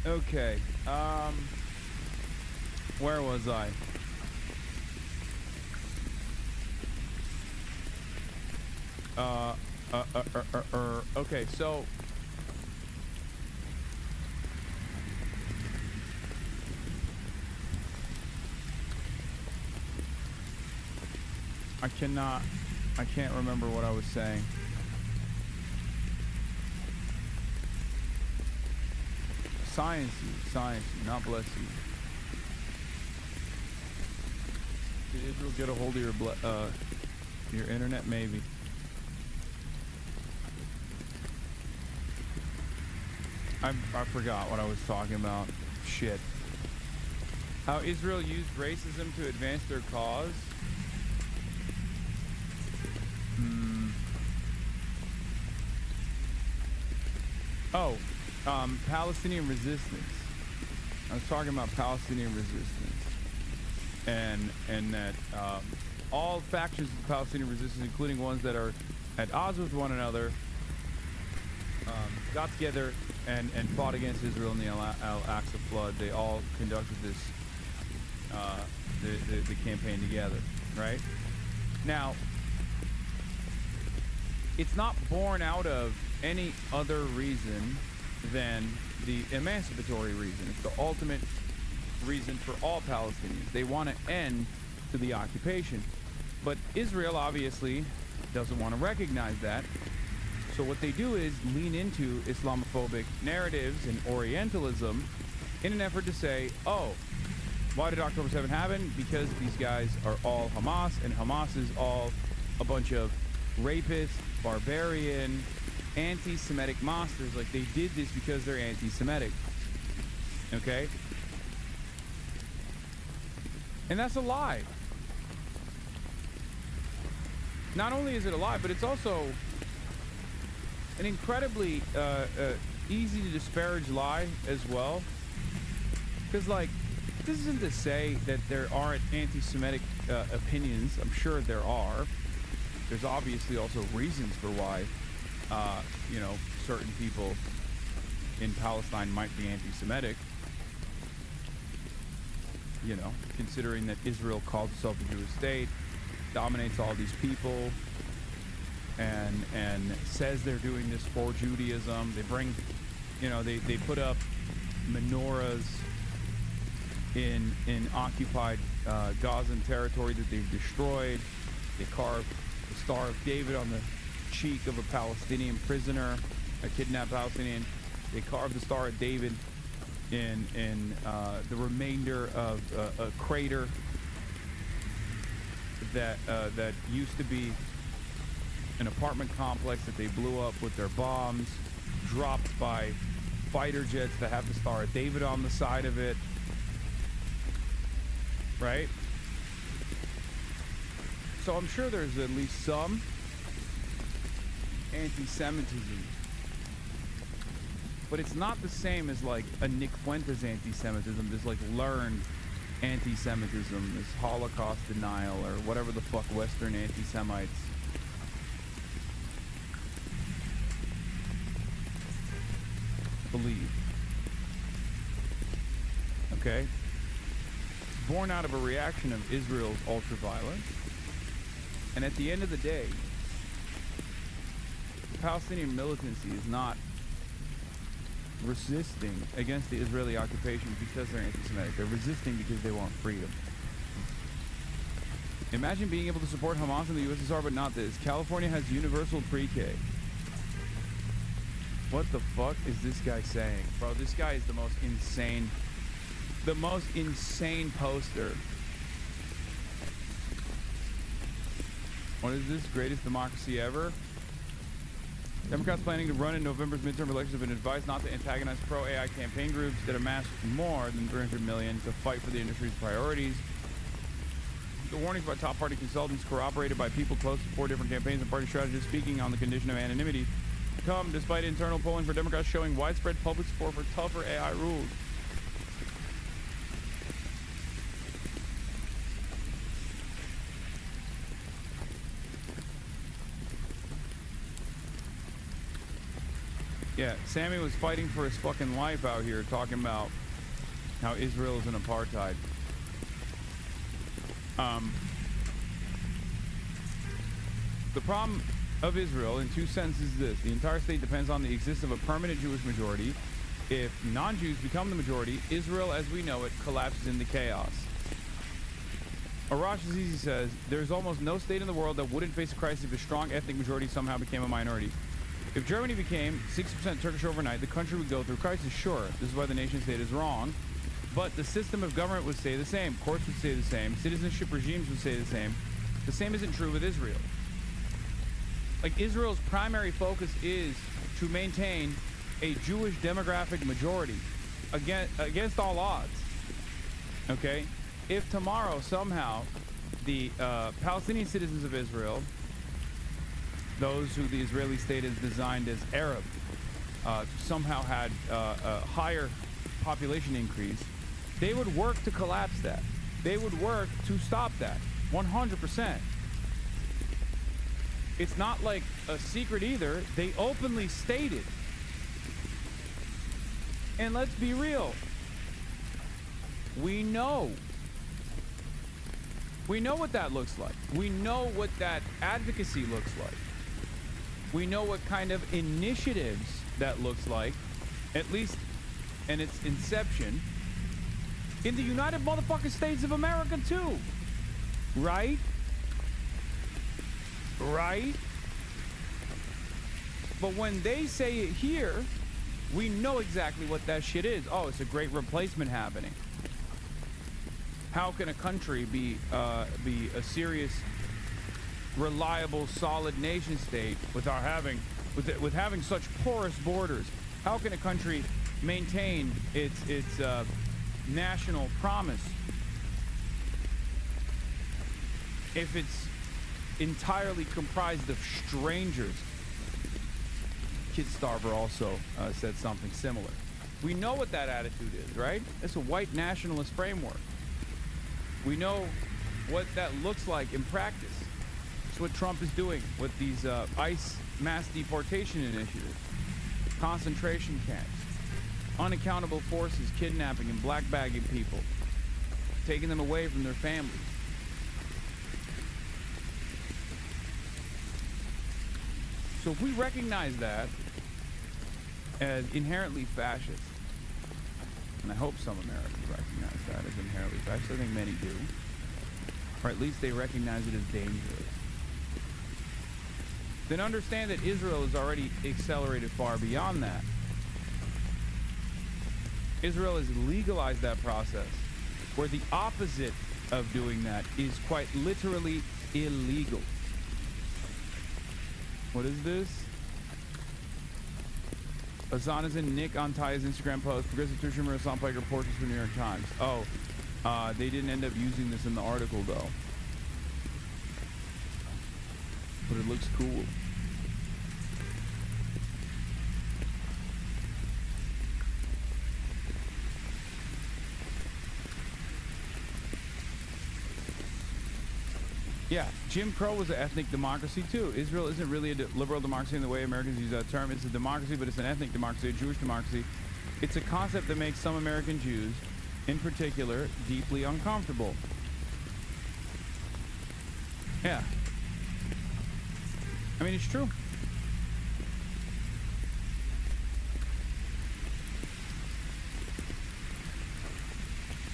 Okay. Where was I? Okay, so I can't remember what I was saying. Science you, not bless you. Did Israel get a hold of your internet? Maybe. I forgot what I was talking about. Shit. How Israel used racism to advance their cause? Oh, Palestinian resistance. I was talking about Palestinian resistance, and that all factions of Palestinian resistance, including ones that are at odds with one another, got together and fought against Israel in the Al-Aqsa flood. They all conducted this the campaign together, right? Now, it's not born out of any other reason than the emancipatory reason. It's the ultimate reason for all Palestinians. They want to end to the occupation. But Israel obviously doesn't want to recognize that. So what they do is lean into Islamophobic narratives and Orientalism in an effort to say, oh, why did October 7 happen? Because these guys are all Hamas, and Hamas is all a bunch of rapists, barbarian, anti-Semitic monsters. Like, they did this because they're anti-Semitic. Okay? And that's a lie. Not only is it a lie, but it's also an incredibly easy to disparage lie as well. Because, like, this isn't to say that there aren't anti-Semitic opinions. I'm sure there are. There's obviously also reasons for why, you know, certain people in Palestine might be anti-Semitic. You know, considering that Israel calls itself a Jewish state, dominates all these people, and says they're doing this for Judaism. They bring, you know, they put up menorahs in occupied Gazan territory that they've destroyed. They carved the Star of David on the cheek of a Palestinian prisoner, a kidnapped Palestinian. They carved the Star of David in the remainder of a crater that used to be an apartment complex that they blew up with their bombs, dropped by fighter jets that have the Star of David on the side of it. Right? So I'm sure there's at least some anti-Semitism. But it's not the same as like a Nick Fuentes anti-Semitism, this like learned anti-Semitism, this Holocaust denial, or whatever the fuck Western anti-Semites believe. Okay? Born out of a reaction of Israel's ultra-violence, And at the end of the day, Palestinian militancy is not resisting against the Israeli occupation because they're anti-Semitic. They're resisting because they want freedom. Imagine being able to support Hamas in the USSR, but not this. California has universal pre-K. What the fuck is this guy saying? Bro, this guy is the most insane poster. What is this? Greatest democracy ever? Democrats planning to run in November's midterm elections have been advised not to antagonize pro-AI campaign groups that amassed more than 300 million to fight for the industry's priorities. The warnings by top party consultants, corroborated by people close to 4 different campaigns and party strategists speaking on the condition of anonymity, come despite internal polling for Democrats showing widespread public support for tougher AI rules. Yeah, Sammy was fighting for his fucking life out here, talking about how Israel is an apartheid. The problem of Israel, in 2 sentences, is this. The entire state depends on the existence of a permanent Jewish majority. If non-Jews become the majority, Israel as we know it collapses into chaos. Arash Azizi says, there's almost no state in the world that wouldn't face a crisis if a strong ethnic majority somehow became a minority. If Germany became 60% Turkish overnight, the country would go through crisis. Sure, this is why the nation state is wrong, but the system of government would stay the same. Courts would stay the same. Citizenship regimes would stay the same. The same isn't true with Israel. Like, Israel's primary focus is to maintain a Jewish demographic majority against all odds. Okay? If tomorrow somehow the Palestinian citizens of Israel, those who the Israeli state has designed as Arab, somehow had a higher population increase, they would work to collapse that. They would work to stop that, 100%. It's not like a secret either. They openly stated. And let's be real. We know what that looks like. We know what that advocacy looks like. We know what kind of initiatives that looks like, at least in its inception, in the United Motherfucking States of America too. Right? Right? But when they say it here, we know exactly what that shit is. Oh, it's a great replacement happening. How can a country be a serious, reliable, solid nation state without having such porous borders? How can a country maintain its national promise if it's entirely comprised of strangers? Kid Starver also said something similar. We know what that attitude is, right? It's a white nationalist framework. We know what that looks like in practice. It's what Trump is doing with these ICE mass deportation initiatives, concentration camps, unaccountable forces kidnapping and black bagging people, taking them away from their families. So if we recognize that as inherently fascist, and I hope some Americans recognize that as inherently fascist, I think many do, or at least they recognize it as dangerous, then understand that Israel has already accelerated far beyond that. Israel has legalized that process, where the opposite of doing that is quite literally illegal. What is this? Hasan is in Nick on Ty's Instagram post. Progressive Tushimer Hassan Pike reports this from New York Times. Oh, they didn't end up using this in the article though. But it looks cool. Yeah, Jim Crow was an ethnic democracy too. Israel isn't really a liberal democracy in the way Americans use that term. It's a democracy, but it's an ethnic democracy, a Jewish democracy. It's a concept that makes some American Jews, in particular, deeply uncomfortable. Yeah. I mean, it's true.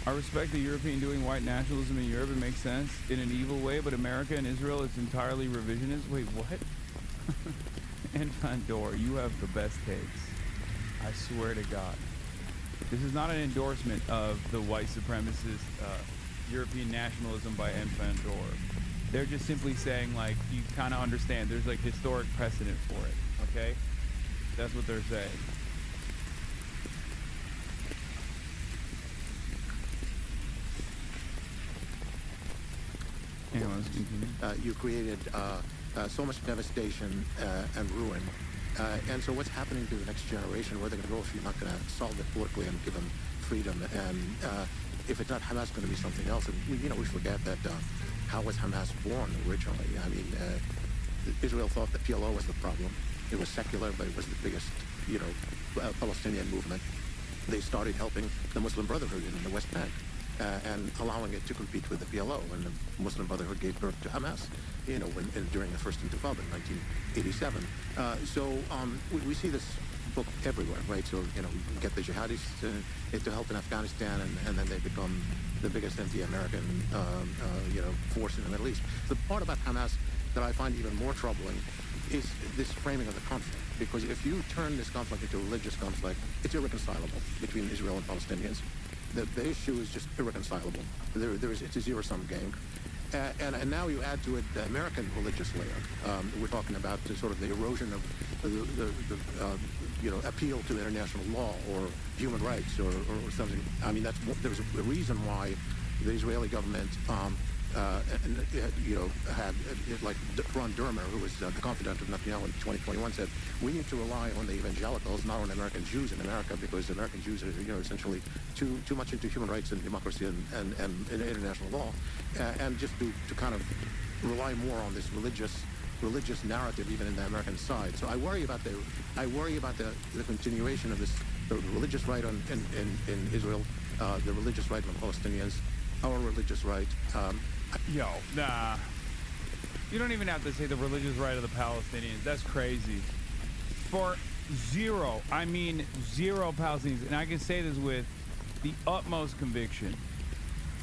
I respect the European doing white nationalism in Europe. It makes sense in an evil way, but America and Israel, it's entirely revisionist. Wait, what? And Fandor, you have the best takes. I swear to God. This is not an endorsement of the white supremacist European nationalism by N. Fandor. They're just simply saying, like, you kind of understand. There's, like, historic precedent for it, okay? That's what they're saying. Anyways, continue. You created so much devastation and ruin. And so what's happening to the next generation? Where are they going to go if you're not going to solve it politically and give them freedom? And if it's not Hamas, going to be something else. And we forget that how was Hamas born originally? I mean, Israel thought the PLO was the problem. It was secular, but it was the biggest, Palestinian movement. They started helping the Muslim Brotherhood in the West Bank. And allowing it to compete with the PLO, and the Muslim Brotherhood gave birth to Hamas, during the first Intifada in 1987. We see this book everywhere, right? So, we get the jihadis to help in Afghanistan, and then they become the biggest anti-American, force in the Middle East. The part about Hamas that I find even more troubling is this framing of the conflict. Because if you turn this conflict into a religious conflict, it's irreconcilable between Israel and Palestinians. The issue is just irreconcilable. It's a zero-sum game. And now you add to it the American religious layer. We're talking about sort of the erosion of the appeal to international law or human rights or something. I mean, there's a reason why the Israeli government had like Ron Dermer, who was the confidant of Netanyahu in 2021, said we need to rely on the evangelicals, not on American Jews in America, because American Jews are essentially too much into human rights and democracy and international law, and just to kind of rely more on this religious narrative even in the American side. So I worry about the continuation of this, the religious right in Israel, the religious right of the Palestinians, our religious right. Yo, nah. You don't even have to say the religious right of the Palestinians. That's crazy. For zero Palestinians, and I can say this with the utmost conviction,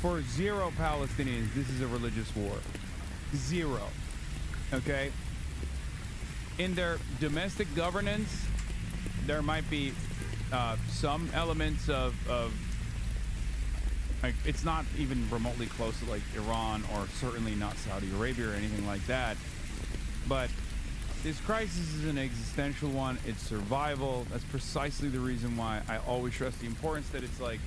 for zero Palestinians, this is a religious war. Zero. Okay? In their domestic governance, there might be some elements of like, it's not even remotely close to like Iran or certainly not Saudi Arabia or anything like that. But this crisis is an existential one. It's survival. That's precisely the reason why I always stress the importance that it's like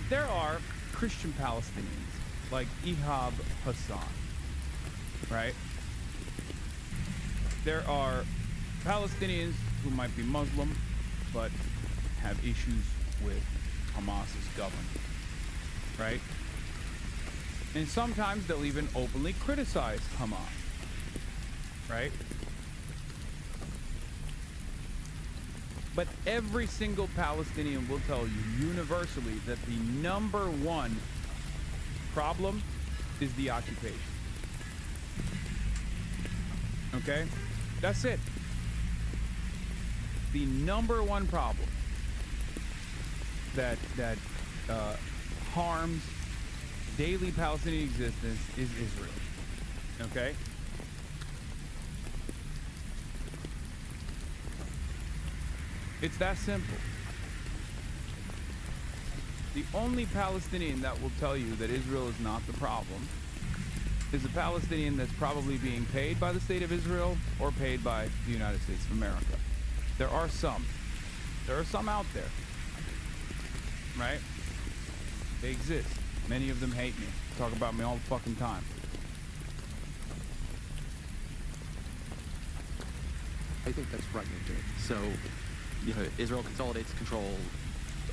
there are Christian Palestinians like Ihab Hassan, right? There are Palestinians who might be Muslim but have issues with Hamas's government, right? And sometimes they'll even openly criticize Hamas, right? But every single Palestinian will tell you universally that the number one problem is the occupation. Okay? That's it. The number one problem that harms daily Palestinian existence is Israel. Okay? It's that simple. The only Palestinian that will tell you that Israel is not the problem is a Palestinian that's probably being paid by the state of Israel or paid by the United States of America. There are some. There are some out there. Right? They exist. Many of them hate me. Talk about me all the fucking time. I think that's frightening too. So, Israel consolidates control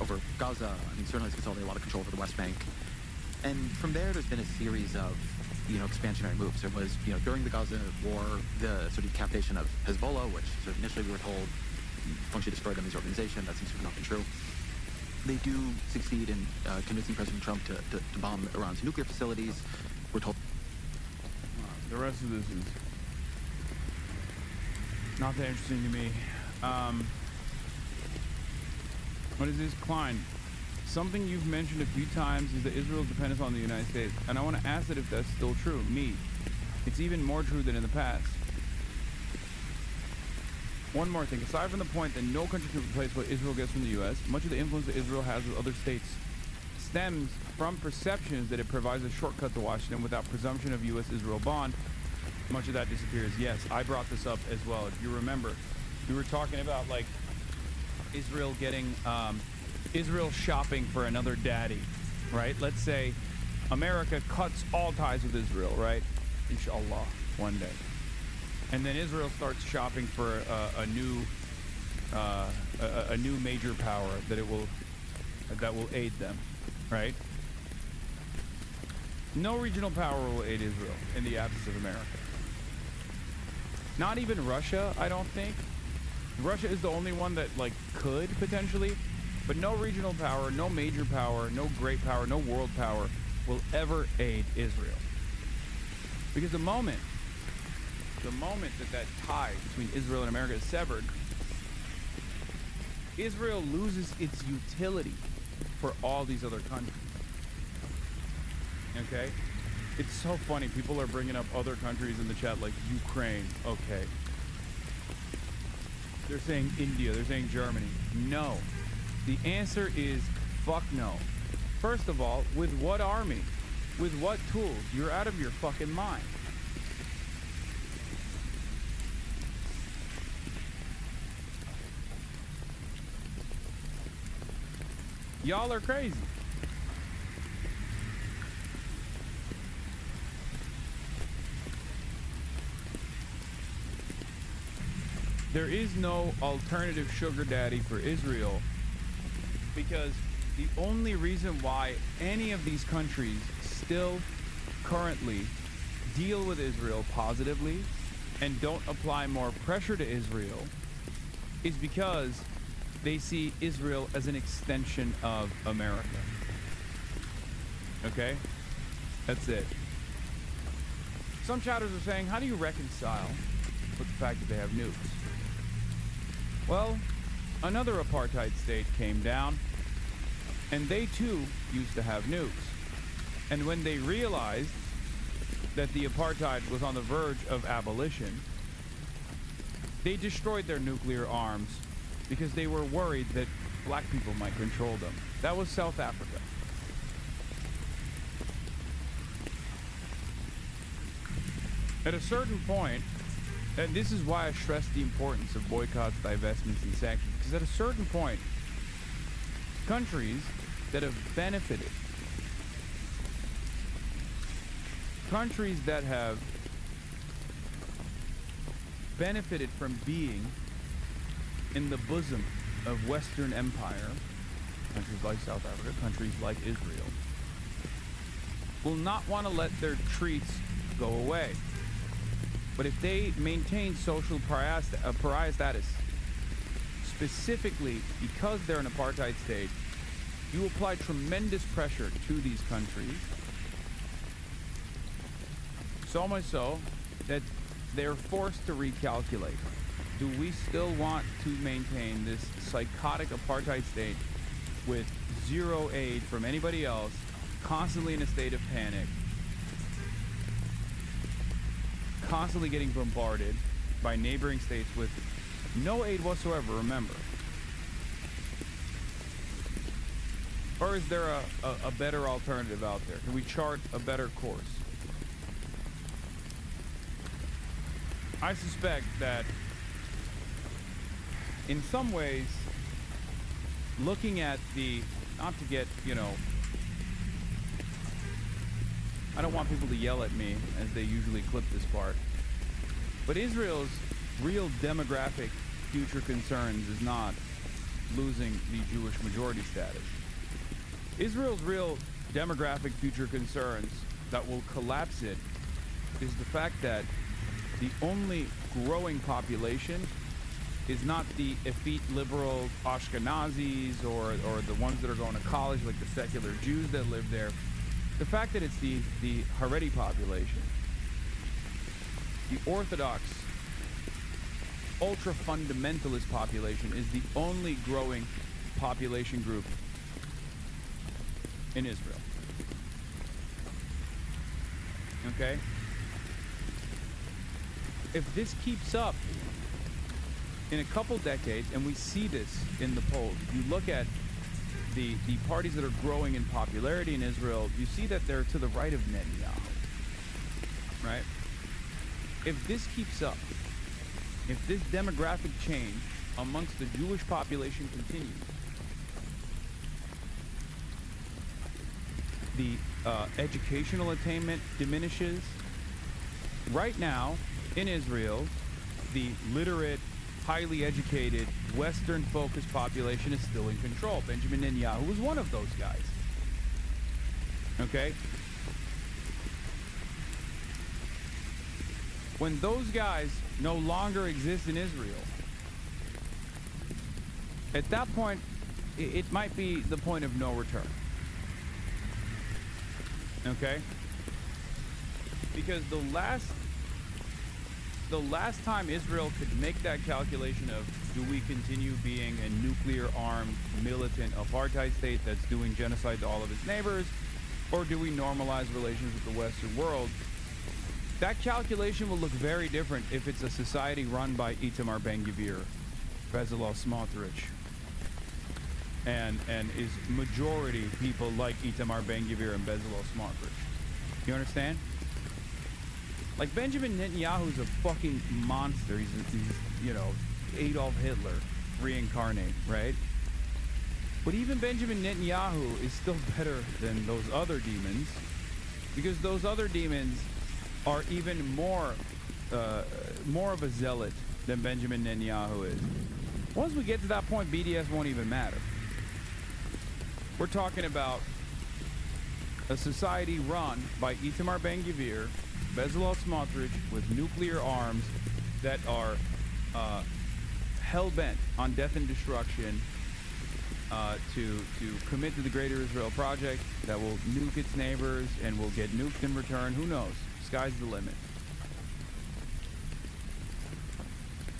over Gaza. I mean, certainly it's consolidated a lot of control over the West Bank. And from there's been a series of, expansionary moves. There was, during the Gaza war, the sort of decapitation of Hezbollah, which sort of initially we were told functionally destroyed them as an organization. That seems to have not been true. They do succeed in convincing President Trump to bomb Iran's nuclear facilities. We're told. The rest of this is Not that interesting to me. What is this, Klein? Something you've mentioned a few times is that Israel's dependence on the United States, and I want to ask that if that's still true. Me. It's even more true than in the past. One more thing. Aside from the point that no country can replace what Israel gets from the U.S., much of the influence that Israel has with other states stems from perceptions that it provides a shortcut to Washington without presumption of U.S.-Israel bond. Much of that disappears. Yes, I brought this up as well. If you remember, we were talking about, like, Israel getting, Israel shopping for another daddy, right? Let's say America cuts all ties with Israel, right? Inshallah, one day. And then Israel starts shopping for a new major power that will aid them, right? No regional power will aid Israel in the absence of America. Not even Russia, I don't think. Russia is the only one that, like, could potentially, but no regional power, no major power, no great power, no world power will ever aid Israel. Because the moment that tie between Israel and America is severed, Israel loses its utility for all these other countries. Okay? It's so funny. People are bringing up other countries in the chat, like Ukraine. Okay. They're saying India. They're saying Germany. No. The answer is fuck no. First of all, with what army? With what tools? You're out of your fucking mind. Y'all are crazy. There is no alternative sugar daddy for Israel, because the only reason why any of these countries still currently deal with Israel positively and don't apply more pressure to Israel is because they see Israel as an extension of America. Okay? That's it. Some chatters are saying, how do you reconcile with the fact that they have nukes? Well, another apartheid state came down, and they too used to have nukes. And when they realized that the apartheid was on the verge of abolition, they destroyed their nuclear arms because they were worried that black people might control them. That was South Africa. At a certain point, and this is why I stress the importance of boycotts, divestments, and sanctions, because at a certain point, countries that have benefited, countries that have benefited from being in the bosom of Western Empire, countries like South Africa, countries like Israel, will not want to let their treats go away. But if they maintain social pariah status, specifically because they're an apartheid state, you apply tremendous pressure to these countries, so much so that they're forced to recalculate. Do we still want to maintain this psychotic apartheid state with zero aid from anybody else, constantly in a state of panic, constantly getting bombarded by neighboring states with no aid whatsoever, remember? Or is there a better alternative out there? Can we chart a better course? I suspect that in some ways, looking at the, not to get, you know, I don't want people to yell at me as they usually clip this part, but Israel's real demographic future concerns is not losing the Jewish majority status. Israel's real demographic future concerns that will collapse it is the fact that the only growing population is not the effete liberal Ashkenazis or the ones that are going to college, like the secular Jews that live there. The fact that it's the Haredi population, the Orthodox ultra-fundamentalist population is the only growing population group in Israel. Okay? If this keeps up in a couple decades, and we see this in the polls, if you look at the parties that are growing in popularity in Israel, you see that they're to the right of Netanyahu, right? If this keeps up, if this demographic change amongst the Jewish population continues, the educational attainment diminishes. Right now, in Israel, the literate, highly educated, Western-focused population is still in control. Benjamin Netanyahu was one of those guys. Okay? When those guys no longer exist in Israel, at that point, it might be the point of no return. Okay? Because the last time Israel could make that calculation of, do we continue being a nuclear-armed, militant apartheid state that's doing genocide to all of its neighbors, or do we normalize relations with the Western world, that calculation will look very different if it's a society run by Itamar Ben-Gvir, Bezalel Smotrich, and is majority people like Itamar Ben-Gvir and Bezalel Smotrich. You understand? Like, Benjamin Netanyahu is a fucking monster. He's you know, Adolf Hitler reincarnate, right? But even Benjamin Netanyahu is still better than those other demons, because those other demons are even more of a zealot than Benjamin Netanyahu is. Once we get to that point, BDS won't even matter. We're talking about a society run by Itamar Ben-Gvir, Bezalel Smotrich, with nuclear arms that are hell-bent on death and destruction, to commit to the Greater Israel Project that will nuke its neighbors and will get nuked in return. Who knows? Sky's the limit.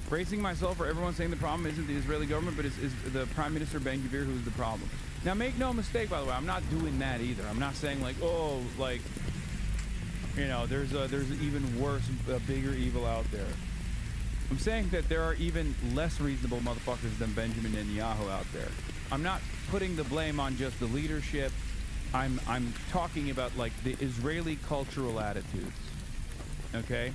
Bracing myself for everyone saying the problem isn't the Israeli government, but is the Prime Minister Ben-Gvir who's the problem. Now, make no mistake, by the way, I'm not doing that either. I'm not saying, like, oh, like, you know, there's even worse, a bigger evil out there. I'm saying that there are even less reasonable motherfuckers than Benjamin Netanyahu out there. I'm not putting the blame on just the leadership. I'm talking about, like, the Israeli cultural attitudes. Okay?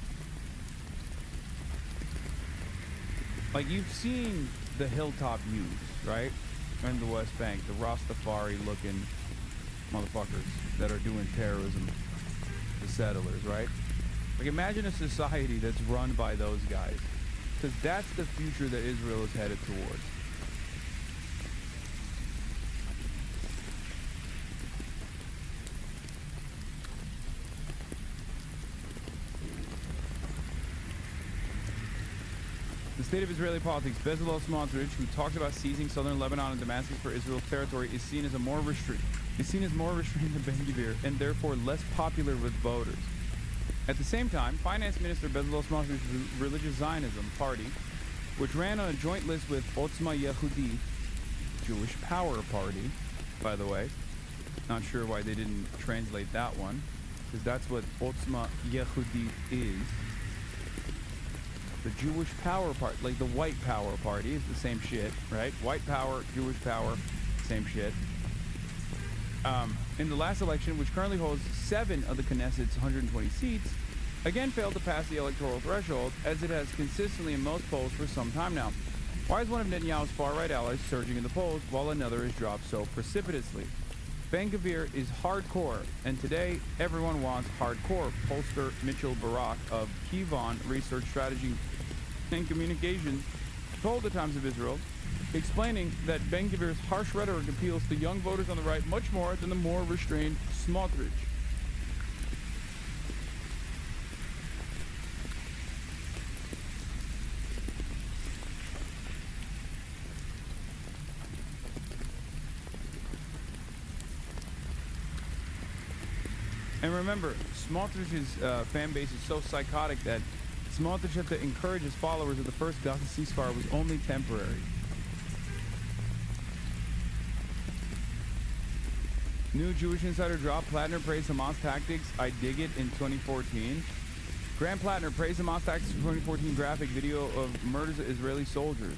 Like, you've seen the hilltop youths, right? In the West Bank, the Rastafari-looking motherfuckers that are doing terrorism, the settlers, right? Like, imagine a society that's run by those guys, because that's the future that Israel is headed towards. The state of Israeli politics, Bezalel Smotrich, who talked about seizing southern Lebanon and Damascus for Israel's territory, is seen as more restrained than Ben-Gvir, and therefore less popular with voters. At the same time, Finance Minister Bezalel Smotrich's Religious Zionism party, which ran on a joint list with Otzma Yehudit, Jewish Power Party, by the way. Not sure why they didn't translate that one, because that's what Otzma Yehudit is. The Jewish Power Party, like the White Power Party, is the same shit, right? White power, Jewish power, same shit. In the last election, which currently holds 7 of the Knesset's 120 seats, again failed to pass the electoral threshold, as it has consistently in most polls for some time now. Why is one of Netanyahu's far-right allies surging in the polls, while another is dropped so precipitously? Ben-Gvir is hardcore, and today everyone wants hardcore. Pollster Mitchell Barak of Kivon Research Strategy and Communications told the Times of Israel, explaining that Ben-Gvir's harsh rhetoric appeals to young voters on the right much more than the more restrained Smotrich. And remember, Smotrich's fan base is so psychotic that Smotrich to encourage his followers that the first Gaza ceasefire was only temporary. New Jewish Insider drop. Plattner praised Hamas tactics. I dig it in 2014. Grant Plattner praised Hamas tactics in 2014 graphic video of murders of Israeli soldiers.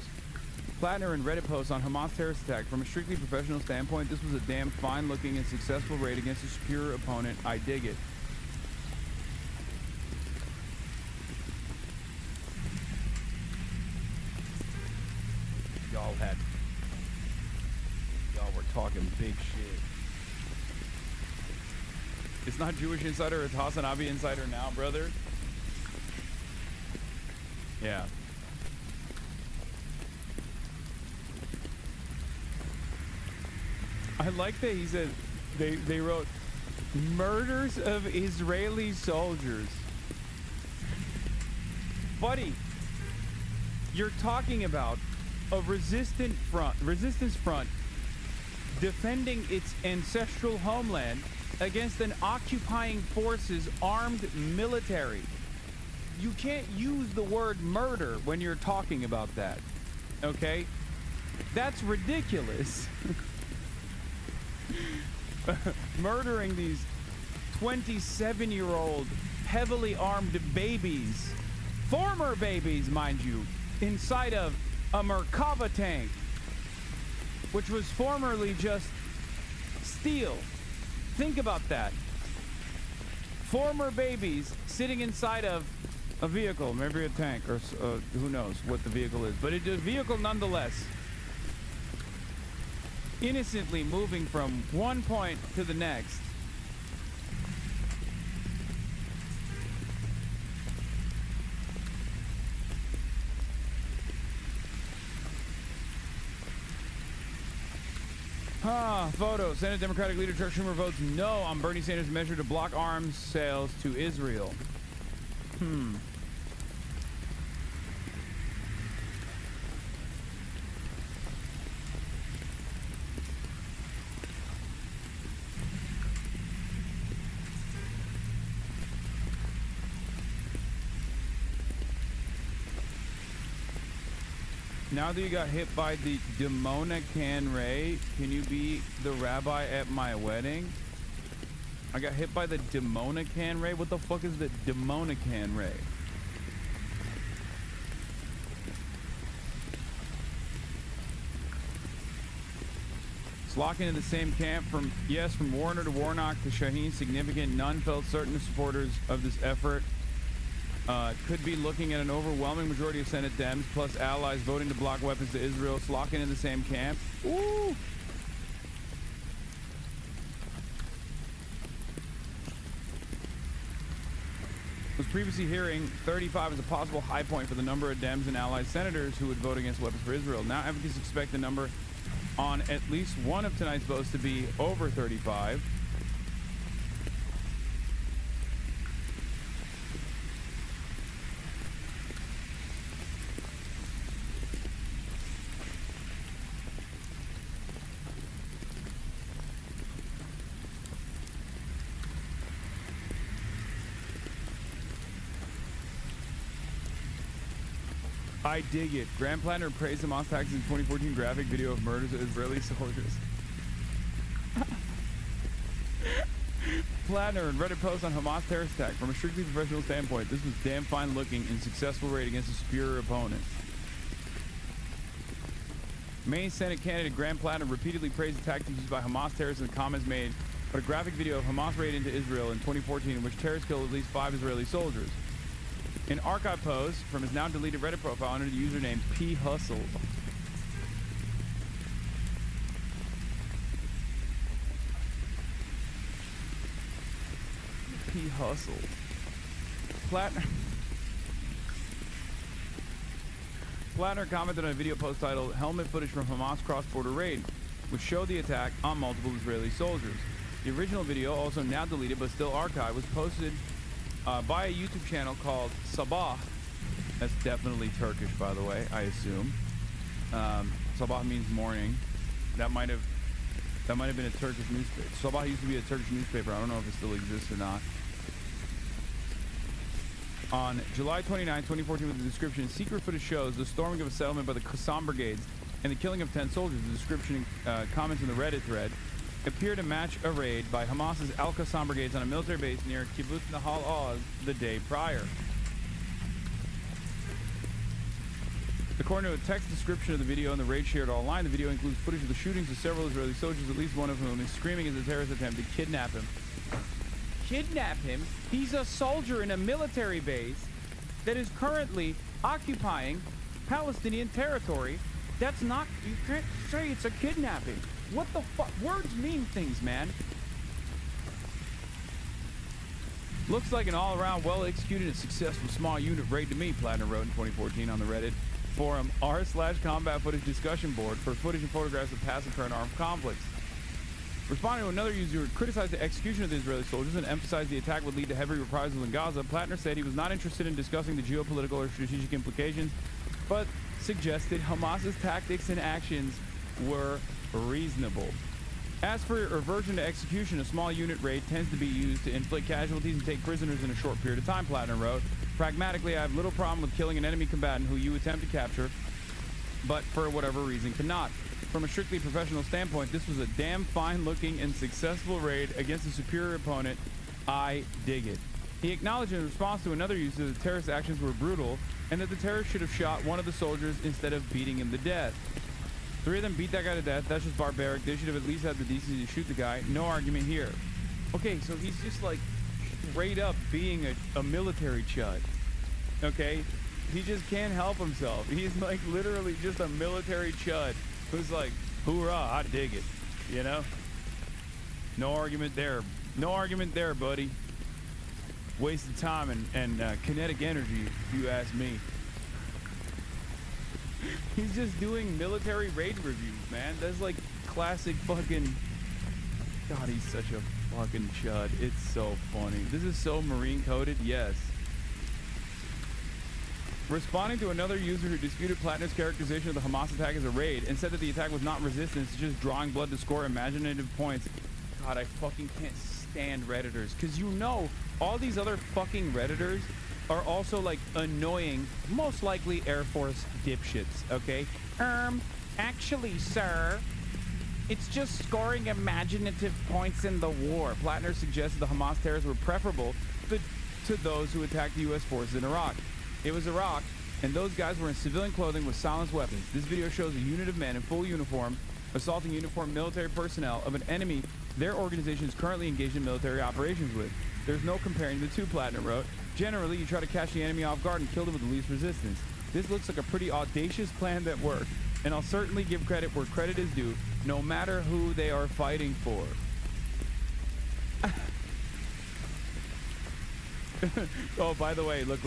Plattner in Reddit post on Hamas terrorist attack. From a strictly professional standpoint, this was a damn fine-looking and successful raid against a superior opponent. I dig it. Y'all were talking big shit. It's not Jewish Insider, it's Hasanabi Insider now, brother. Yeah. I like that he said they wrote murders of Israeli soldiers. Buddy, you're talking about a resistance front defending its ancestral homeland against an occupying force's armed military. You can't use the word murder when you're talking about that, okay? That's ridiculous. Murdering these 27-year-old heavily armed babies, former babies, mind you, inside of a Merkava tank, which was formerly just steel. Think about that. Former babies sitting inside of a vehicle, maybe a tank, or who knows what the vehicle is, but it's a vehicle nonetheless. Innocently moving from one point to the next. Photo. Senate Democratic leader Chuck Schumer votes no on Bernie Sanders' measure to block arms sales to Israel. Now that you got hit by the Demonican Ray, can you be the rabbi at my wedding? I got hit by the Demonican Ray? What the fuck is the Demonican Ray? Slocking in the same camp from Warner to Warnock to Shaheen, significant. None felt certain supporters of this effort. Could be looking at an overwhelming majority of Senate Dems plus allies voting to block weapons to Israel. Slocking in the same camp. Woo! Was previously hearing 35 as a possible high point for the number of Dems and allied senators who would vote against weapons for Israel. Now advocates expect the number on at least one of tonight's votes to be over 35. I dig it. Grant Plattner praised Hamas tactics in 2014 graphic video of murders of Israeli soldiers. Plattner and Reddit post on Hamas terrorist attack. From a strictly professional standpoint, this was damn fine looking and successful raid against a superior opponent. Maine Senate candidate Grant Plattner repeatedly praised the tactics used by Hamas terrorists in the comments made, but a graphic video of Hamas raid into Israel in 2014 in which terrorists killed at least 5 Israeli soldiers. An archive post from his now deleted Reddit profile under the username P Hustle. P Hustle. Plattner commented on a video post titled "Helmet Footage from Hamas Cross-Border Raid," which showed the attack on multiple Israeli soldiers. The original video, also now deleted but still archived, was posted by a YouTube channel called Sabah. That's definitely Turkish, by the way, I assume. Sabah means morning. That might have been a Turkish newspaper. Sabah used to be a Turkish newspaper. I don't know if it still exists or not. On July 29, 2014, with the description, secret footage shows the storming of a settlement by the Qassam brigades and the killing of 10 soldiers. The description comments in the Reddit thread appear to match a raid by Hamas's Al-Qassam brigades on a military base near Kibbutz Nahal Oz the day prior. According to a text description of the video and the raid shared online, the video includes footage of the shootings of several Israeli soldiers, at least one of whom is screaming as a terrorist attempt to kidnap him. Kidnap him? He's a soldier in a military base that is currently occupying Palestinian territory. That's not, you can't say it's a kidnapping. What the fuck? Words mean things, man. Looks like an all-around, well-executed and successful small unit raid to me, Platinum wrote in 2014 on the Reddit forum r/combat footage discussion board for footage and photographs of past and current armed conflicts. Responding to another user who criticized the execution of the Israeli soldiers and emphasized the attack would lead to heavy reprisals in Gaza, Plattner said he was not interested in discussing the geopolitical or strategic implications, but suggested Hamas's tactics and actions were reasonable. As for aversion to execution, a small unit raid tends to be used to inflict casualties and take prisoners in a short period of time, Plattner wrote. Pragmatically, I have little problem with killing an enemy combatant who you attempt to capture, but for whatever reason cannot. From a strictly professional standpoint, this was a damn fine-looking and successful raid against a superior opponent. I dig it. He acknowledged in response to another user that the terrorist actions were brutal and that the terrorists should have shot one of the soldiers instead of beating him to death. 3 of them beat that guy to death. That's just barbaric. They should have at least had the decency to shoot the guy. No argument here. Okay, so he's just like straight up being a military chud. Okay? He just can't help himself. He's like literally just a military chud who's like, hoorah, I dig it. You know? No argument there. No argument there, buddy. Wasted time and kinetic energy, if you ask me. He's just doing military raid reviews, man. That's like classic fucking... God, he's such a fucking chud. It's so funny. This is so Marine coded, yes. Responding to another user who disputed Plattner's characterization of the Hamas attack as a raid and said that the attack was not resistance, just drawing blood to score imaginative points. God, I fucking can't stand Redditors. Because you know, all these other fucking Redditors are also like annoying, most likely Air Force dipshits, okay? Actually, sir, it's just scoring imaginative points in the war. Plattner suggested the Hamas terrorists were preferable to those who attacked the U.S. forces in Iraq. It was Iraq, and those guys were in civilian clothing with silenced weapons. This video shows a unit of men in full uniform assaulting uniformed military personnel of an enemy their organization is currently engaged in military operations with. There's no comparing the two, Plattner wrote. Generally, you try to catch the enemy off guard and kill them with the least resistance. This looks like a pretty audacious plan that worked, and I'll certainly give credit where credit is due, no matter who they are fighting for. Oh, by the way, look.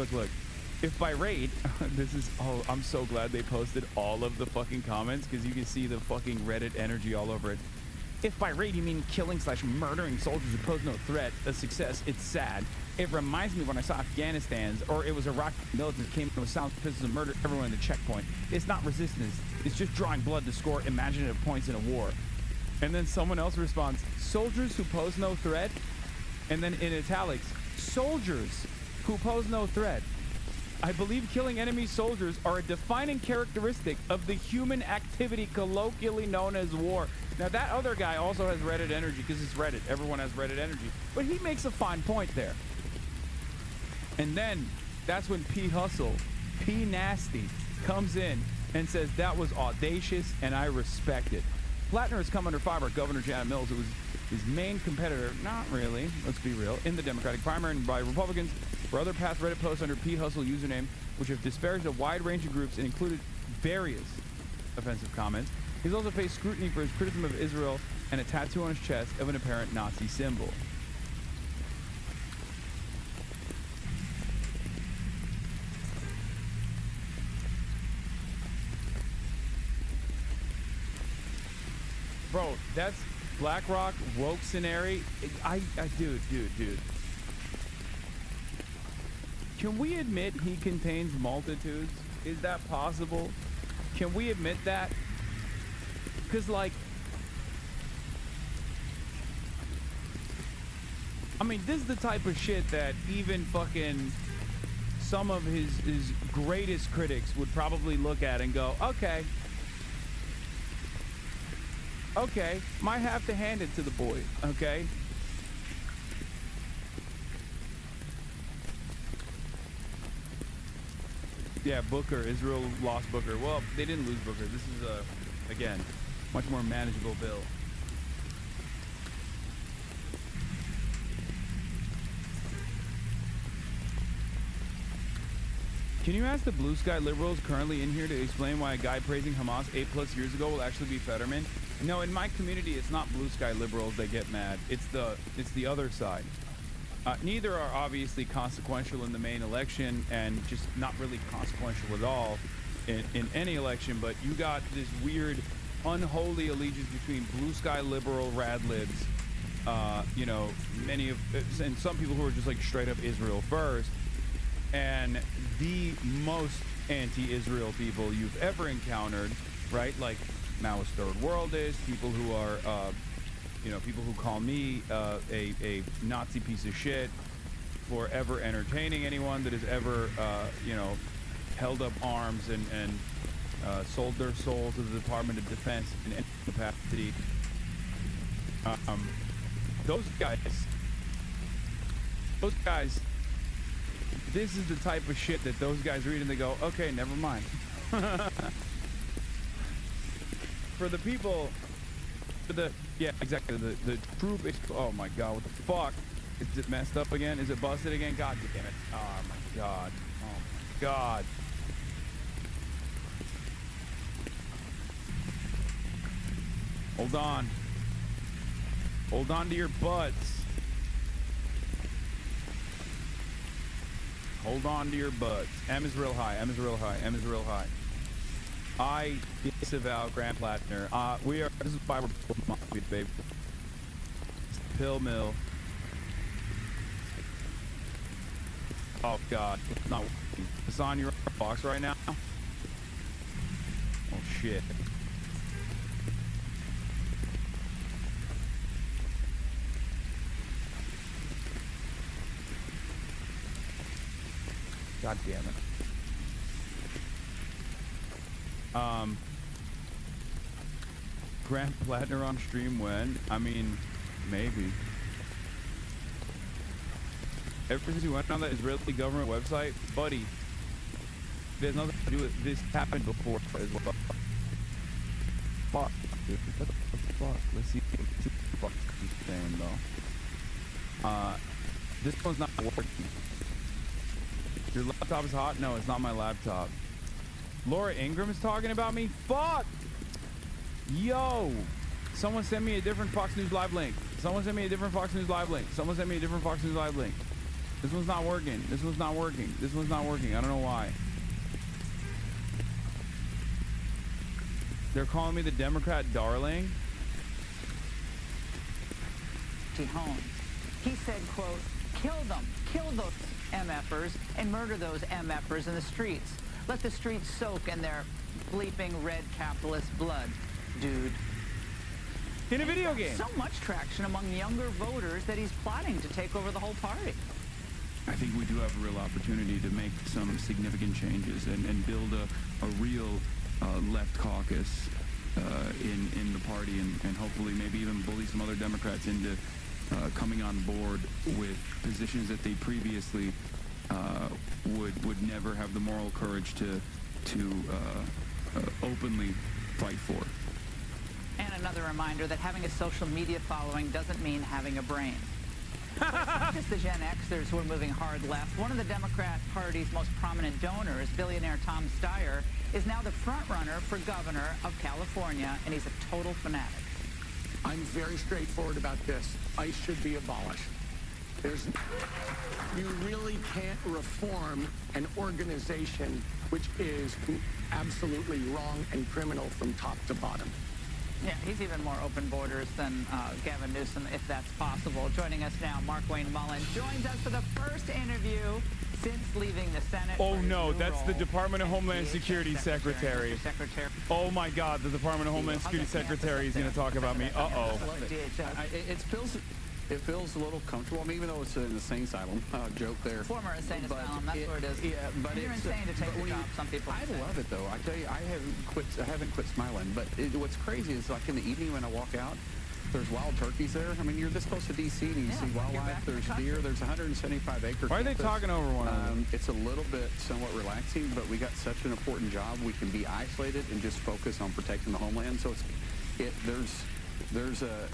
If by raid, this is, oh, I'm so glad they posted all of the fucking comments because you can see the fucking Reddit energy all over it. If by raid you mean killing/murdering soldiers who pose no threat, a success, it's sad. It reminds me when I saw Afghanistan's, or it was Iraq militants came with silenced pistols and murdered everyone in the checkpoint. It's not resistance. It's just drawing blood to score imaginative points in a war. And then someone else responds, soldiers who pose no threat? And then in italics, soldiers who pose no threat. I believe killing enemy soldiers are a defining characteristic of the human activity colloquially known as war. Now that other guy also has Reddit energy because it's Reddit. Everyone has Reddit energy. But he makes a fine point there. And then that's when P Hustle, P Nasty, comes in and says that was audacious and I respect it. Plattner has come under fire by Governor Janet Mills, who was his main competitor, not really, let's be real, in the Democratic primary, and by Republicans for other past Reddit posts under P Hustle username, which have disparaged a wide range of groups and included various offensive comments. He's also faced scrutiny for his criticism of Israel and a tattoo on his chest of an apparent Nazi symbol. Bro, that's BlackRock woke scenario. Dude. Can we admit he contains multitudes? Is that possible? Can we admit that? Because, like, I mean, this is the type of shit that even fucking some of his greatest critics would probably look at and go, okay, might have to hand it to the boy, okay? Yeah, Booker, Israel lost Booker. Well, they didn't lose Booker. This is, again, much more manageable bill. Can you ask the blue sky liberals currently in here to explain why a guy praising Hamas 8+ years ago will actually be Fetterman? No, in my community, it's not blue sky liberals that get mad. It's the other side. Neither are obviously consequential in the main election, and just not really consequential at all in any election. But you got this weird, unholy allegiance between blue sky liberal rad libs, you know, many of, and some people who are just like straight up Israel first, and the most anti-Israel people you've ever encountered, right? Like Maoist third worldists, people who are, you know, people who call me a Nazi piece of shit for ever entertaining anyone that has ever, you know, held up arms and sold their soul to the Department of Defense in any capacity. Those guys, this is the type of shit that those guys read and they go, okay, never mind. For the people, yeah, exactly, the troop, oh my god, what the fuck? Is it messed up again? Is it busted again? God damn it. Oh my god. Oh my god. Hold on. Hold on to your butts. Hold on to your butts. M is real high. M is real high. M is real high. I disavow Grant Plattner. This is why we're baby. Pill mill. Oh god, it's not working. Hasan, you're on the box right now? Oh shit. God damn it. Grant Plattner on stream when? I mean, maybe. Ever since you went on that Israeli government website, buddy, there's nothing to do with this. Happened before as well. Fuck, dude. What the fuck? Let's see what the fuck he's saying though. This one's not working. Your laptop is hot? No, it's not my laptop. Laura Ingram is talking about me? Fuck! Yo! Someone sent me a different Fox News Live link. Someone sent me a different Fox News Live link. Someone sent me a different Fox News Live link. This one's not working. This one's not working. This one's not working. I don't know why. They're calling me the Democrat darling. Home. He said, quote, kill them. Kill those MFers and murder those MFers in the streets. Let the streets soak in their bleeping red capitalist blood, dude. In a video game. So much traction among younger voters that he's plotting to take over the whole party. I think we do have a real opportunity to make some significant changes and build a real left caucus in the party and hopefully maybe even bully some other Democrats into coming on board with positions that they previously would never have the moral courage to openly fight for. And another reminder that having a social media following doesn't mean having a brain. It's not just the Gen Xers who are moving hard left. One of the Democrat Party's most prominent donors, billionaire Tom Steyer, is now the frontrunner for governor of California, and he's a total fanatic. I'm very straightforward about this. ICE should be abolished. You really can't reform an organization which is absolutely wrong and criminal from top to bottom. Yeah, he's even more open borders than Gavin Newsom, if that's possible. Joining us now, Mark Wayne Mullen joins us for the first interview since leaving the Senate. Oh no, that's the Department of Homeland Security Secretary. Oh my God, the Department of Homeland Security Secretary is going to talk about me. Uh-oh. It feels a little comfortable. I mean, even though it's an insane asylum, joke there. Former insane asylum, that's where it is. Yeah, but you're it's insane to take the job, some people I say. love it though. I tell you, I haven't quit smiling. But what's crazy is like in the evening when I walk out, there's wild turkeys there. I mean, you're this close to D.C. and you see wildlife. There's deer. There's 175 acre. Why are they talking over one another? It's a little bit somewhat relaxing, but we got such an important job. We can be isolated and just focus on protecting the homeland. So there's a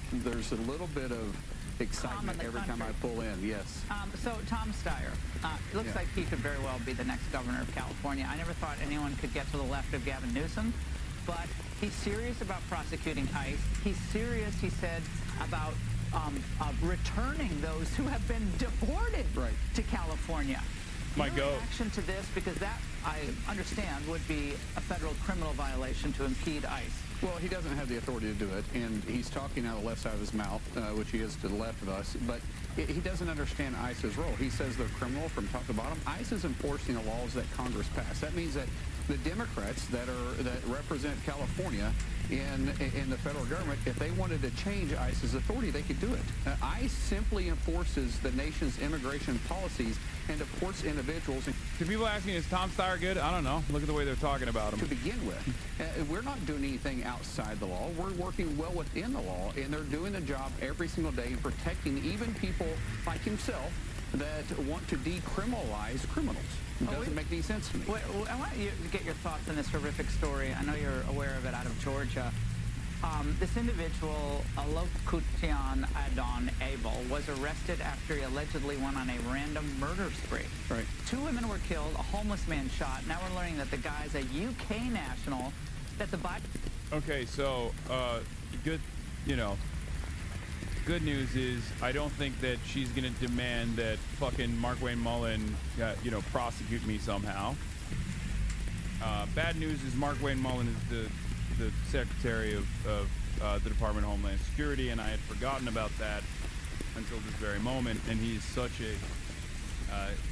little bit of excitement every time I pull in. Yes. So Tom Steyer, it looks like he could very well be the next governor of California. I never thought anyone could get to the left of Gavin Newsom, but he's serious about prosecuting ICE. He's serious, he said, about returning those who have been deported to California. Your reaction to this, because that, I understand, would be a federal criminal violation to impede ICE. Well, he doesn't have the authority to do it, and he's talking out of the left side of his mouth, which he is to the left of us, but he doesn't understand ICE's role. He says they're criminal from top to bottom. ICE is enforcing the laws that Congress passed. That means that the Democrats that represent California in the federal government, if they wanted to change ICE's authority, they could do it. ICE simply enforces the nation's immigration policies and deports individuals. Do people asking, is Tom Steyer good? I don't know. Look at the way they're talking about him. To begin with, we're not doing anything outside the law. We're working well within the law, and they're doing the job every single day, protecting even people like himself that want to decriminalize criminals. It doesn't make any sense to me. I want you to get your thoughts on this horrific story. I know you're aware of it out of Georgia. This individual, Alokutian Adon Abel, was arrested after he allegedly went on a random murder spree. Right. 2 women were killed, a homeless man shot. Now we're learning that the guy's a UK national, that the Biden... Okay, so, good news is I don't think that she's going to demand that fucking Mark Wayne Mullen, prosecute me somehow. Bad news is Mark Wayne Mullen is the Secretary of the Department of Homeland Security, and I had forgotten about that until this very moment, and he's such a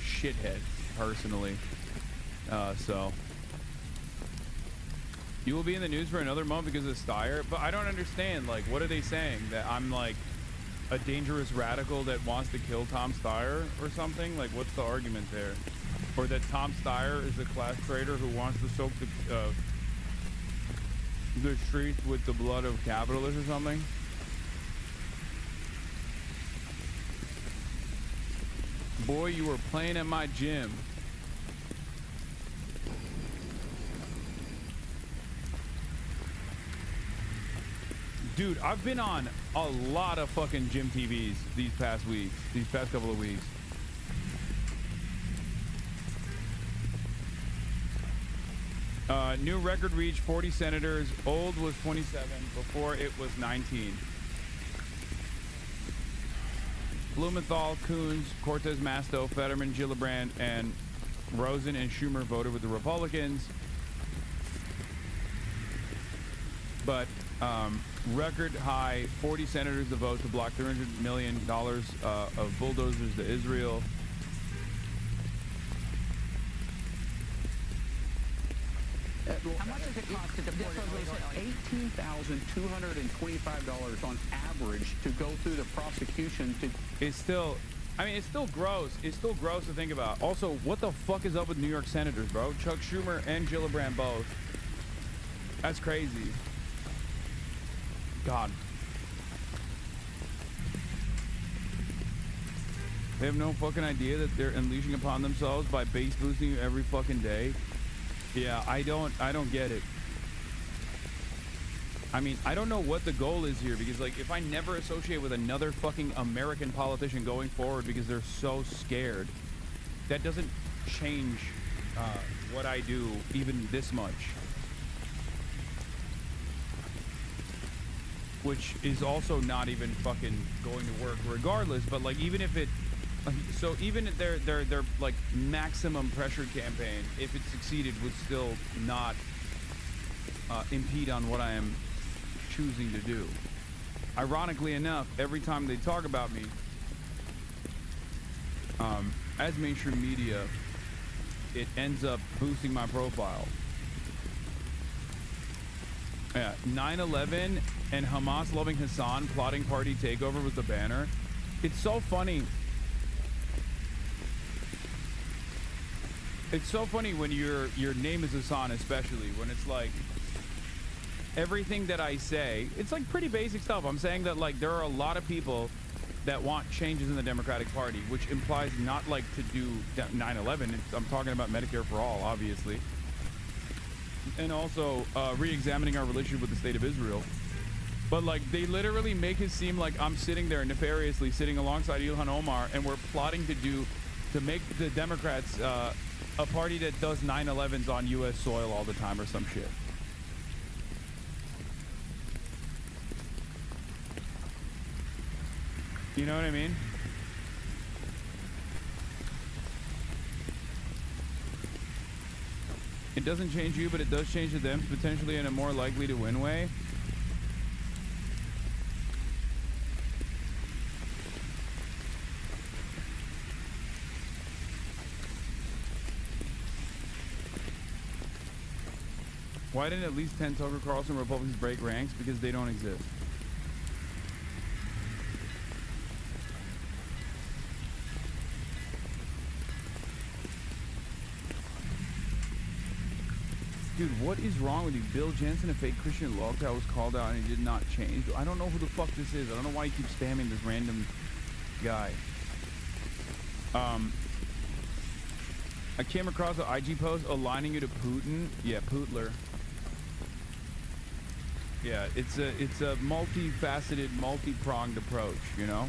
shithead, personally. So... You will be in the news for another month because of Steyer, but I don't understand, like, what are they saying? That I'm, like, a dangerous radical that wants to kill Tom Steyer or something? Like, what's the argument there? Or that Tom Steyer is a class traitor who wants to soak the streets with the blood of capitalists or something? Boy, you were playing at my gym. Dude, I've been on a lot of fucking gym TVs these past couple of weeks. New record reached 40 senators. Old was 27. Before it was 19. Blumenthal, Coons, Cortez Masto, Fetterman, Gillibrand, and Rosen and Schumer voted with the Republicans. But record high 40 senators to vote to block $300 million of bulldozers to Israel. How much does it cost to deport illegally? $18,225 on average to go through the prosecution. It's still gross. It's still gross to think about. Also, what the fuck is up with New York senators, bro? Chuck Schumer and Gillibrand both. That's crazy. God. They have no fucking idea that they're unleashing upon themselves by base boosting you every fucking day. Yeah, I don't get it. I mean, I don't know what the goal is here, because like if I never associate with another fucking American politician going forward because they're so scared, that doesn't change what I do even this much. Which is also not even fucking going to work regardless, but like even if it, so even their like maximum pressure campaign, if it succeeded, would still not impede on what I am choosing to do. Ironically enough, every time they talk about me as mainstream media, it ends up boosting my profile. Yeah, 9/11 and Hamas loving Hasan plotting party takeover was the banner. It's so funny. It's so funny when your name is Hasan, especially when it's like everything that I say, it's like pretty basic stuff. I'm saying that like there are a lot of people that want changes in the Democratic Party, which implies not like to do 9/11. I'm talking about Medicare for all, obviously, and also re-examining our relationship with the state of Israel. But like they literally make it seem like I'm sitting there nefariously sitting alongside Ilhan Omar, and we're plotting to make the Democrats a party that does 9/11s on U.S. soil all the time or some shit. You know what I mean? It doesn't change you, but it does change the Dems, potentially in a more likely to win way. Why didn't at least 10 Tucker Carlson Republicans break ranks? Because they don't exist. Dude, what is wrong with you? Bill Jensen, a fake Christian log that was called out and he did not change. I don't know who the fuck this is. I don't know why you keep spamming this random guy. I came across an IG post aligning you to Putin. Yeah, Pootler. Yeah, it's a multifaceted, multi-pronged approach, you know?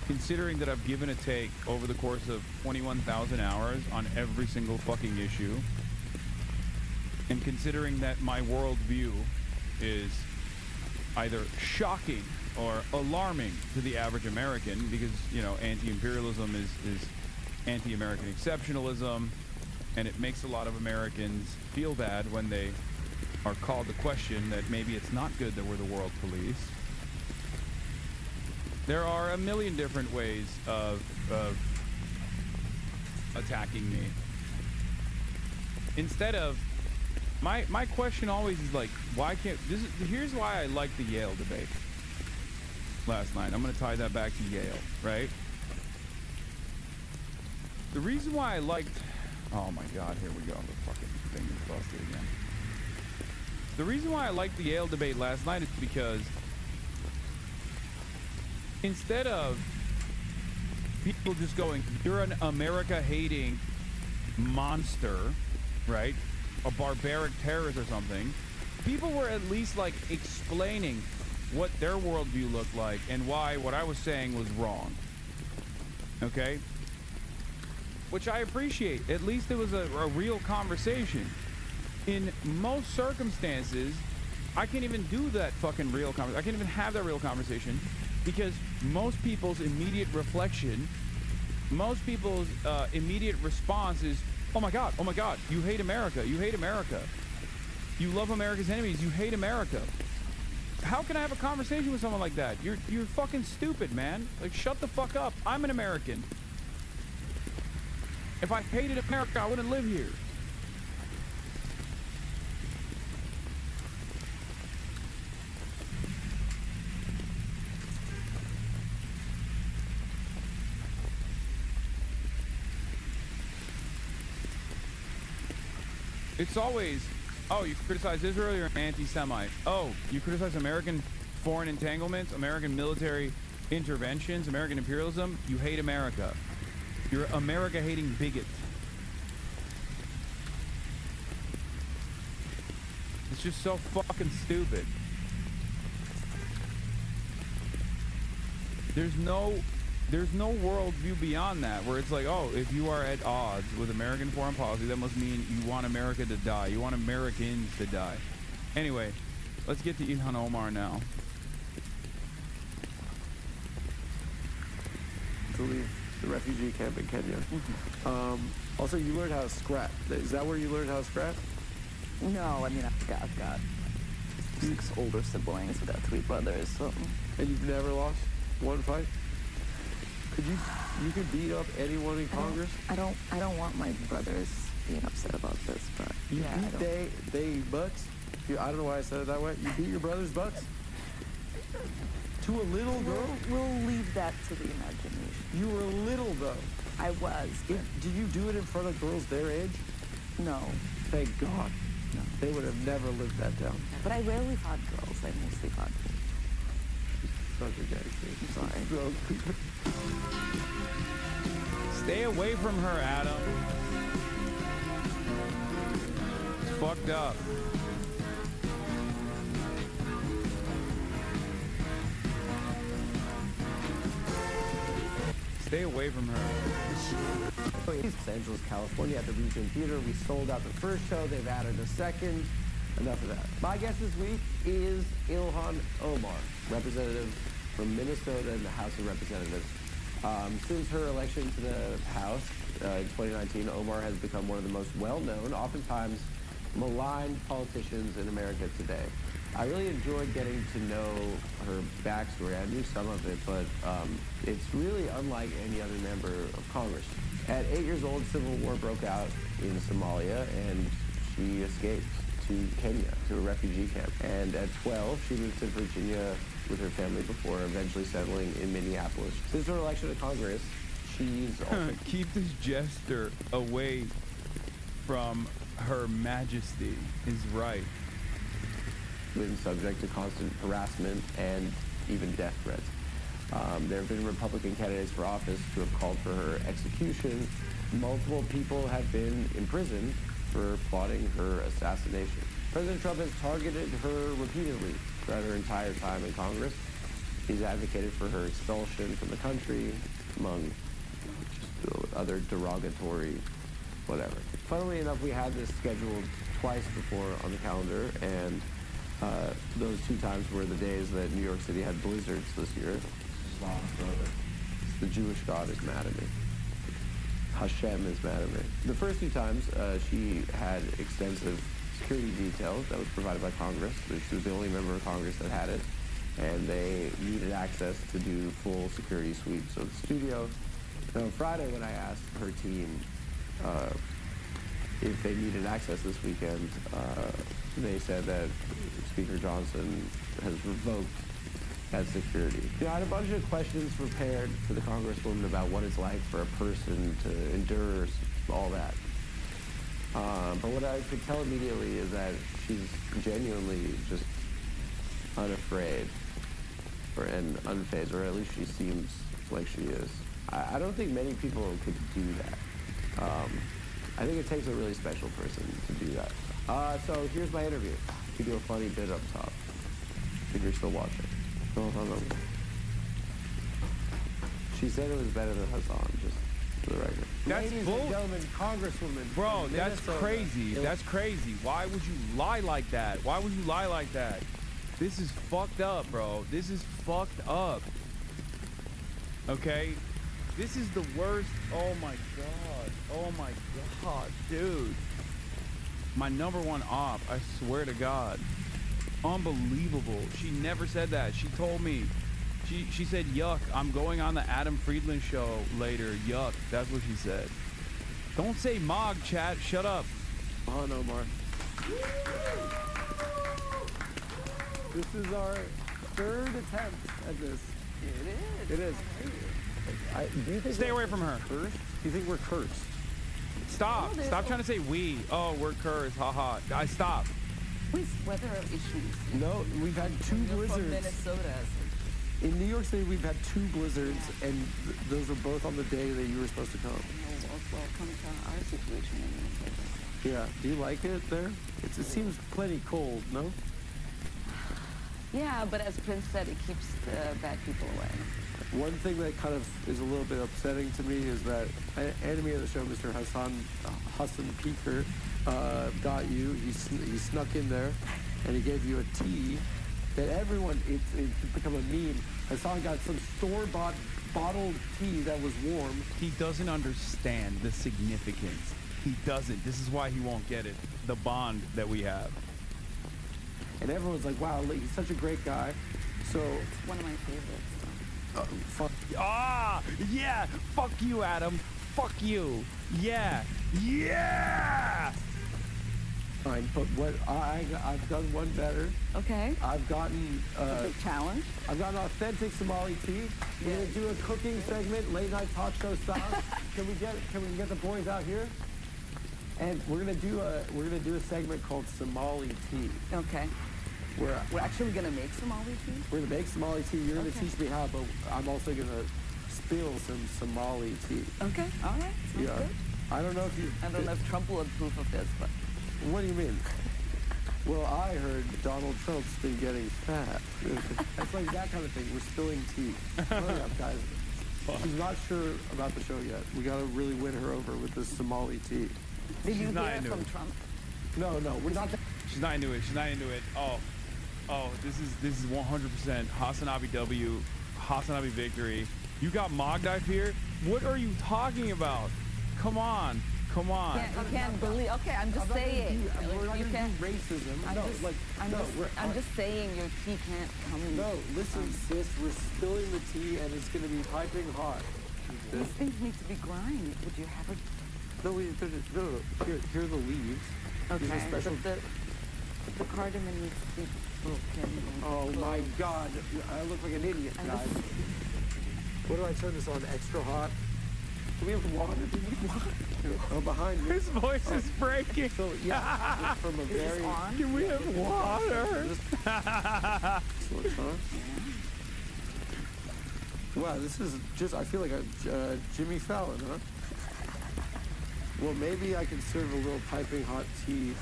Considering that I've given a take over the course of 21,000 hours on every single fucking issue, and considering that my worldview is either shocking or alarming to the average American, because, you know, anti-imperialism is anti-American exceptionalism, and it makes a lot of Americans feel bad when they are called to question that maybe it's not good that we're the world police. There are a million different ways of attacking me. Instead of my question always is like, why can't here's why I liked the Yale debate last night. I'm gonna tie that back to Yale, right? The reason why I liked, oh my god, here we go, the fucking thing is busted again. The reason why I liked the Yale debate last night is because instead of people just going, you're an America-hating monster, right? A barbaric terrorist or something, people were at least like explaining what their worldview looked like and why what I was saying was wrong. Okay? Which I appreciate. At least it was a real conversation. In most circumstances, I can't even do that fucking real conversation. I can't even have that real conversation because most people's immediate reflection, most people's immediate response is, oh my god, you hate America, you hate America. You love America's enemies, you hate America. How can I have a conversation with someone like that? You're fucking stupid, man. Like, shut the fuck up. I'm an American. If I hated America, I wouldn't live here. It's always, oh, you criticize Israel, you're an anti-Semite. Oh, you criticize American foreign entanglements, American military interventions, American imperialism, you hate America. You're an America-hating bigot. It's just so fucking stupid. There's no worldview beyond that where it's like, oh, if you are at odds with American foreign policy, that must mean you want America to die. You want Americans to die. Anyway, let's get to Ilhan Omar now. To leave the refugee camp in Kenya. Also, you learned how to scrap. Is that where you learned how to scrap? No, I mean, I've got 6 older siblings. I've got 3 brothers. So. And you've never lost one fight? You could beat up anyone in Congress? I don't want my brothers being upset about this, but you beat they butts? I don't know why I said it that way. You beat your brothers' butts? To a little girl? We'll leave that to the imagination. You were little, though. I was. Did you do it in front of girls their age? No. Thank God. No. They would have never lived that down. But I rarely fought girls. I mostly fought boys. Such a dedication. Sorry. Stay away from her, Adam. It's fucked up. Stay away from her. Los Angeles, California at the Regent Theater. We sold out the first show. They've added a second. Enough of that. My guest this week is Ilhan Omar, representative from Minnesota in the House of Representatives. Since her election to the House in 2019, Omar has become one of the most well-known, oftentimes maligned politicians in America today. I really enjoyed getting to know her backstory. I knew some of it, but it's really unlike any other member of Congress. At 8 years old, civil war broke out in Somalia, and she escaped to Kenya, to a refugee camp. And at 12, she moved to Virginia with her family before eventually settling in Minneapolis. Since her election to Congress, she's also... Keep this jester away from Her Majesty is right. Been subject to constant harassment and even death threats. There have been Republican candidates for office who have called for her execution. Multiple people have been imprisoned for plotting her assassination. President Trump has targeted her repeatedly throughout her entire time in Congress. He's advocated for her expulsion from the country, among just other derogatory whatever. Funnily enough, we had this scheduled twice before on the calendar, and those two times were the days that New York City had blizzards this year. The Jewish God is mad at me. Hashem is mad at me. The first two times, she had extensive security details that was provided by Congress. She was the only member of Congress that had it, and they needed access to do full security sweeps of the studio. And on Friday, when I asked her team if they needed access this weekend, they said that Speaker Johnson has revoked that security. You know, I had a bunch of questions prepared for the Congresswoman about what it's like for a person to endure all that. But what I could tell immediately is that she's genuinely just unafraid and unfazed, or at least she seems like she is. I don't think many people could do that. I think it takes a really special person to do that. So here's my interview. We do a funny bit up top, if you're still watching. She said it was better than Hasan, just for the record. That's Ladies and gentlemen, Congresswoman. Bro, from that's Minnesota. crazy. That's crazy. Why would you lie like that? Why would you lie like that? This is fucked up, bro. This is fucked up. Okay? This is the worst. Oh my God. Oh my God, dude. My #1 op, I swear to God. Unbelievable. She never said that. She told me. She said, yuck, I'm going on the Adam Friedland show later. Yuck. That's what she said. Don't say Mog, chat. Shut up. Oh, no more. This is our third attempt at this. It is. It is. Do you think Stay away from her. Cursed? Do you think we're cursed? Stop. Stop trying to say we. Oh, we're cursed. Haha. I stop. With weather issues. No, we've had two You're blizzards. from Minnesota. In New York City, we've had two blizzards, and those were both on the day that you were supposed to come. Welcome to our situation in Minnesota. Yeah. Do you like it there? It seems plenty cold, no? Yeah, but as Prince said, it keeps the bad people away. One thing that kind of is a little bit upsetting to me is that enemy of the show, Mr. Hassan Peaker, got you. He snuck in there, and he gave you a tea that everyone, it's become a meme. Hasan got some store-bought bottled tea that was warm. He doesn't understand the significance. He doesn't. This is why he won't get it. The bond that we have. And everyone's like, wow, he's such a great guy. So It's one of my favorites. fuck. Ah, yeah. Fuck you, Adam. Fuck you. Yeah. Yeah. Fine, but what I've done one better. Okay. I've gotten a big challenge. I've got an authentic Somali tea. We're gonna do a cooking segment, late night talk show style. Can we get the boys out here? And we're gonna do a segment called Somali tea. Okay. We're actually gonna make Somali tea? We're gonna make Somali tea. You're gonna teach me how, but I'm also gonna spill some Somali tea. Okay, all right. Sounds good. I don't know if you... I don't know if Trump will approve of this, but... What do you mean? Well, I heard Donald Trump's been getting fat. It's like that kind of thing. We're spilling tea. Hurry up, guys. She's not sure about the show yet. We gotta really win her over with this Somali tea. Did you hear it from Trump? No, we're not... She's not into it. She's not into it. Oh, this is 100% Hasanabi W, Hasanabi victory. You got Mogdive here? What are you talking about? Come on. You can't believe. Okay, I'm just saying. We're not you gonna can't. do racism. I'm just saying your tea can't come. No, listen, sis. We're spilling the tea, and it's gonna be piping hot. These things need to be grind. Would you have a... No. Here are the leaves. Okay. These are special. But the cardamom needs to be broken. Oh my God! I look like an idiot, guys. What do I turn this on? Extra hot? Do we have water? Do we need water? Oh, behind me. His voice is breaking. So yeah, from a very. Can we have water? Wow, this is just. I feel like a Jimmy Fallon, huh? Well, maybe I can serve a little piping hot tea.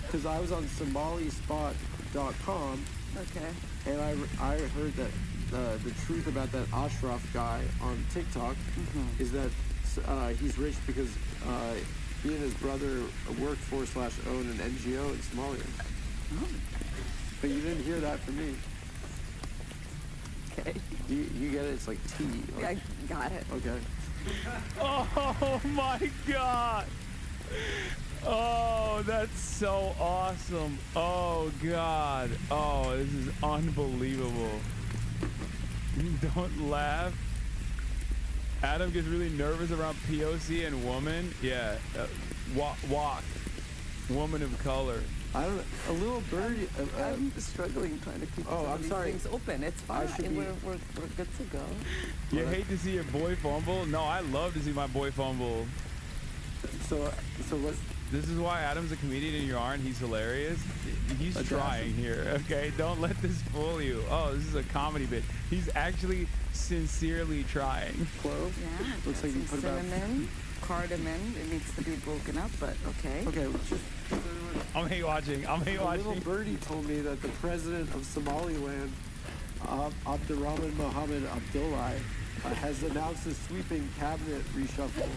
Because I was on SomaliSpot.com. Okay. And I heard that the truth about that Ashraf guy on TikTok is that he's rich because he and his brother work for / own an NGO in Somalia. Oh. But you didn't hear that from me. Okay. You get it? It's like tea. Yeah, I got it. Okay. Oh my God. Oh, that's so awesome. Oh God. Oh, this is unbelievable. Don't laugh. Adam gets really nervous around POC and woman. Yeah. Walk. Woman of color. I don't know. A little birdie. I'm struggling trying to keep some of these things open. It's fine. We're good to go. You hate to see your boy fumble? No, I love to see my boy fumble. So what's... This is why Adam's a comedian and you aren't. He's hilarious. He's trying here, okay? Don't let this fool you. Oh, this is a comedy bit. He's actually sincerely trying. Clove? Yeah. Looks like you put cinnamon, cardamom. It needs to be broken up, but okay. Okay, just... I'm hate watching. A little birdie told me that the president of Somaliland, Abdurrahman Mohammed Abdullahi, has announced a sweeping cabinet reshuffle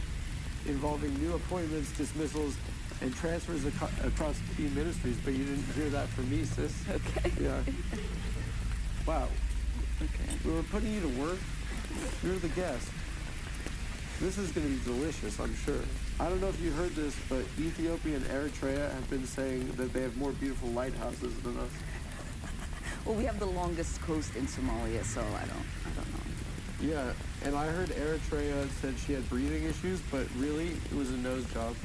involving new appointments, dismissals, and transfers across key ministries. But you didn't hear that from me, sis. Okay. Yeah. Wow. Okay. We were putting you to work. You're the guest. This is going to be delicious, I'm sure. I don't know if you heard this, but Ethiopia and Eritrea have been saying that they have more beautiful lighthouses than us. Well, we have the longest coast in Somalia, so I don't know. Yeah, and I heard Eritrea said she had breathing issues, but really, it was a nose job.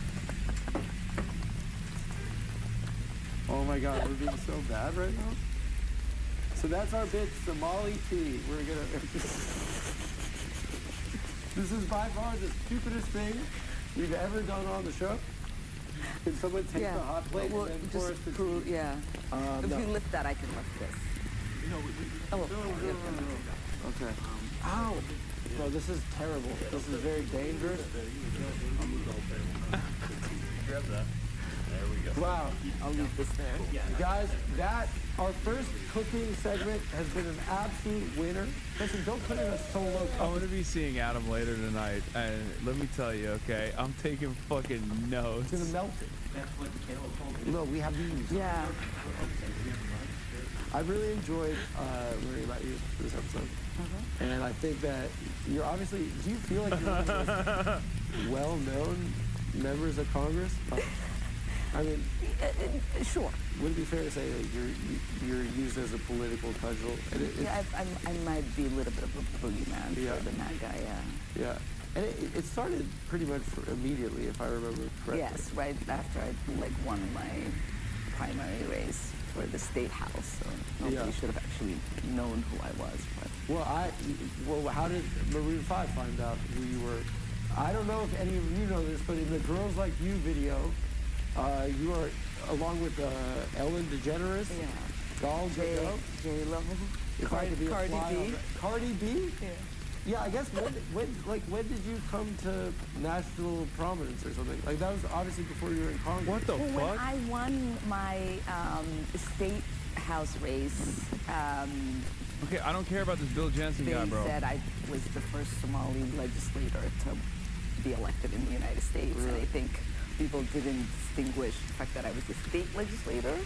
Oh my God, we're being so bad right now. So that's our bit, Somali tea. We're gonna... This is by far the stupidest thing we've ever done on the show. Can someone take the hot plate and then pour us the tea? Yeah. If no. you lift that, I can lift this. No. Okay. Ow! No, this is terrible. This is very dangerous. Grab that. There we go. Wow. I'll leave this there. Guys, our first cooking segment has been an absolute winner. Listen, don't put in a solo. I'm going to be seeing Adam later tonight, and let me tell you, okay, I'm taking fucking notes. It's going to melt it. No, we have these. Yeah. I really enjoyed learning about you this episode. And I think that you're obviously, do you feel like you're one of the most well-known members of Congress? I mean, sure. Would it be fair to say that you're used as a political cudgel? Yeah, I might be a little bit of a boogeyman for the mad guy, Yeah. And it started pretty much immediately, if I remember correctly. Yes, right after I won my primary race for the State House, so nobody should have actually known who I was. But. Well, how did Maroon 5 find out who you were? I don't know if any of you know this, but in the Girls Like You video, you are along with Ellen DeGeneres, Gal Gadot, J-Lo, Cardi B. Cardi B? Yeah. Yeah, I guess when did you come to national prominence or something? Like that was obviously before you were in Congress. What the fuck? When I won my State House race, okay, I don't care about this Bill Jensen guy, bro. They said I was the first Somali legislator to be elected in the United States, and I think people didn't distinguish the fact that I was a state legislator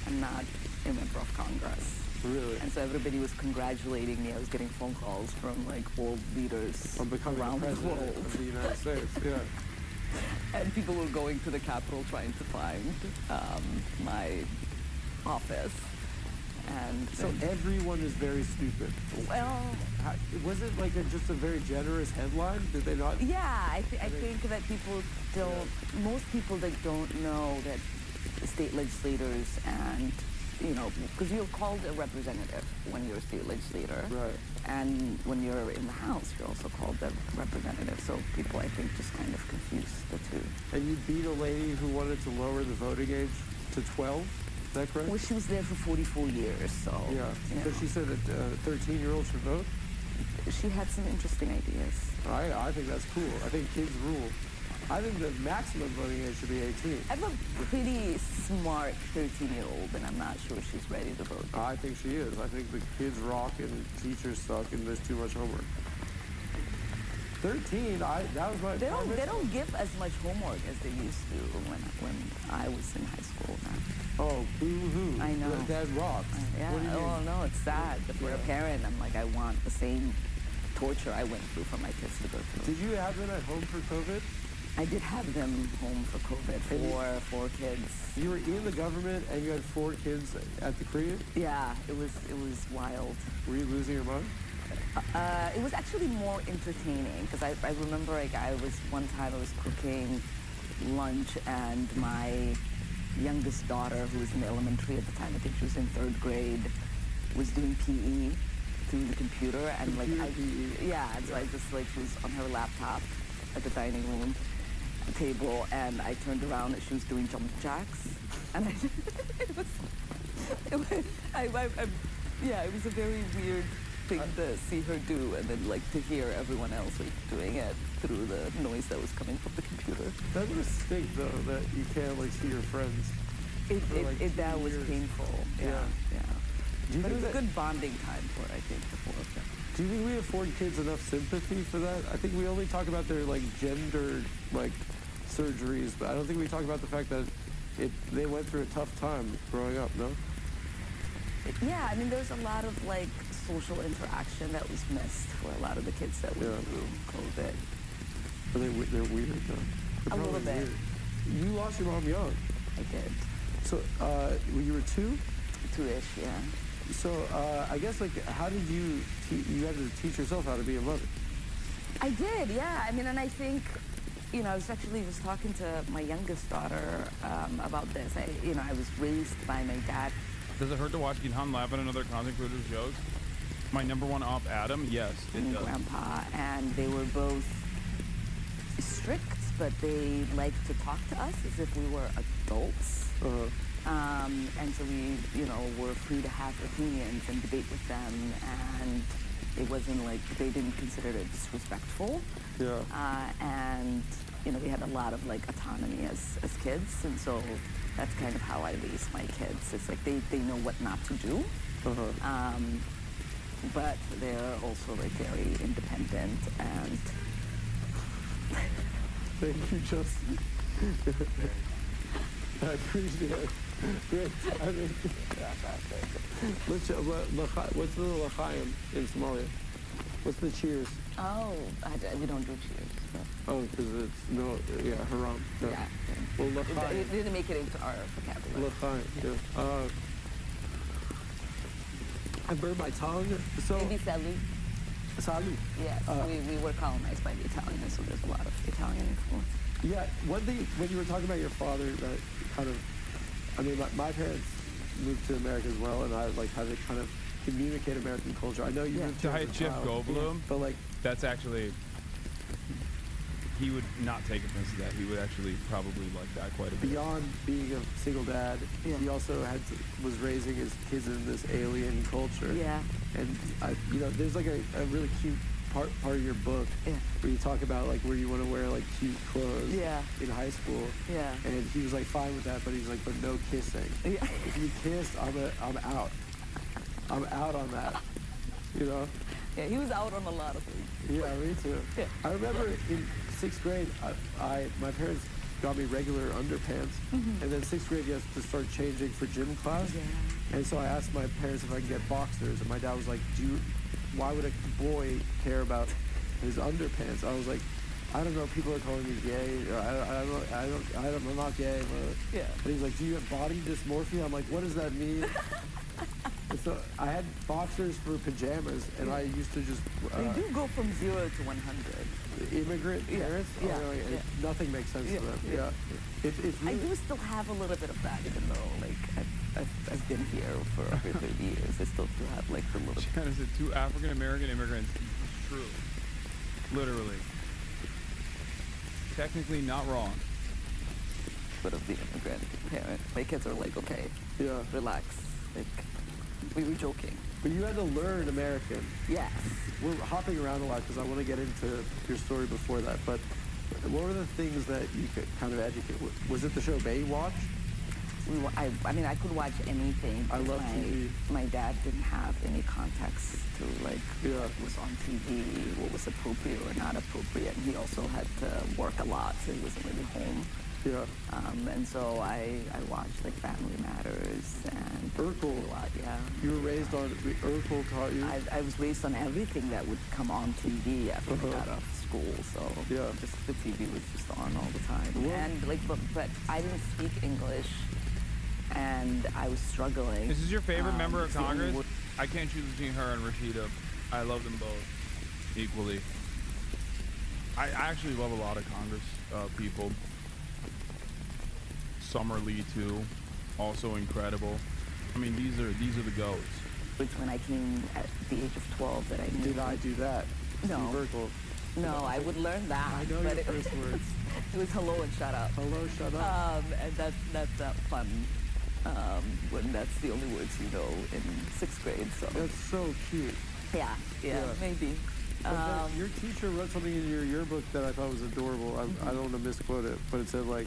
and not a member of Congress. Really? And so everybody was congratulating me. I was getting phone calls from like world leaders around the world of the United States. Yeah. And people were going to the Capitol trying to find my office. And so everyone is very stupid. Well, was it like just a very generous headline? Did they not? Yeah, I think that people don't. Most people that don't know that state legislators and because you're called a representative when you're a state legislator. Right. And when you're in the House, you're also called a representative. So people, I think, just kind of confuse the two. And you beat a lady who wanted to lower the voting age to 12? Is that correct? Well, she was there for 44 years, so... Yeah. So she said that 13-year-olds should vote? She had some interesting ideas. I think that's cool. I think kids rule. I think the maximum voting age should be 18. I have a pretty smart 13-year-old, and I'm not sure she's ready to vote. I think she is. I think the kids rock and teachers suck and there's too much homework. 13, that was my... They don't give as much homework as they used to when I was in high school now. Oh, boo-hoo. I know. That rocks. Yeah. What do you mean? Oh, no, it's sad. But for a parent, I'm like, I want the same torture I went through for my kids to go through. Did you have them at home for COVID? I did have them home for COVID, four kids. You were in the government and you had 4 kids at the crib? Yeah, it was wild. Were you losing your mind? It was actually more entertaining because I remember one time I was cooking lunch and my youngest daughter, who was in elementary at the time, I think she was in 3rd grade, was doing PE through the computer and and so I just she was on her laptop at the dining room table and I turned around and she was doing jump jacks and it was a very weird thing to see her do and then to hear everyone else doing it through the noise that was coming from the computer. That must stink though, that you can't see your friends. That was painful. Yeah. But it was a good bonding time for, I think, the 4 of them. Do you think we afford kids enough sympathy for that? I think we only talk about their gender surgeries, but I don't think we talk about the fact that they went through a tough time growing up, no? Yeah, I mean, there's a lot of social interaction that was missed for a lot of the kids that went through COVID. But they're weird though. A little bit. Weird. You lost your mom young. I did. So you were 2? 2-ish, yeah. So I guess how did you had to teach yourself how to be a mother? I did, yeah. I mean, and I think, I was actually just talking to my youngest daughter about this. I was raised by my dad. Does it hurt to watch Gilhan laugh at another content creator's jokes? My number 1 op, Adam? Yes, it does. Grandpa, and they were both strict, but they liked to talk to us as if we were adults. And so we, were free to have opinions and debate with them, and it wasn't they didn't consider it disrespectful. Yeah. And, we had a lot of autonomy as kids, and so that's kind of how I raise my kids. It's they know what not to do, but they're also very independent and... Thank you, Justin. I appreciate it. Great. What's the l'chaim in Somalia? What's the cheers? Oh, we don't do cheers. But... Oh, because it's haram. No. Yeah. Well, l'chaim. It didn't make it into our vocabulary. L'chaim, yeah. I burned my tongue. So maybe salut. Salut. Yes, we were colonized by the Italians, so there's a lot of Italian influence. Yeah, one thing, when you were talking about your father, that kind of, my parents moved to America as well, and I like had to kind of communicate American culture. I know you moved to Diet Jeff Goldblum, but like that's actually, he would not take offense to that. He would actually probably like that quite a bit. beyond being a single dad, he also was raising his kids in this alien culture. Yeah. And there's like a really cute part of your book where you talk about like where you want to wear like cute clothes in high school. Yeah. And he was like fine with that, but he's like, but no kissing. Yeah. If you kiss, I'm out. I'm out on that. You know? Yeah, he was out on a lot of things. Yeah, me too. Yeah. I remember in 6th grade, my parents got me regular underpants, and then 6th grade you have to start changing for gym class. Yeah. And so I asked my parents if I could get boxers, and my dad was like, why would a boy care about his underpants? I was like, I don't know, people are calling me gay, or I'm not gay. Yeah. And he's like, do you have body dysmorphia? I'm like, what does that mean? And so I had boxers for pajamas, and I used to just... They do go from 0 to 100. Immigrant parents? Yeah. Oh, really? Nothing makes sense to them. Yeah. It's really... I do still have a little bit of that, even though, like, I've been here for over 30 years. I still do have, like, the little... Janice said 2 African-American immigrants. It's true. Literally. Technically not wrong. But of the immigrant parent, my kids are like, okay, relax. Like, we were joking. But you had to learn American. Yes. We're hopping around a lot because I want to get into your story before that. But what were the things that you could kind of educate? Was it the show Baywatch? I mean, I could watch anything. I love TV. My dad didn't have any context to, like, what was on TV, what was appropriate or not appropriate. And he also had to work a lot, so he wasn't really home. Yeah. And so I watched, like, Family Matters and Urkel. A lot, yeah. You were raised on Urkel taught you? I was raised on everything that would come on TV after we got off school. So just the TV was just on all the time. And like, but I didn't speak English, and I was struggling. This is your favorite member of Congress? I can't choose between her and Rashida. I love them both equally. I actually love a lot of Congress people. Summer Lee too, also incredible. I mean, these are the goats. Which when I came at the age of 12 that I knew. Did I do that? No. No, I would learn that. I know your first words. It was hello and shut up. Hello, shut up. And that's not fun when that's the only words you know in 6th grade. So that's so cute. Yeah, maybe. Your teacher wrote something in your yearbook that I thought was adorable. I don't want to misquote it, but it said like,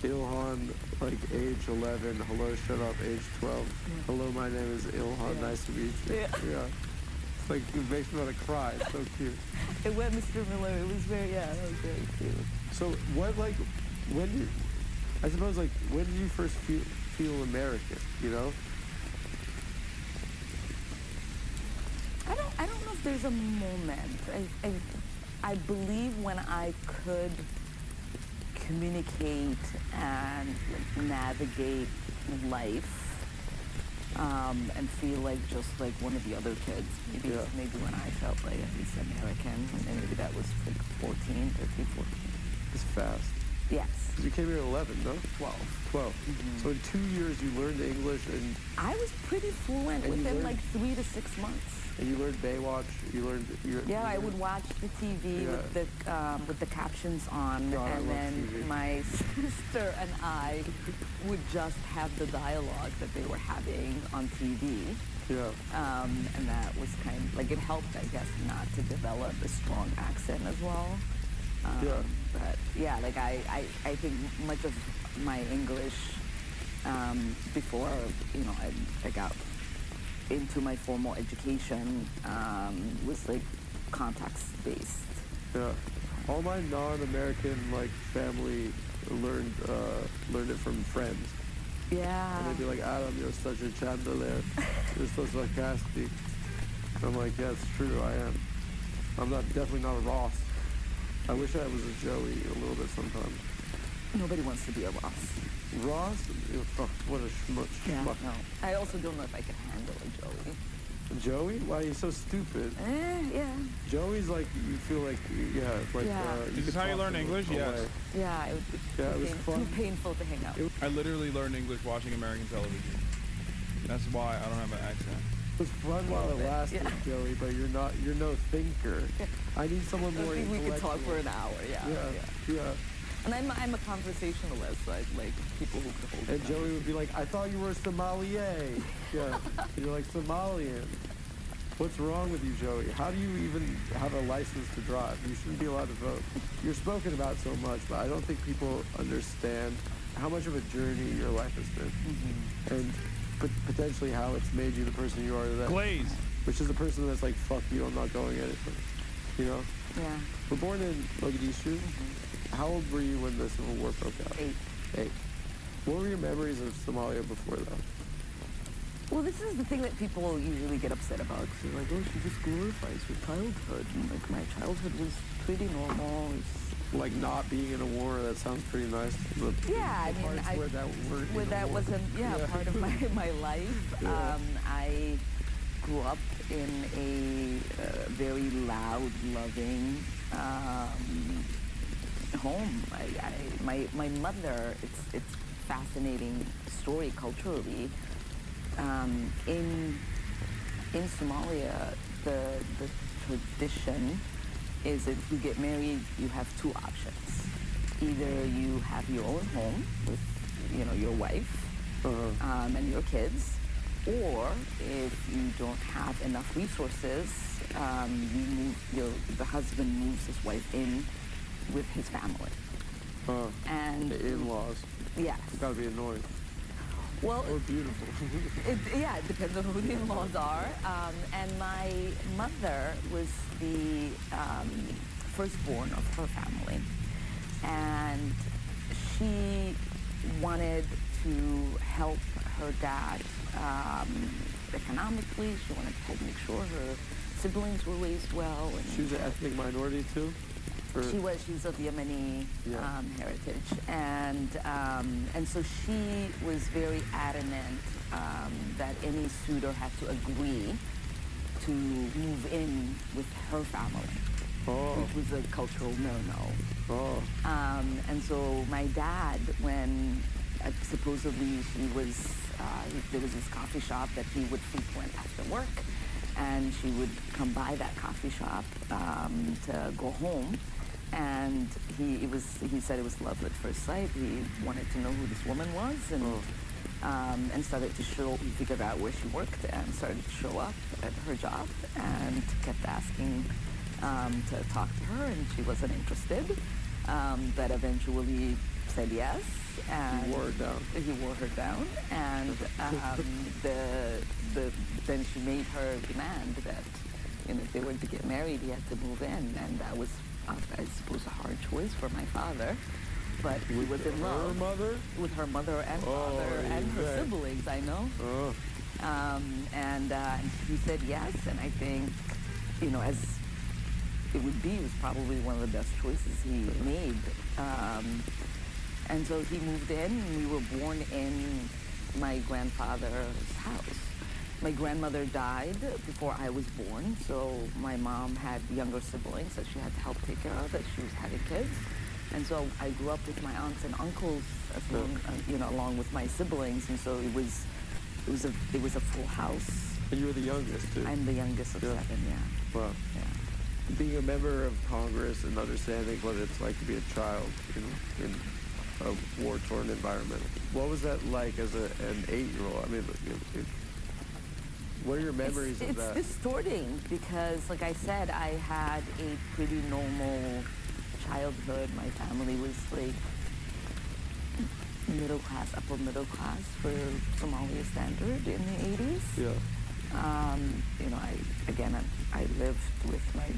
Ilhan, like age 11, hello, shut up, age 12. Hello, my name is Ilhan, nice to meet you. Yeah. It's like, it makes me want to cry. It's so cute. It went Mr. Miller. It was that was very cute. So when did you first feel American, you know? I don't know if there's a moment. I believe when I could communicate and like, navigate life and feel like just like one of the other kids. Maybe when I felt like at least American, and maybe that was like 13, 14. It's fast. Yes. You came here at 11, no? 12. 12. Mm-hmm. So in 2 years you learned English and... I was pretty fluent within like 3 to 6 months. And you learned Baywatch. I would watch the TV with the captions on, and then my sister and I would just have the dialogue that they were having on TV. Yeah. And that was kind of like it helped, I guess, not to develop a strong accent as well. But yeah, like I think much of my English before I got into my formal education was like context-based. Yeah. All my non-American like family learned it from friends. Yeah. And they'd be like, Adam, you're such a chandelier. You're so sarcastic. And I'm like, yeah, it's true, I am. I'm definitely not a Ross. I wish I was a Joey a little bit sometimes. Nobody wants to be a Ross. Ross? Oh, what a schmuck. Yeah, no. I also don't know if I can handle a Joey. Joey? Why, he's so stupid. Yeah. Joey's like, you feel like, it's like... Is this how you learn English? Yes. Yeah, it would be too painful to hang out. I literally learned English watching American television. That's why I don't have an accent. It was fun while it lasted, Joey, but you're no thinker. I need someone more I think we could talk intellectual. for an hour, yeah. And I'm a conversationalist, so I like people who could hold And it Joey would be like, I thought you were Somalier. Yeah. And you're like, Somalian. What's wrong with you, Joey? How do you even have a license to drive? You shouldn't be allowed to vote. You're spoken about so much, but I don't think people understand how much of a journey your life has been. And potentially how it's made you the person you are today. Glaze. Which is the person that's like, fuck you, I'm not going anything. You know? Yeah. We're born in Mogadishu. How old were you when the Civil War broke out? 8. What were your memories of Somalia before that? Well, this is the thing that people usually get upset about. Because they're like, oh, she just glorifies her childhood. And like, my childhood was pretty normal. Like not being in a war, that sounds pretty nice. Yeah, I mean, where that wasn't, part of my life. Yeah. I grew up in a very loud, loving home. My mother, it's fascinating story culturally. In Somalia, the tradition is if you get married, you have two options. Either you have your own home with, your wife and your kids, or if you don't have enough resources, the husband moves his wife in with his family. And the in-laws. Yes. It's gotta be annoying. Well, or beautiful. It depends on who the in-laws are. And my mother was the firstborn of her family. And she wanted to help her dad economically. She wanted to make sure her siblings were raised well. And she was an ethnic minority too? She's of Yemeni heritage, and so she was very adamant that any suitor had to agree to move in with her family, which was a cultural no-no. And so my dad, when supposedly there was this coffee shop that he would frequent after work, and she would come by that coffee shop to go home. And he said it was love at first sight. He wanted to know who this woman was, and started to figured out where she worked, and started to show up at her job, and kept asking to talk to her, and she wasn't interested, but eventually said yes. And he wore her down. He wore her down, and then she made her demand that if they were to get married, he had to move in, and that was, I suppose, a hard choice for my father, but he was in love. With her mother and father and her siblings, I know. And he said yes, and I think, as it would be, it was probably one of the best choices he made. And so he moved in, and we were born in my grandfather's house. My grandmother died before I was born, so my mom had younger siblings that she had to help take care of as she was having kids. And so I grew up with my aunts and uncles, along with my siblings, and so it was a full house. And you were the youngest too? I'm the youngest of 7, yeah. Wow. Yeah. Being a member of Congress and understanding what it's like to be a child in a war-torn environment, what was that like as an 8-year-old? I mean, what are your memories of that? It's distorting because, like I said, I had a pretty normal childhood. My family was like middle class, upper middle class for Somalia standard in the 80s. Yeah. I lived with my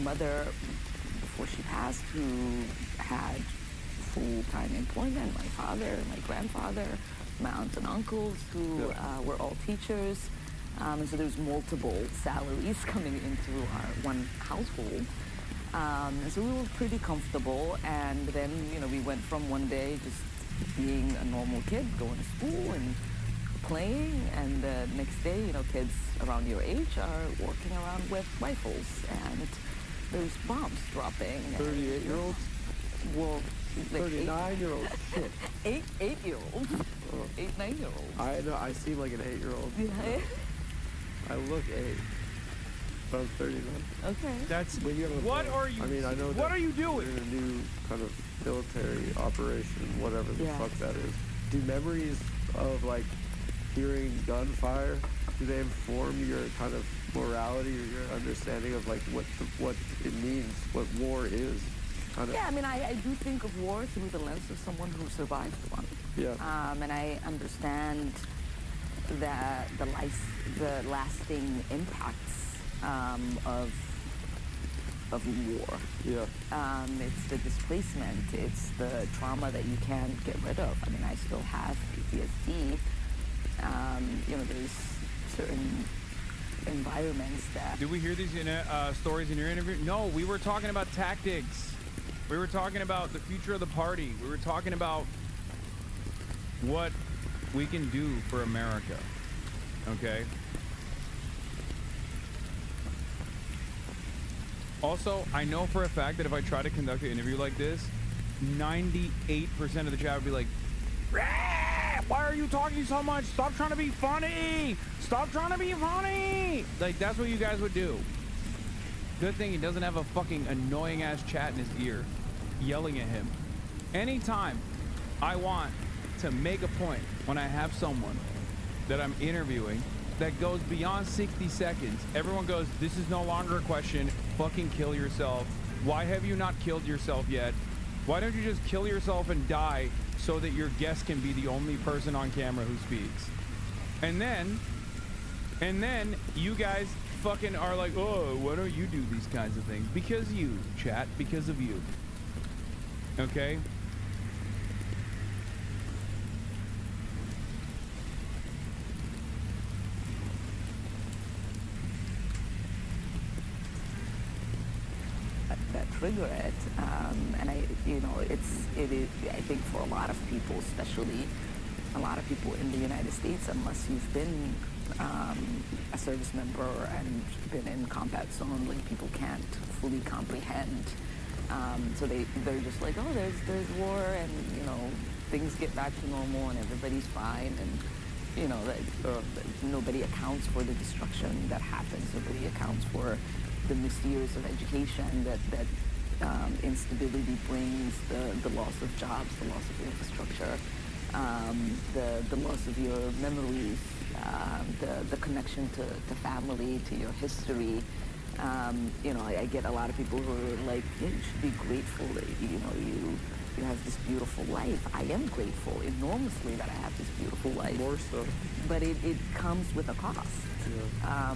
mother before she passed, who had full-time employment. My father, my grandfather, my aunts and uncles who were all teachers. And so there's multiple salaries coming into our one household. And so we were pretty comfortable. And then, we went from one day just being a normal kid, going to school and playing. And the next day, kids around your age are walking around with rifles. And there's bombs dropping. 38-year-olds? Well, like 39-year-olds. Shit. 8-year-olds. 8-year-old. 8, 9-year-olds. I know. I seem like an 8-year-old. Yeah. I look 8. But I'm 39. Okay. That's When you have a what boy- are you? I mean, I know. What that are you doing? You're in a new kind of military operation, whatever the Yeah. fuck that is. Do memories of like hearing gunfire, do they inform your kind of morality or your understanding of like what it means, what war is? Kind of. Yeah, I mean, I do think of war through the lens of someone who survived one. Yeah. And I understand that the lasting impacts of war. Yeah. It's the displacement. It's the trauma that you can't get rid of. I mean, I still have PTSD. There's certain environments that... Did we hear these stories in your interview? No, we were talking about tactics. We were talking about the future of the party. We were talking about what we can do for America. Okay? Also, I know for a fact that if I try to conduct an interview like this, 98% of the chat would be like, why are you talking so much? Stop trying to be funny! Stop trying to be funny! Like, that's what you guys would do. Good thing he doesn't have a fucking annoying ass chat in his ear yelling at him. Anytime I want to make a point when I have someone that I'm interviewing that goes beyond 60 seconds, everyone goes, this is no longer a question, fucking kill yourself. Why have you not killed yourself yet? Why don't you just kill yourself and die so that your guest can be the only person on camera who speaks? And then you guys fucking are like, oh, why don't you do these kinds of things? Because you, chat, because of you. Okay? that trigger it, and I think for a lot of people, especially a lot of people in the United States, unless you've been a service member and been in combat zone, like people can't fully comprehend. So they're just like, oh, there's war, and things get back to normal, and everybody's fine, and that nobody accounts for the destruction that happens. Nobody accounts for the misuse of education that instability brings, the loss of jobs, the loss of infrastructure, the loss of your memories, the connection to family, to your history. I get a lot of people who are like, yeah, you should be grateful that you have this beautiful life. I am grateful enormously that I have this beautiful life. More so. But it comes with a cost. Yeah.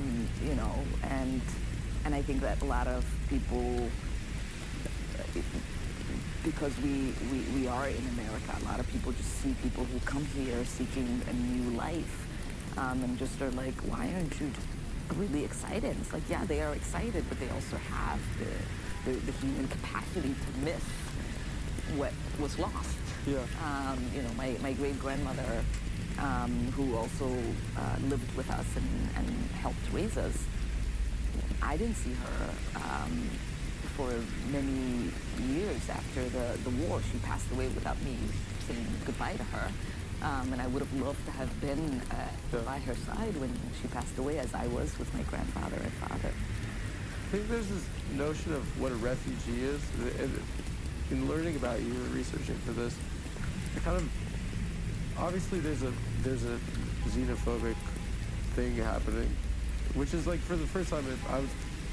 And I think that a lot of people, because we are in America, a lot of people just see people who come here seeking a new life, and just are like, why aren't you just really excited? It's like, yeah, they are excited, but they also have the human capacity to miss what was lost. Yeah. My great-grandmother, who also lived with us and helped raise us, I didn't see her for many years after the war. She passed away without me saying goodbye to her. And I would have loved to have been by her side when she passed away, as I was with my grandfather and father. I think there's this notion of what a refugee is. In learning about you and researching for this, obviously there's a xenophobic thing happening, which is like, for the first time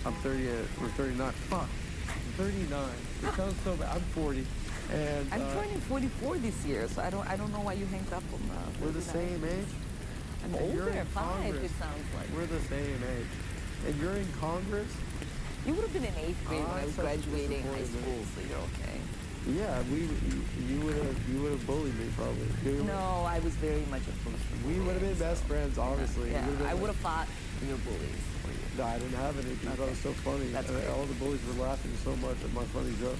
I'm 38 or 39. Fuck, I'm 39. It sounds so bad. I'm 40. And I'm turning 44 this year, so I don't know why you hanged up on the... We're the same age? I'm And you're older, in 5, Congress. it sounds like. We're the same age. And you're in Congress? You would have been in 8th grade when I was such a graduating high disappointment. school, so you're okay. Yeah, you would have bullied me probably. No, I was very much opposed to We would have been best friends, obviously. Yeah, I I would have fought your bullies for you. No, I didn't have any because I was so funny. That's great. All the bullies were laughing so much at my funny joke.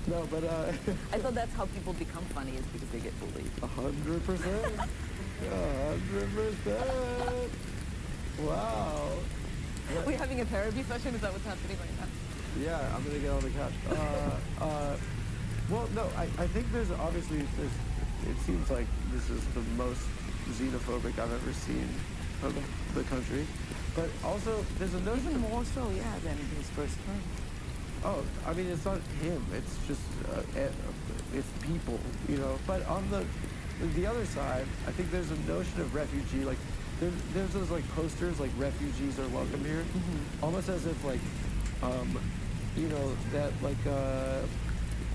No, but I thought that's how people become funny, is because they get bullied. 100%. 100%. Wow. We're having a therapy session? Is that what's happening right now? Yeah, I'm gonna get on the couch. Well, no, I think there's it seems like this is the most xenophobic I've ever seen of the country. But also, there's a notion... Even more so, yeah, than his first term. Oh, I mean, it's not him. It's just, it's people, you know. But on the other side, I think there's a notion of refugee, like, there's those, like, posters, like, refugees are welcome here. Almost as if, like, you know, that, like,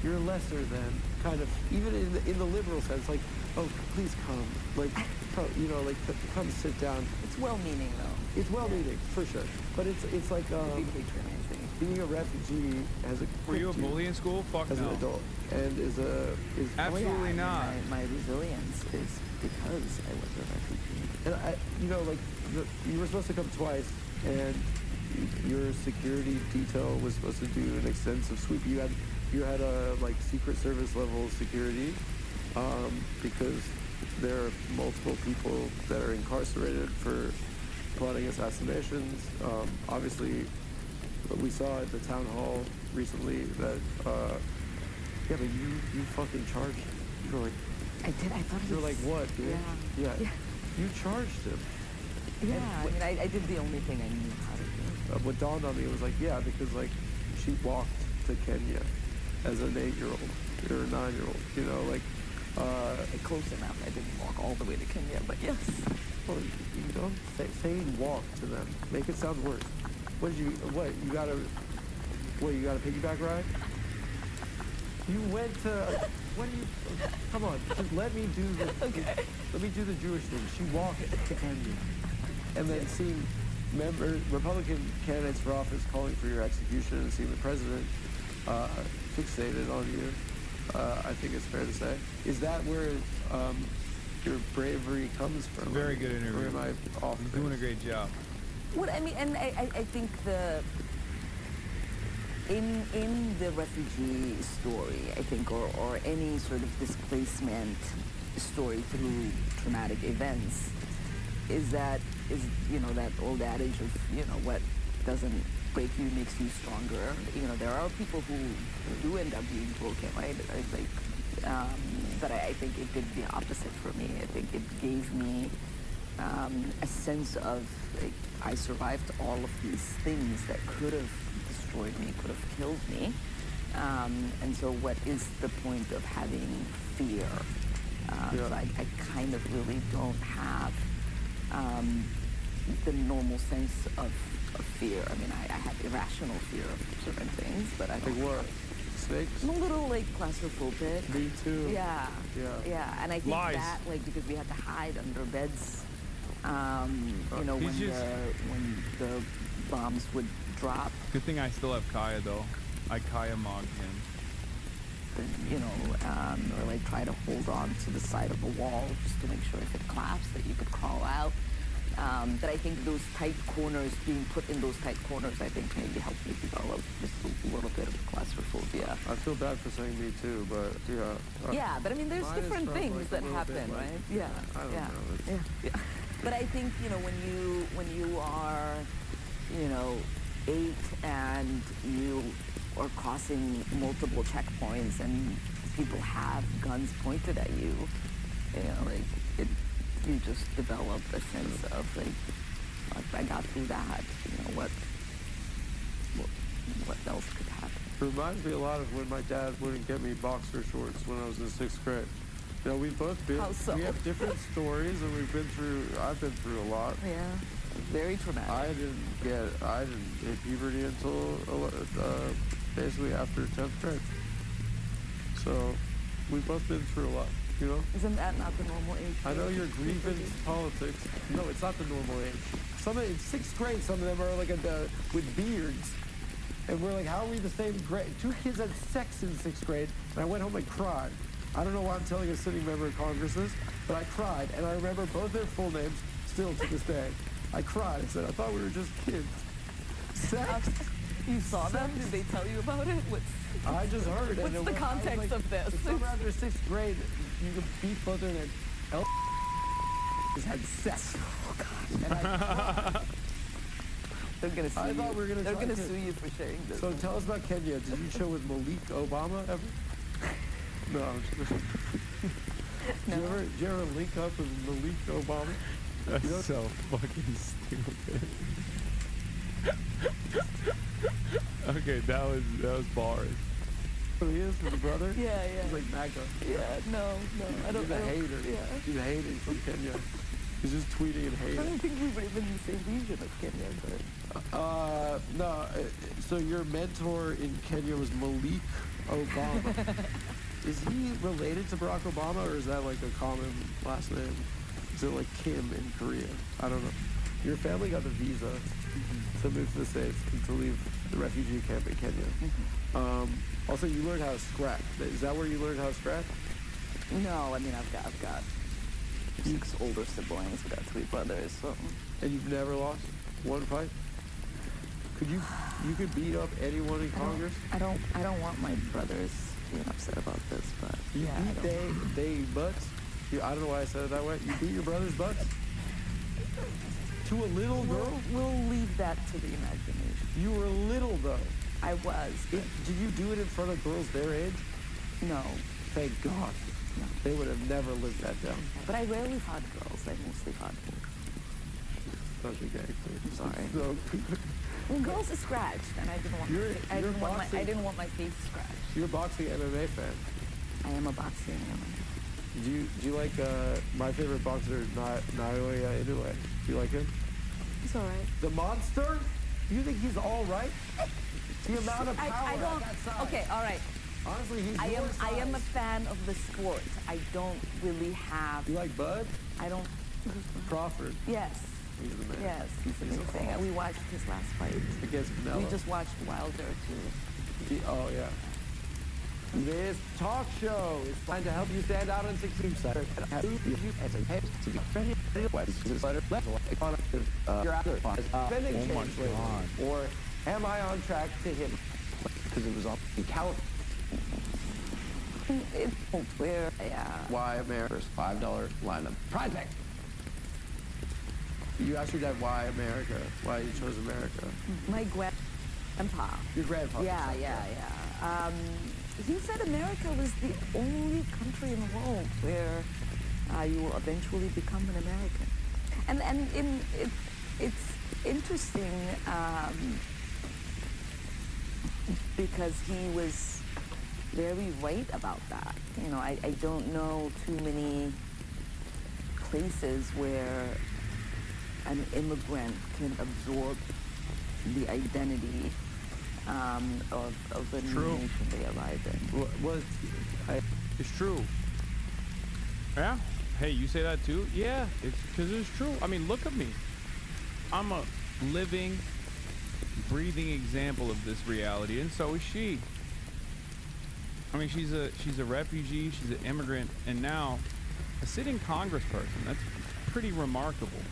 you're lesser than, kind of, even in the liberal sense, like, oh, please come. Like, come, you know, like, come sit down. It's well-meaning, though. It's well-meaning, for sure. But it's like, being a refugee as a... Were you a bully in school? Fuck as no. an adult. And is Absolutely not. My resilience is because I was a refugee. And you know, like, you were supposed to come twice, and your security detail was supposed to do an extensive sweep. You had a, like, Secret Service level security, because there are multiple people that are incarcerated for plotting assassinations. Obviously, we saw at the town hall recently that, yeah, but you fucking charged him. You were like... I did, I thought he was... You're like, what, dude? Yeah. You charged him. Yeah, I mean, I did the only thing I knew how to do. What dawned on me was like, yeah, because, like, she walked to Kenya as an 8-year-old or a 9-year-old, you know, like... Close enough. I didn't walk all the way to Kenya, but yes. Well, you don't say walk to them. Make it sound worse. You got a piggyback ride? You went to, come on, just let me do the Jewish thing. She walked to Kenya. And then seeing Republican candidates for office calling for your execution and seeing the president fixated on you, I think it's fair to say. Is that where your bravery comes from? Very good interview. Or am I off? You're doing a great job. Well, I mean, and I think in the refugee story, I think, or any sort of displacement story through traumatic events, is you know, that old adage of, you know, what doesn't break you makes you stronger. You know, there are people who do end up being broken, right? But I think it did the opposite for me. I think it gave me a sense of, like, I survived all of these things that could have destroyed me, could have killed me. And so what is the point of having fear? So I kind of really don't have the normal sense of fear. I mean, I have irrational fear of certain things, but I don't... Like what? Snakes? I'm a little, like, claustrophobic. Me too. Yeah. Yeah. And I think that, like, because we had to hide under beds, you know, when the bombs would drop. Good thing I still have Kaya, though. I Kaya mogged him. You know, or, like, try to hold on to the side of a wall just to make sure if it collapsed that you could crawl out. But I think those tight corners, being put in those tight corners, I think maybe helped me develop just a little bit of claustrophobia. I feel bad for saying me too, but yeah. Yeah, but I mean, there's different things like that happen, right? Yeah. I don't know. Yeah. But I think, you know, when you are, you know, 8 and you are crossing multiple checkpoints and people have guns pointed at you, you know, like, you just develop a sense of, like, if I got through that, you know, what else could happen? It reminds me a lot of when my dad wouldn't get me boxer shorts when I was in 6th grade. You know, we've both been, we have different stories, and I've been through a lot. Yeah, very traumatic. I didn't hit puberty until basically after 10th grade. So we've both been through a lot, you know? Isn't that not the normal age? I know you're grievance politics. No, it's not the normal age. In 6th grade, some of them are like with beards. And we're like, how are we the same grade? 2 kids had sex in 6th grade, and I went home and cried. I don't know why I'm telling a sitting member of Congress this, but I cried, and I remember both their full names still to this day. I cried. I said, I thought we were just kids. Sex? You saw them? Did they tell you about it? I just heard. What's the context of this? It's somewhere after 6th grade, you could beat both their names. Just had sex. Oh, God. And I They're gonna sue you. They're gonna sue you for sharing this. So tell us about Kenya. Did you chill with Malik Obama ever? No. Did you ever link up with Malik Obama? That's so fucking stupid. Okay, that was bars. Oh, he is his brother? Yeah, yeah. He's like MAGA. Yeah, no, I don't. He's a hater. Yeah. He's hating from Kenya. He's just tweeting and I hating. don't think we were even in the same region of Kenya, but. No. So your mentor in Kenya was Malik Obama. Is he related to Barack Obama, or is that like a common last name? Is it like Kim in Korea? I don't know. Your family got the visa to move to the States and to leave the refugee camp in Kenya. Also, you learned how to scratch. Is that where you learned how to scratch? No, I mean I've got 6 older siblings. I've got 3 brothers. So. And you've never lost one fight? You could beat up anyone in Congress? I don't want my brothers being upset about this, but you beat they butts? I don't know why I said it that way. You beat your brother's butts? To a little girl? We'll leave that to the imagination. You were little though. I was. Did you do it in front of girls their age? No. Thank God. No. They would have never lived that down. But I rarely fought girls. I mostly fought boys. Such a gay thing. I'm sorry. So, well, girls are scratched, and I didn't want I didn't want my face scratched. You're a boxing MMA fan. I am a boxing MMA. Do you like my favorite boxer, Naoya Inoue? Do you like him? He's all right. The monster? You think he's all right? The amount of power I don't. at that size. Okay, all right. Honestly, he's I am a fan of the sport. I don't really have. You like Bud? I don't. Crawford. Yes. He's the man. Yes, he's amazing. We watched his last fight. Against Canelo. We just watched Wilder too. Oh yeah. This talk show is trying to help you stand out in 16 seconds. Oh my God. Or am I on track to hit? Because it was on California. It's where, yeah. Why America's $5 lineup project. You asked your dad why America, why you chose America. My grandpa. Your grandfather. Yeah. He said America was the only country in the world where you will eventually become an American. And it's interesting because he was very right about that. You know, I don't know too many places where an immigrant can absorb the identity of the new nation they arrived in. It's true. Yeah. Hey, you say that too? Yeah, it's because it's true. I mean, look at me. I'm a living, breathing example of this reality, and so is she. I mean, she's a refugee, she's an immigrant, and now a sitting congressperson. That's pretty remarkable,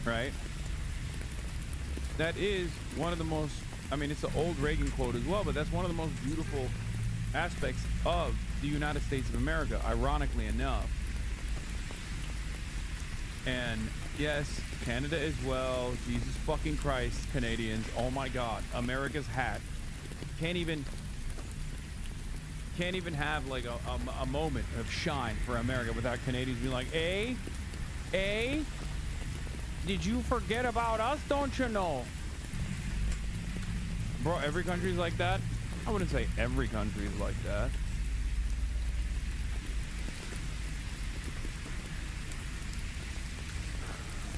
right? That is one of the most, I mean, it's an old Reagan quote as well, but that's one of the most beautiful aspects of the United States of America, ironically enough. And yes, Canada as well. Jesus fucking Christ, Canadians. Oh my God, America's hat. Can't even have like a moment of shine for America without Canadians being like, did you forget about us? Don't you know? Bro, every country's like that. I wouldn't say every country is like that.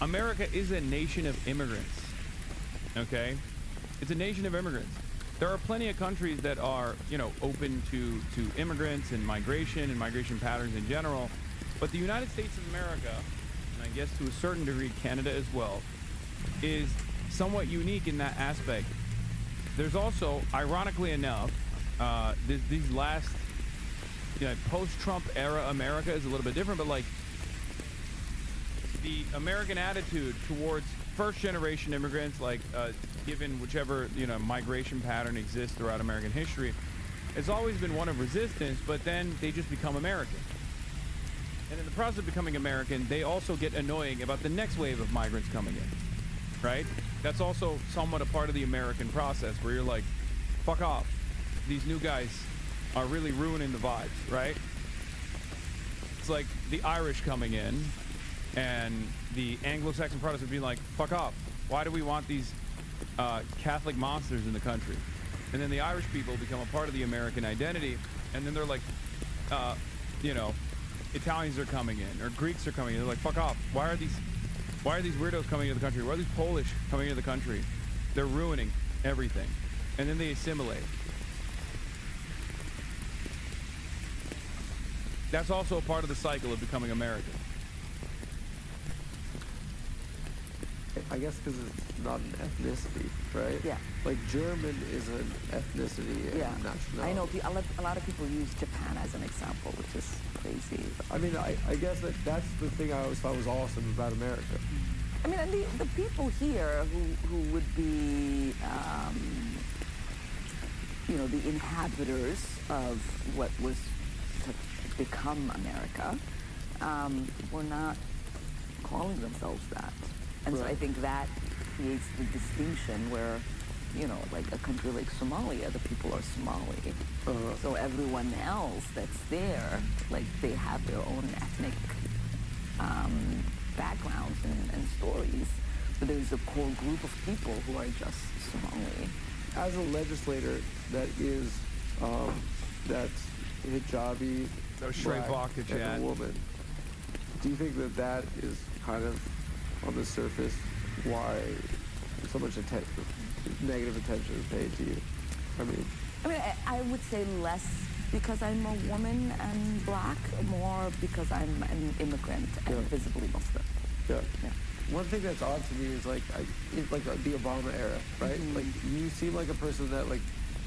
America is a nation of immigrants, okay? It's a nation of immigrants. There are plenty of countries that are, you know, open to immigrants and migration patterns in general, but the United States of America, and I guess to a certain degree Canada as well, is somewhat unique in that aspect. There's also, ironically enough, these last, you know, post-Trump era America is a little bit different, but like the American attitude towards first-generation immigrants, like given whichever, you know, migration pattern exists throughout American history, it's always been one of resistance, but then they just become American. And in the process of becoming American, they also get annoying about the next wave of migrants coming in, right? That's also somewhat a part of the American process where you're like, fuck off. These new guys are really ruining the vibes, right? it's like the Irish coming in, and the Anglo-Saxon Protestants would be like, fuck off. Why do we want these Catholic monsters in the country? And then the Irish people become a part of the American identity, and then they're like, you know, Italians are coming in, or Greeks are coming in. They're like, fuck off. Why are these weirdos coming into the country? Why are these Polish coming into the country? They're ruining everything. And then they assimilate. That's also a part of the cycle of becoming American. I guess because it's not an ethnicity, right? Yeah. Like German is an ethnicity and Yeah, nationality. I know a lot of people use Japan as an example, which is crazy. I mean, I guess that's the thing I always thought was awesome about America. I mean, and the people here who would be, you know, the inhabitants of what was to become America, were not calling themselves that. And so I think that creates the distinction where, you know, like a country like Somalia, the people are Somali. So everyone else that's there, like they have their own ethnic backgrounds and stories. But there's a core group of people who are just Somali. As a legislator that is, that's hijabi, black, and a woman, do you think that that is kind of on the surface why so much negative attention is paid to you? I mean, I would say less because I'm a woman and black, more because I'm an immigrant and visibly Muslim. Yeah. One thing that's odd to me is like the Obama era, right? Like you seem like a person that like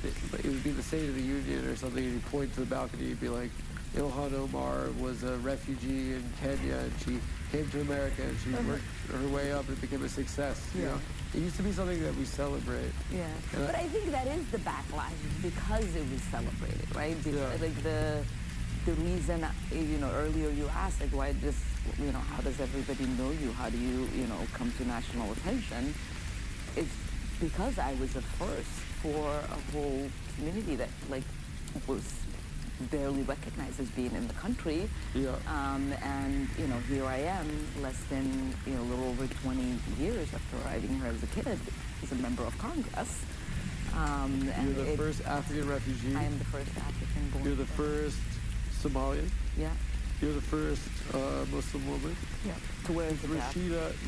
it would be the State of the Union or something, and you point to the balcony, you'd be like, Ilhan Omar was a refugee in Kenya, and she came to America, and she worked her way up and became a success. You know, it used to be something that we celebrate. Yeah, but I think that is the backlash because it was celebrated, right? Because, like the reason, you know, earlier you asked, like, why does, you know, how does everybody know you? How do you, you know, come to national attention? It's because I was the first for a whole community that, like, was barely recognized as being in the country. And, you know, here I am, less than, you know, a little over 20 years after arriving here as a kid, as a member of Congress. You're the first African refugee. I am the first African born. You're the first Somalian. Yeah. You're the first Muslim woman. Yeah. To wear the cap.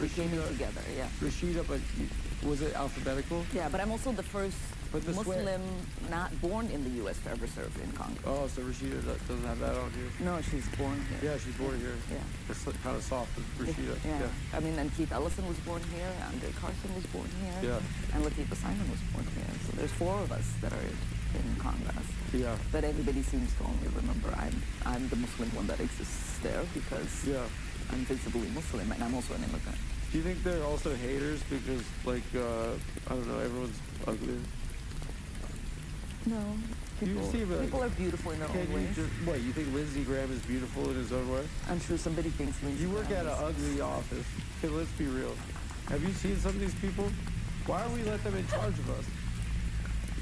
We came in together, yeah. Rashida, but was it alphabetical? Yeah, but I'm also the first Muslim not born in the U.S. to ever serve in Congress. Oh, so Rashida doesn't have that on here? No, she's born here. Yeah, she's born here. Yeah. It's kind of soft with Rashida. Yeah. I mean, and Keith Ellison was born here, Andre Carson was born here, and Latifah Simon was born here. So there's 4 of us that are in Congress. Yeah. But everybody seems to only remember I'm the Muslim one that exists there because I'm visibly Muslim and I'm also an immigrant. Do you think they're also haters because, like, I don't know, everyone's ugly? No. People are beautiful in their own ways. What, you think Lindsey Graham is beautiful in his own way? I'm sure somebody thinks Lindsey Graham. You work at an ugly office. Okay, let's be real. Have you seen some of these people? Why don't we let them in charge of us?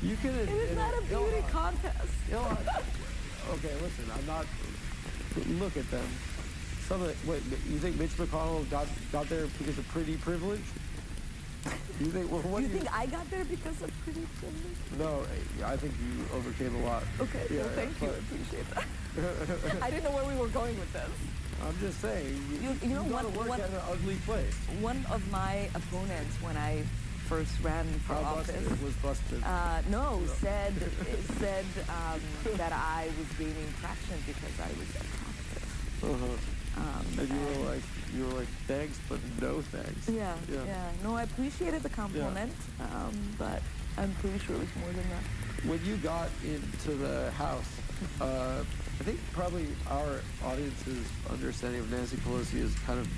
You can. It is not a beauty contest. Okay, listen, I'm not. Look at them. Wait, you think Mitch McConnell got there because of pretty privilege? You think? Well, what you think I got there because of pretty privilege? No, I think you overcame a lot. Okay, well, thank you. I appreciate that. I didn't know where we were going with this. I'm just saying. You know, gotta work at an ugly place. One of my opponents, when I first ran for office, was busted. No, said that I was gaining traction because I was attractive. And you were like, thanks, but no thanks. Yeah. No, I appreciated the compliment, but I'm pretty sure it was more than that. When you got into the House, I think probably our audience's understanding of Nancy Pelosi is kind of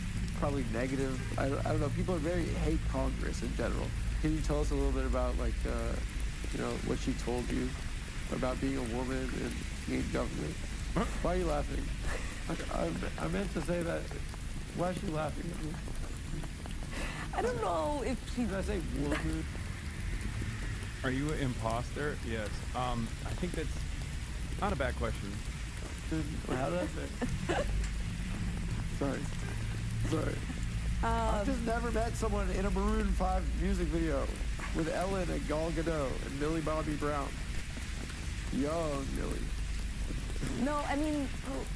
probably negative. I don't know. People hate Congress in general. Can you tell us a little bit about, like, you know, what she told you about being a woman and in government? Why are you laughing? I meant to say that. Why is she laughing at me? I don't know if she... Did I say woman? Are you an imposter? Yes. I think that's not a bad question. How did I say? Sorry. I've just never met someone in a Maroon 5 music video with Ellen and Gal Gadot and Millie Bobby Brown. Young Millie. No, I mean,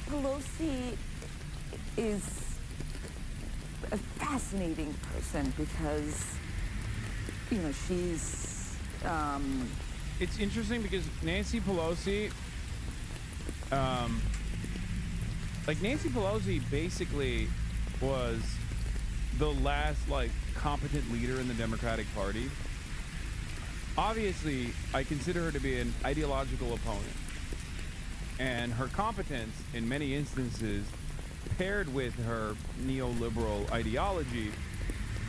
Pelosi is a fascinating person because, you know, she's... It's interesting because Nancy Pelosi... like, Nancy Pelosi basically was the last, like, competent leader in the Democratic Party. Obviously, I consider her to be an ideological opponent. And her competence, in many instances, paired with her neoliberal ideology,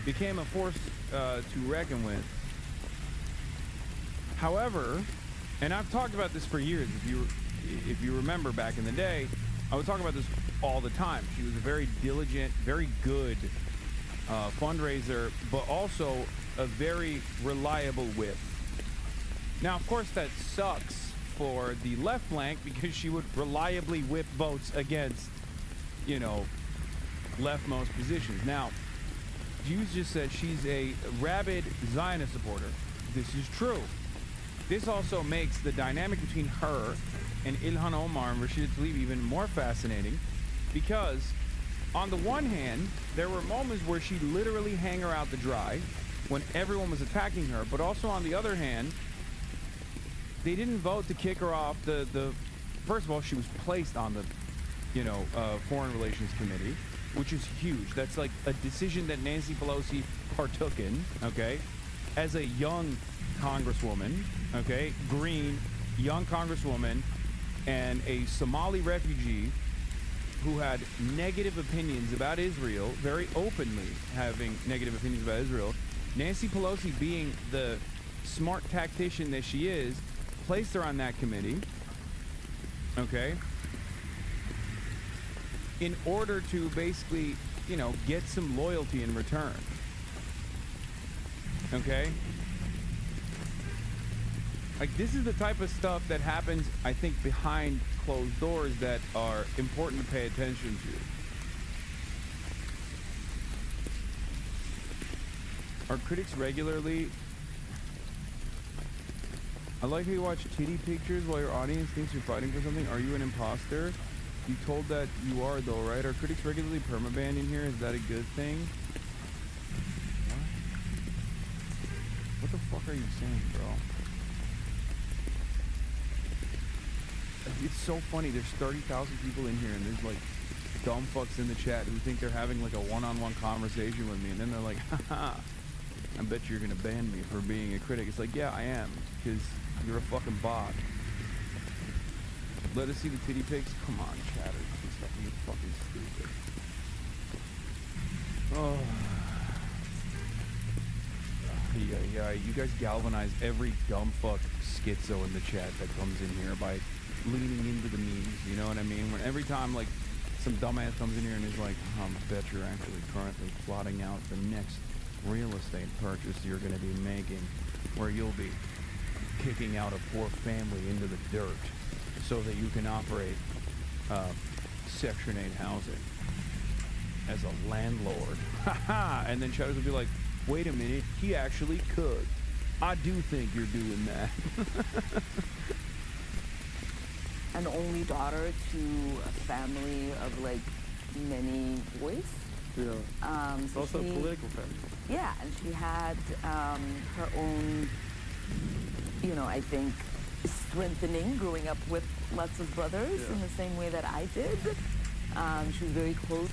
became a force to reckon with. However, and I've talked about this for years, if you remember back in the day, I would talk about this all the time. She was a very diligent, very good fundraiser, but also a very reliable whip. Now, of course, that sucks for the left flank because she would reliably whip votes against, you know, leftmost positions. Now, Jews just said she's a rabid Zionist supporter. This is true. This also makes the dynamic between her and Ilhan Omar and Rashida Tlaib even more fascinating because on the one hand, there were moments where she literally hang her out to dry when everyone was attacking her, but also on the other hand, they didn't vote to kick her off the first of all, she was placed on the, you know, Foreign Relations Committee, which is huge. That's like a decision that Nancy Pelosi partook in, okay, as a young congresswoman, okay, green, young congresswoman, and a Somali refugee who had negative opinions about Israel, very openly having negative opinions about Israel. Nancy Pelosi, being the smart tactician that she is, placed her on that committee, okay, in order to basically, you know, get some loyalty in return, okay? Like, this is the type of stuff that happens, I think, behind closed doors that are important to pay attention to. Are critics regularly... I like how you watch titty pictures while your audience thinks you're fighting for something. Are you an imposter? You told that you are, though, right? Are critics regularly permabanned in here? Is that a good thing? What the fuck are you saying, bro? It's so funny. There's 30,000 people in here, and there's like dumb fucks in the chat who think they're having like a one-on-one conversation with me, and then they're like, haha, I bet you're gonna ban me for being a critic. It's like, yeah, I am, because you're a fucking bot. Let us see the titty pics. Come on, chatters and stuff. You're fucking stupid. Oh. Yeah. You guys galvanize every dumb fuck schizo in the chat that comes in here by leaning into the memes, you know what I mean? When every time like some dumbass comes in here and is like, I bet you're actually currently plotting out the next real estate purchase you're going to be making, where you'll be kicking out a poor family into the dirt so that you can operate Section 8 housing as a landlord. And then Shadows will be like, wait a minute, he actually could. I do think you're doing that. An only daughter to a family of like many boys. Yeah. So also a political family. Yeah, and she had her own, you know, I think, strengthening growing up with lots of brothers in the same way that I did. She was very close.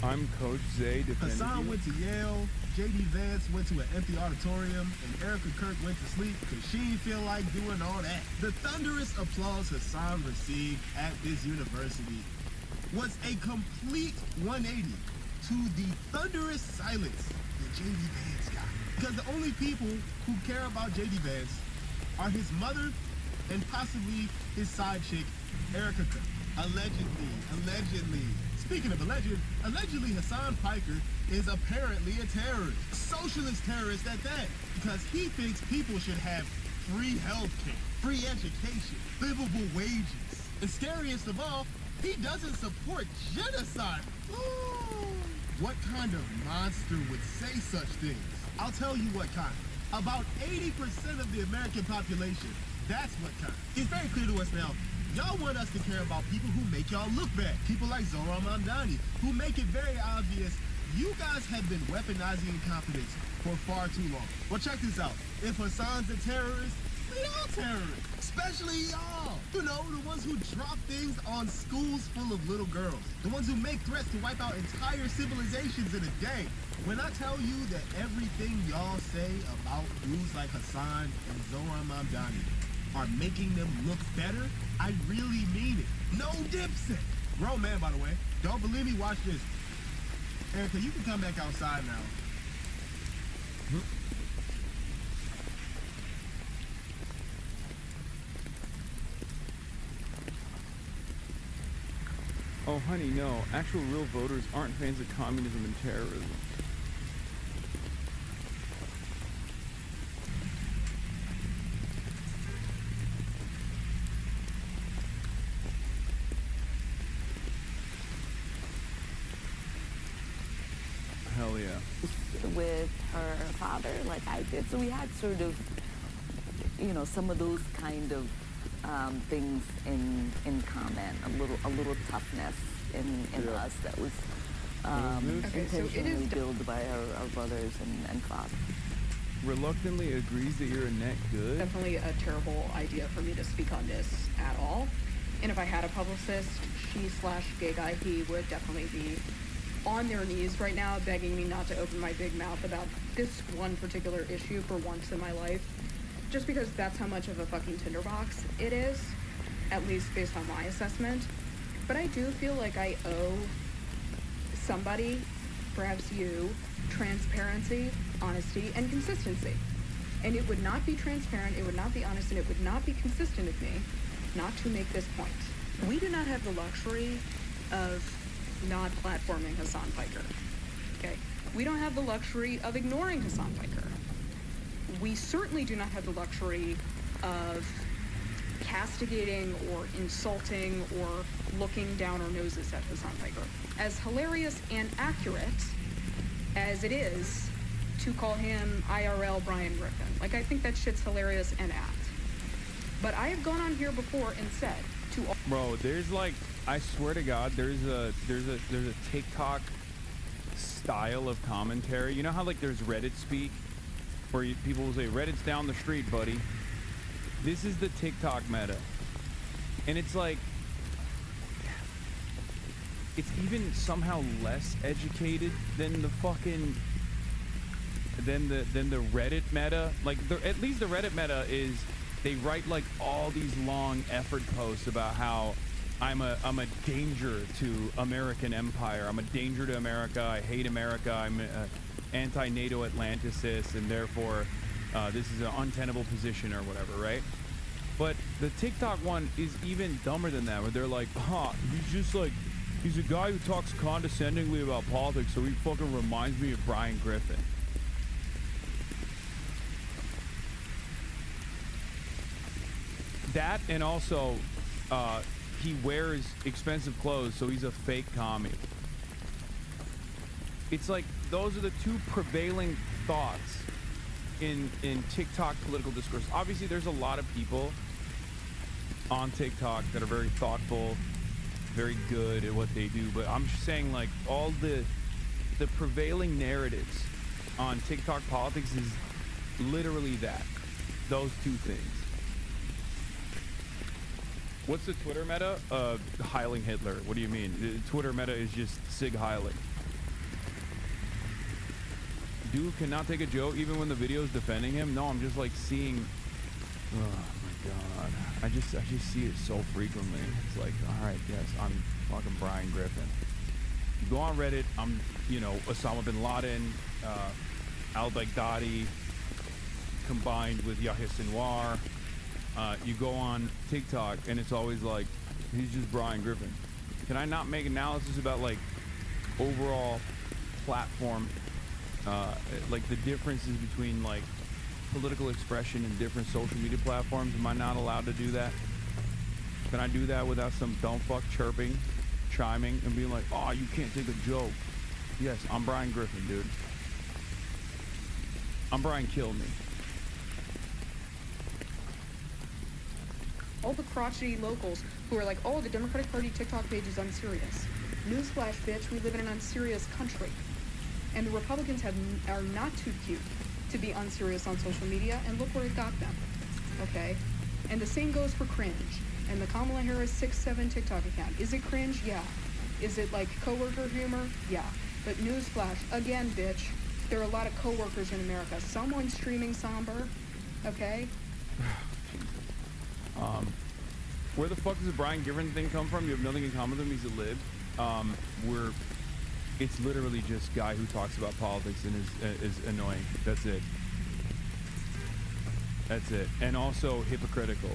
I'm Coach Zay, defending Hasan you. went to Yale, J.D. Vance went to an empty auditorium, and Erica Kirk went to sleep because she didn't feel like doing all that. The thunderous applause Hasan received at this university was a complete 180 to the thunderous silence that J.D. Vance got. Because the only people who care about J.D. Vance are his mother and possibly his side chick, Erica Kirk. Allegedly. Speaking of allegedly Hasan Piker is apparently a terrorist. A socialist terrorist at that. Because he thinks people should have free health care, free education, livable wages. And scariest of all, He doesn't support genocide. What kind of monster would say such things? I'll tell you what kind. About 80% of the American population. That's what kind. It's very clear to us now. Y'all want us to care about people who make y'all look bad. People like Zohran Mamdani, who make it very obvious you guys have been weaponizing incompetence for far too long. Well, check this out. If Hasan's a terrorist, we all terrorists. Especially y'all. You know, the ones who drop things on schools full of little girls. The ones who make threats to wipe out entire civilizations in a day. When I tell you that everything y'all say about dudes like Hasan and Zohran Mamdani are making them look better, I really mean it. No dipset. Grown man, by the way. Don't believe me? Watch this. Erica, you can come back outside now. Oh, honey, no. Actual real voters aren't fans of communism and terrorism. Hell yeah. With her father, like I did. So we had sort of, you know, some of those kind of things in common. A little toughness in us that was intentionally built by our brothers and father. Reluctantly agrees that you're a net good. Definitely a terrible idea for me to speak on this at all. And if I had a publicist, she/gay guy, he would definitely be on their knees right now begging me not to open my big mouth about this one particular issue for once in my life, just because that's how much of a fucking tinderbox it is, at least based on my assessment. But I do feel like I owe somebody, perhaps you, transparency, honesty, and consistency. And it would not be transparent, it would not be honest, and it would not be consistent of me not to make this point. We do not have the luxury of not platforming Hasan Piker. Okay? We don't have the luxury of ignoring Hasan Piker. We certainly do not have the luxury of castigating or insulting or looking down our noses at Hasan Piker. As hilarious and accurate as it is to call him IRL Brian Griffin. Like, I think that shit's hilarious and apt. But I have gone on here before and said to all— Bro, there's like, I swear to God, there's a TikTok style of commentary. You know how like there's Reddit speak, where people will say, Reddit's down the street, buddy. This is the TikTok meta. And it's like, it's even somehow less educated than the fucking, than the Reddit meta. Like, at least the Reddit meta is, they write like all these long effort posts about how I'm a danger to American empire. I'm a danger to America. I hate America. I'm anti-NATO Atlanticist, and therefore this is an untenable position or whatever, right? But the TikTok one is even dumber than that, where they're like, he's just like, he's a guy who talks condescendingly about politics, so he fucking reminds me of Brian Griffin. That, and also, he wears expensive clothes, so he's a fake commie. It's like, those are the two prevailing thoughts in TikTok political discourse. Obviously, there's a lot of people on TikTok that are very thoughtful, very good at what they do, but I'm just saying, like, all the prevailing narratives on TikTok politics is literally that. Those two things. What's the Twitter meta? Heiling Hitler. What do you mean? The Twitter meta is just Sig Heiling. Dude cannot take a joke even when the video is defending him. No, I'm just like seeing. Oh my god! I just see it so frequently. It's like, all right, yes, I'm fucking Brian Griffin. You go on Reddit. I'm, you know, Osama bin Laden, al-Baghdadi, combined with Yahya Sinwar. You go on TikTok and it's always like, he's just Brian Griffin. Can I not make analysis about like overall platform, like the differences between like political expression and different social media platforms? Am I not allowed to do that? Can I do that without some dumb fuck chirping, chiming, and being like, oh, you can't take a joke? Yes, I'm Brian Griffin, dude. I'm Brian Kill Me. All the crotchety locals who are like, oh, the Democratic Party TikTok page is unserious. Newsflash, bitch, we live in an unserious country. And the Republicans are not too cute to be unserious on social media, and look where it got them, okay? And the same goes for cringe. And the Kamala Harris 6'7" TikTok account. Is it cringe? Yeah. Is it like coworker humor? Yeah. But newsflash, again, bitch, there are a lot of coworkers in America. Someone's streaming somber, okay? Where the fuck does the Brian Griffin thing come from? You have nothing in common with him. He's a lib. It's literally just guy who talks about politics and is annoying. That's it. That's it. And also hypocritical.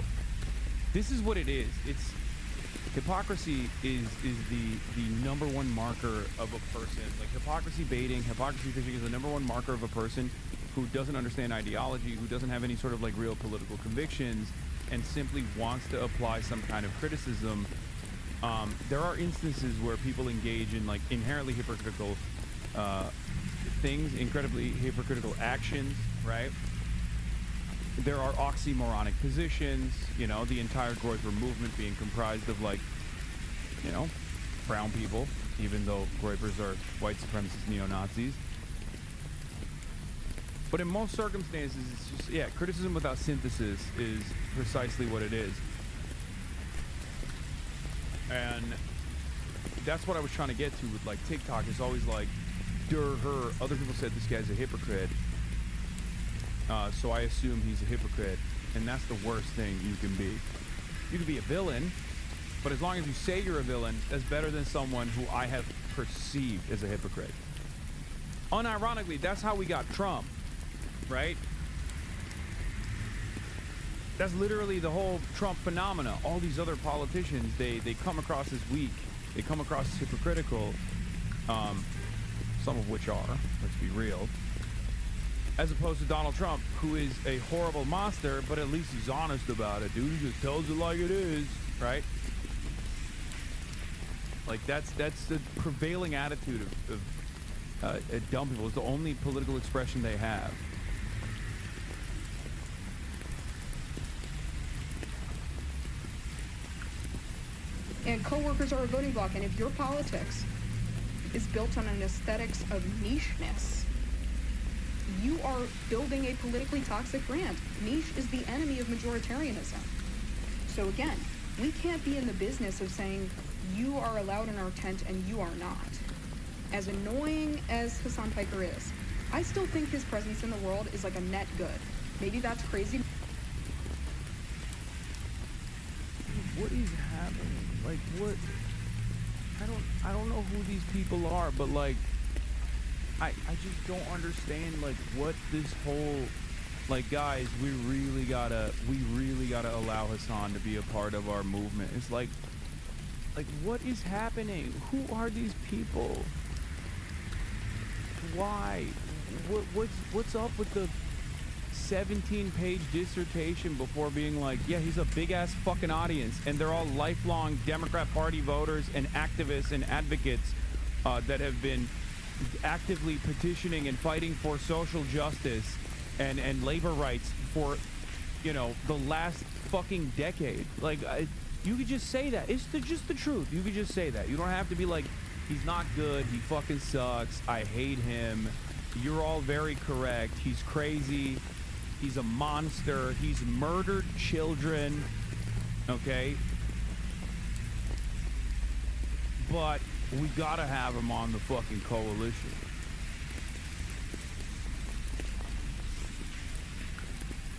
This is what it is. It's hypocrisy is the number one marker of a person. Like hypocrisy baiting, hypocrisy fishing is the number one marker of a person who doesn't understand ideology, who doesn't have any sort of like real political convictions, and simply wants to apply some kind of criticism. There are instances where people engage in like inherently hypocritical things, incredibly hypocritical actions, right? There are oxymoronic positions, you know, the entire Groyper movement being comprised of like, you know, brown people, even though Groypers are white supremacist neo-Nazis. But in most circumstances, it's just, yeah, criticism without synthesis is precisely what it is. And that's what I was trying to get to with like TikTok. It's always like, her. Other people said this guy's a hypocrite. So I assume he's a hypocrite. And that's the worst thing you can be. You can be a villain, but as long as you say you're a villain, that's better than someone who I have perceived as a hypocrite. Unironically, that's how we got Trump, right? That's literally the whole Trump phenomena. All these other politicians, they come across as weak. They come across as hypocritical, some of which are, let's be real, as opposed to Donald Trump, who is a horrible monster, but at least he's honest about it, dude. He just tells it like it is, right? Like, that's the prevailing attitude of dumb people. It's the only political expression they have. And coworkers are a voting bloc, and if your politics is built on an aesthetics of nicheness, you are building a politically toxic brand. Niche is the enemy of majoritarianism. So again, we can't be in the business of saying you are allowed in our tent and you are not. As annoying as Hasan Piker is, I still think his presence in the world is like a net good. Maybe that's crazy. What is happening? Like, what? I don't know who these people are, but like, I just don't understand like what this whole, like, guys, we really gotta allow Hasan to be a part of our movement. It's like what is happening? Who are these people? Why? What's up with the 17-page dissertation before being like, yeah, he's a big-ass fucking audience, and they're all lifelong Democrat Party voters and activists and advocates that have been actively petitioning and fighting for social justice and labor rights for, you know, the last fucking decade. Like, you could just say that. It's just the truth. You could just say that. You don't have to be like, he's not good, he fucking sucks, I hate him, you're all very correct, he's crazy, he's a monster, he's murdered children, okay? But we gotta have him on the fucking coalition.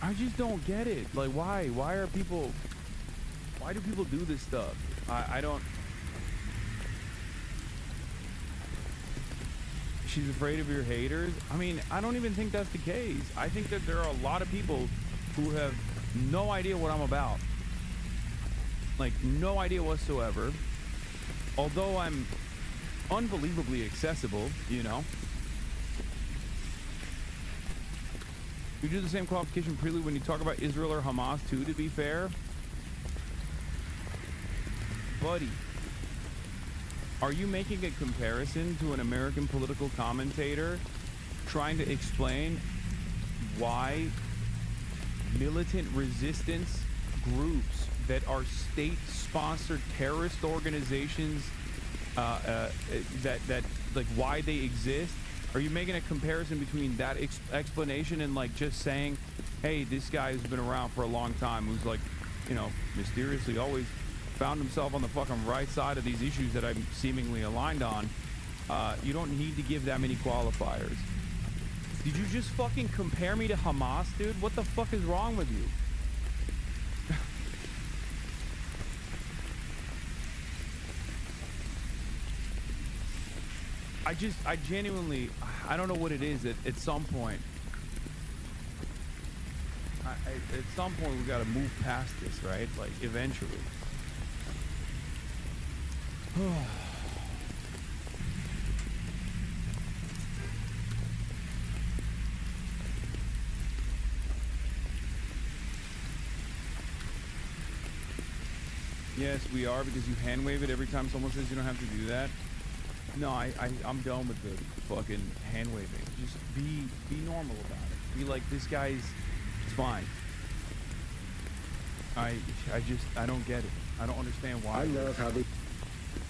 I just don't get it. Like, why? Why do people do this stuff? I don't... She's afraid of your haters? I mean, I don't even think that's the case. I think that there are a lot of people who have no idea what I'm about. Like, no idea whatsoever. Although I'm unbelievably accessible, you know. You do the same qualification prelude when you talk about Israel or Hamas too, to be fair. buddy, are you making a comparison to an American political commentator trying to explain why militant resistance groups that are state-sponsored terrorist organizations, that like why they exist? Are you making a comparison between that explanation and like just saying, hey, this guy who's been around for a long time, who's like, you know, mysteriously always found himself on the fucking right side of these issues that I'm seemingly aligned on? You don't need to give that many qualifiers. Did you just fucking compare me to Hamas, dude? What the fuck is wrong with you? I genuinely, I don't know what it is. At some point, at some point we gotta move past this, right? Like, eventually. Yes, we are, because you hand wave it every time someone says you don't have to do that. No, I'm done with the fucking hand waving. Just be normal about it. Be like, this guy's, it's fine. I don't get it. I don't understand why. I love how they.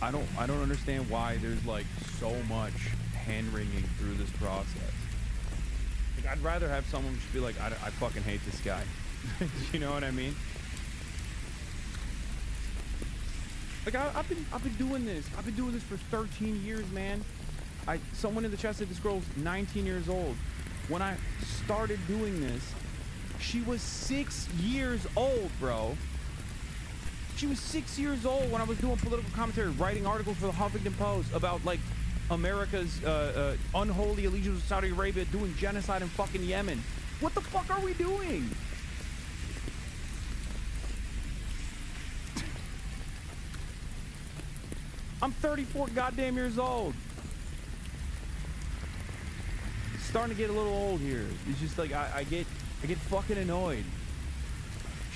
I don't understand why there's like so much hand wringing through this process. Like, I'd rather have someone just be like, I fucking hate this guy. You know what I mean? Like, I've been doing this. I've been doing this for 13 years, man. Someone in the chat said this girl's 19 years old. When I started doing this, she was 6 years old, bro. She was 6 years old when I was doing political commentary, writing articles for the Huffington Post about, like, America's unholy allegiance with Saudi Arabia doing genocide in fucking Yemen. What the fuck are we doing? I'm 34 goddamn years old. Starting to get a little old here. It's just like I get fucking annoyed.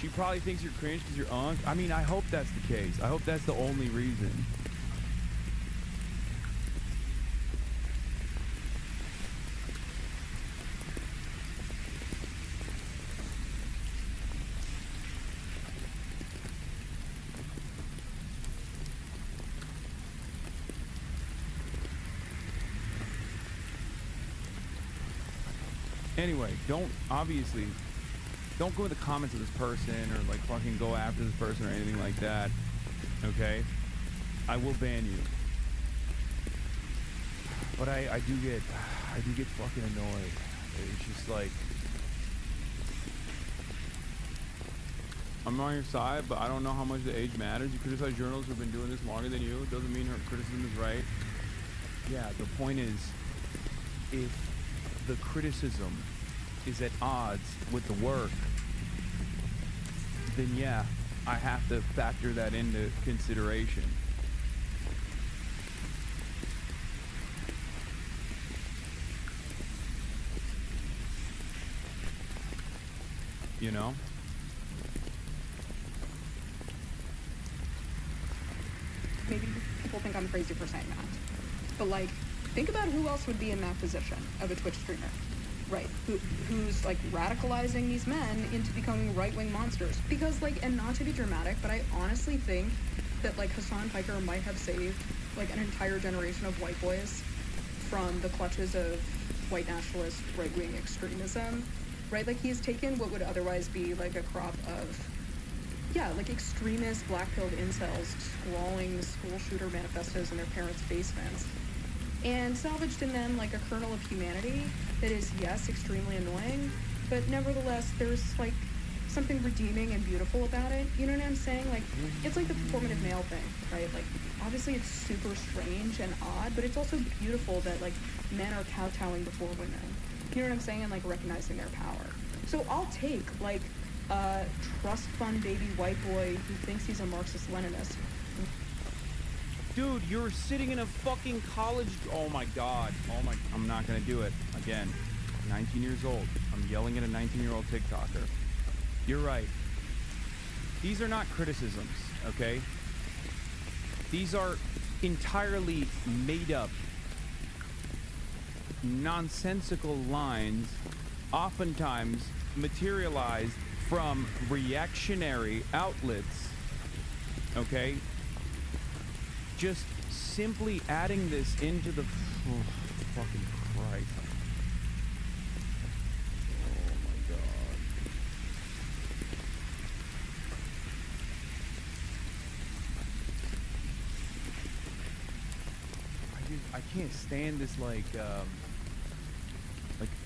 She probably thinks you're cringe because you're unk. I mean, I hope that's the case. I hope that's the only reason. Anyway, don't go in the comments of this person or like fucking go after this person or anything like that. Okay? I will ban you. But I do get fucking annoyed. It's just like, I'm on your side, but I don't know how much the age matters. You criticize journalists who've been doing this longer than you. It doesn't mean her criticism is right. Yeah, the point is, if the criticism is at odds with the work, then yeah, I have to factor that into consideration. You know? Maybe people think I'm crazy for saying that. But like, think about who else would be in that position of a Twitch streamer, right? Who's like radicalizing these men into becoming right-wing monsters. Because like, and not to be dramatic, but I honestly think that like Hasan Piker might have saved like an entire generation of white boys from the clutches of white nationalist right-wing extremism, right? Like, he's taken what would otherwise be like a crop of, yeah, like extremist black-pilled incels scrawling school shooter manifestos in their parents' basements, and salvaged in them like a kernel of humanity that is, yes, extremely annoying, but nevertheless there's like something redeeming and beautiful about it. You know what I'm saying? Like, it's like the performative male thing, right? Like, obviously it's super strange and odd, but it's also beautiful that like men are kowtowing before women. You know what I'm saying? And like recognizing their power. So I'll take like a trust fund baby white boy who thinks he's a Marxist-Leninist. Dude, you're sitting in a fucking college. Oh my god. I'm not gonna do it again. 19 years old. I'm yelling at a 19-year-old TikToker. You're right. These are not criticisms, okay? These are entirely made up, nonsensical lines, oftentimes materialized from reactionary outlets, okay? Just simply adding this into the... Oh, fucking Christ. Oh my God. I can't stand this like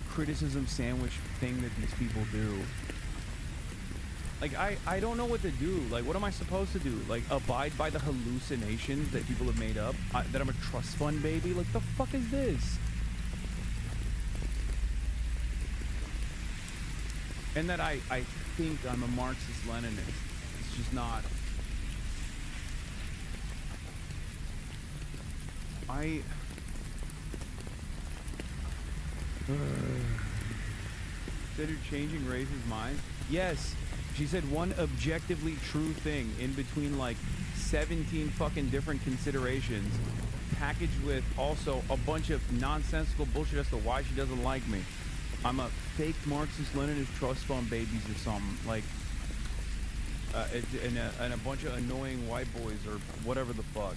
criticism sandwich thing that these people do. Like, I don't know what to do. Like, what am I supposed to do? Like, abide by the hallucinations that people have made up? That I'm a trust fund baby? Like, the fuck is this? And that I think I'm a Marxist-Leninist. It's just not. Said you're changing Ray's mind? Yes. She said one objectively true thing in between like 17 fucking different considerations, packaged with also a bunch of nonsensical bullshit as to why she doesn't like me. I'm a fake Marxist-Leninist trust fund babies or something. Like, and a bunch of annoying white boys or whatever the fuck.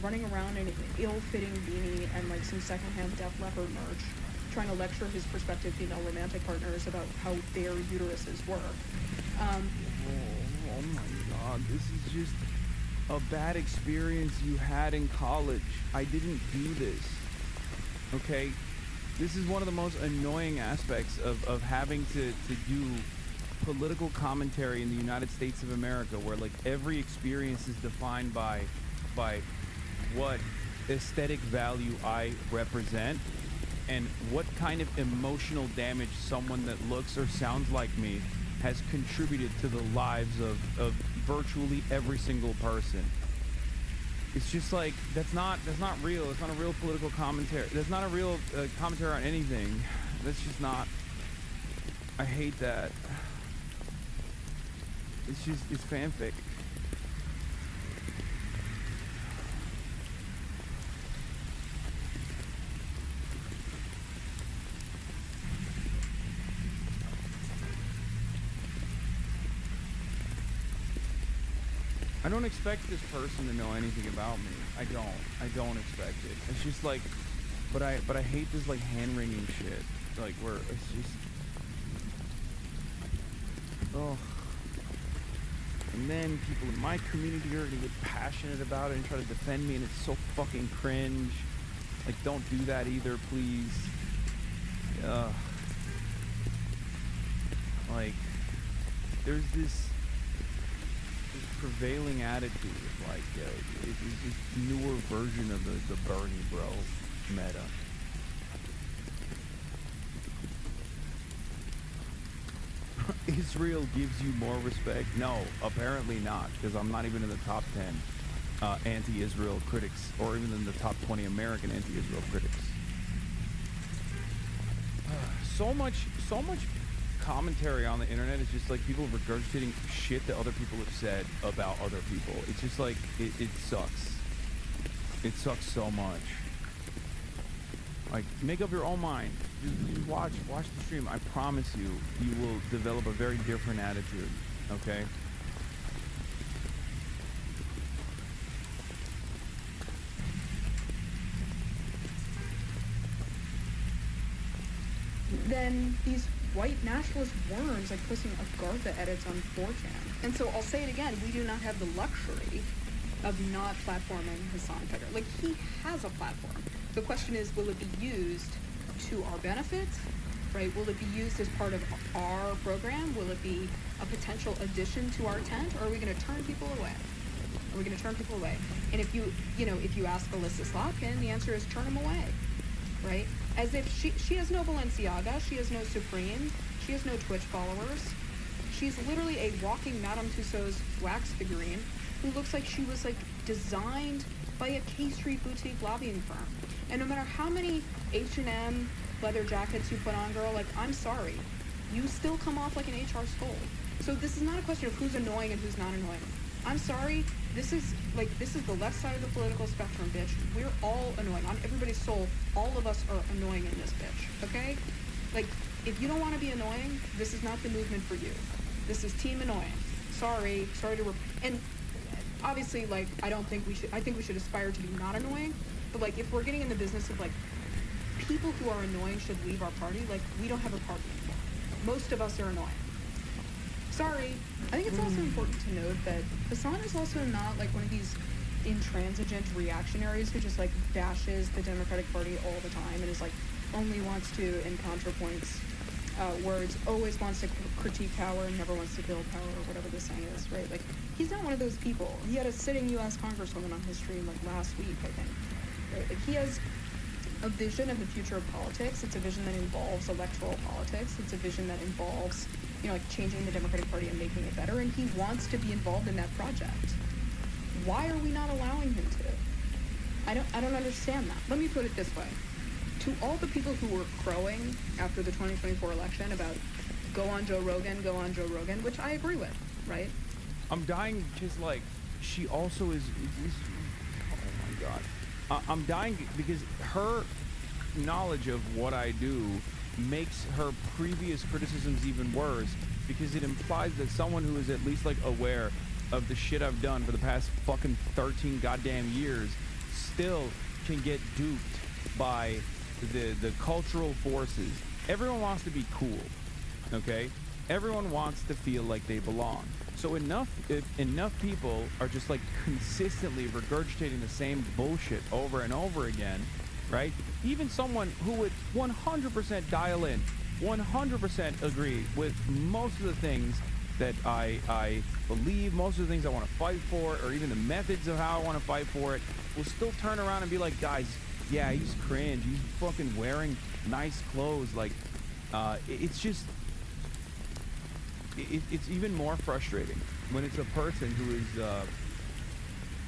Running around in an ill-fitting beanie and like some secondhand Def Leppard merch, trying to lecture his prospective female romantic partners about how their uteruses work. Oh my God, this is just a bad experience you had in college. I didn't do this, okay? This is one of the most annoying aspects of having to do political commentary in the United States of America, where like every experience is defined by what aesthetic value I represent and what kind of emotional damage someone that looks or sounds like me has contributed to the lives of virtually every single person. It's just like, that's not real. It's not a real political commentary. That's not a real commentary on anything. That's just not. I hate that. It's fanfic. I don't expect this person to know anything about me. I don't expect it. It's just like, but I hate this like hand-wringing shit. Like where it's just, oh. And then people in my community are gonna get passionate about it and try to defend me, and it's so fucking cringe. Like, don't do that either, please. Like, there's this prevailing attitude of like this newer version of the Bernie bro meta. Israel gives you more respect? No, apparently not, because I'm not even in the top 10 anti-Israel critics, or even in the top 20 American anti-Israel critics. So much commentary on the internet is just like people regurgitating shit that other people have said about other people. It's just like, it sucks. It sucks so much. Like, make up your own mind. Just watch the stream. I promise you, you will develop a very different attitude, okay? Then these white nationalist worms like posting Agartha edits on 4chan. And so I'll say it again, we do not have the luxury of not platforming Hasan Feder. Like, he has a platform. The question is, will it be used to our benefit, right? Will it be used as part of our program? Will it be a potential addition to our tent? Or are we going to turn people away? Are we going to turn people away? And if you ask Alyssa Slotkin, the answer is turn them away, right? As if she has no Balenciaga, she has no Supreme, she has no Twitch followers. She's literally a walking Madame Tussauds wax figurine who looks like she was like designed by a K Street boutique lobbying firm. And no matter how many H&M leather jackets you put on, girl, like, I'm sorry, you still come off like an HR skull. So this is not a question of who's annoying and who's not annoying. I'm sorry. This is the left side of the political spectrum, bitch. We're all annoying. On everybody's soul, all of us are annoying in this bitch, okay? Like, if you don't want to be annoying, this is not the movement for you. This is team annoying. Sorry to and obviously, like, I think we should aspire to be not annoying, but like, if we're getting in the business of like, people who are annoying should leave our party, like, we don't have a party anymore. Most of us are annoying. Sorry. I think it's also important to note that Hasan is also not like one of these intransigent reactionaries who just like bashes the Democratic Party all the time and is like only wants to, in ContraPoint's words, always wants to critique power and never wants to build power, or whatever the saying is, right? Like, he's not one of those people. He had a sitting U.S. Congresswoman on his stream like last week, I think. Right? Like, he has a vision of the future of politics. It's a vision that involves electoral politics. It's a vision that involves, you know, like changing the Democratic Party and making it better, and he wants to be involved in that project. Why are we not allowing him to? I don't understand that. Let me put it this way. To all the people who were crowing after the 2024 election about go on Joe Rogan, which I agree with, right? I'm dying just like, she also is oh my God. I'm dying because her knowledge of what I do makes her previous criticisms even worse, because it implies that someone who is at least like aware of the shit I've done for the past fucking 13 goddamn years still can get duped by the cultural forces. Everyone wants to be cool, okay? Everyone wants to feel like they belong. So if enough people are just like consistently regurgitating the same bullshit over and over again, right? Even someone who would 100% dial in, 100% agree with most of the things that I believe, most of the things I want to fight for, or even the methods of how I want to fight for it, will still turn around and be like, guys, yeah, he's cringe, he's fucking wearing nice clothes. Like, it's just, it's even more frustrating when it's a person who is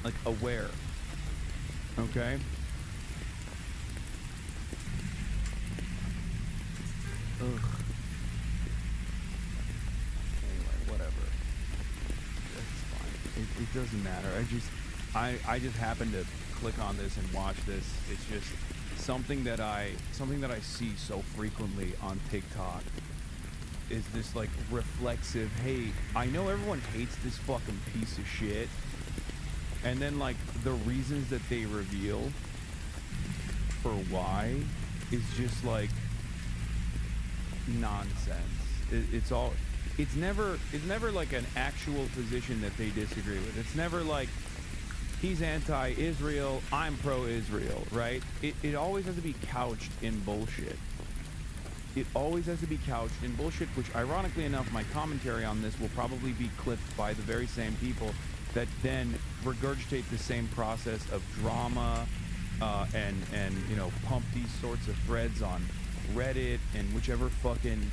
like aware, okay? Ugh. Anyway, whatever. That's fine. It doesn't matter. I just happened to click on this and watch this. It's just something that I see so frequently on TikTok. Is this like reflexive, hey, I know everyone hates this fucking piece of shit, and then like the reasons that they reveal for why is just like nonsense. It's never like an actual position that they disagree with. It's never like he's anti-Israel, I'm pro-Israel, right? It always has to be couched in bullshit. It always has to be couched in bullshit, which ironically enough, my commentary on this will probably be clipped by the very same people that then regurgitate the same process of drama and you know, pump these sorts of threads on Reddit and whichever fucking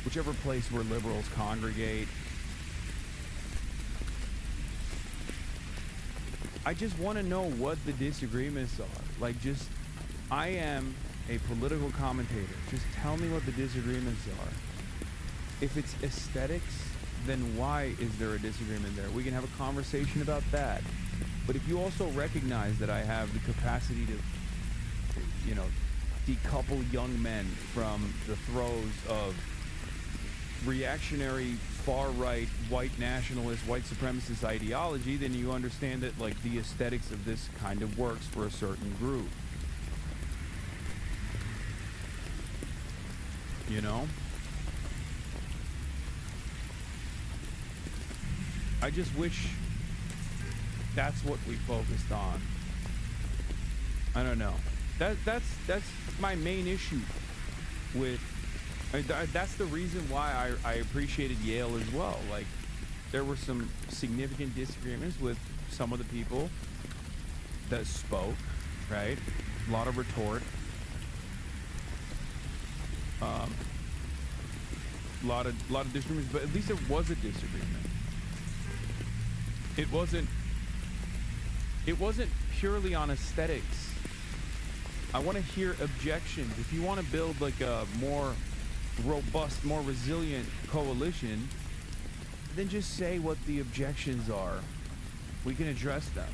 whichever place where liberals congregate. I just want to know what the disagreements are. Like, just, I am a political commentator. Just tell me what the disagreements are. If it's aesthetics, then why is there a disagreement there? We can have a conversation about that. But if you also recognize that I have the capacity to, you know, decouple young men from the throes of reactionary, far-right, white nationalist, white supremacist ideology, then you understand that, like, the aesthetics of this kind of works for a certain group. You know? I just wish that's what we focused on. I don't know. That's my main issue with, that's the reason why I appreciated YALE as well. Like, there were some significant disagreements with some of the people that spoke, right? A lot of retort. A lot of disagreements, but at least there was a disagreement. It wasn't purely on aesthetics. I want to hear objections. If you want to build like a more robust, more resilient coalition, then just say what the objections are. We can address them.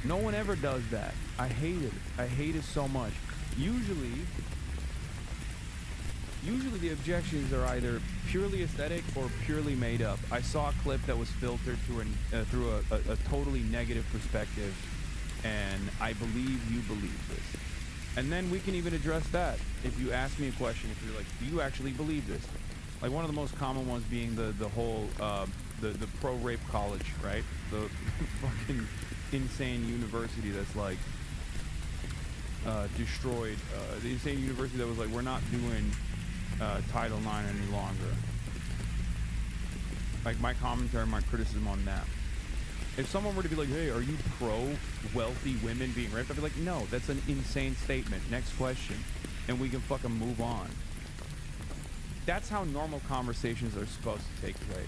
No one ever does that. I hate it. I hate it so much. Usually the objections are either purely aesthetic or purely made up. I saw a clip that was filtered through a totally negative perspective, and I believe you believe this. And then we can even address that. If you ask me a question, if you're like, do you actually believe this? Like one of the most common ones being the whole the pro-rape college, right? The fucking insane university that's like destroyed. The insane university that was like, we're not doing Title IX any longer. Like my commentary, my criticism on that. If someone were to be like, hey, are you pro-wealthy women being raped? I'd be like, no, that's an insane statement. Next question. And we can fucking move on. That's how normal conversations are supposed to take place.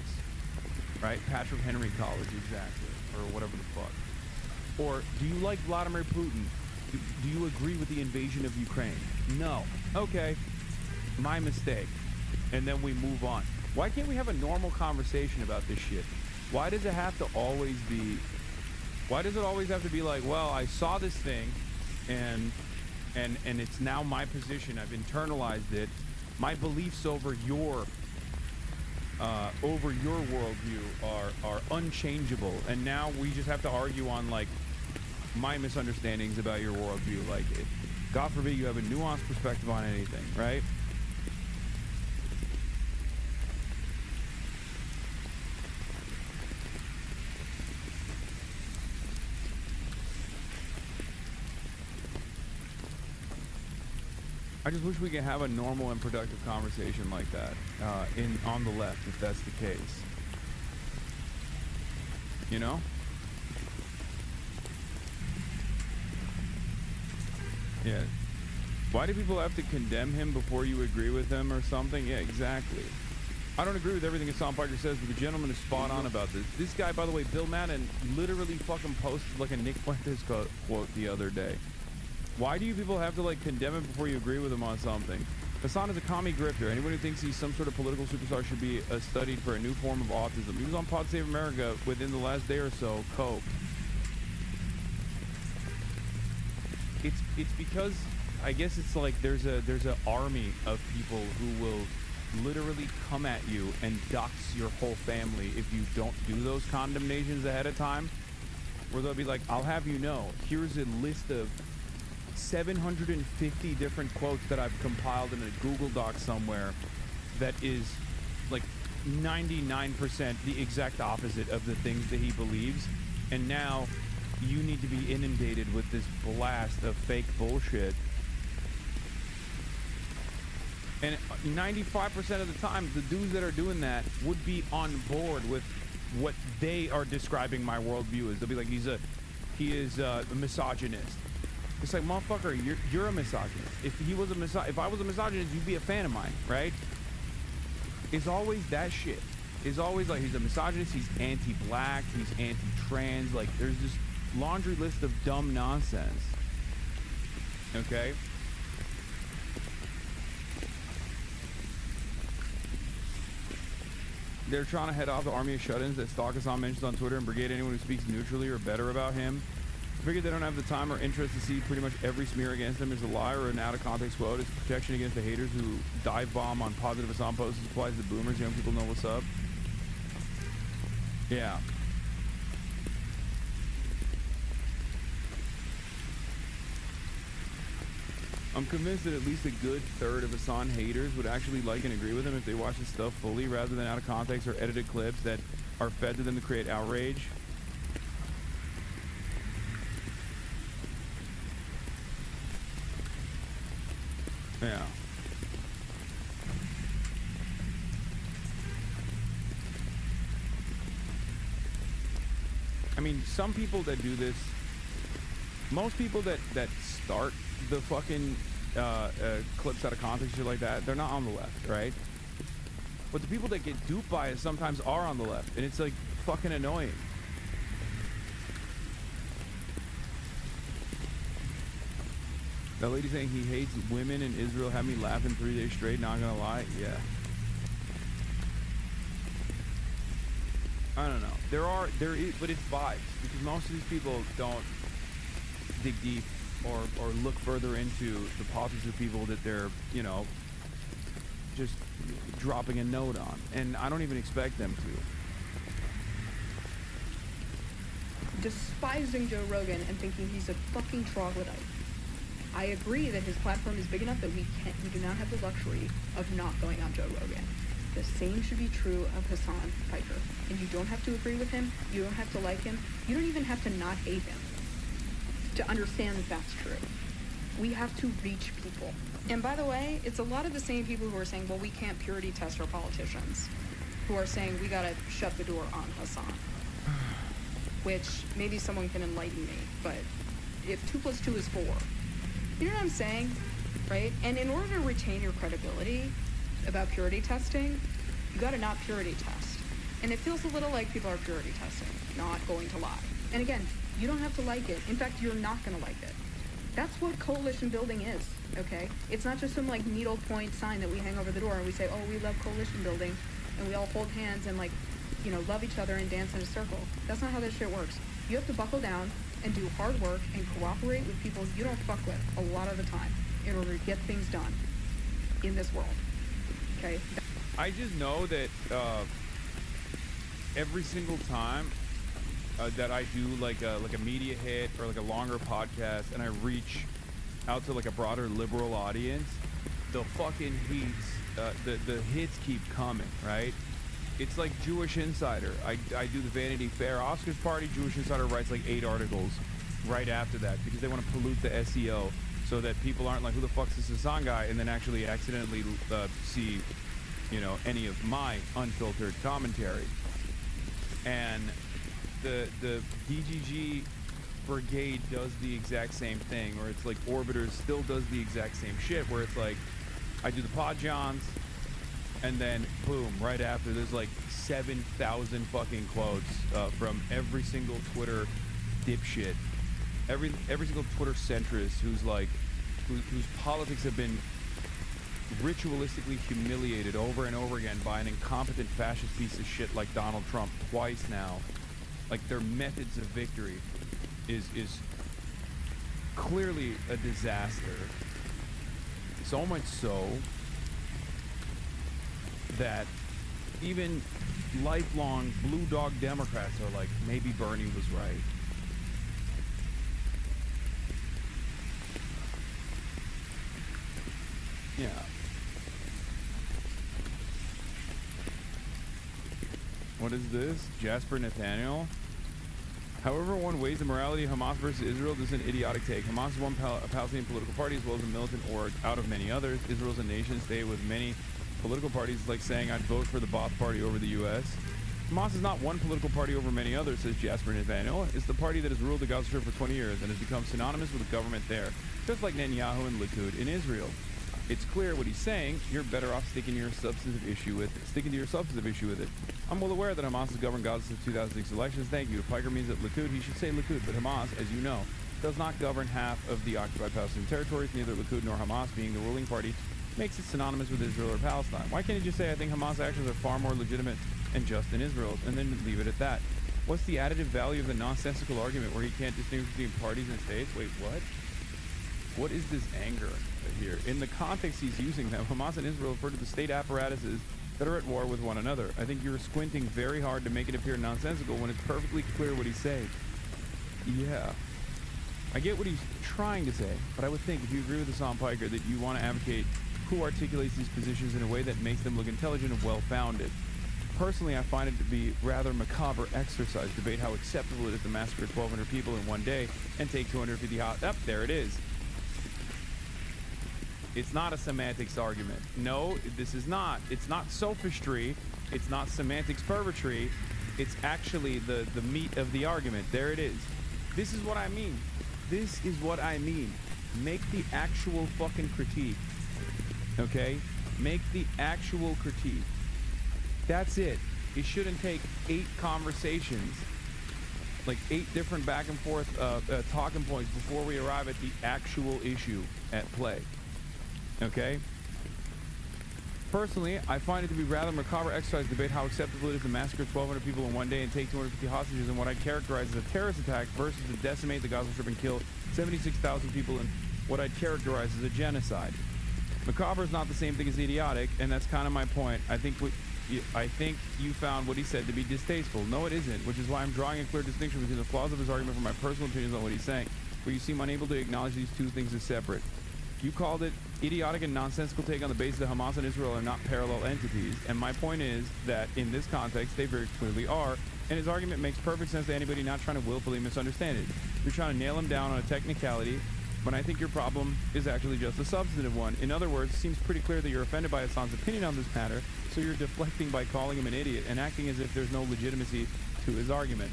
Right? Patrick Henry College, exactly. Or whatever the fuck. Or, do you like Vladimir Putin? Do you agree with the invasion of Ukraine? No. Okay. My mistake. And then we move on. Why can't we have a normal conversation about this shit? Why does it have to always be... Why does it always have to be like, well, I saw this thing, and it's now my position. I've internalized it. My beliefs over your worldview are unchangeable, and now we just have to argue on like my misunderstandings about your worldview. Like, God forbid you have a nuanced perspective on anything, right? I just wish we could have a normal and productive conversation like that on the left, if that's the case. You know? Yeah. Why do people have to condemn him before you agree with him or something? Yeah, exactly. I don't agree with everything Hassan Parker says, but the gentleman is spot on about this. This guy, by the way, Bill Madden, literally fucking posted like a Nick Fuentes quote the other day. Why do you people have to like condemn him before you agree with him on something? Hassan is a commie grifter. Anyone who thinks he's some sort of political superstar should be studied for a new form of autism. He was on Pod Save America within the last day or so. Cope. It's because I guess it's like there's an army of people who will literally come at you and dox your whole family if you don't do those condemnations ahead of time. Where they'll be like, I'll have you know, here's a list of 750 different quotes that I've compiled in a Google Doc somewhere that is like 99% the exact opposite of the things that he believes, and now you need to be inundated with this blast of fake bullshit. And 95% of the time, the dudes that are doing that would be on board with what they are describing my worldview as. They'll be like, he is a misogynist. It's like, motherfucker, you're a misogynist. If I was a misogynist, you'd be a fan of mine, right? It's always that shit. It's always like, he's a misogynist, he's anti-black, he's anti-trans. Like, there's this laundry list of dumb nonsense. Okay? They're trying to head off the army of shut-ins that Hassan mentions on Twitter and brigade anyone who speaks neutrally or better about him. I figured they don't have the time or interest to see pretty much every smear against him as a lie or an out-of-context quote. It's protection against the haters who dive bomb on positive Hassan posts. It applies to boomers. Young people know what's up. Yeah. I'm convinced that at least a good third of Hassan haters would actually like and agree with him if they watch his stuff fully rather than out of context or edited clips that are fed to them to create outrage. Yeah. I mean, some people that do this, most people that start the fucking clips out of context, shit like that, they're not on the left, right? But the people that get duped by it sometimes are on the left, and it's like fucking annoying. That lady saying he hates women in Israel had me laughing 3 days straight, not gonna lie. Yeah. I don't know. There is, but it's vibes, because most of these people don't dig deep or look further into the politics of people that they're, you know, just dropping a note on. And I don't even expect them to. Despising Joe Rogan and thinking he's a fucking troglodyte. I agree that his platform is big enough that we do not have the luxury of not going on Joe Rogan. The same should be true of Hasan Piker. And you don't have to agree with him. You don't have to like him. You don't even have to not hate him to understand that that's true. We have to reach people. And by the way, it's a lot of the same people who are saying, well, we can't purity test our politicians, who are saying we gotta shut the door on Hasan. Which maybe someone can enlighten me, but if 2 + 2 is 4, you know what I'm saying, right? And in order to retain your credibility about purity testing, you gotta not purity test. And it feels a little like people are purity testing, not going to lie. And again, you don't have to like it. In fact, you're not gonna like it. That's what coalition building is, okay? It's not just some like needle point sign that we hang over the door and we say, oh, we love coalition building, and we all hold hands and like, you know, love each other and dance in a circle. That's not how this shit works. You have to buckle down and do hard work and cooperate with people you don't fuck with a lot of the time in order to get things done in this world, okay? I just know that every single time that I do like a media hit or like a longer podcast and I reach out to like a broader liberal audience, the fucking heats, the hits keep coming, right? It's like Jewish Insider. I do the Vanity Fair Oscars party. Jewish Insider writes like 8 articles right after that because they want to pollute the SEO so that people aren't like, who the fuck's this Hasan guy, and then actually accidentally see, you know, any of my unfiltered commentary. And the DGG brigade does the exact same thing, or it's like Orbiters still does the exact same shit, where it's like, I do the Pod Johns, and then boom, right after there's like 7,000 fucking quotes from every single Twitter dipshit, every single Twitter centrist who's like, whose politics have been ritualistically humiliated over and over again by an incompetent fascist piece of shit like Donald Trump twice now. Like, their methods of victory is clearly a disaster. So much so that even lifelong blue dog Democrats are like, maybe Bernie was right. Yeah. What is this? Jasper Nathaniel? However one weighs the morality of Hamas versus Israel, this is an idiotic take. Hamas is one Palestinian political party as well as a militant org out of many others. Israel's a nation state with many political parties. It's like saying I'd vote for the Ba'ath Party over the U.S. Hamas is not one political party over many others, says Jasper Nathaniel. It's the party that has ruled the Gaza Strip for 20 years and has become synonymous with the government there, just like Netanyahu and Likud in Israel. It's clear what he's saying. You're better off sticking to your substantive issue with it. I'm well aware that Hamas has governed Gaza since 2006 elections. Thank you. If Piker means that Likud, he should say Likud. But Hamas, as you know, does not govern half of the occupied Palestinian territories. Neither Likud nor Hamas, being the ruling party, makes it synonymous with Israel or Palestine. Why can't he just say, I think Hamas actions are far more legitimate and just than Israel's, and then leave it at that? What's the additive value of the nonsensical argument where he can't distinguish between parties and states? Wait, what? What is this anger here? In the context he's using them, Hamas and Israel refer to the state apparatuses that are at war with one another. I think you're squinting very hard to make it appear nonsensical when it's perfectly clear what he's saying. Yeah. I get what he's trying to say, but I would think if you agree with Hasan Piker that you want to advocate who articulates these positions in a way that makes them look intelligent and well-founded. Personally, I find it to be rather macabre exercise to debate how acceptable it is to massacre 1,200 people in one day and take 250 hostages. There it is. It's not a semantics argument. No, this is not. It's not sophistry. It's not semantics purgatory. It's actually the meat of the argument. There it is. This is what I mean. This is what I mean. Make the actual fucking critique. Okay? Make the actual critique. That's it. It shouldn't take 8 conversations, like 8 different back and forth talking points before we arrive at the actual issue at play. Okay? Personally, I find it to be rather macabre exercise to debate how acceptable it is to massacre 1,200 people in one day and take 250 hostages in what I characterize as a terrorist attack versus to decimate the Gaza Strip and kill 76,000 people in what I'd characterize as a genocide. Macabre is not the same thing as idiotic, and that's kind of my point. I think you found what he said to be distasteful. No, it isn't, which is why I'm drawing a clear distinction between the flaws of his argument from my personal opinions on what he's saying, where you seem unable to acknowledge these two things as separate. You called it idiotic and nonsensical take on the basis that Hamas and Israel are not parallel entities, and my point is that in this context, they very clearly are, and his argument makes perfect sense to anybody not trying to willfully misunderstand it. You're trying to nail him down on a technicality, but I think your problem is actually just a substantive one. In other words, it seems pretty clear that you're offended by Hassan's opinion on this matter, so you're deflecting by calling him an idiot and acting as if there's no legitimacy to his argument.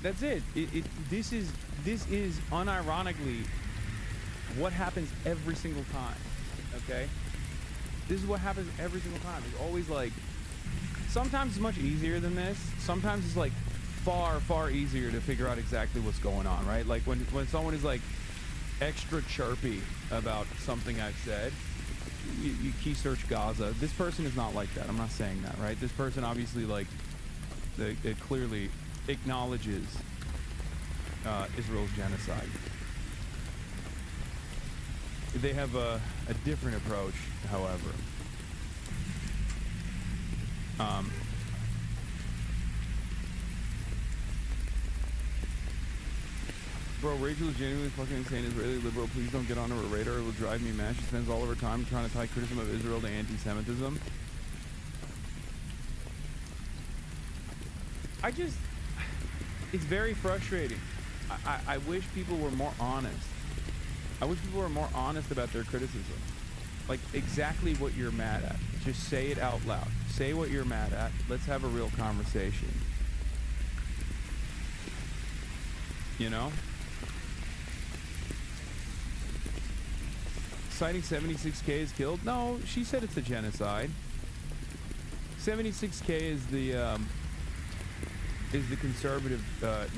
That's it. This is unironically what happens every single time, okay? This is what happens every single time. It's always like, sometimes it's much easier than this. Sometimes it's like far, far easier to figure out exactly what's going on, right? Like when someone is like extra chirpy about something I've said, you key search Gaza. This person is not like that. I'm not saying that, right? This person obviously like, it clearly acknowledges Israel's genocide. They have a different approach, however. Bro, Rachel is genuinely fucking insane. Israeli liberal, please don't get on her radar. It will drive me mad. She spends all of her time trying to tie criticism of Israel to anti-Semitism. It's very frustrating. I wish people were more honest. I wish people were more honest about their criticism. Like, exactly what you're mad at. Just say it out loud. Say what you're mad at. Let's have a real conversation. You know? Citing 76K is killed? No, she said it's a genocide. 76K is the conservative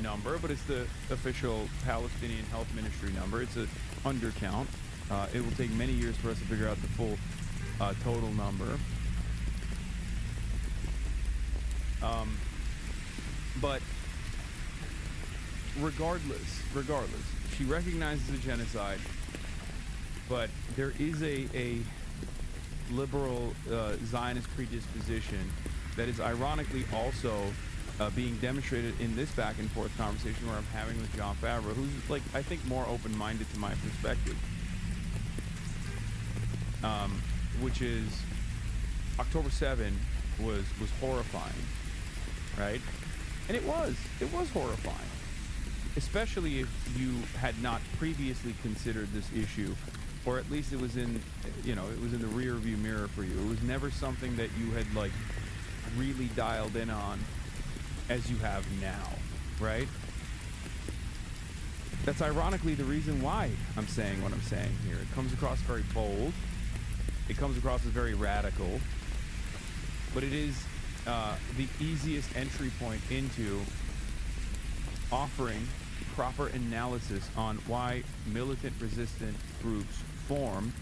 number, but it's the official Palestinian Health Ministry number. It's an undercount. It will take many years for us to figure out the full total number. But regardless, she recognizes a genocide, but there is a liberal Zionist predisposition that is ironically also being demonstrated in this back and forth conversation where I'm having with John Favreau, who's like, I think, more open-minded to my perspective. Which is October 7 was horrifying, right? And it was horrifying, especially if you had not previously considered this issue, or at least it was in the rear view mirror for you. It was never something that you had like really dialed in on as you have now, right? That's ironically the reason why I'm saying what I'm saying here. It comes across very bold. It comes across as very radical, but it is the easiest entry point into offering proper analysis on why militant resistant groups form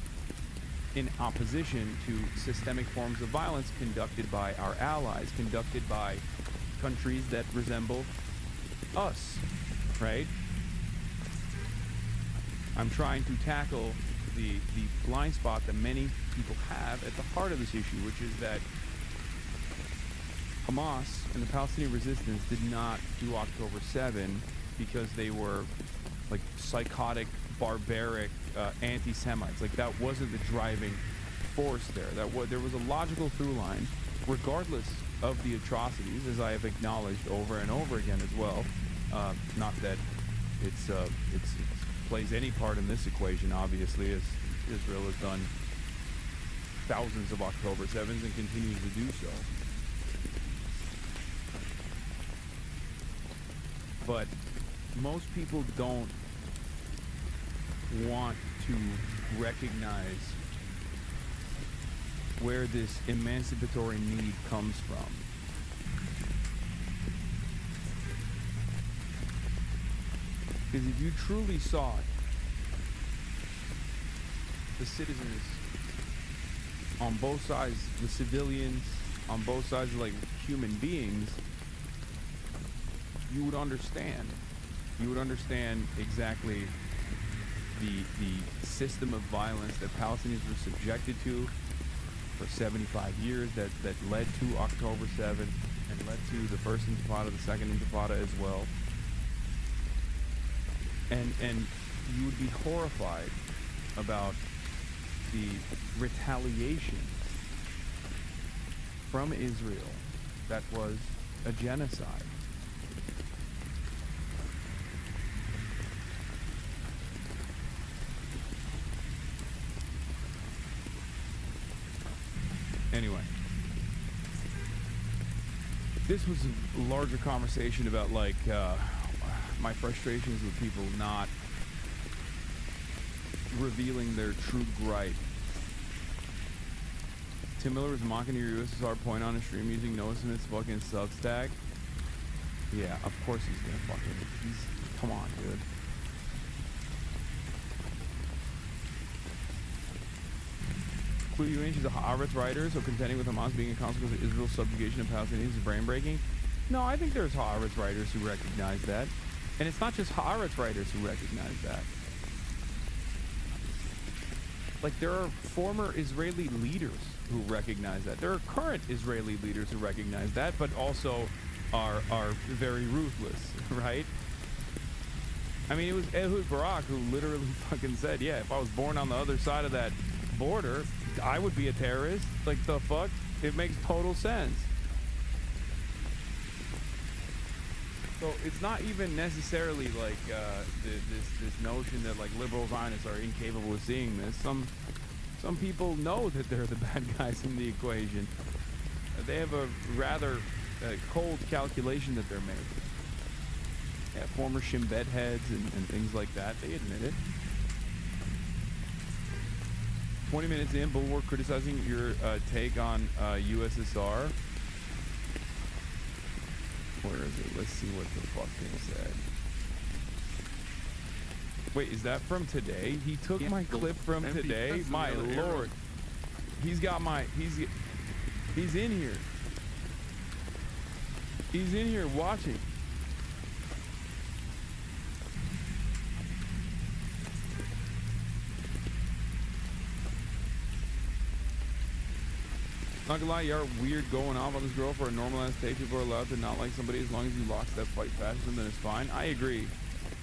in opposition to systemic forms of violence conducted by our allies, conducted by countries that resemble us, right? I'm trying to tackle the blind spot that many people have at the heart of this issue, which is that Hamas and the Palestinian resistance did not do October 7 because they were like psychotic, barbaric anti-Semites. Like, that wasn't the driving force there. There was a logical through line, regardless of the atrocities, as I have acknowledged over and over again as well. Not that it plays any part in this equation, obviously, as Israel has done thousands of October 7s and continues to do so. But most people don't want to recognize where this emancipatory need comes from. Because if you truly saw it, the citizens on both sides, the civilians on both sides, like human beings, you would understand. You would understand exactly the system of violence that Palestinians were subjected to for 75 years that led to October 7th and led to the first Intifada, the second Intifada as well. And you would be horrified about the retaliation from Israel that was a genocide. Anyway, this was a larger conversation about like my frustrations with people not revealing their true gripe. Tim Miller was mocking your USSR point on a stream using Noah Smith's fucking Substack. Yeah, of course he's gonna fucking, come on, dude. Clue she's a Haaretz writer, so contending with Hamas being a consequence of Israel's subjugation of Palestinians is brain-breaking. No, I think there's Haaretz writers who recognize that. And it's not just Haaretz writers who recognize that. Like, there are former Israeli leaders who recognize that. There are current Israeli leaders who recognize that, but also are very ruthless, right? I mean, it was Ehud Barak who literally fucking said, yeah, if I was born on the other side of that border, I would be a terrorist. Like, the fuck? It makes total sense. So it's not even necessarily like this notion that like liberal Zionists are incapable of seeing this. Some people know that they're the bad guys in the equation. They have a rather cold calculation that they're making. Yeah, former Shin Bet heads and things like that, they admit it. 20 minutes in, Bulwark criticizing your take on USSR. Where is it? Let's see what the fuck they said. Wait, is that from today? He took my clip from today? My lord. He's got my... He's in here. He's in here watching. Not gonna lie, you're weird going off on this girl for a normalized take. People are allowed to not like somebody as long as you lockstep fight fascism, then it's fine. I agree,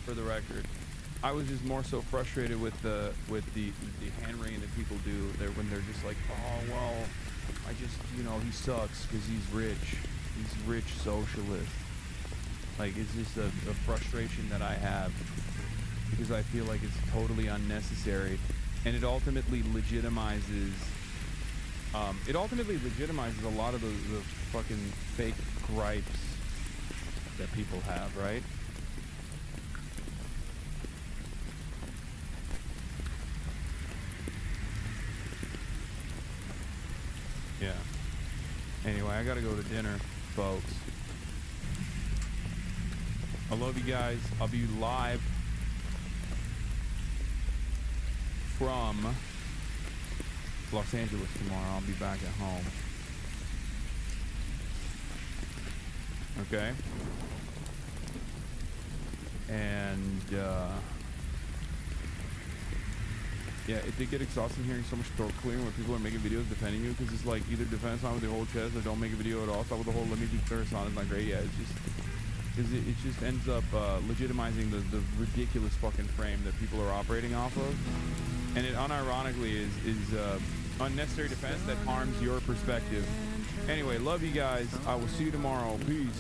for the record. I was just more so frustrated with the hand wringing that people do there when they're just like, oh well, I just, you know, he sucks because he's rich. He's rich socialist. Like, it's just a frustration that I have because I feel like it's totally unnecessary, and it ultimately legitimizes. A lot of the fucking fake gripes that people have, right? Yeah. Anyway, I gotta go to dinner, folks. I love you guys. I'll be live from Los Angeles tomorrow. I'll be back at home. Okay? And, yeah, it did get exhausting hearing so much throat clearing when people are making videos defending you, because it's like either defend Hassan with your whole chest or don't make a video at all. Stop with the whole let me be clear Hassan is not great. Yeah, it's just... Because it just ends up legitimizing the ridiculous fucking frame that people are operating off of. And it unironically is unnecessary defense that harms your perspective. Anyway, love you guys. I will see you tomorrow. Peace.